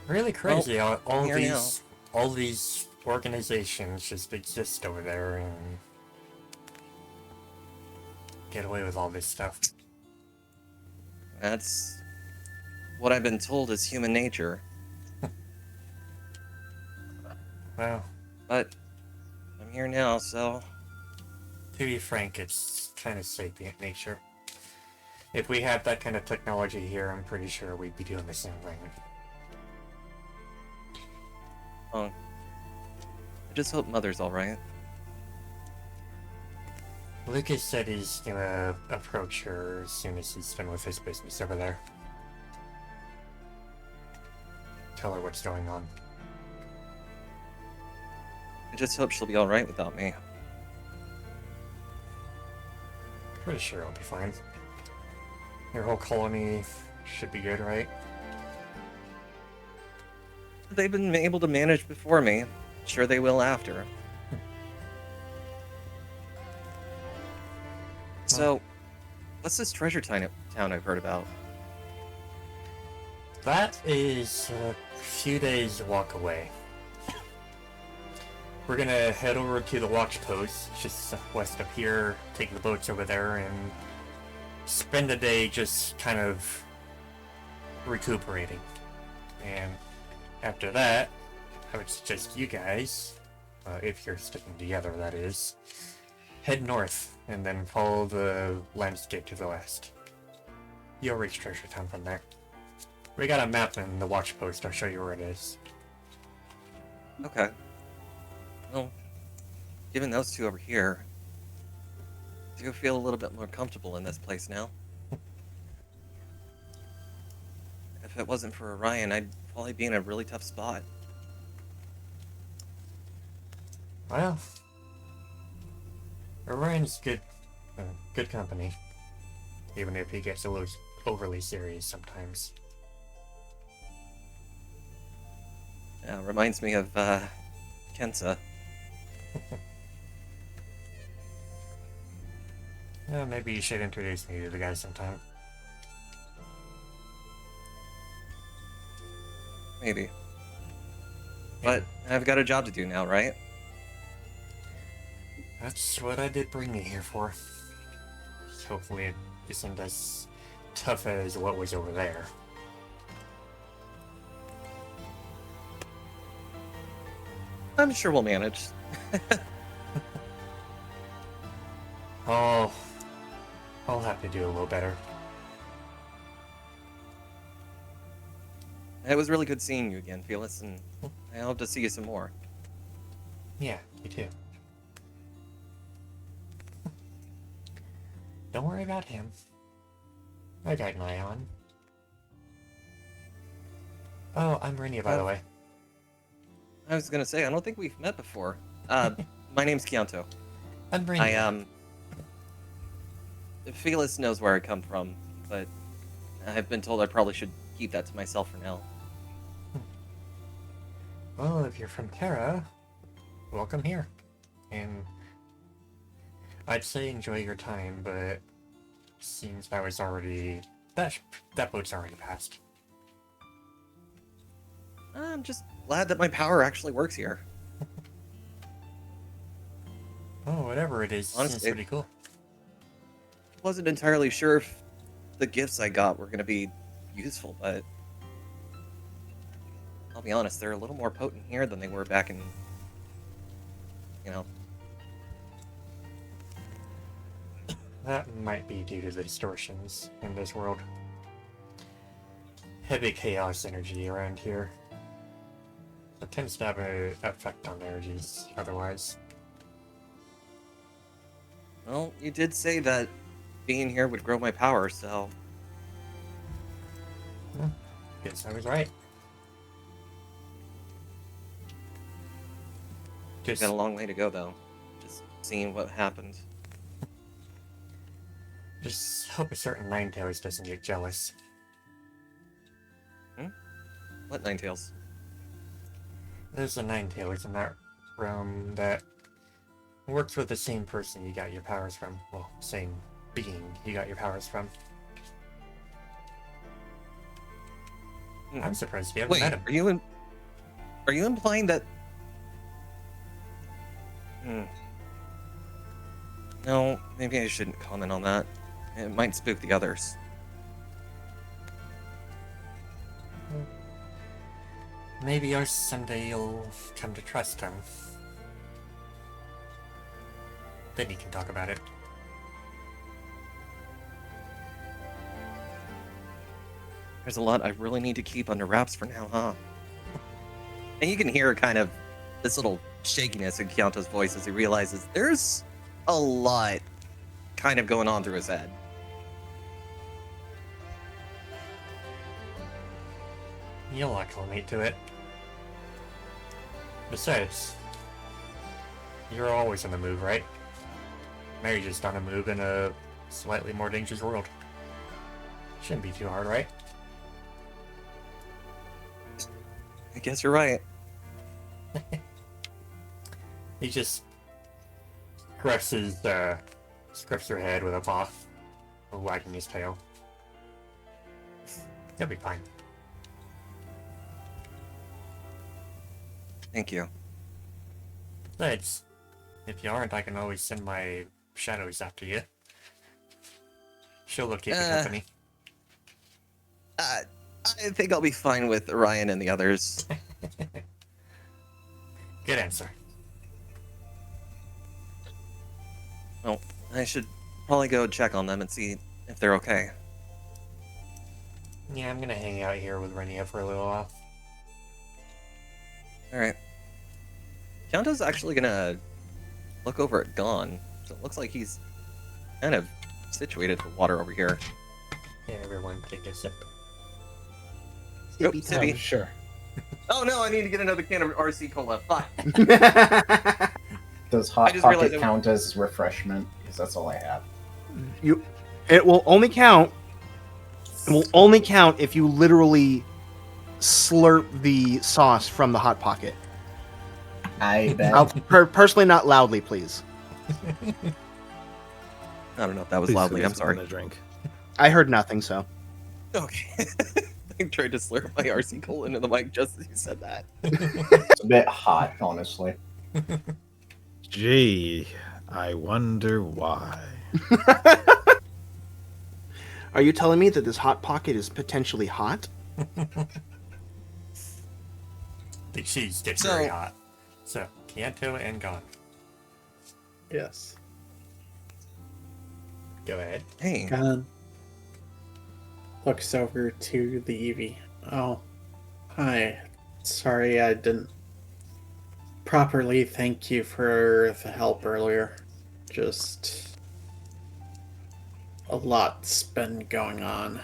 S1: Really crazy how
S3: here
S1: all these organizations just exist over there and get away with all this stuff.
S3: That's what I've been told is human nature.
S1: Well,
S3: But I'm here now, so
S1: to be frank, it's kind of sapient nature. If we had that kind of technology here, I'm pretty sure we'd be doing the same thing.
S3: I just hope Mother's alright.
S1: Lucas said he's gonna approach her as soon as he's done with his business over there. Tell her what's going on.
S3: I just hope she'll be alright without me.
S1: Pretty sure it'll be fine. Your whole colony should be good, right?
S3: They've been able to manage before me. Sure they will after. So, what's this treasure town I've heard about?
S1: That is a few days walk away. We're gonna head over to the watch post, just west up here, take the boats over there, and spend a day just kind of recuperating. And after that, I would suggest you guys, if you're sticking together that is, head north and then follow the landscape to the west. You'll reach Treasure Town from there. We got a map in the watch post, I'll show you where it is.
S3: Okay. Well, given those two over here, I do feel a little bit more comfortable in this place now. If it wasn't for Orion, I'd probably be in a really tough spot.
S1: Well, Orion's good company, even if he gets a little overly serious sometimes.
S3: Yeah, reminds me of, Kensa.
S1: Yeah, maybe you should introduce me to the guy sometime.
S3: Maybe. But I've got a job to do now, right?
S1: That's what I did bring you here for. Hopefully it isn't as tough as what was over there.
S3: I'm sure we'll manage.
S1: Oh, I'll have to do a little better.
S3: It was really good seeing you again, Felix, and I hope to see you some more.
S1: Yeah, you too. Don't worry about him. I got an eye on. Oh, I'm Renia, by the way.
S3: I was gonna say, I don't think we've met before. My name's Chianto.
S1: I'm Renia.
S3: Felix knows where I come from, but I've been told I probably should keep that to myself for now.
S1: Well, if you're from Terra, welcome here. And I'd say enjoy your time, but seems that was already... That boat's already passed.
S3: I'm just glad that my power actually works here.
S1: Oh, whatever it is,
S3: Honestly,
S1: seems pretty cool.
S3: Wasn't entirely sure if the gifts I got were gonna be useful, but be honest, they're a little more potent here than they were back in, you know.
S1: That might be due to the distortions in this world. Heavy chaos energy around here. It tends to have an effect on energies otherwise.
S3: Well, you did say that being here would grow my power, so...
S1: Guess I was right.
S3: We've got a long way to go, though. Just seeing what happens.
S1: Just hope a certain Ninetales doesn't get jealous.
S3: What Ninetales?
S1: There's a Ninetales in that realm that works with the same person you got your powers from. Well, same being you got your powers from. I'm surprised you haven't
S3: Wait,
S1: met him.
S3: are you implying that... No, maybe I shouldn't comment on that. It might spook the others.
S1: Maybe someday you'll come to trust him. Then you can talk about it.
S3: There's a lot I really need to keep under wraps for now, huh? And you can hear kind of this little shakiness in Kyanto's voice as he realizes there's a lot kind of going on through his head.
S1: You'll acclimate to it. Besides, you're always on the move, right? Now you're just on a move in a slightly more dangerous world. Shouldn't be too hard, right?
S3: I guess you're right.
S1: He just scruffs her head with a paw, wagging his tail. He'll be fine.
S3: Thank you.
S1: Besides, if you aren't, I can always send my shadows after you. She'll keep you company.
S3: I think I'll be fine with Orion and the others.
S1: Good answer.
S3: Well, I should probably go check on them and see if they're okay.
S1: Yeah, I'm gonna hang out here with Renia for a little while.
S3: Alright. Kyanto's actually gonna look over at Gon. So it looks like he's kind of situated for water over here.
S1: Yeah, everyone take a sip.
S3: Yep,
S6: Sippy
S3: sippy.
S5: Oh, sure.
S3: Oh no, I need to get another can of RC Cola. Fine.
S4: Does
S3: I
S4: Hot
S3: just
S4: Pocket
S3: realized
S4: count as refreshment? Because that's all I have.
S2: It will only count. It will only count if you literally slurp the sauce from the Hot Pocket.
S4: I bet.
S2: Personally, not loudly, please.
S3: I don't know if that was
S5: Please
S3: loudly.
S5: give
S3: I'm
S5: us
S3: sorry.
S5: something to drink.
S2: I heard nothing, so.
S3: Okay. I tried to slurp my RC Cola into the mic just as you said that.
S4: It's a bit hot, honestly.
S5: Gee, I wonder why.
S2: Are you telling me that this Hot Pocket is potentially hot?
S1: The cheese gets
S3: So-
S1: very hot. So, Kyanto and Gon.
S7: Yes.
S1: Go ahead.
S3: Hey,
S7: Gon looks over to the Eevee. Oh, hi. Sorry I didn't properly thank you for the help earlier. Just a lot's been going on.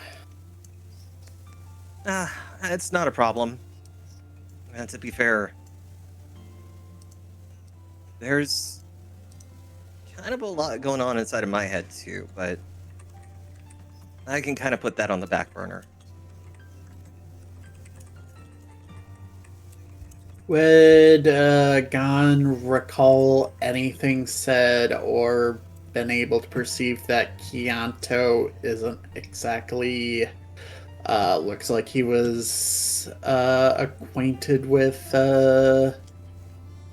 S3: it's not a problem. To be fair, there's kind of a lot going on inside of my head too, but I can kind of put that on the back burner.
S7: Would Gon recall anything said or been able to perceive that Kyanto isn't exactly looks like he was acquainted with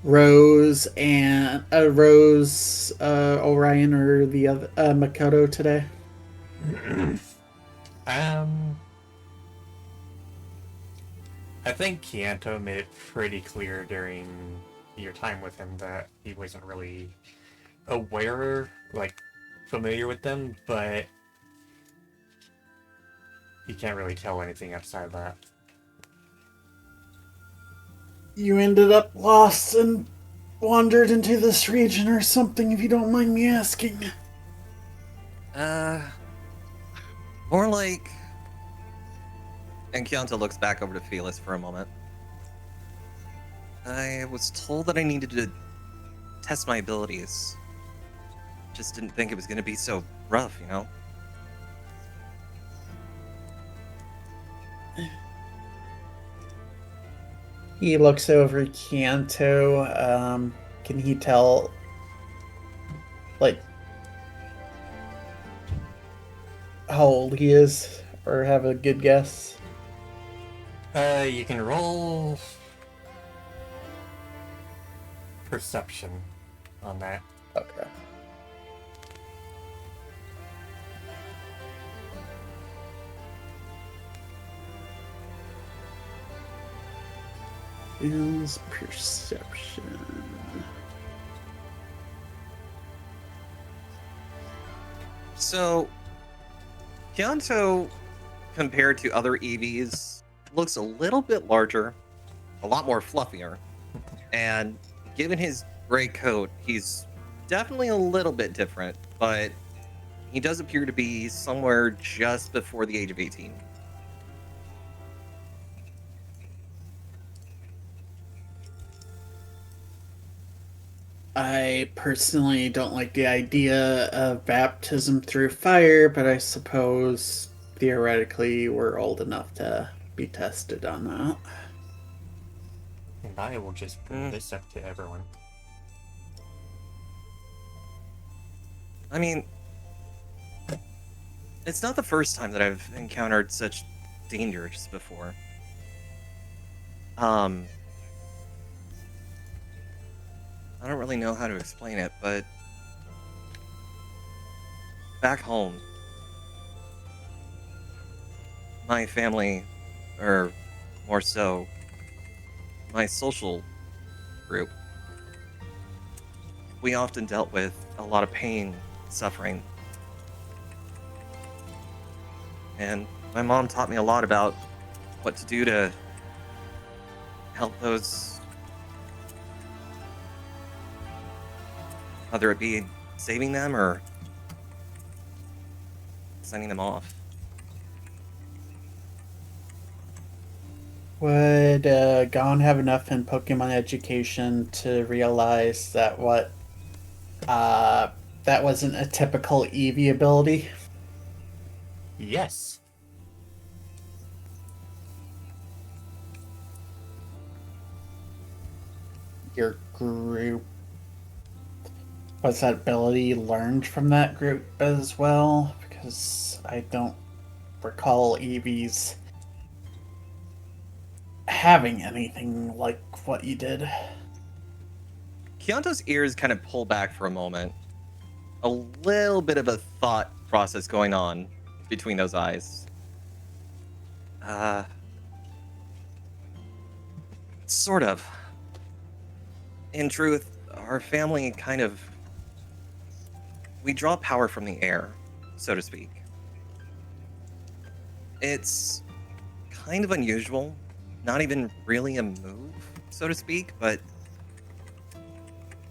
S7: Rose and Orion or the other Makoto today?
S1: I think Kianto made it pretty clear during your time with him that he wasn't really aware, like, familiar with them, but he can't really tell anything outside of that.
S7: You ended up lost and wandered into this region or something, if you don't mind me asking.
S3: More like... And Kianto looks back over to Felis for a moment. I was told that I needed to test my abilities. Just didn't think it was going to be so rough, you know?
S7: He looks over Kianto. Can he tell, like, how old he is, or have a good guess?
S1: You can roll perception on that.
S7: Okay. Is perception.
S3: So, Kianto, compared to other EVs, looks a little bit larger, a lot more fluffier, and given his gray coat, he's definitely a little bit different, but he does appear to be somewhere just before the age of 18.
S7: I personally don't like the idea of baptism through fire, but I suppose theoretically we're old enough to be tested on that.
S1: And I will just bring this up to everyone.
S3: I mean, it's not the first time that I've encountered such dangers before. I don't really know how to explain it, but back home, my family, or more so, my social group, we often dealt with a lot of pain, suffering. And my mom taught me a lot about what to do to help those, whether it be saving them or sending them off.
S7: Would Gon have enough in Pokemon education to realize that that wasn't a typical Eevee ability?
S1: Yes.
S7: Your group, was that ability learned from that group as well? Because I don't recall Eevees having anything like what you did.
S3: Kianto's ears kind of pull back for a moment. A little bit of a thought process going on between those eyes. Sort of. In truth, our family kind of... We draw power from the air, so to speak. It's kind of unusual. Not even really a move, so to speak, but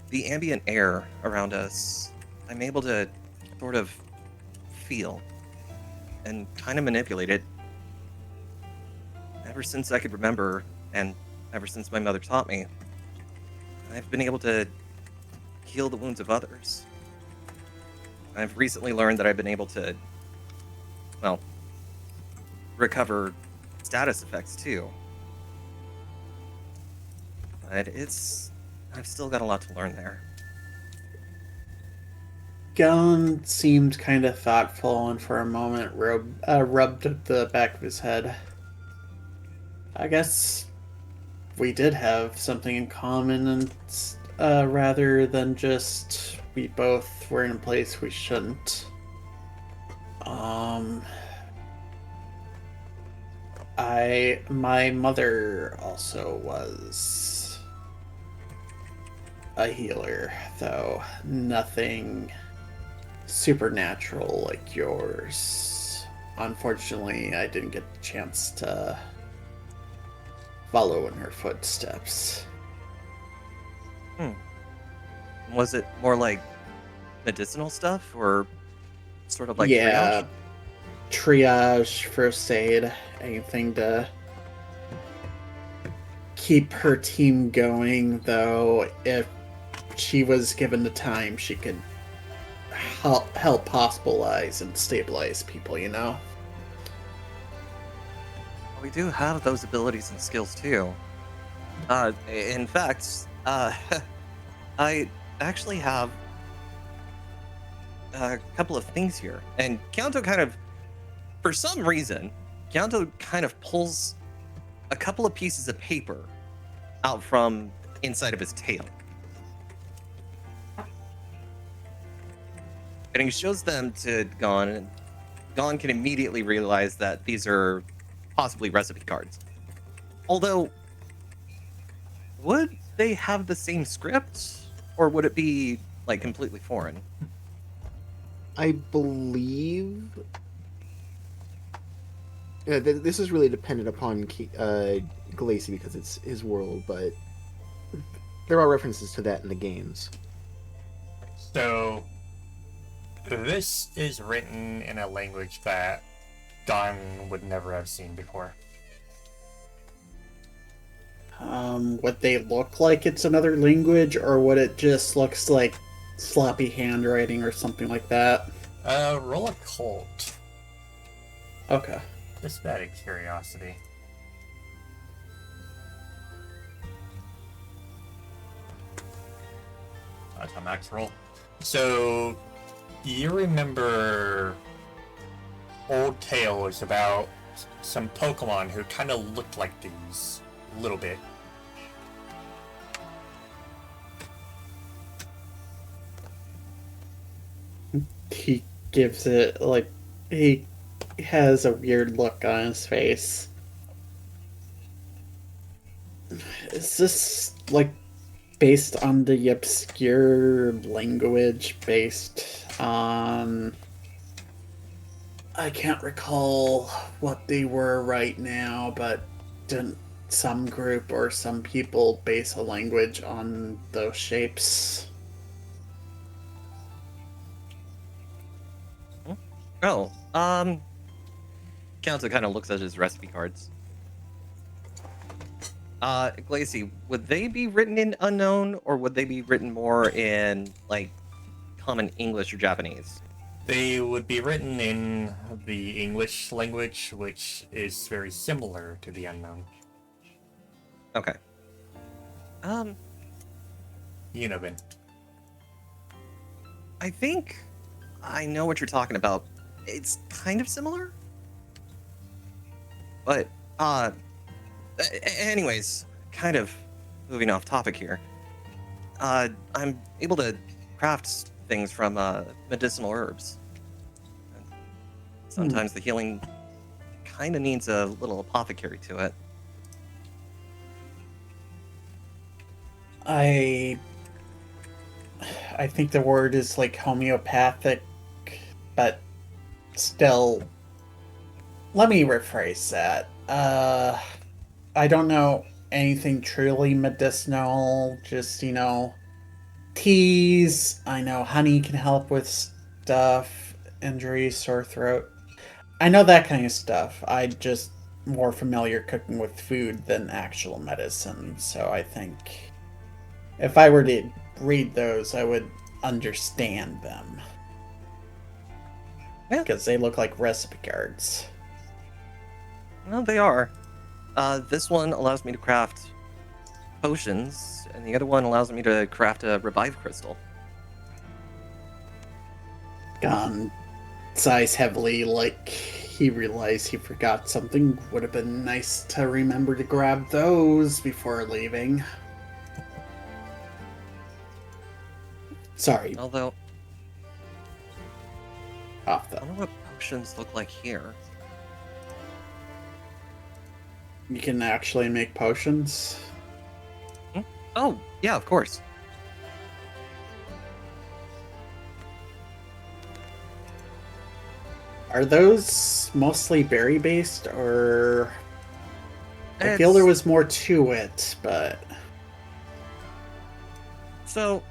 S3: the ambient air around us, I'm able to sort of feel and kind of manipulate it ever since I could remember, and ever since my mother taught me. I've been able to heal the wounds of others. I've recently learned that I've been able to, well, recover status effects too. But I've still got a lot to learn there.
S7: Gon seemed kind of thoughtful and for a moment rubbed the back of his head. I guess we did have something in common, and rather than just we both were in a place we shouldn't. I My mother also was a healer, though nothing supernatural like yours. Unfortunately, I didn't get the chance to follow in her footsteps.
S3: Was it more like medicinal stuff or sort of like
S7: Yeah,
S3: triage?
S7: triage, first aid, anything to keep her team going, though if she was given the time, she could help hospitalize and stabilize people, you know?
S3: We do have those abilities and skills too. In fact, I actually have a couple of things here. And Kyanto kind of, for some reason, Kyanto kind of pulls a couple of pieces of paper out from inside of his tail. And he shows them to Gon, and Gon can immediately realize that these are possibly recipe cards. Although, would they have the same script? Or would it be, like, completely foreign?
S6: I believe. Yeah, this is really dependent upon Glacy because it's his world, but there are references to that in the games.
S1: So, this is written in a language that Don would never have seen before.
S7: Would they look like it's another language, or would it just looks like sloppy handwriting or something like that?
S1: Roll a cult.
S7: Okay.
S1: Just out of curiosity. That's a max roll. So, you remember old tales about some Pokemon who kind of looked like these a little bit.
S7: He gives it, like, he has a weird look on his face. Is this, like, based on the obscure language based on... I can't recall what they were right now, but didn't some group or some people base a language on those shapes?
S3: Oh, Counter kind of looks at his recipe cards. Glacy, would they be written in unknown, or would they be written more in, like, common English or Japanese?
S1: They would be written in the English language, which is very similar to the unknown.
S3: Okay.
S1: Univin.
S3: I think I know what you're talking about. It's kind of similar. But, anyways, kind of moving off topic here. I'm able to craft things from, medicinal herbs. And sometimes the healing kind of needs a little apothecary to it.
S7: I think the word is like homeopathic, but still. Let me rephrase that. I don't know anything truly medicinal. Just, you know, teas. I know honey can help with stuff, injuries, sore throat. I know that kind of stuff. I just more familiar cooking with food than actual medicine. So I think if I were to read those, I would understand them.
S3: Yeah.
S7: Because they look like recipe cards.
S3: Well, they are. This one allows me to craft potions, and the other one allows me to craft a revive crystal.
S7: Gon sighs heavily, like he realized he forgot something. Would have been nice to remember to grab those before leaving. Sorry,
S3: Although,
S7: off
S3: I
S7: though.
S3: wonder what potions look like here.
S7: You can actually make potions.
S3: Oh, yeah, of course.
S7: Are those mostly berry based, or I feel
S3: It's-
S7: there was more to it, but
S3: So,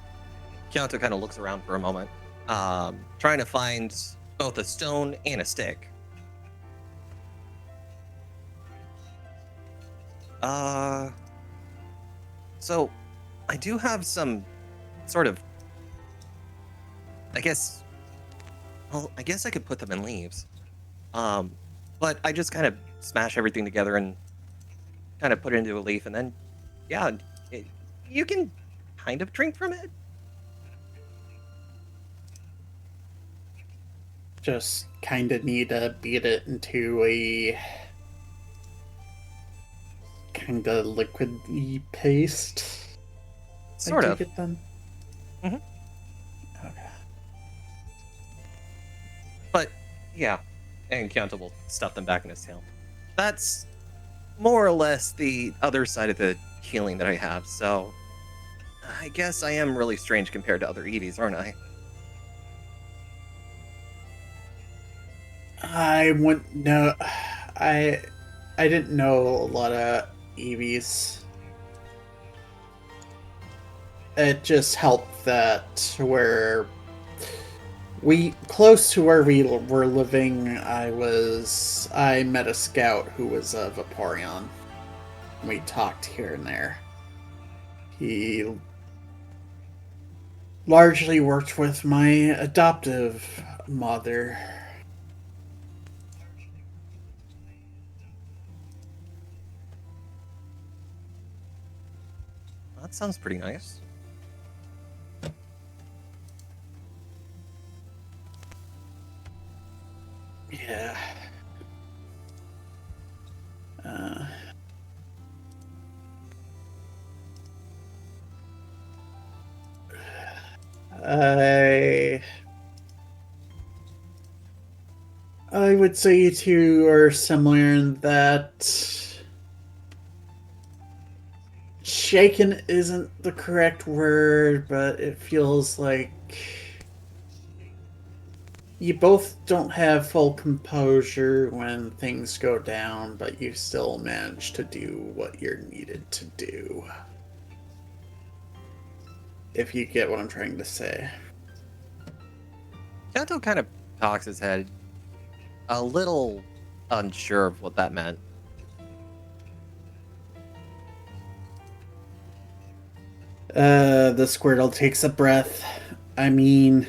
S3: Kyoto kind of looks around for a moment, trying to find both a stone and a stick. Uh, so I do have some sort of, I guess, well, I guess I could put them in leaves. But I just kind of smash everything together and kind of put it into a leaf, and then, yeah, it, you can kind of drink from it.
S7: just kind of need to beat it into a kind of liquidy paste.
S3: Sort
S7: I
S3: of.
S7: take it then.
S3: Mhm.
S7: Okay.
S3: But yeah, and Kyoto will stuff them back in his tail. That's more or less the other side of the healing that I have. So I guess I am really strange compared to other Eevees, aren't I?
S7: I wouldn't know. I I didn't know a lot of EVs. It just helped that where we close to where we were living, I met a scout who was a Vaporeon. We talked here and there. He largely worked with my adoptive mother.
S3: That sounds pretty nice.
S7: Yeah. Uh, I I would say you two are similar in that shaken isn't the correct word, but it feels like you both don't have full composure when things go down, but you still manage to do what you're needed to do. If you get what I'm trying to say.
S3: Kyoto kind of cocks his head, a little unsure of what that meant.
S7: The Squirtle takes a breath. I mean,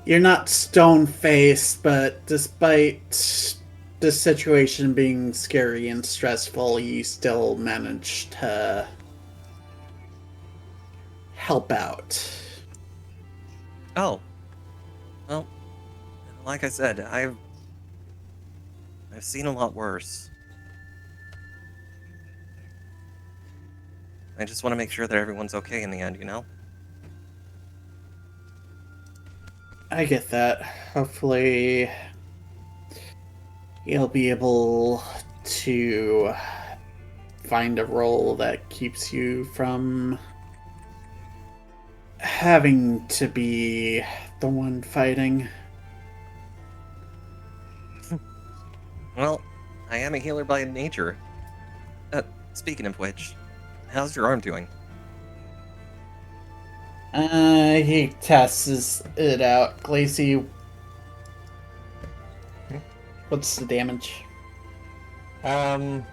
S7: you're not stone faced, but despite the situation being scary and stressful, you still manage to help out.
S3: Oh, well, like I said, I've seen a lot worse. I just want to make sure that everyone's okay in the end, you know?
S7: I get that. Hopefully, you'll be able to find a role that keeps you from having to be the one fighting.
S3: Well, I am a healer by nature. Speaking of which, how's your arm doing?
S7: He tests it out. Glacy, what's the damage?
S1: Um,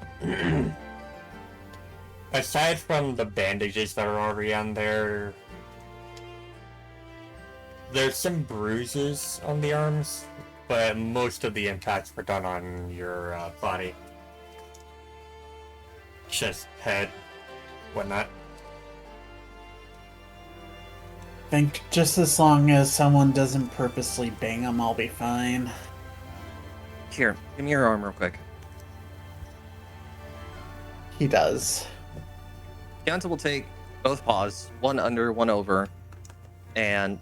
S1: aside from the bandages that are already on there, there's some bruises on the arms, but most of the impacts were done on your body. Chest, head, whatnot.
S7: Think just as long as someone doesn't purposely bang him, I'll be fine.
S3: Here, give me your arm real quick.
S7: He does.
S3: Keonta will take both paws, one under, one over, and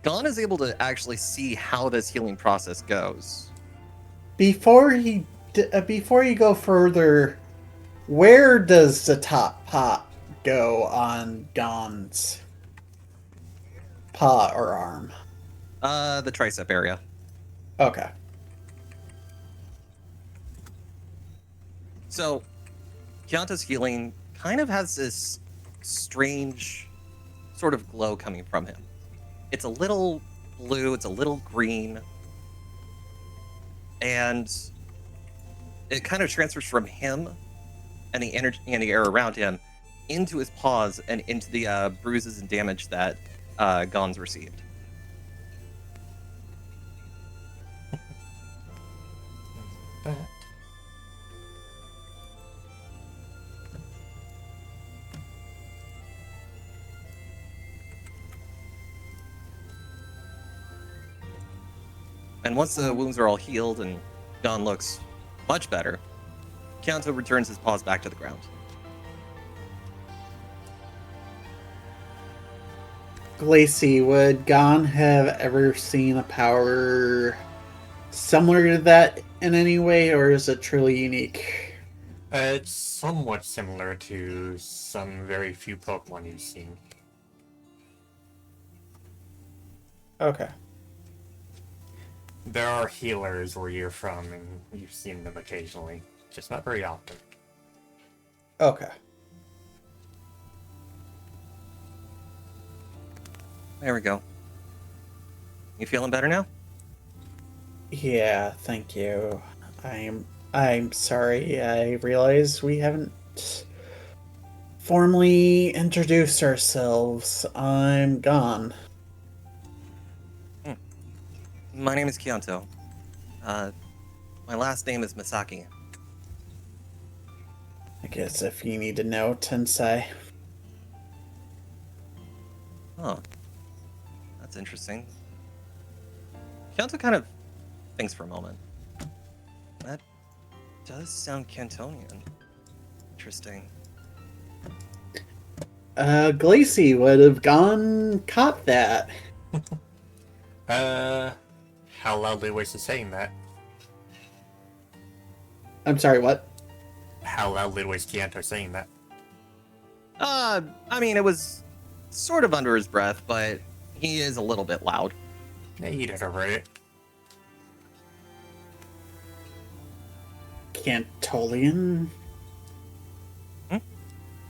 S3: Gon is able to actually see how this healing process goes.
S7: before before you go further, where does the top pot go on Gon's paw or arm?
S3: The tricep area.
S7: Okay.
S3: So, Keonta's healing kind of has this strange sort of glow coming from him. It's a little blue, it's a little green, and it kind of transfers from him and the energy and the air around him into his paws and into the bruises and damage that Gon's received. And once the wounds are all healed and Gon looks much better, Keonta returns his paws back to the ground.
S7: Glacy, would Gon have ever seen a power similar to that in any way, or is it truly unique?
S1: It's somewhat similar to some very few Pokemon you've seen.
S7: Okay.
S1: There are healers where you're from, and you've seen them occasionally, just not very often.
S7: Okay.
S3: There we go. You feeling better now?
S7: Yeah, thank you. I'm sorry. I realize we haven't formally introduced ourselves. I'm Gon.
S3: My name is Keonto. My last name is Misaki.
S7: I guess if you need to know, Tensei.
S3: Oh, that's interesting. Keonto kind of thinks for a moment. That does sound Cantonian. Interesting.
S7: Glacy would have caught that.
S1: How loudly was he saying that?
S7: I'm sorry, what?
S1: How loudly was Kianto saying that?
S3: I mean, it was sort of under his breath, but he is a little bit loud.
S1: Yeah, he'd have heard it.
S7: Cantolian?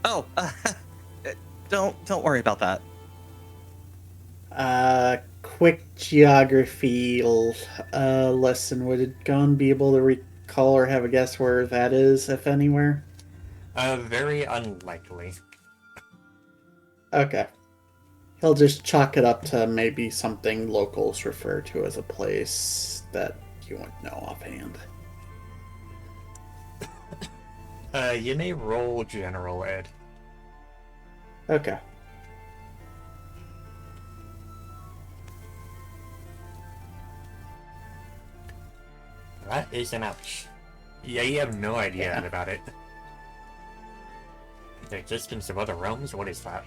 S3: Oh, don't worry about that.
S7: Quick geography lesson. Would Gon be able to recall or have a guess where that is, if anywhere?
S1: Very unlikely.
S7: Okay. He'll just chalk it up to maybe something locals refer to as a place that you wouldn't know offhand.
S1: You may roll General Ed.
S7: Okay.
S1: That is an ouch. Yeah, you have no idea
S7: Yeah.
S1: about it. The existence of other realms? What is that?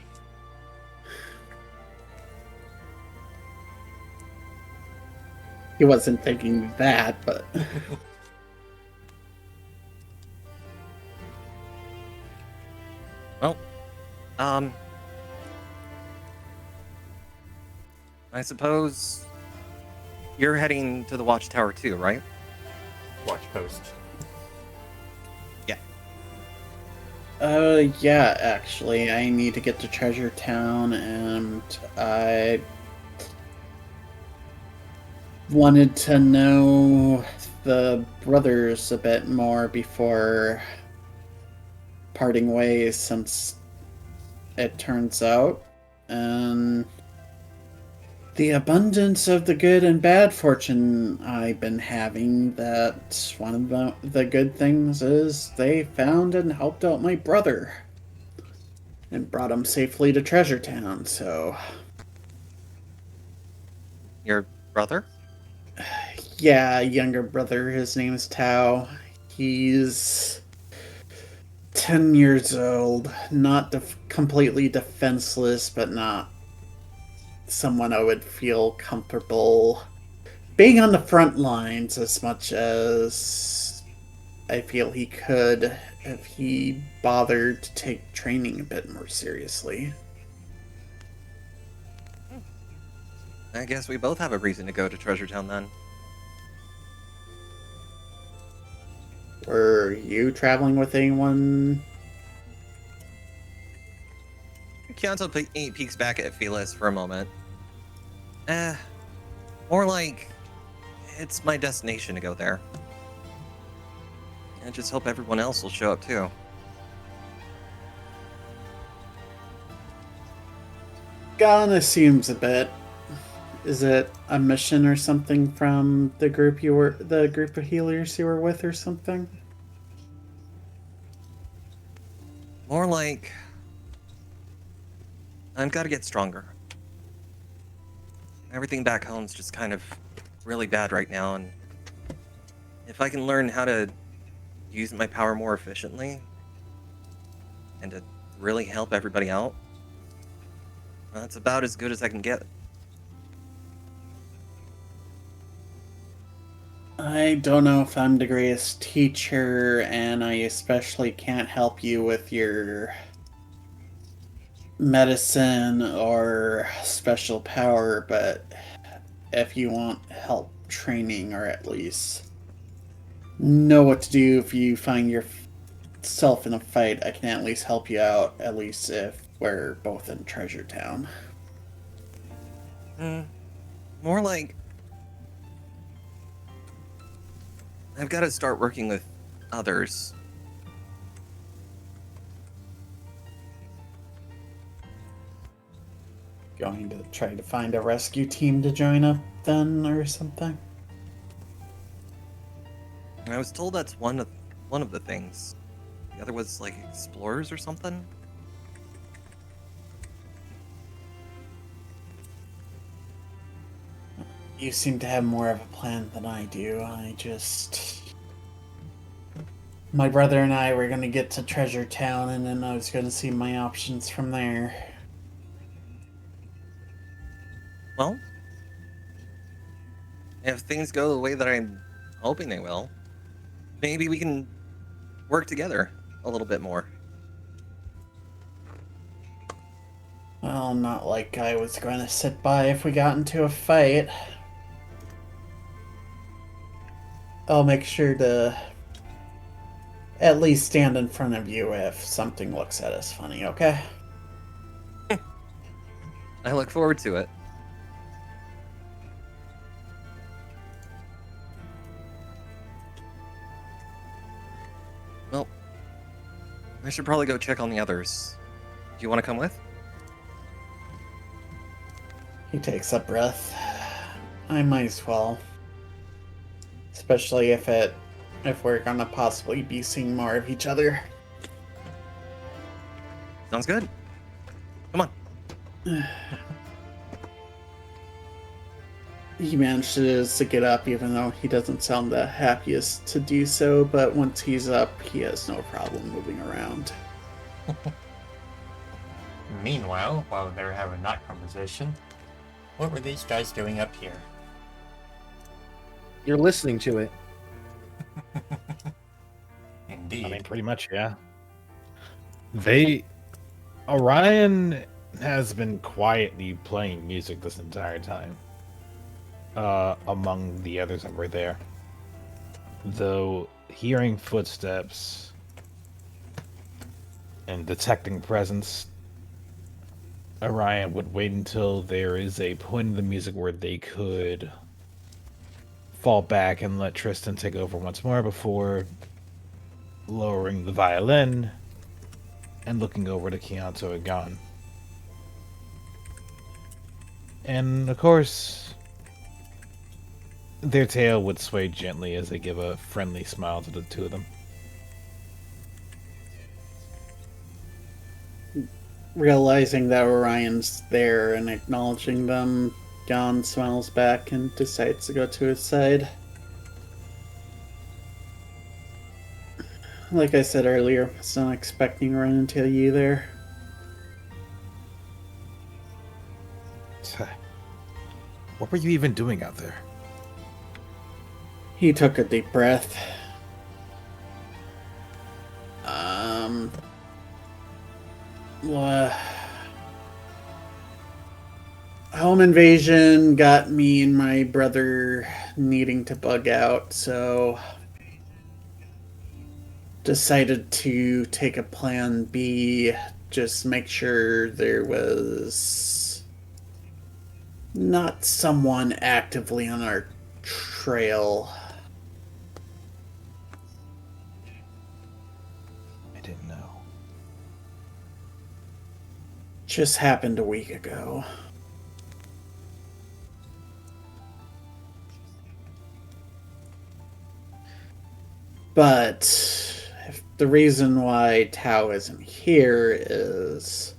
S7: He wasn't thinking that, but
S3: Well, I suppose you're heading to the watchtower too, right?
S1: Watch post.
S7: yeah, actually, I need to get to Treasure Town, and I wanted to know the brothers a bit more before parting ways, since it turns out, and the abundance of the good and bad fortune I've been having, that one of the good things is they found and helped out my brother and brought him safely to Treasure Town, so
S3: Your brother?
S7: yeah, younger brother, his name is Tao. He's 10 years old, not completely defenseless, but not someone I would feel comfortable being on the front lines as much as I feel he could if he bothered to take training a bit more seriously.
S3: I guess we both have a reason to go to Treasure Town then.
S7: Were you traveling with anyone?
S3: Kyoto peeks back at Felis for a moment. More like it's my destination to go there. I just hope everyone else will show up too.
S7: Gon assumes a bit. Is it a mission or something from the group of healers you were with or something?
S3: More like I've got to get stronger. Everything back home's just kind of really bad right now, and if I can learn how to use my power more efficiently and to really help everybody out, that's about as good as I can get.
S7: I don't know if I'm the greatest teacher, and I especially can't help you with your medicine or special power, but if you want help training, or at least know what to do if you find yourself in a fight, I can at least help you out, at least if we're both in Treasure Town.
S3: More like I've got to start working with others.
S7: Going to try to find a rescue team to join up then, or something?
S3: I was told that's one of the things. The other was like explorers or something.
S7: You seem to have more of a plan than I do. My brother and I were going to get to Treasure Town, and then I was going to see my options from there.
S3: Well, if things go the way that I'm hoping they will, maybe we can work together a little bit more.
S7: Well, not like I was going to sit by if we got into a fight. I'll make sure to at least stand in front of you if something looks at us funny, okay?
S3: I look forward to it. Well, I should probably go check on the others. Do you want to come with?
S7: He takes a breath. I might as well. Especially if we're gonna possibly be seeing more of each other.
S3: Sounds good. Come on.
S7: He manages to get up even though he doesn't sound the happiest to do so, but once he's up, he has no problem moving around.
S1: Meanwhile, while they're having that conversation, what were these guys doing up here?
S2: You're listening to it.
S1: Indeed.
S5: I mean, pretty much, yeah. Orion has been quietly playing music this entire time. Among the others that were there. Though hearing footsteps and detecting presence, Orion would wait until there is a point in the music where they could fall back and let Tristan take over once more before lowering the violin and looking over to Keonto and Gon. And of course, their tail would sway gently as they give a friendly smile to the two of them.
S7: Realizing that Orion's there and acknowledging them, Gon smiles back and decides to go to his side. Like I said earlier, I was not expecting to run into you there.
S5: What were you even doing out there?
S7: He took a deep breath. Well, home invasion got me and my brother needing to bug out, so decided to take a plan B, just make sure there was not someone actively on our trail.
S5: I didn't know.
S7: Just happened a week ago. But the reason why Tao isn't here is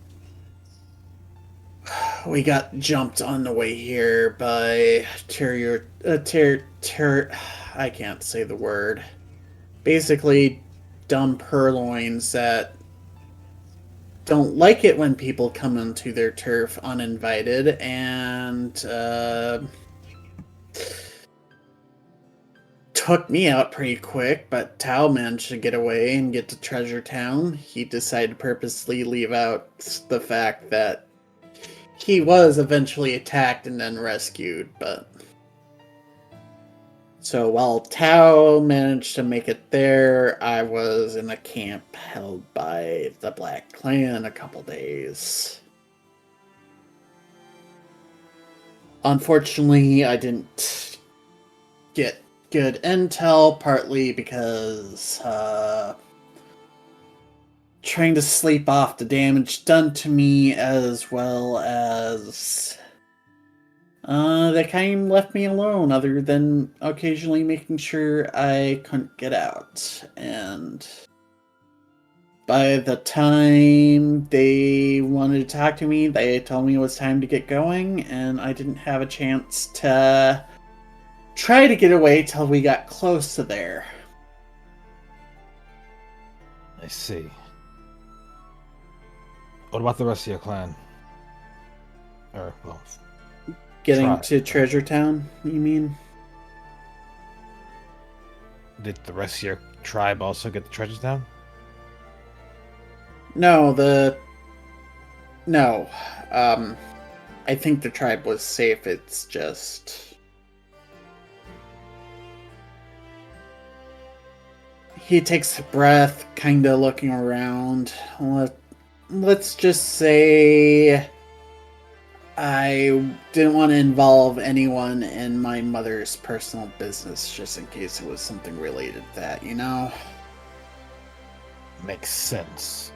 S7: we got jumped on the way here by I can't say the word. Basically, dumb purloins that don't like it when people come into their turf uninvited, and took me out pretty quick, but Tao managed to get away and get to Treasure Town. He decided to purposely leave out the fact that he was eventually attacked and then rescued, but... So while Tao managed to make it there, I was in a camp held by the Black Clan a couple days. Unfortunately, I didn't get good intel, partly because trying to sleep off the damage done to me, as well as they kind of left me alone, other than occasionally making sure I couldn't get out. And by the time they wanted to talk to me, they told me it was time to get going, and I didn't have a chance to try to get away till we got close to there.
S5: I see. What about the rest of your clan? Or, well,
S7: Getting
S5: tribe.
S7: to Treasure Town, you mean?
S5: Did the rest of your tribe also get the treasure down?
S7: No, No. I think the tribe was safe, it's just... He takes a breath, kinda looking around. Let's just say... I didn't want to involve anyone in my mother's personal business, just in case it was something related to that, you know?
S5: Makes sense.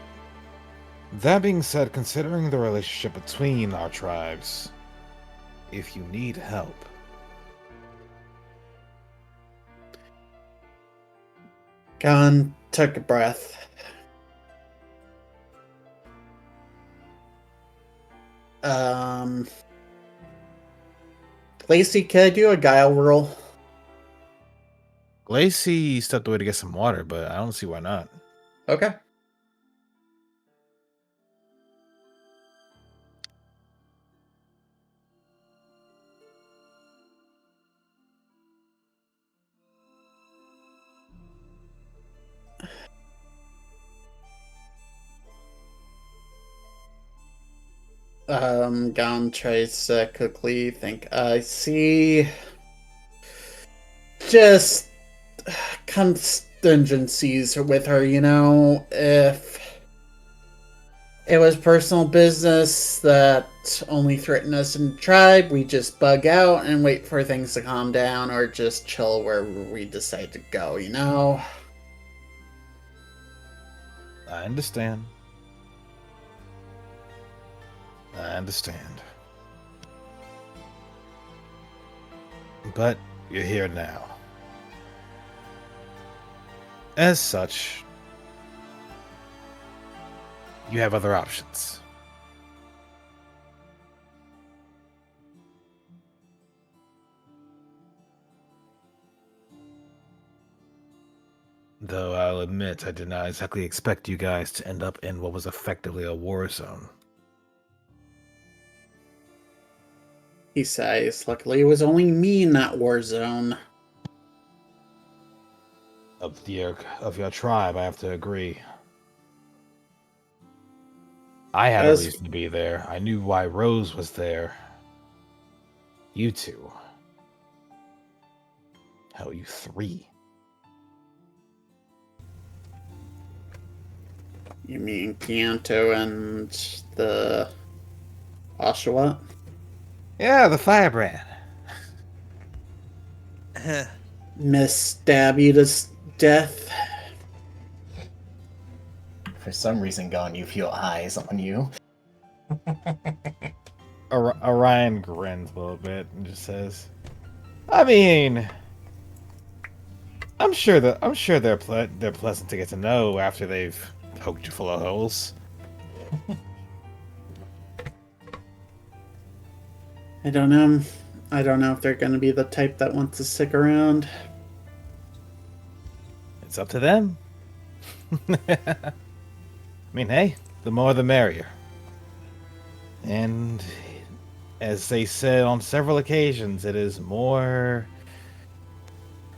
S5: That being said, considering the relationship between our tribes, if you need help...
S7: Gon took a breath. Lacey, can I do a guile roll?
S5: Lacey stepped away to get some water, but I don't see why not.
S7: Okay. Gon tries to quickly think. I see. Just contingencies with her, you know? If it was personal business that only threatened us in the tribe, we just bug out and wait for things to calm down, or just chill wherever we decide to go, you know?
S5: I understand. I understand. But you're here now. As such, you have other options. Though I'll admit I did not exactly expect you guys to end up in what was effectively a war zone.
S7: He sighs. Luckily, it was only me in that war zone.
S5: of your tribe, I have to agree. I had a
S7: As
S5: reason to be there. I knew why Rose was there. You two. Hell, you three.
S7: you mean Kianto and the Oshawott?
S5: Yeah, the firebrand.
S7: Miss stab you to death.
S4: For some reason, Gon, you feel eyes on you.
S5: Orion grins a little bit and just says, "I mean, I'm sure they're pleasant to get to know after they've poked you full of holes."
S7: I don't know. I don't know if they're going to be the type that wants to stick around.
S5: It's up to them. I mean, hey, the more the merrier. And as they said on several occasions, it is more.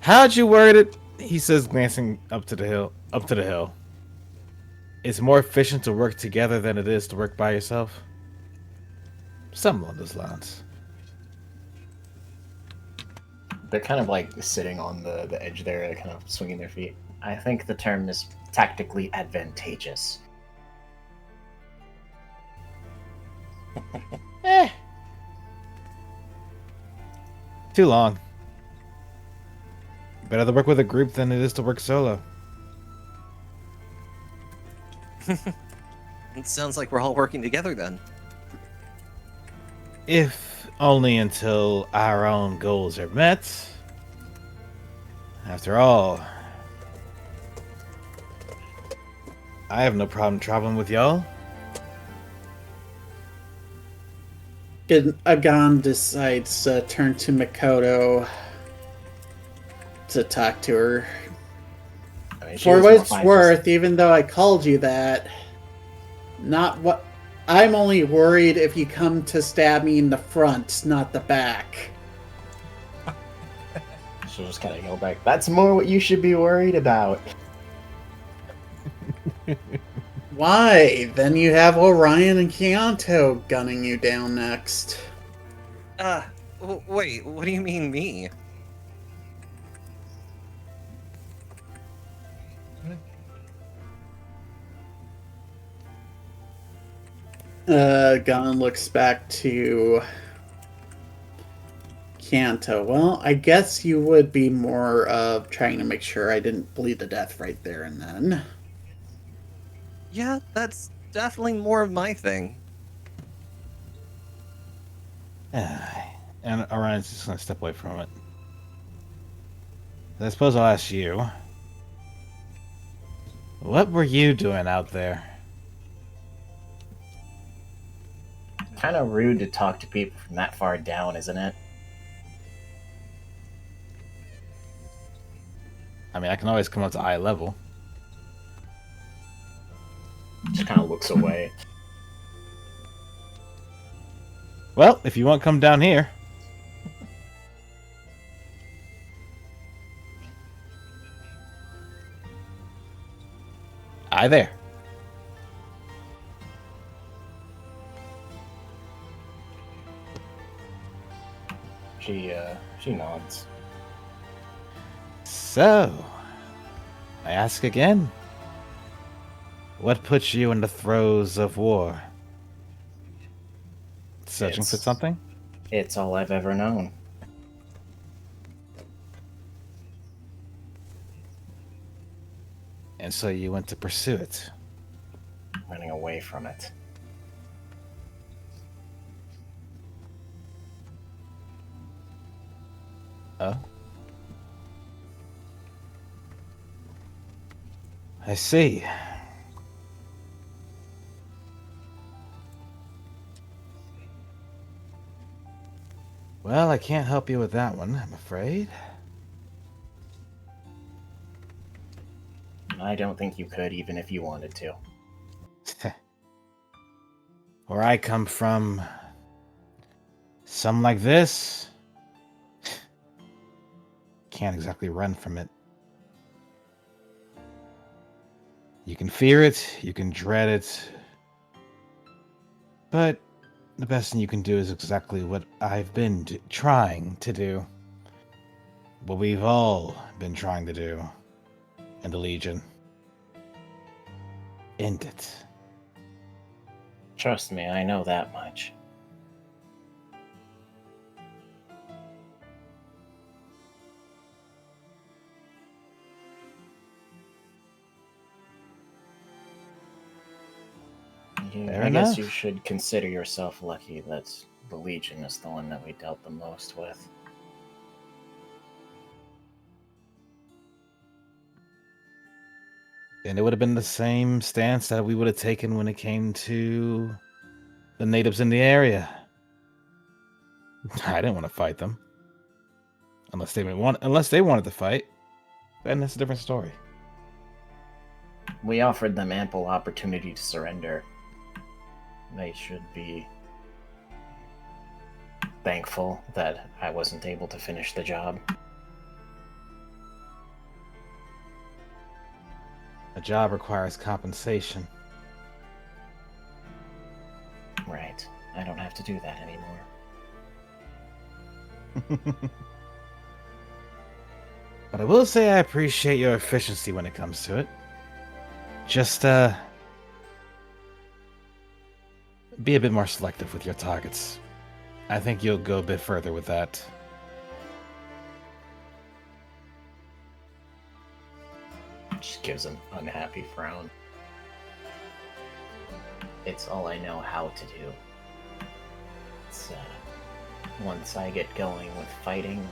S5: How'd you word it? He says, glancing up to the hill. Up to the hill. It's more efficient to work together than it is to work by yourself. Something along those lines.
S4: They're kind of like sitting on the edge there, they're kind of swinging their feet. I think the term is tactically advantageous.
S5: Too long. Better to work with a group than it is to work solo.
S3: It sounds like we're all working together then.
S5: If only until our own goals are met. After all, I have no problem traveling with y'all.
S7: Agon decides to turn to Makoto to talk to her.
S4: I mean, she
S7: For
S4: is
S7: what
S4: more
S7: it's
S4: fine.
S7: worth, even though I called you that, not what. I'm only worried if you come to stab me in the front, not the back.
S4: She'll just kind of go back. That's more what you should be worried about.
S7: Why? Then you have Orion and Kianto gunning you down next.
S3: Wait, what do you mean me?
S7: Gon looks back to Kianto. Well, I guess you would be more of trying to make sure I didn't bleed to death right there and then.
S3: Yeah, that's definitely more of my thing.
S5: And Orion's just gonna step away from it. I suppose I'll ask you. What were you doing out there?
S4: Kind of rude to talk to people from that far down, isn't it?
S5: I mean, I can always come up to eye level.
S4: Just kind of looks away.
S5: Well, if you won't come down here. Hi there.
S4: She nods.
S5: So, I ask again. What puts you in the throes of war? Searching for
S4: It's-
S5: something?
S4: It's all I've ever known.
S5: And so you went to pursue it.
S4: Running away from it.
S5: Oh? I see. Well, I can't help you with that one, I'm afraid.
S4: I don't think you could, even if you wanted to.
S5: Where I come from, some like this can't exactly run from it. You can fear it, you can dread it, but the best thing you can do is exactly what I've been trying to do. What we've all been trying to do in the Legion. End it.
S4: Trust me, I know that much.
S5: Fair
S4: I guess you
S5: enough.
S4: should consider yourself lucky that the Legion is the one that we dealt the most with.
S5: And it would have been the same stance that we would have taken when it came to the natives in the area. I didn't want to fight them. Unless they wanted to fight. Then that's a different story.
S4: We offered them ample opportunity to surrender. They should be thankful that I wasn't able to finish the job.
S5: A job requires compensation.
S4: Right. I don't have to do that anymore.
S5: But I will say I appreciate your efficiency when it comes to it. Just, be a bit more selective with your targets. I think you'll go a bit further with that.
S4: Just gives an unhappy frown. It's all I know how to do. It's, once I get going with fighting,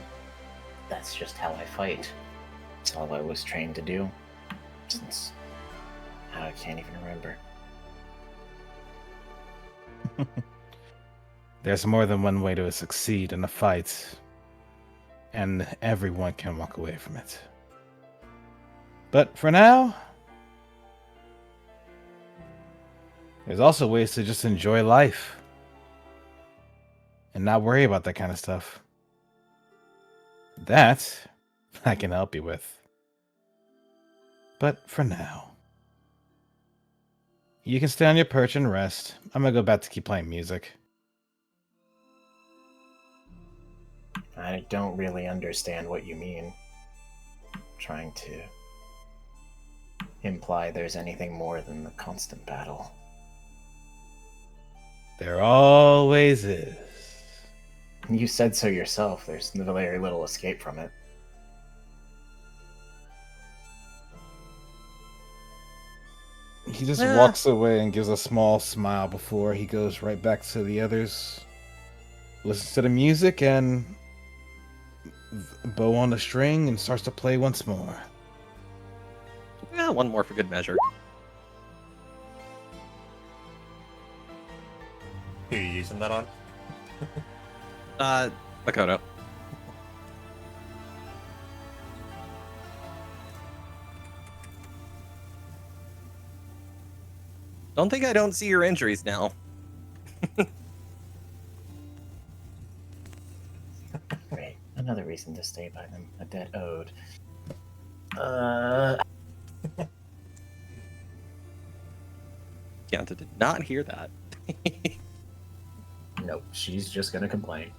S4: that's just how I fight. It's all I was trained to do. Since I can't even remember.
S5: There's more than one way to succeed in a fight, and everyone can walk away from it. But for now, there's also ways to just enjoy life and not worry about that kind of stuff. That I can help you with. But for now, you can stay on your perch and rest. I'm gonna go back to keep playing music.
S4: I don't really understand what you mean. Trying to imply there's anything more than the constant battle.
S5: There always is.
S4: You said so yourself. There's very little escape from it.
S5: He just walks away and gives a small smile before he goes right back to the others. Listens to the music and bow on the string and starts to play once more.
S3: Yeah, one more for good measure.
S1: Who are you using that on?
S3: Makoto. Don't think I don't see your injuries now.
S4: Great. Another reason to stay by them. A debt owed.
S3: Yanta did not hear that.
S4: Nope. She's just gonna complain.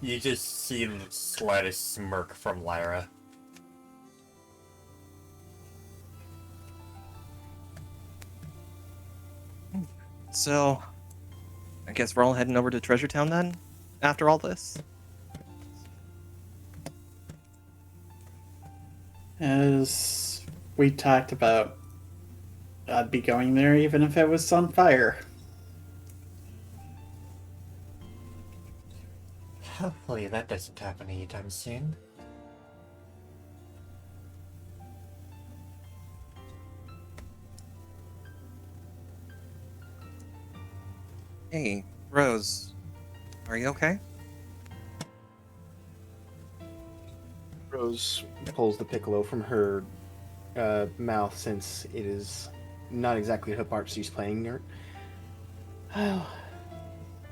S1: You just see the slightest smirk from Lyra.
S3: So, I guess we're all heading over to Treasure Town then, after all this?
S7: As we talked about, I'd be going there even if it was on fire.
S1: Hopefully that doesn't happen anytime soon.
S3: Hey, Rose, are you okay?
S2: Rose pulls the piccolo from her mouth since it is not exactly her part she's playing. Oh,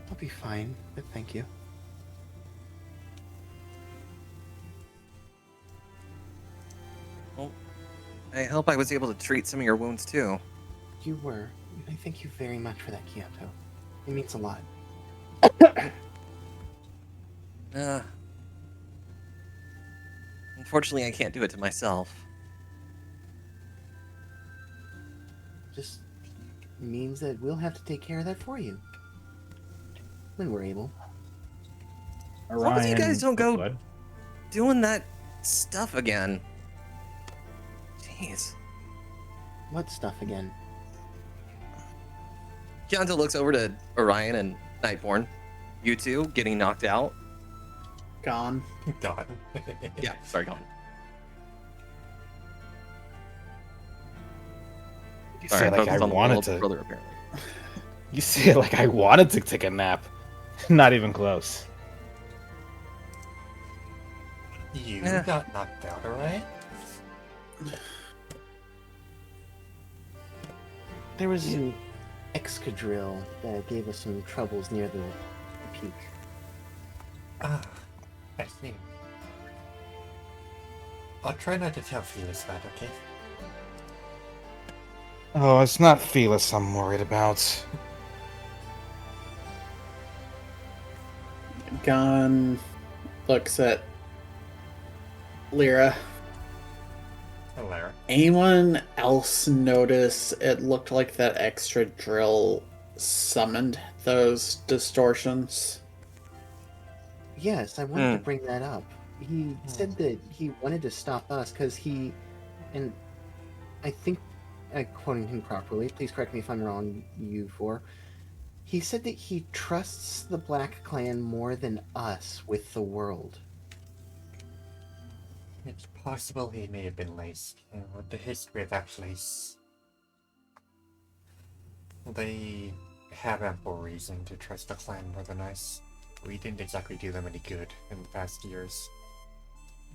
S2: I'll be fine, but thank you.
S3: I hope I was able to treat some of your wounds too.
S6: You were. I thank you very much for that, Kyoto. It means a lot.
S3: Uh, unfortunately, I can't do it to myself.
S6: Just means that we'll have to take care of that for you. When we're able.
S3: As long as you guys don't go
S5: Good.
S3: doing that stuff again. Jeez.
S6: What stuff again?
S3: Keonta looks over to Orion and Nightborn. You two getting knocked out.
S7: Gone.
S1: God.
S3: Yeah, sorry, Colin.
S5: You
S3: Sorry,
S5: say it like I
S3: focused on the
S5: wanted
S3: little
S5: to.
S3: brother, apparently.
S5: You say it like I wanted to take a nap. Not even close.
S1: You
S3: Yeah.
S1: got knocked out, alright?
S6: There was an excadrill that gave us some troubles near the peak.
S1: Ah, I see. I'll try not to tell Felix that, okay?
S5: Oh, it's not Felis I'm worried about.
S7: Gone looks at Lyra.
S1: Hilarious.
S7: Anyone else notice it looked like that extra drill summoned those distortions?
S6: Yes, I wanted to bring that up. He said that he wanted to stop us because he, and I think I'm quoting him properly. Please correct me if I'm wrong, you four. He said that he trusts the Black Clan more than us with the world.
S1: It's possible he may have been laced. With the history of that place, they have ample reason to trust the clan more than us. We didn't exactly do them any good in the past years.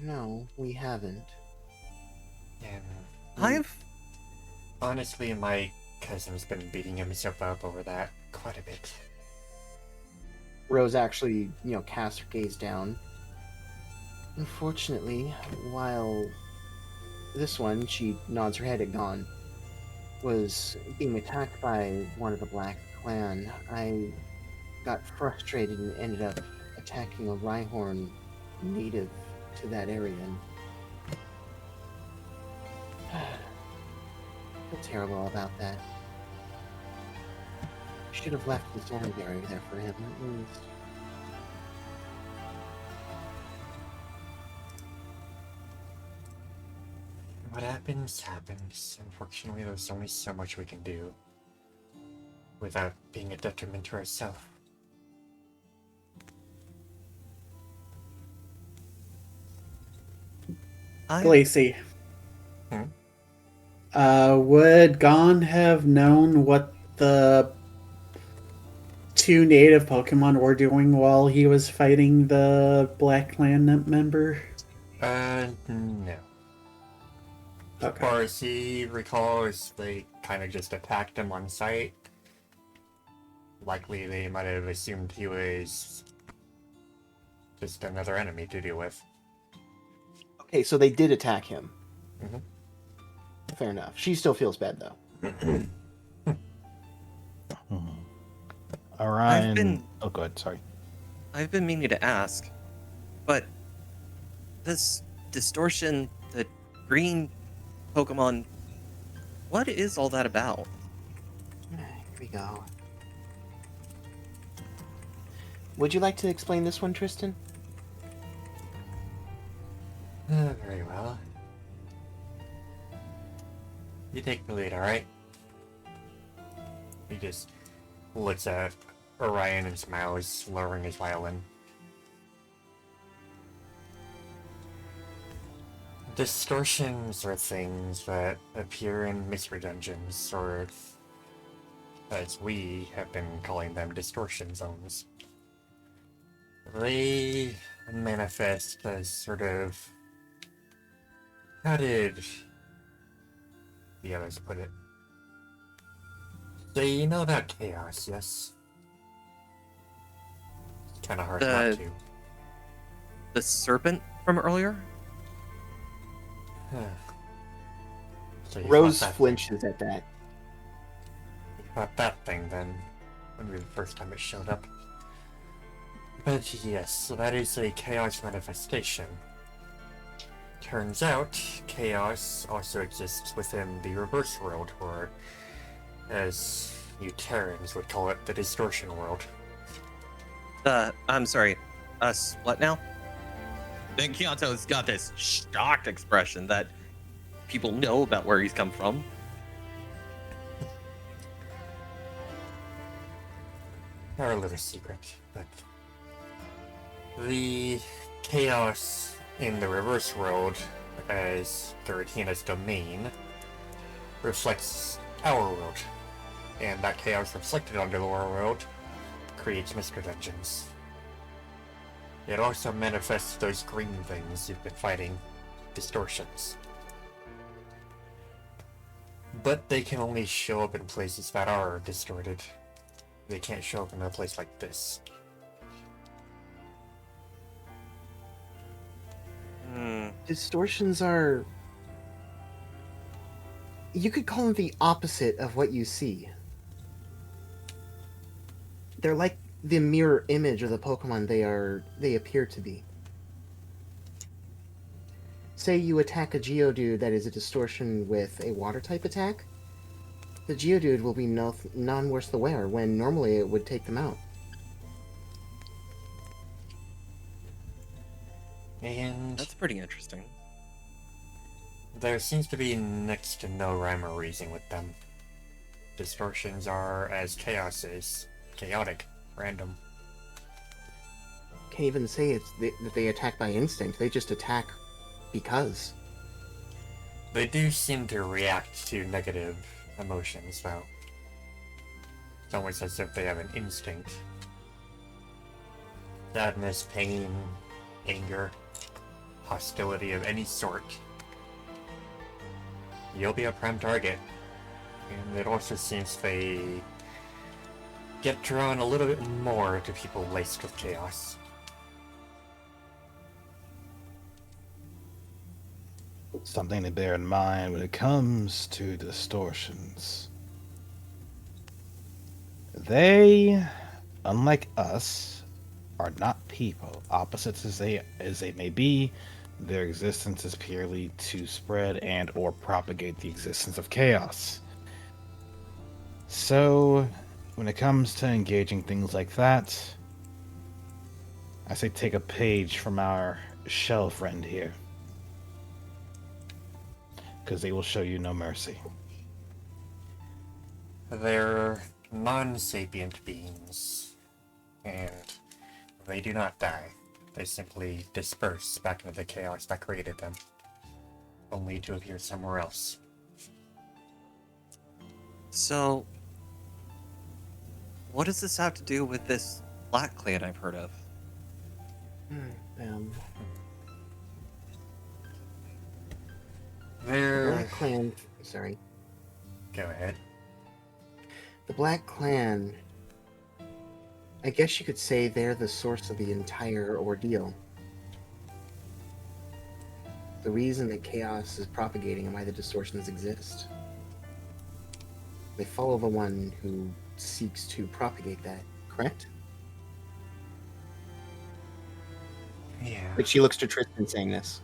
S6: No, we haven't.
S1: And
S3: I've
S1: honestly, my cousin's been beating himself up over that quite a bit.
S6: Rose actually, casts her gaze down. Unfortunately, while this one, she nods her head at Gon, was being attacked by one of the Black Clan, I got frustrated and ended up attacking a Rhyhorn native to that area. And I feel terrible about that. Should have left the storm barrier there for him. It was...
S1: What happens, happens. Unfortunately, there's only so much we can do without being a detriment to ourselves.
S7: Glacy.
S1: Hmm?
S7: Would Gon have known what the two native Pokemon were doing while he was fighting the Black Clan member?
S1: No. As
S7: Okay.
S1: far as he recalls, they kind of just attacked him on sight. Likely they might have assumed he was just another enemy to deal with.
S2: Okay, so they did attack him.
S1: Mhm.
S2: Fair enough. She still feels bad though.
S5: Orion.
S3: been-
S5: Oh, good. Sorry.
S3: I've been meaning to ask, but this distortion, the green Pokemon, what is all that about?
S6: Here we go. Would you like to explain this one, Tristan?
S1: Very well. You take the lead, alright? He just looks at Orion and smiles, lowering his violin. Distortions are things that appear in mystery dungeons, or as we have been calling them, distortion zones. They manifest as sort of... How did the others put it? So you know about chaos, yes? It's kind of hard not to.
S3: The serpent from earlier?
S1: So you
S2: Rose
S1: fought that
S2: flinches at that.
S1: Thing. You fought that thing then, when we the first time it showed up. But yes, so that is a chaos manifestation. Turns out, chaos also exists within the reverse world, or as you Terrans would call it, the distortion world.
S3: I'm sorry. Us, what now? And Kyoto's got this shocked expression that people know about where he's come from.
S1: Our little secret, but the chaos in the reverse world, as Garatina's domain, reflects our world, and that chaos reflected onto the lower world creates misdirections. It also manifests those green things you've been fighting, distortions. But they can only show up in places that are distorted. They can't show up in a place like this.
S6: Distortions are. You could call them the opposite of what you see. They're like the mirror image of the Pokemon they appear to be. Say you attack a Geodude that is a distortion with a water type attack, the Geodude will be none worse the wear when normally it would take them out.
S1: And
S3: That's pretty interesting.
S1: there seems to be next to no rhyme or reason with them. Distortions are as chaos is. Chaotic. Random.
S6: Can't even say that they attack by instinct. They just attack because.
S1: They do seem to react to negative emotions, though. It's almost as if they have an instinct. Sadness, pain, anger, hostility of any sort. You'll be a prime target. And it also seems they get drawn a little bit more to people laced with chaos.
S5: Something to bear in mind when it comes to distortions. They, unlike us, are not people. Opposites as they may be, their existence is purely to spread and or propagate the existence of chaos. So, when it comes to engaging things like that, I say take a page from our shell friend here. Because they will show you no mercy.
S1: They're non-sapient beings, and they do not die. They simply disperse back into the chaos that created them, only to appear somewhere else.
S3: So, what does this have to do with this Black Clan I've heard of?
S6: The
S1: They're...
S6: Black Clan. Sorry.
S1: Go ahead.
S6: The Black Clan. I guess you could say they're the source of the entire ordeal. The reason that chaos is propagating and why the distortions exist. They follow the one who seeks to propagate that, correct?
S1: Yeah.
S2: Like she looks to Tristan saying this.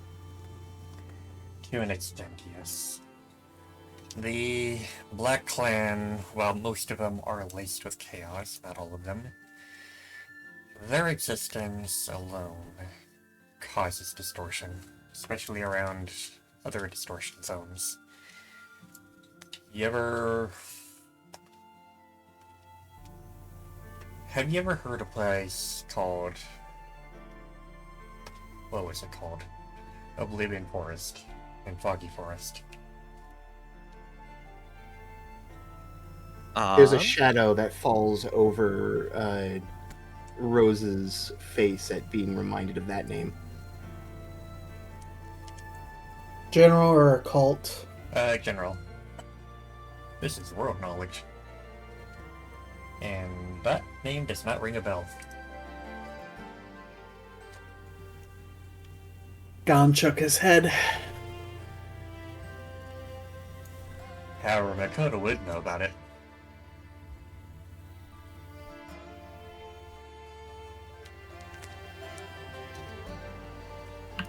S1: To an extent, yes. The Black Clan, while most of them are laced with chaos, not all of them, their existence alone causes distortion, especially around other distortion zones. Have you ever heard a place called... What was it called? Oblivion Forest and Foggy Forest.
S6: There's a shadow that falls over Rose's face at being reminded of that name.
S7: General or occult?
S1: General. This is world knowledge. And that name does not ring a bell.
S7: Gon shook his head.
S1: Our Makoto would know about it.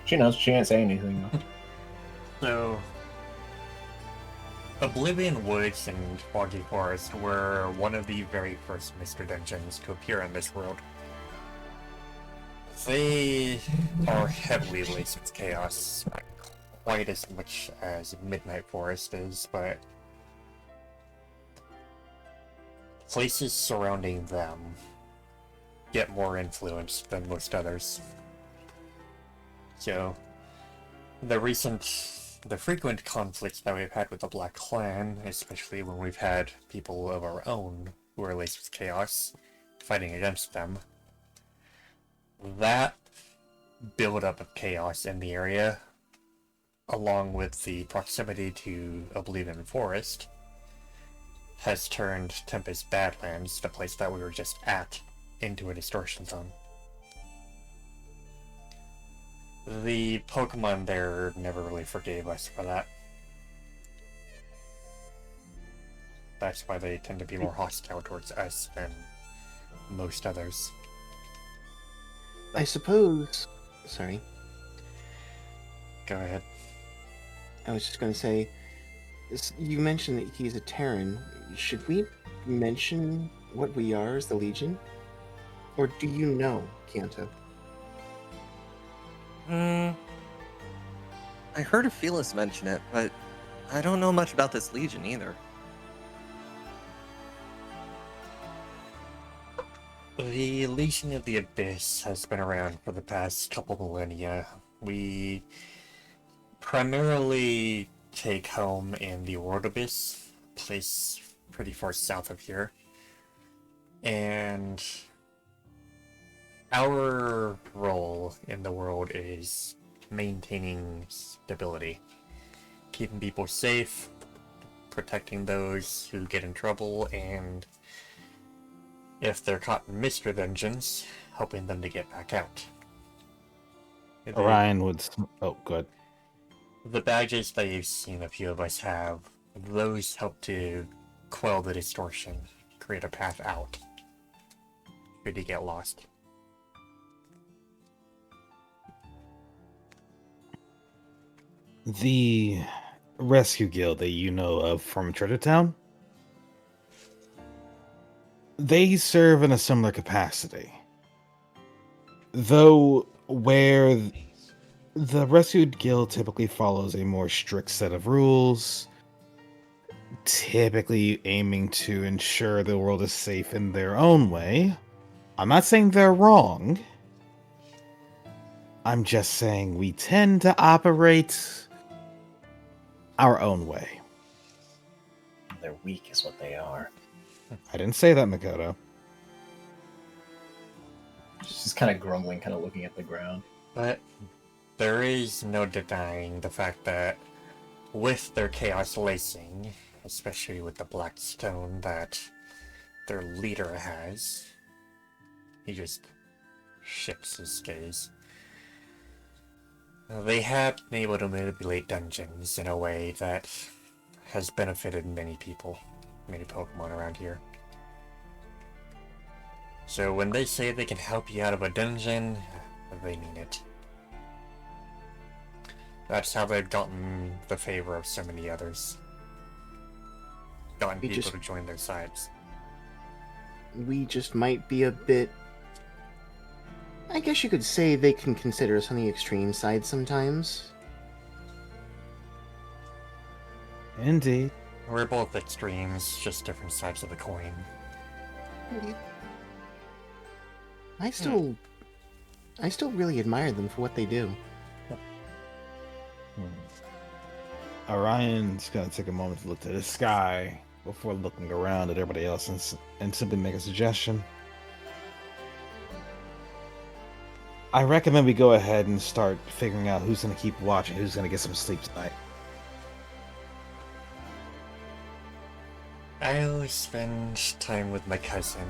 S4: She knows. She didn't say anything.
S1: So, Oblivion Woods and Foggy Forest were one of the very first Mr. Dungeons to appear in this world. They are heavily laced with chaos, not quite as much as Midnight Forest is, but places surrounding them get more influence than most others. So, the frequent conflicts that we've had with the Black Clan, especially when we've had people of our own who are laced with chaos fighting against them, that buildup of chaos in the area, along with the proximity to Oblivion Forest, has turned Tempest Badlands, the place that we were just at, into a distortion zone. The Pokemon there never really forgave us for that. That's why they tend to be more hostile towards us than most others.
S2: I suppose. Sorry,
S1: Go ahead.
S2: I was just going to say. You mentioned that he's a Terran. Should we mention what we are as the Legion, or do you know, Kanto?
S3: I heard a Felis mention it, but I don't know much about this Legion either.
S1: The Legion of the Abyss has been around for the past couple millennia. We primarily take home in the World Abyss, a place pretty far south of here. And our role in the world is maintaining stability, keeping people safe, protecting those who get in trouble, and if they're caught in Mr. Dungeons, helping them to get back out.
S5: Orion would. Oh, good.
S1: The badges that you've seen a few of us have, those help to quell the distortion, create a path out, should you get lost.
S5: The rescue guild that you know of from Treasure Town, they serve in a similar capacity. Though where the rescued guild typically follows a more strict set of rules, typically aiming to ensure the world is safe in their own way. I'm not saying they're wrong. I'm just saying we tend to operate our own way.
S4: They're weak, is what they are.
S5: I didn't say that, Makoto.
S4: She's just kind of grumbling, kind of looking at the ground.
S1: But there is no denying the fact that with their chaos lacing, especially with the black stone that their leader has, he just shifts his gaze. They have been able to manipulate dungeons in a way that has benefited many people, many Pokemon around here. So when they say they can help you out of a dungeon, they mean it. That's how they've gotten the favor of so many others. Gotten people to join their sides.
S2: We just might be a bit... I guess you could say they can consider us on the extreme side sometimes.
S5: Indeed.
S1: We're both extremes, just different sides of the coin.
S2: I still really admire them for what they do.
S5: Orion's gonna take a moment to look to the sky before looking around at everybody else and simply make a suggestion. I recommend we go ahead and start figuring out who's gonna keep watch and who's gonna get some sleep tonight.
S1: I'll spend time with my cousin.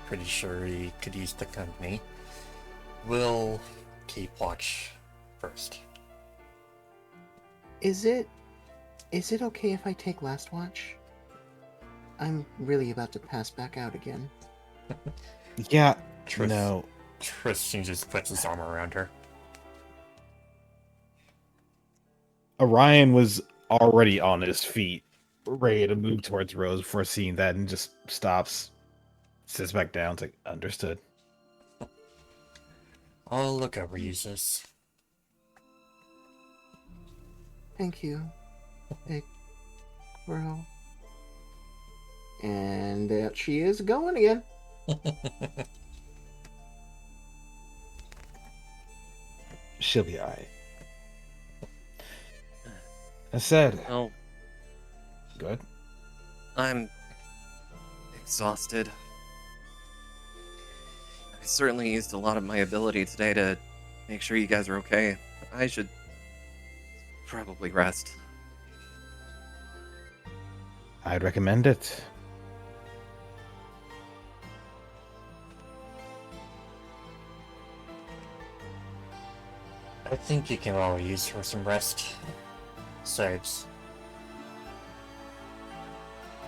S1: Pretty sure he could use the company. We'll keep watch first.
S2: Is it okay if I take last watch?
S6: I'm really about to pass back out again.
S5: Yeah,
S1: Tris-
S5: no.
S1: Tristan just puts his arm around her.
S5: Orion was already on his feet, ready to move towards Rose before seeing that, and just stops, sits back down. It's like, understood.
S1: I'll look over you, sis.
S6: Thank you, big bro. And there she is going again.
S5: She'll be alright. I said,
S3: Oh,
S5: good.
S3: I'm exhausted. I certainly used a lot of my ability today to make sure you guys are okay. I should probably rest.
S5: I'd recommend it.
S1: I think you can all use for some rest. Besides,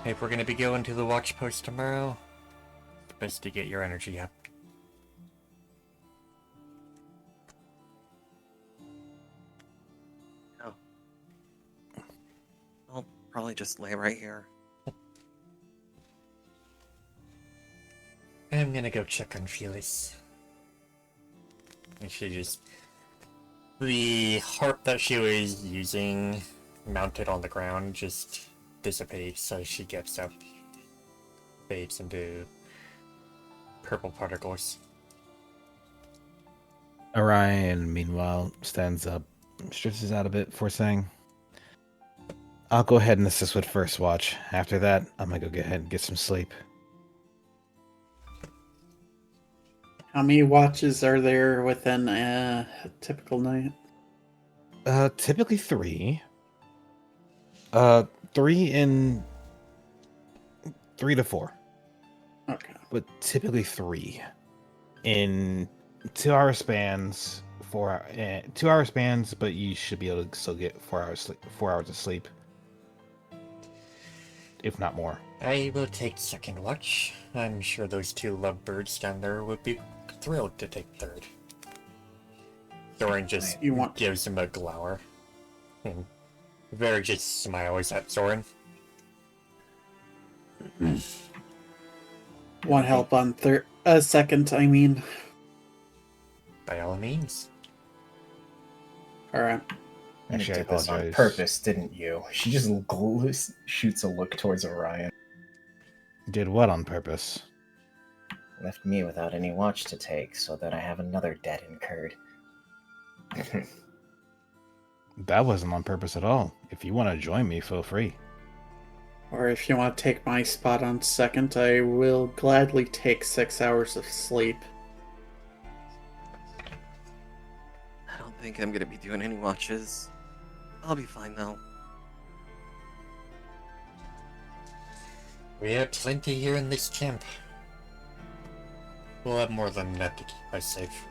S1: if we're gonna be going to the watch post tomorrow, it's best to get your energy up.
S3: Oh. I'll probably just lay right here.
S1: I'm gonna go check on Felix. And she just... The harp that she was using, mounted on the ground, just dissipates as she gets up. Fades into purple particles.
S5: Orion, meanwhile, stands up, stretches out a bit before saying, I'll go ahead and assist with first watch. After that, I'm gonna go get ahead and get some sleep.
S7: How many watches are there within a typical night?
S5: Typically 3. 3 to 4.
S7: Okay.
S5: But typically 3. In 2-hour spans, 2-hour spans, but you should be able to still get 4 hours sleep, 4 hours of sleep. If not more.
S1: I will take second watch. I'm sure those 2 lovebirds down there would be thrilled to take third. Thorin just
S7: You want-
S1: gives him a glower. And Vera just smiles at Soren.
S7: Want help on second, I mean.
S1: By all means.
S7: Alright.
S4: You
S5: Actually, I
S4: did this on
S5: apologize.
S4: purpose, didn't you? She just shoots a look towards Orion.
S5: Did what on purpose?
S4: Left me without any watch to take, so that I have another debt incurred.
S5: That wasn't on purpose at all. If you want to join me, feel free.
S7: Or if you want to take my spot on second, I will gladly take 6 hours of sleep.
S3: I don't think I'm gonna be doing any watches. I'll be fine though.
S1: We have plenty here in this camp. We'll have more than enough to keep us safe.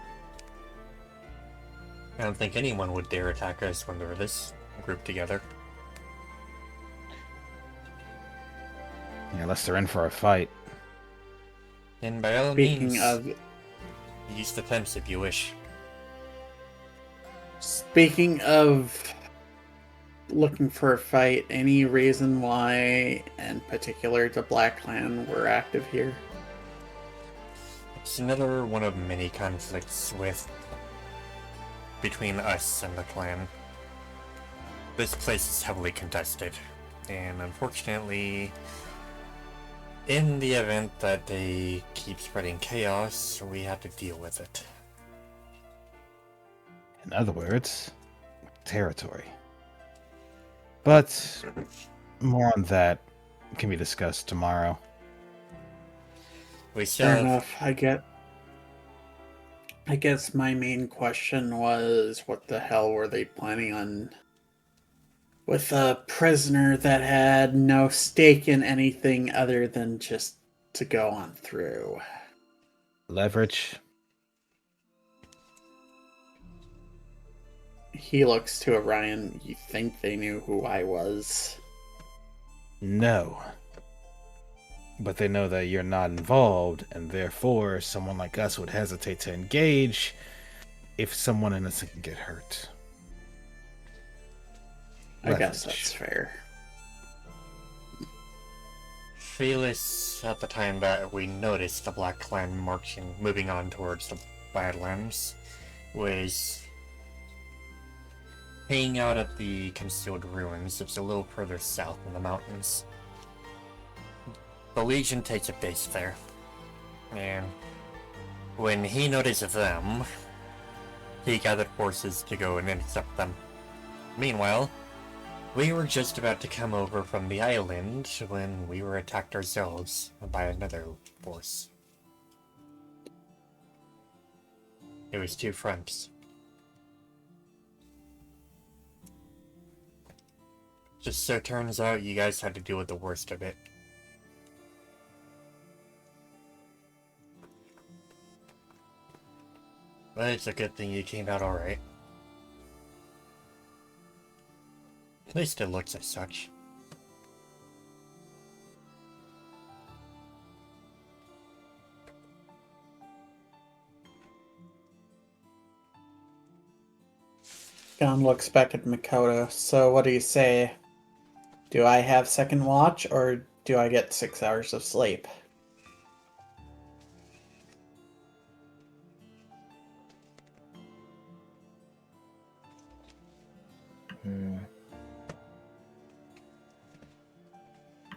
S1: I don't think anyone would dare attack us when we're this grouped together.
S5: Unless they're in for a fight.
S1: And by all
S7: Speaking
S1: means,
S7: of
S1: use the tents if you wish.
S7: Speaking of looking for a fight, any reason why, in particular, the Black Clan were active here?
S1: It's another one of many conflicts between us and the clan. This place is heavily contested, and unfortunately, in the event that they keep spreading chaos, we have to deal with it.
S5: In other words, territory. But more on that can be discussed tomorrow.
S1: We still
S7: Fair
S1: have
S7: enough. I guess my main question was, what the hell were they planning on with a prisoner that had no stake in anything other than just to go on through?
S5: Leverage.
S7: He looks to Orion. You think they knew who I was?
S5: No. but they know that you're not involved, and therefore someone like us would hesitate to engage if someone innocent can get hurt.
S7: I guess
S5: Leverage.
S7: that's fair.
S1: Felis, at the time that we noticed the Black Clan moving on towards the Badlands, was hanging out at the Concealed Ruins. It's a little further south in the mountains. The Legion takes a base there, and when he noticed them, he gathered forces to go and intercept them. Meanwhile, we were just about to come over from the island when we were attacked ourselves by another force. It was two fronts. Just so turns out you guys had to deal with the worst of it. But it's a good thing you came out alright. At least it looks as such.
S7: Gon looks back at Makoto. So what do you say? Do I have second watch, or do I get 6 hours of sleep?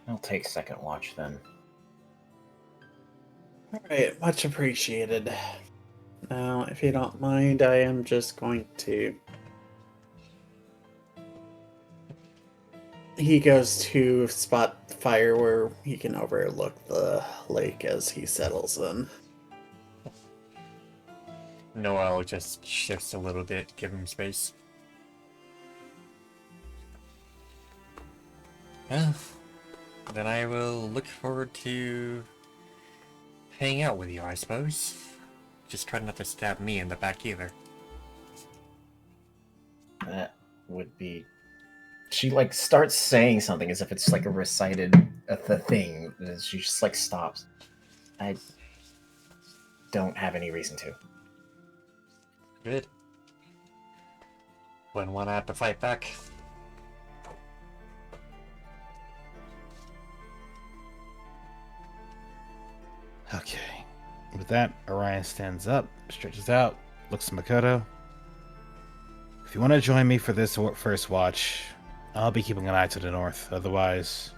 S4: I'll take second watch then.
S7: Alright, much appreciated. Now, if you don't mind, I am just going to... He goes to spot fire where he can overlook the lake as he settles in.
S1: Noel just shifts a little bit, give him space. Well, then I will look forward to hanging out with you, I suppose. Just try not to stab me in the back either.
S4: That would be... She, like, starts saying something as if it's, like, a recited the thing. She just, like, stops. I don't have any reason to.
S1: Good. Wouldn't want to have to fight back.
S5: Okay. With that, Orion stands up, stretches out, looks at Makoto. If you want to join me for this first watch, I'll be keeping an eye to the north. Otherwise,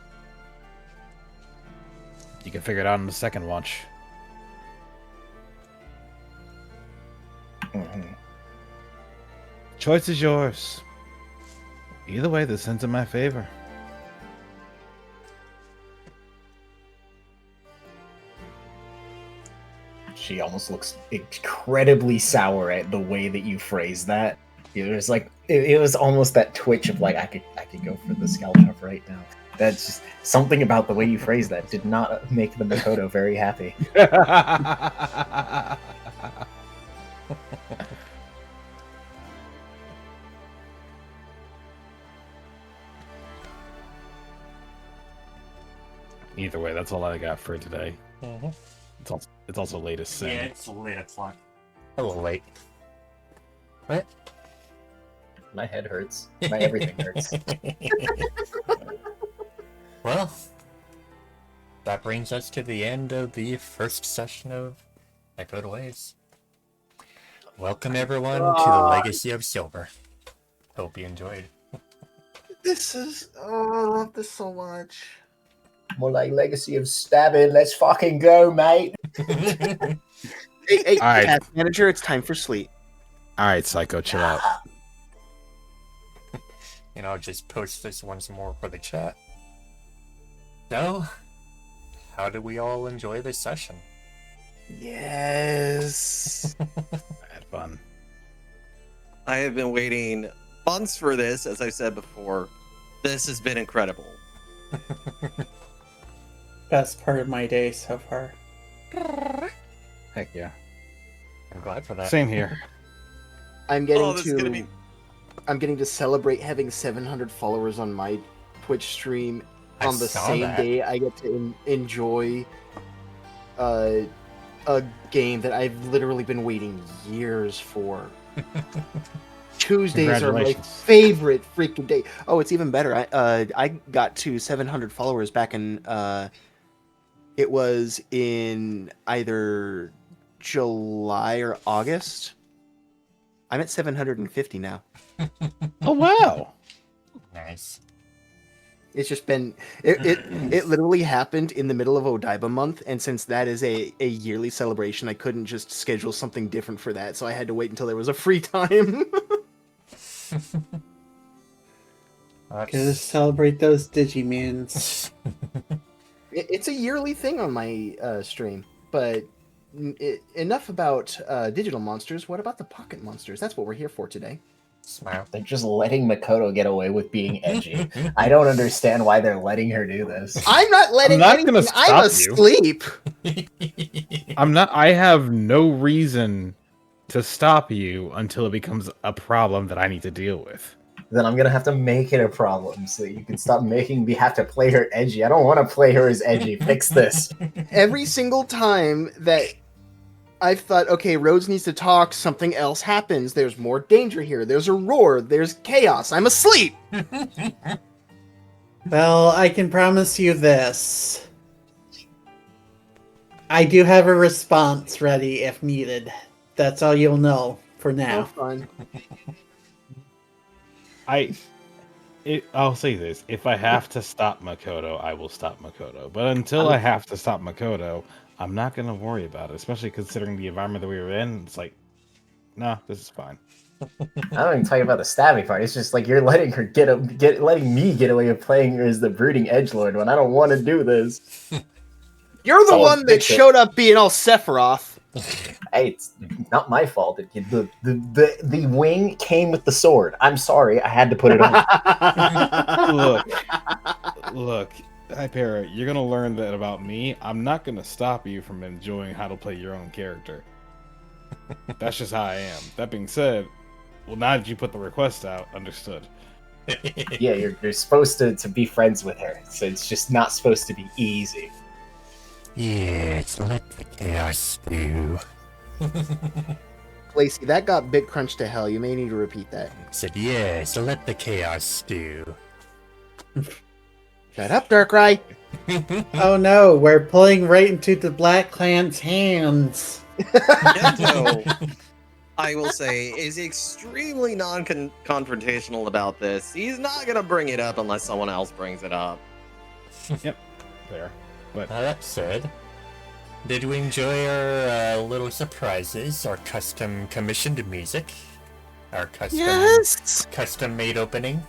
S5: you can figure it out on the second watch.
S4: Mm-hmm.
S5: Choice is yours. Either way, this ends in my favor.
S4: She almost looks incredibly sour at the way that you phrase that. It was like it was almost that twitch of like I could go for the scalp chop right now. That's just something about the way you phrase that did not make the Makoto very happy.
S5: Either way, that's all I got for today.
S1: Mm-hmm.
S5: It's also late as sin.
S1: Yeah, it's late o'clock. A little late. What?
S4: My head hurts. My everything hurts.
S1: Well, that brings us to the end of the first session of Echoed Waves. Welcome everyone to the Legacy of Sylver. Hope you enjoyed.
S2: This is I love this so much.
S4: More like Legacy of Stabbing. Let's fucking go, mate.
S2: Hey,
S5: All right.
S2: task manager, it's time for sleep.
S5: All right, Psycho, chill out.
S1: And I'll just post this once more for the chat. So, how did we all enjoy this session?
S2: Yes.
S5: I had fun.
S3: I have been waiting months for this, as I said before. This has been incredible.
S7: Best part of my day so far.
S5: Heck yeah.
S1: I'm glad for that.
S5: Same here.
S2: I'm getting
S3: Oh, this is gonna be-
S2: I'm getting to celebrate having 700 followers on my Twitch stream on the
S1: saw
S2: same
S1: that.
S2: day I get to enjoy a game that I've literally been waiting years for. Tuesdays are my
S5: Congratulations.
S2: favorite freaking day. Oh, it's even better. I got to 700 followers back in it was in either July or August. I'm at 750 now.
S5: Oh wow!
S1: Nice.
S2: It's just been it literally happened in the middle of Odaiba month, and since that is a yearly celebration, I couldn't just schedule something different for that, so I had to wait until there was a free time.
S7: Gotta celebrate those Digimons.
S2: It's a yearly thing on my stream, but enough about digital monsters. What about the pocket monsters? That's what we're here for today.
S1: Smile.
S4: They're just letting Makoto get away with being edgy. I don't understand why they're letting her do this.
S2: I'm not letting
S5: not
S2: anything.
S5: gonna
S2: I'm
S5: stop you.
S2: asleep.
S5: I'm not. I have no reason to stop you until it becomes a problem that I need to deal with.
S4: Then I'm gonna have to make it a problem so that you can stop making me have to play her edgy. I don't want to play her as edgy. Fix this.
S2: Every single time that I've thought, okay, Rhodes needs to talk, something else happens. There's more danger here. There's a roar. There's chaos. I'm asleep.
S7: Well, I can promise you this. I do have a response ready if needed. That's all you'll know for
S2: Oh,
S7: now.
S2: fun.
S5: I'll say this: if I have to stop Makoto, I will stop Makoto. But until I have to stop Makoto, I'm not gonna worry about it. Especially considering the environment that we were in. It's like, nah, this is fine.
S4: I don't even talk about the stabbing part. It's just like you're letting her letting me get away with playing her as the brooding edgelord when I don't want to do this.
S2: You're the
S4: Someone
S2: one that
S4: fix it.
S2: showed up being all Sephiroth.
S4: Hey, it's not my fault. The wing came with the sword. I'm sorry, I had to put it on.
S5: Look, Hypera, you're gonna learn that about me. I'm not gonna stop you from enjoying how to play your own character. That's just how I am. That being said, well, now that you put the request out, understood.
S4: Yeah, you're supposed to be friends with her, so it's just not supposed to be easy.
S1: Yes, let the chaos stew.
S2: Lacey, that got bit crunch to hell. You may need to repeat that.
S1: Said yes, let the chaos stew.
S2: Shut up, Darkrai.
S7: Oh no, we're pulling right into the Black Clan's hands.
S3: Gento, I will say, is extremely non-confrontational about this. He's not going to bring it up unless someone else brings it up.
S5: There. But
S1: That said, did we enjoy our little surprises, our custom commissioned music, our custom made opening?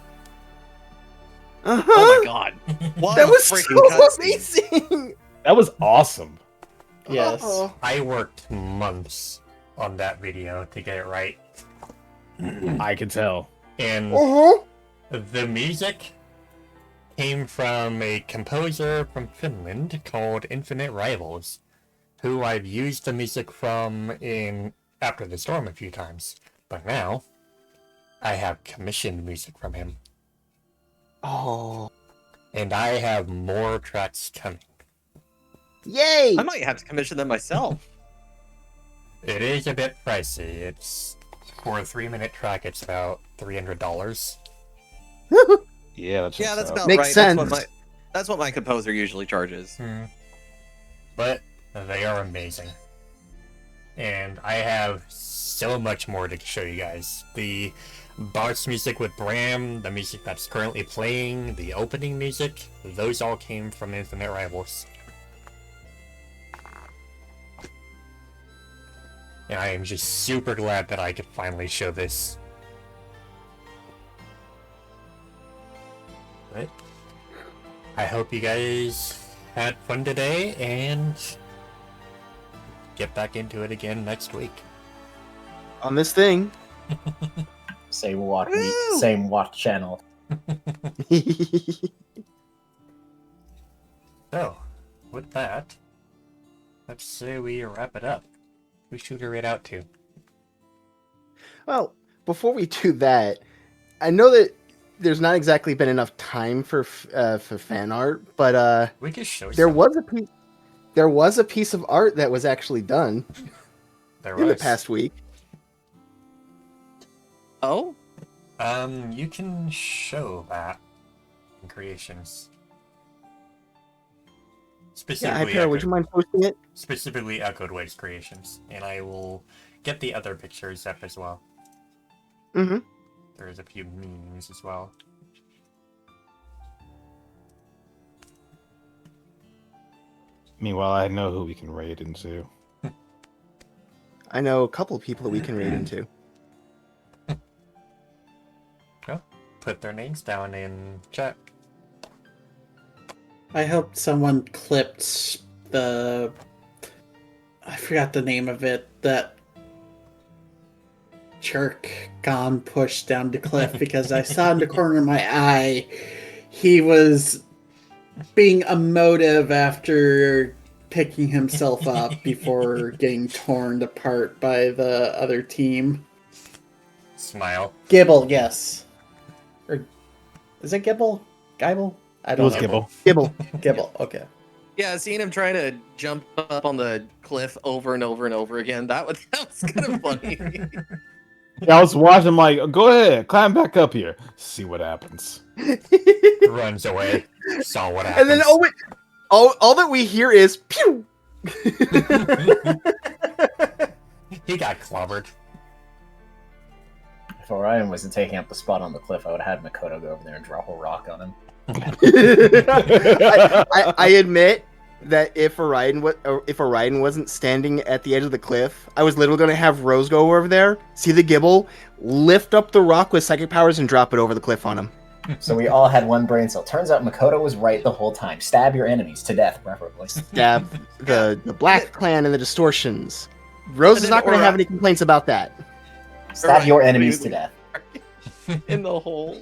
S2: Uh-huh.
S3: Oh my god. What
S2: That
S3: a
S2: was
S3: freaking
S2: so
S3: cutscene.
S2: amazing.
S5: that was awesome.
S7: Yes.
S2: Oh.
S1: I worked months on that video to get it right,
S5: I can tell.
S1: and
S2: Uh-huh.
S1: the music came from a composer from Finland called Infinite Rivals, who I've used the music from in After the Storm a few times, but now I have commissioned music from him,
S2: Oh.
S1: and I have more tracks coming.
S2: Yay!
S3: I might have to commission them myself.
S1: It is a bit pricey. It's for a 3-minute track. It's about $300.
S5: Yeah, that's
S3: Yeah, that's about
S2: Makes
S3: right.
S2: sense.
S3: That's what my composer usually charges.
S1: But they are amazing. And I have so much more to show you guys. The boss music with Bram, the music that's currently playing, the opening music, those all came from Infinite Rivals. And I am just super glad that I could finally show this. But I hope you guys had fun today and get back into it again next week.
S2: On this thing.
S4: Same watch,
S3: Woo!
S4: same watch channel.
S1: So, with that, let's say we wrap it up. Who should we read out to?
S2: Well, before we do that, I know that there's not exactly been enough time for fan art, but
S1: We could show
S2: there
S1: some.
S2: was a piece of art that was actually done
S1: There
S2: in the
S1: was.
S2: past week.
S3: Oh,
S1: You can show that in creations.
S2: Yeah,
S1: Specifically,
S2: Hypera, would you mind posting it?
S1: specifically Echoed Waves creations, and I will get the other pictures up as well.
S2: Mm-hmm.
S1: There's a few memes as well.
S5: Meanwhile, I know who we can raid into.
S2: I know a couple of people that we can raid into.
S1: Well, put their names down in chat.
S7: I hope someone clipped the. I forgot the name of it. That jerk gone pushed down the cliff because I saw in the corner of my eye he was being emotive after picking himself up before getting torn apart by the other team.
S1: Smile.
S7: Gibble, yes. Or is it Gibble? Gibble? I
S5: It
S7: don't
S5: was
S7: know.
S5: Gibble.
S2: Gibble.
S7: Gibble, okay.
S3: yeah, seeing him trying to jump up on the cliff over and over and over again, that was kind of funny.
S5: Yeah, I was watching. I'm like, go ahead, climb back up here, see what happens.
S1: Runs away. Saw what happened.
S2: And then all that we hear is pew.
S1: He got clobbered.
S4: If Orion wasn't taking up the spot on the cliff, I would have had Makoto go over there and drop a rock on him.
S2: I admit that if Orion wasn't standing at the edge of the cliff, I was literally going to have Rose go over there, see the Gibble, lift up the rock with psychic powers, and drop it over the cliff on him.
S4: So we all had one brain cell. Turns out Makoto was right the whole time. Stab your enemies to death, preferably.
S2: Stab the Black Clan and the Distortions. Rose
S3: And
S2: is
S3: then
S2: not going to have any complaints about that.
S4: Stab your enemies to
S3: Really?
S4: death.
S3: In the hole.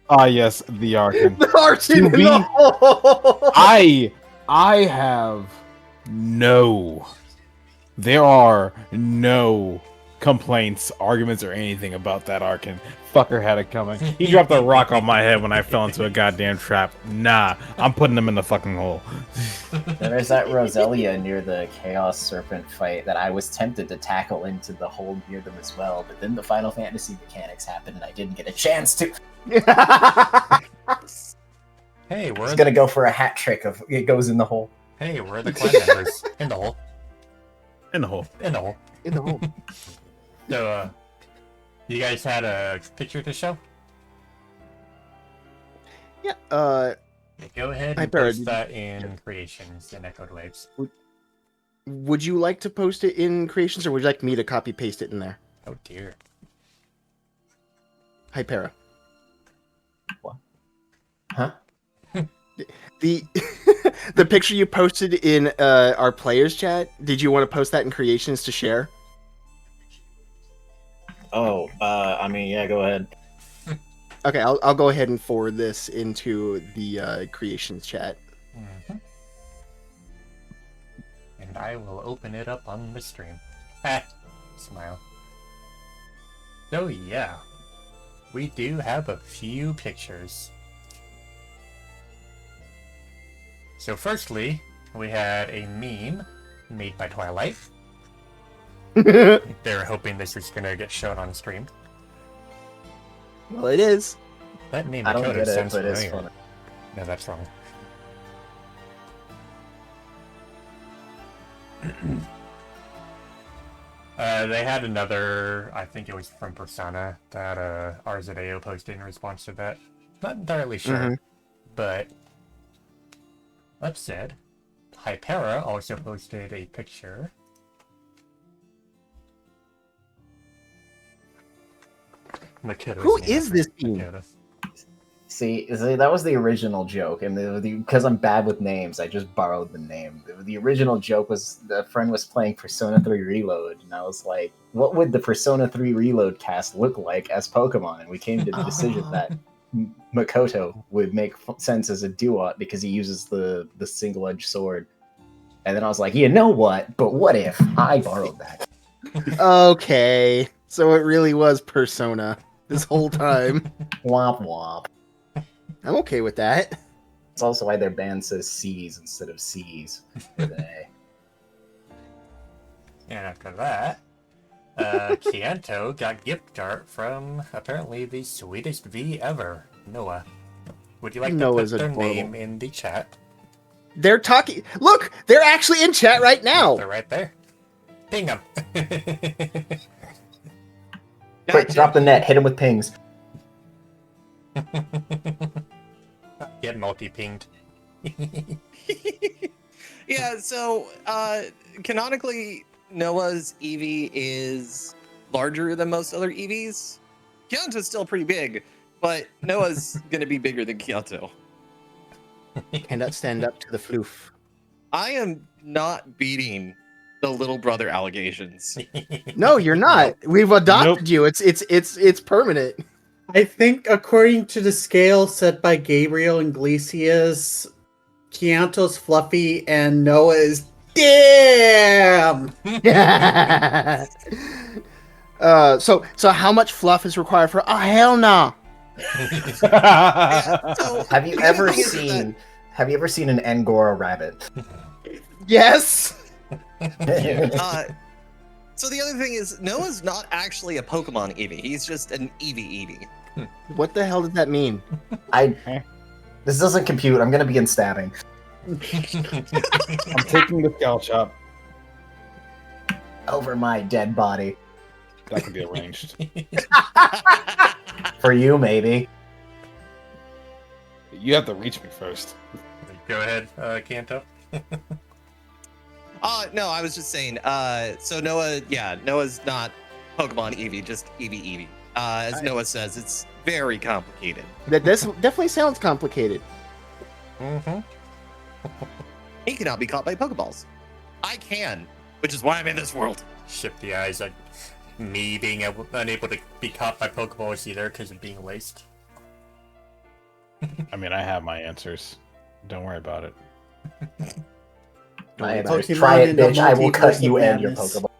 S5: Ah, yes, the Archon.
S2: The Archon in
S5: be-
S2: the hole.
S5: I have there are no complaints, arguments, or anything about that Archon. Fucker had it coming. He dropped a rock on my head when I fell into a goddamn trap. Nah, I'm putting him in the fucking hole.
S4: And there's that Roselia near the Chaos Serpent fight that I was tempted to tackle into the hole near them as well, but then the Final Fantasy mechanics happened and I didn't get a chance to.
S1: Hey, where
S4: It's
S1: are
S4: gonna go for a hat trick of it goes in the hole.
S1: Hey, where are the clan members? In the hole.
S5: In the hole.
S1: In the hole.
S2: In the hole.
S1: So, you guys had a picture to show?
S2: Yeah.
S1: Okay, go ahead
S2: Hi,
S1: and
S2: Barrett.
S1: post that in creations in Echoed Waves.
S2: Would you like to post it in creations, or would you like me to copy paste it in there?
S1: Oh dear.
S2: Hypera.
S4: Huh?
S2: The the picture you posted in our players chat. Did you want to post that in creations to share?
S4: Oh, I mean, yeah, go ahead.
S2: Okay, I'll go ahead and forward this into the creations chat.
S1: Mhm. And I will open it up on the stream. Ha! Smile. So yeah, we do have a few pictures. So firstly, we had a meme made by Twilight.
S2: Well,
S1: They were hoping this was gonna get shown on stream.
S2: it is.
S1: That name
S4: I don't
S1: Makoto
S4: get it,
S1: sounds
S4: but it's
S1: familiar.
S4: funny.
S1: No, that's wrong. They had another, I think it was from Persona, that Arzadeo posted in response to that. Not entirely sure,
S2: Mhm.
S1: but that said, Hypera also posted a picture. Makoto's
S2: Who
S1: name,
S2: is
S1: I
S2: this
S1: think,
S2: team?
S1: Makoto.
S4: See, that was the original joke, and because I'm bad with names, I just borrowed the name. The original joke was the friend was playing Persona 3 Reload, and I was like, what would the Persona 3 Reload cast look like as Pokemon? And we came to the decision that Makoto would make sense as a Duat because he uses the single-edged sword. And then I was like, you know what? But what if I borrowed that?
S2: Okay, so it really was Persona. this whole time.
S4: Womp womp.
S2: I'm okay with that.
S4: It's also why their band says C's instead of C's with an A.
S1: And after that, Kianto got gift art from apparently the sweetest V ever, Noah. Would you like
S2: Noah's
S1: to put their
S2: adorable.
S1: name in the chat?
S2: They're talking. Look, they're actually in chat right now.
S1: They're right there. Ping them.
S4: Quick, drop the net. Hit him with pings.
S1: Get multi-pinged.
S3: Yeah, so canonically, Noah's Eevee is larger than most other Eevees. Kyoto's still pretty big, but Noah's gonna be bigger than Kyoto.
S2: Cannot stand up to the floof.
S3: I am not beating the little brother allegations.
S2: No, you're not. We've adopted
S5: Nope.
S2: you. It's permanent.
S7: I think, according to the scale set by Gabriel Iglesias, Chianto's fluffy and Noah is damn.
S2: So how much fluff is required for? Oh hell no!
S3: Yeah, so
S4: Have you
S3: the
S4: ever
S3: other thing is that-
S4: seen? Have you ever seen an Angora rabbit?
S2: Yes.
S3: So the other thing is, Noah's not actually a Pokemon Eevee. He's just an Eevee.
S2: What the hell does that mean?
S4: This doesn't compute. I'm gonna begin stabbing.
S5: I'm taking the scalp chop.
S4: Over my dead body.
S5: That can be arranged.
S4: For you, maybe.
S5: You have to reach me first.
S1: Go ahead, Kanto.
S3: No, I was just saying. So Noah's not Pokemon Eevee, just Eevee. As Noah says, it's very complicated.
S2: This definitely sounds complicated.
S1: Mm-hmm.
S3: He cannot be caught by Pokeballs. I can, which is why I'm in this world.
S1: Ship the eyes at me being unable to be caught by Pokeballs either because of being laced.
S5: I mean, I have my answers. Don't worry about it.
S4: My
S7: Pokemon
S4: answers. Try it,
S7: in the
S4: bitch. I will cut
S7: multiverse
S4: you
S7: of
S4: and your
S7: madness.
S4: Pokeball.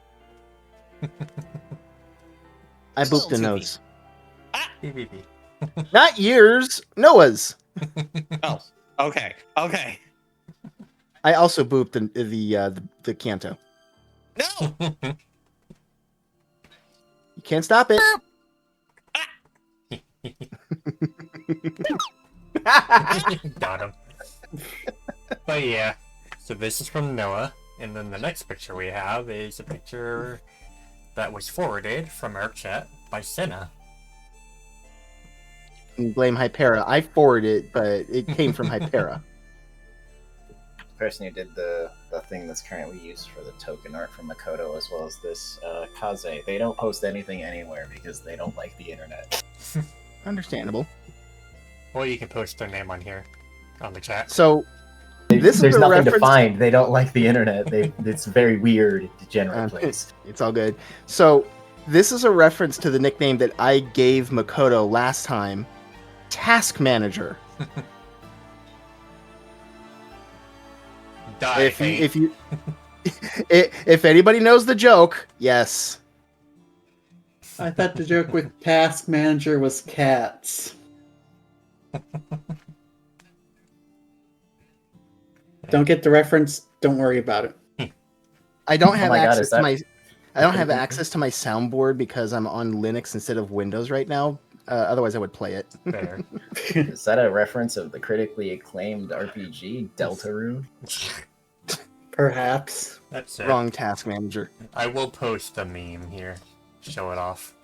S2: I
S3: Still
S2: booped the
S3: 2B.
S2: nose.
S1: PvP.
S2: Not yours, Noah's.
S3: Oh, okay.
S2: I also booped the Kanto.
S3: No,
S2: You can't stop it.
S1: Got him. But yeah, so this is from Noah, and then the next picture we have is a picture that was forwarded from our chat by Senna.
S2: And blame Hypera. I forwarded it, but it came from Hypera.
S4: The person who did the thing that's currently used for the token art from Makoto, as well as this Kaze, they don't post anything anywhere because they don't like the internet.
S2: Understandable.
S1: Well, you can post their name on here, on the chat.
S2: So this
S4: There's
S2: is a
S4: nothing to
S2: reference.
S4: find. They don't like the internet. It's a very weird, degenerate place.
S2: It's all good. So this is a reference to the nickname that I gave Makoto last time, Task Manager.
S1: Die.
S2: If anybody knows the joke, yes.
S7: I thought the joke with Task Manager was cats. Don't get the reference. Don't worry about it.
S2: I don't have
S4: my God,
S2: access
S4: is
S2: to
S4: that-
S2: my. I don't have access to my soundboard because I'm on Linux instead of Windows right now. Otherwise, I would play it.
S1: Fair.
S4: Is that a reference of the critically acclaimed RPG Deltarune?
S7: Perhaps.
S1: That's it.
S2: Wrong Task Manager.
S1: I will post a meme here. Show it off.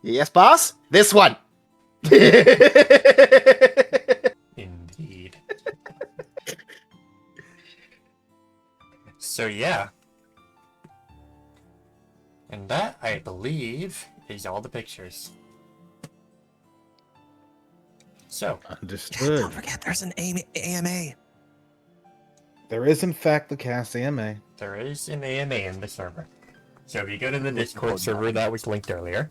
S2: Yes, boss. This one.
S1: Indeed. So yeah. And that, I believe, is all the pictures. So,
S5: Understood.
S3: don't forget there's an AMA.
S5: There is, in fact, the cast AMA.
S1: there is an AMA in the server. So if you go to the Discord server that was linked earlier,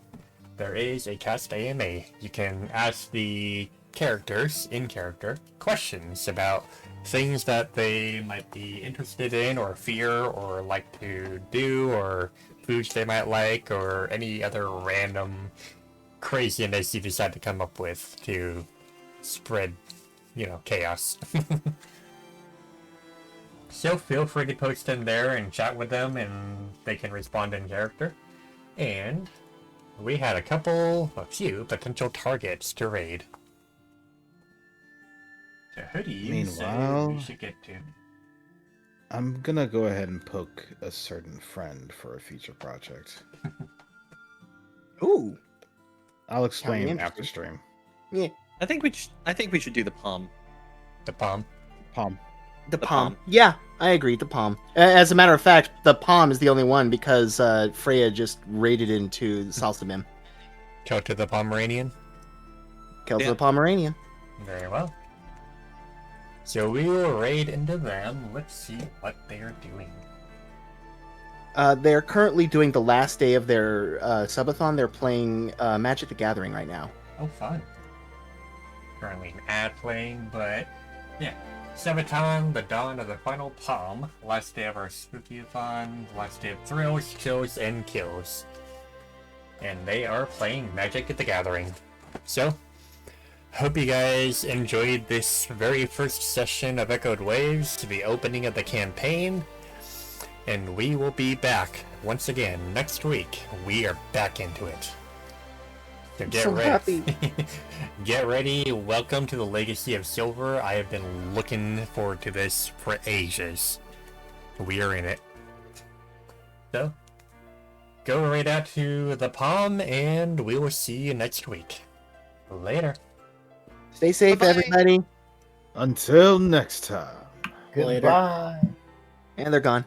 S1: there is a cast AMA. You can ask the characters, in character, questions about things that they might be interested in or fear or like to do or foods they might like, or any other random craziness you decide to come up with to spread, chaos. So feel free to post in there and chat with them, and they can respond in character. And we had a few potential targets to raid. So hoodies,
S5: Meanwhile-
S1: we should get to.
S5: I'm gonna go ahead and poke a certain friend for a future project.
S2: Ooh.
S5: I'll explain
S2: interesting.
S5: after stream.
S2: Yeah.
S3: I think we should do the palm.
S1: The palm.
S5: Palm.
S2: The
S3: The
S2: palm.
S3: palm.
S2: Yeah, I agree. The palm. As a matter of fact, the palm is the only one because Freya just raided into the Salsa Bim.
S1: Kill to the Pomeranian.
S2: Kills
S3: Yeah.
S2: the Pomeranian.
S1: Very well. So we will raid into them. Let's see what they are doing.
S2: They're currently doing the last day of their subathon. They're playing Magic the Gathering right now.
S1: Oh, fun. Currently an ad playing, but yeah. Sabaton, the dawn of the final palm. Last day of our spooky-a-thon. Last day of thrills, chills, and kills. And they are playing Magic at the Gathering. So, hope you guys enjoyed this very first session of Echoed Waves, the opening of the campaign. And we will be back once again next week. We are back into it. So get
S2: so
S1: ready.
S2: happy.
S1: Get ready. Welcome to the Legacy of Sylver. I have been looking forward to this for ages. We are in it. So, go right out to the palm, and we will see you next week. Later.
S2: Stay safe,
S3: Bye-bye.
S2: everybody.
S5: Until next time.
S7: Later.
S4: Goodbye.
S2: And they're gone.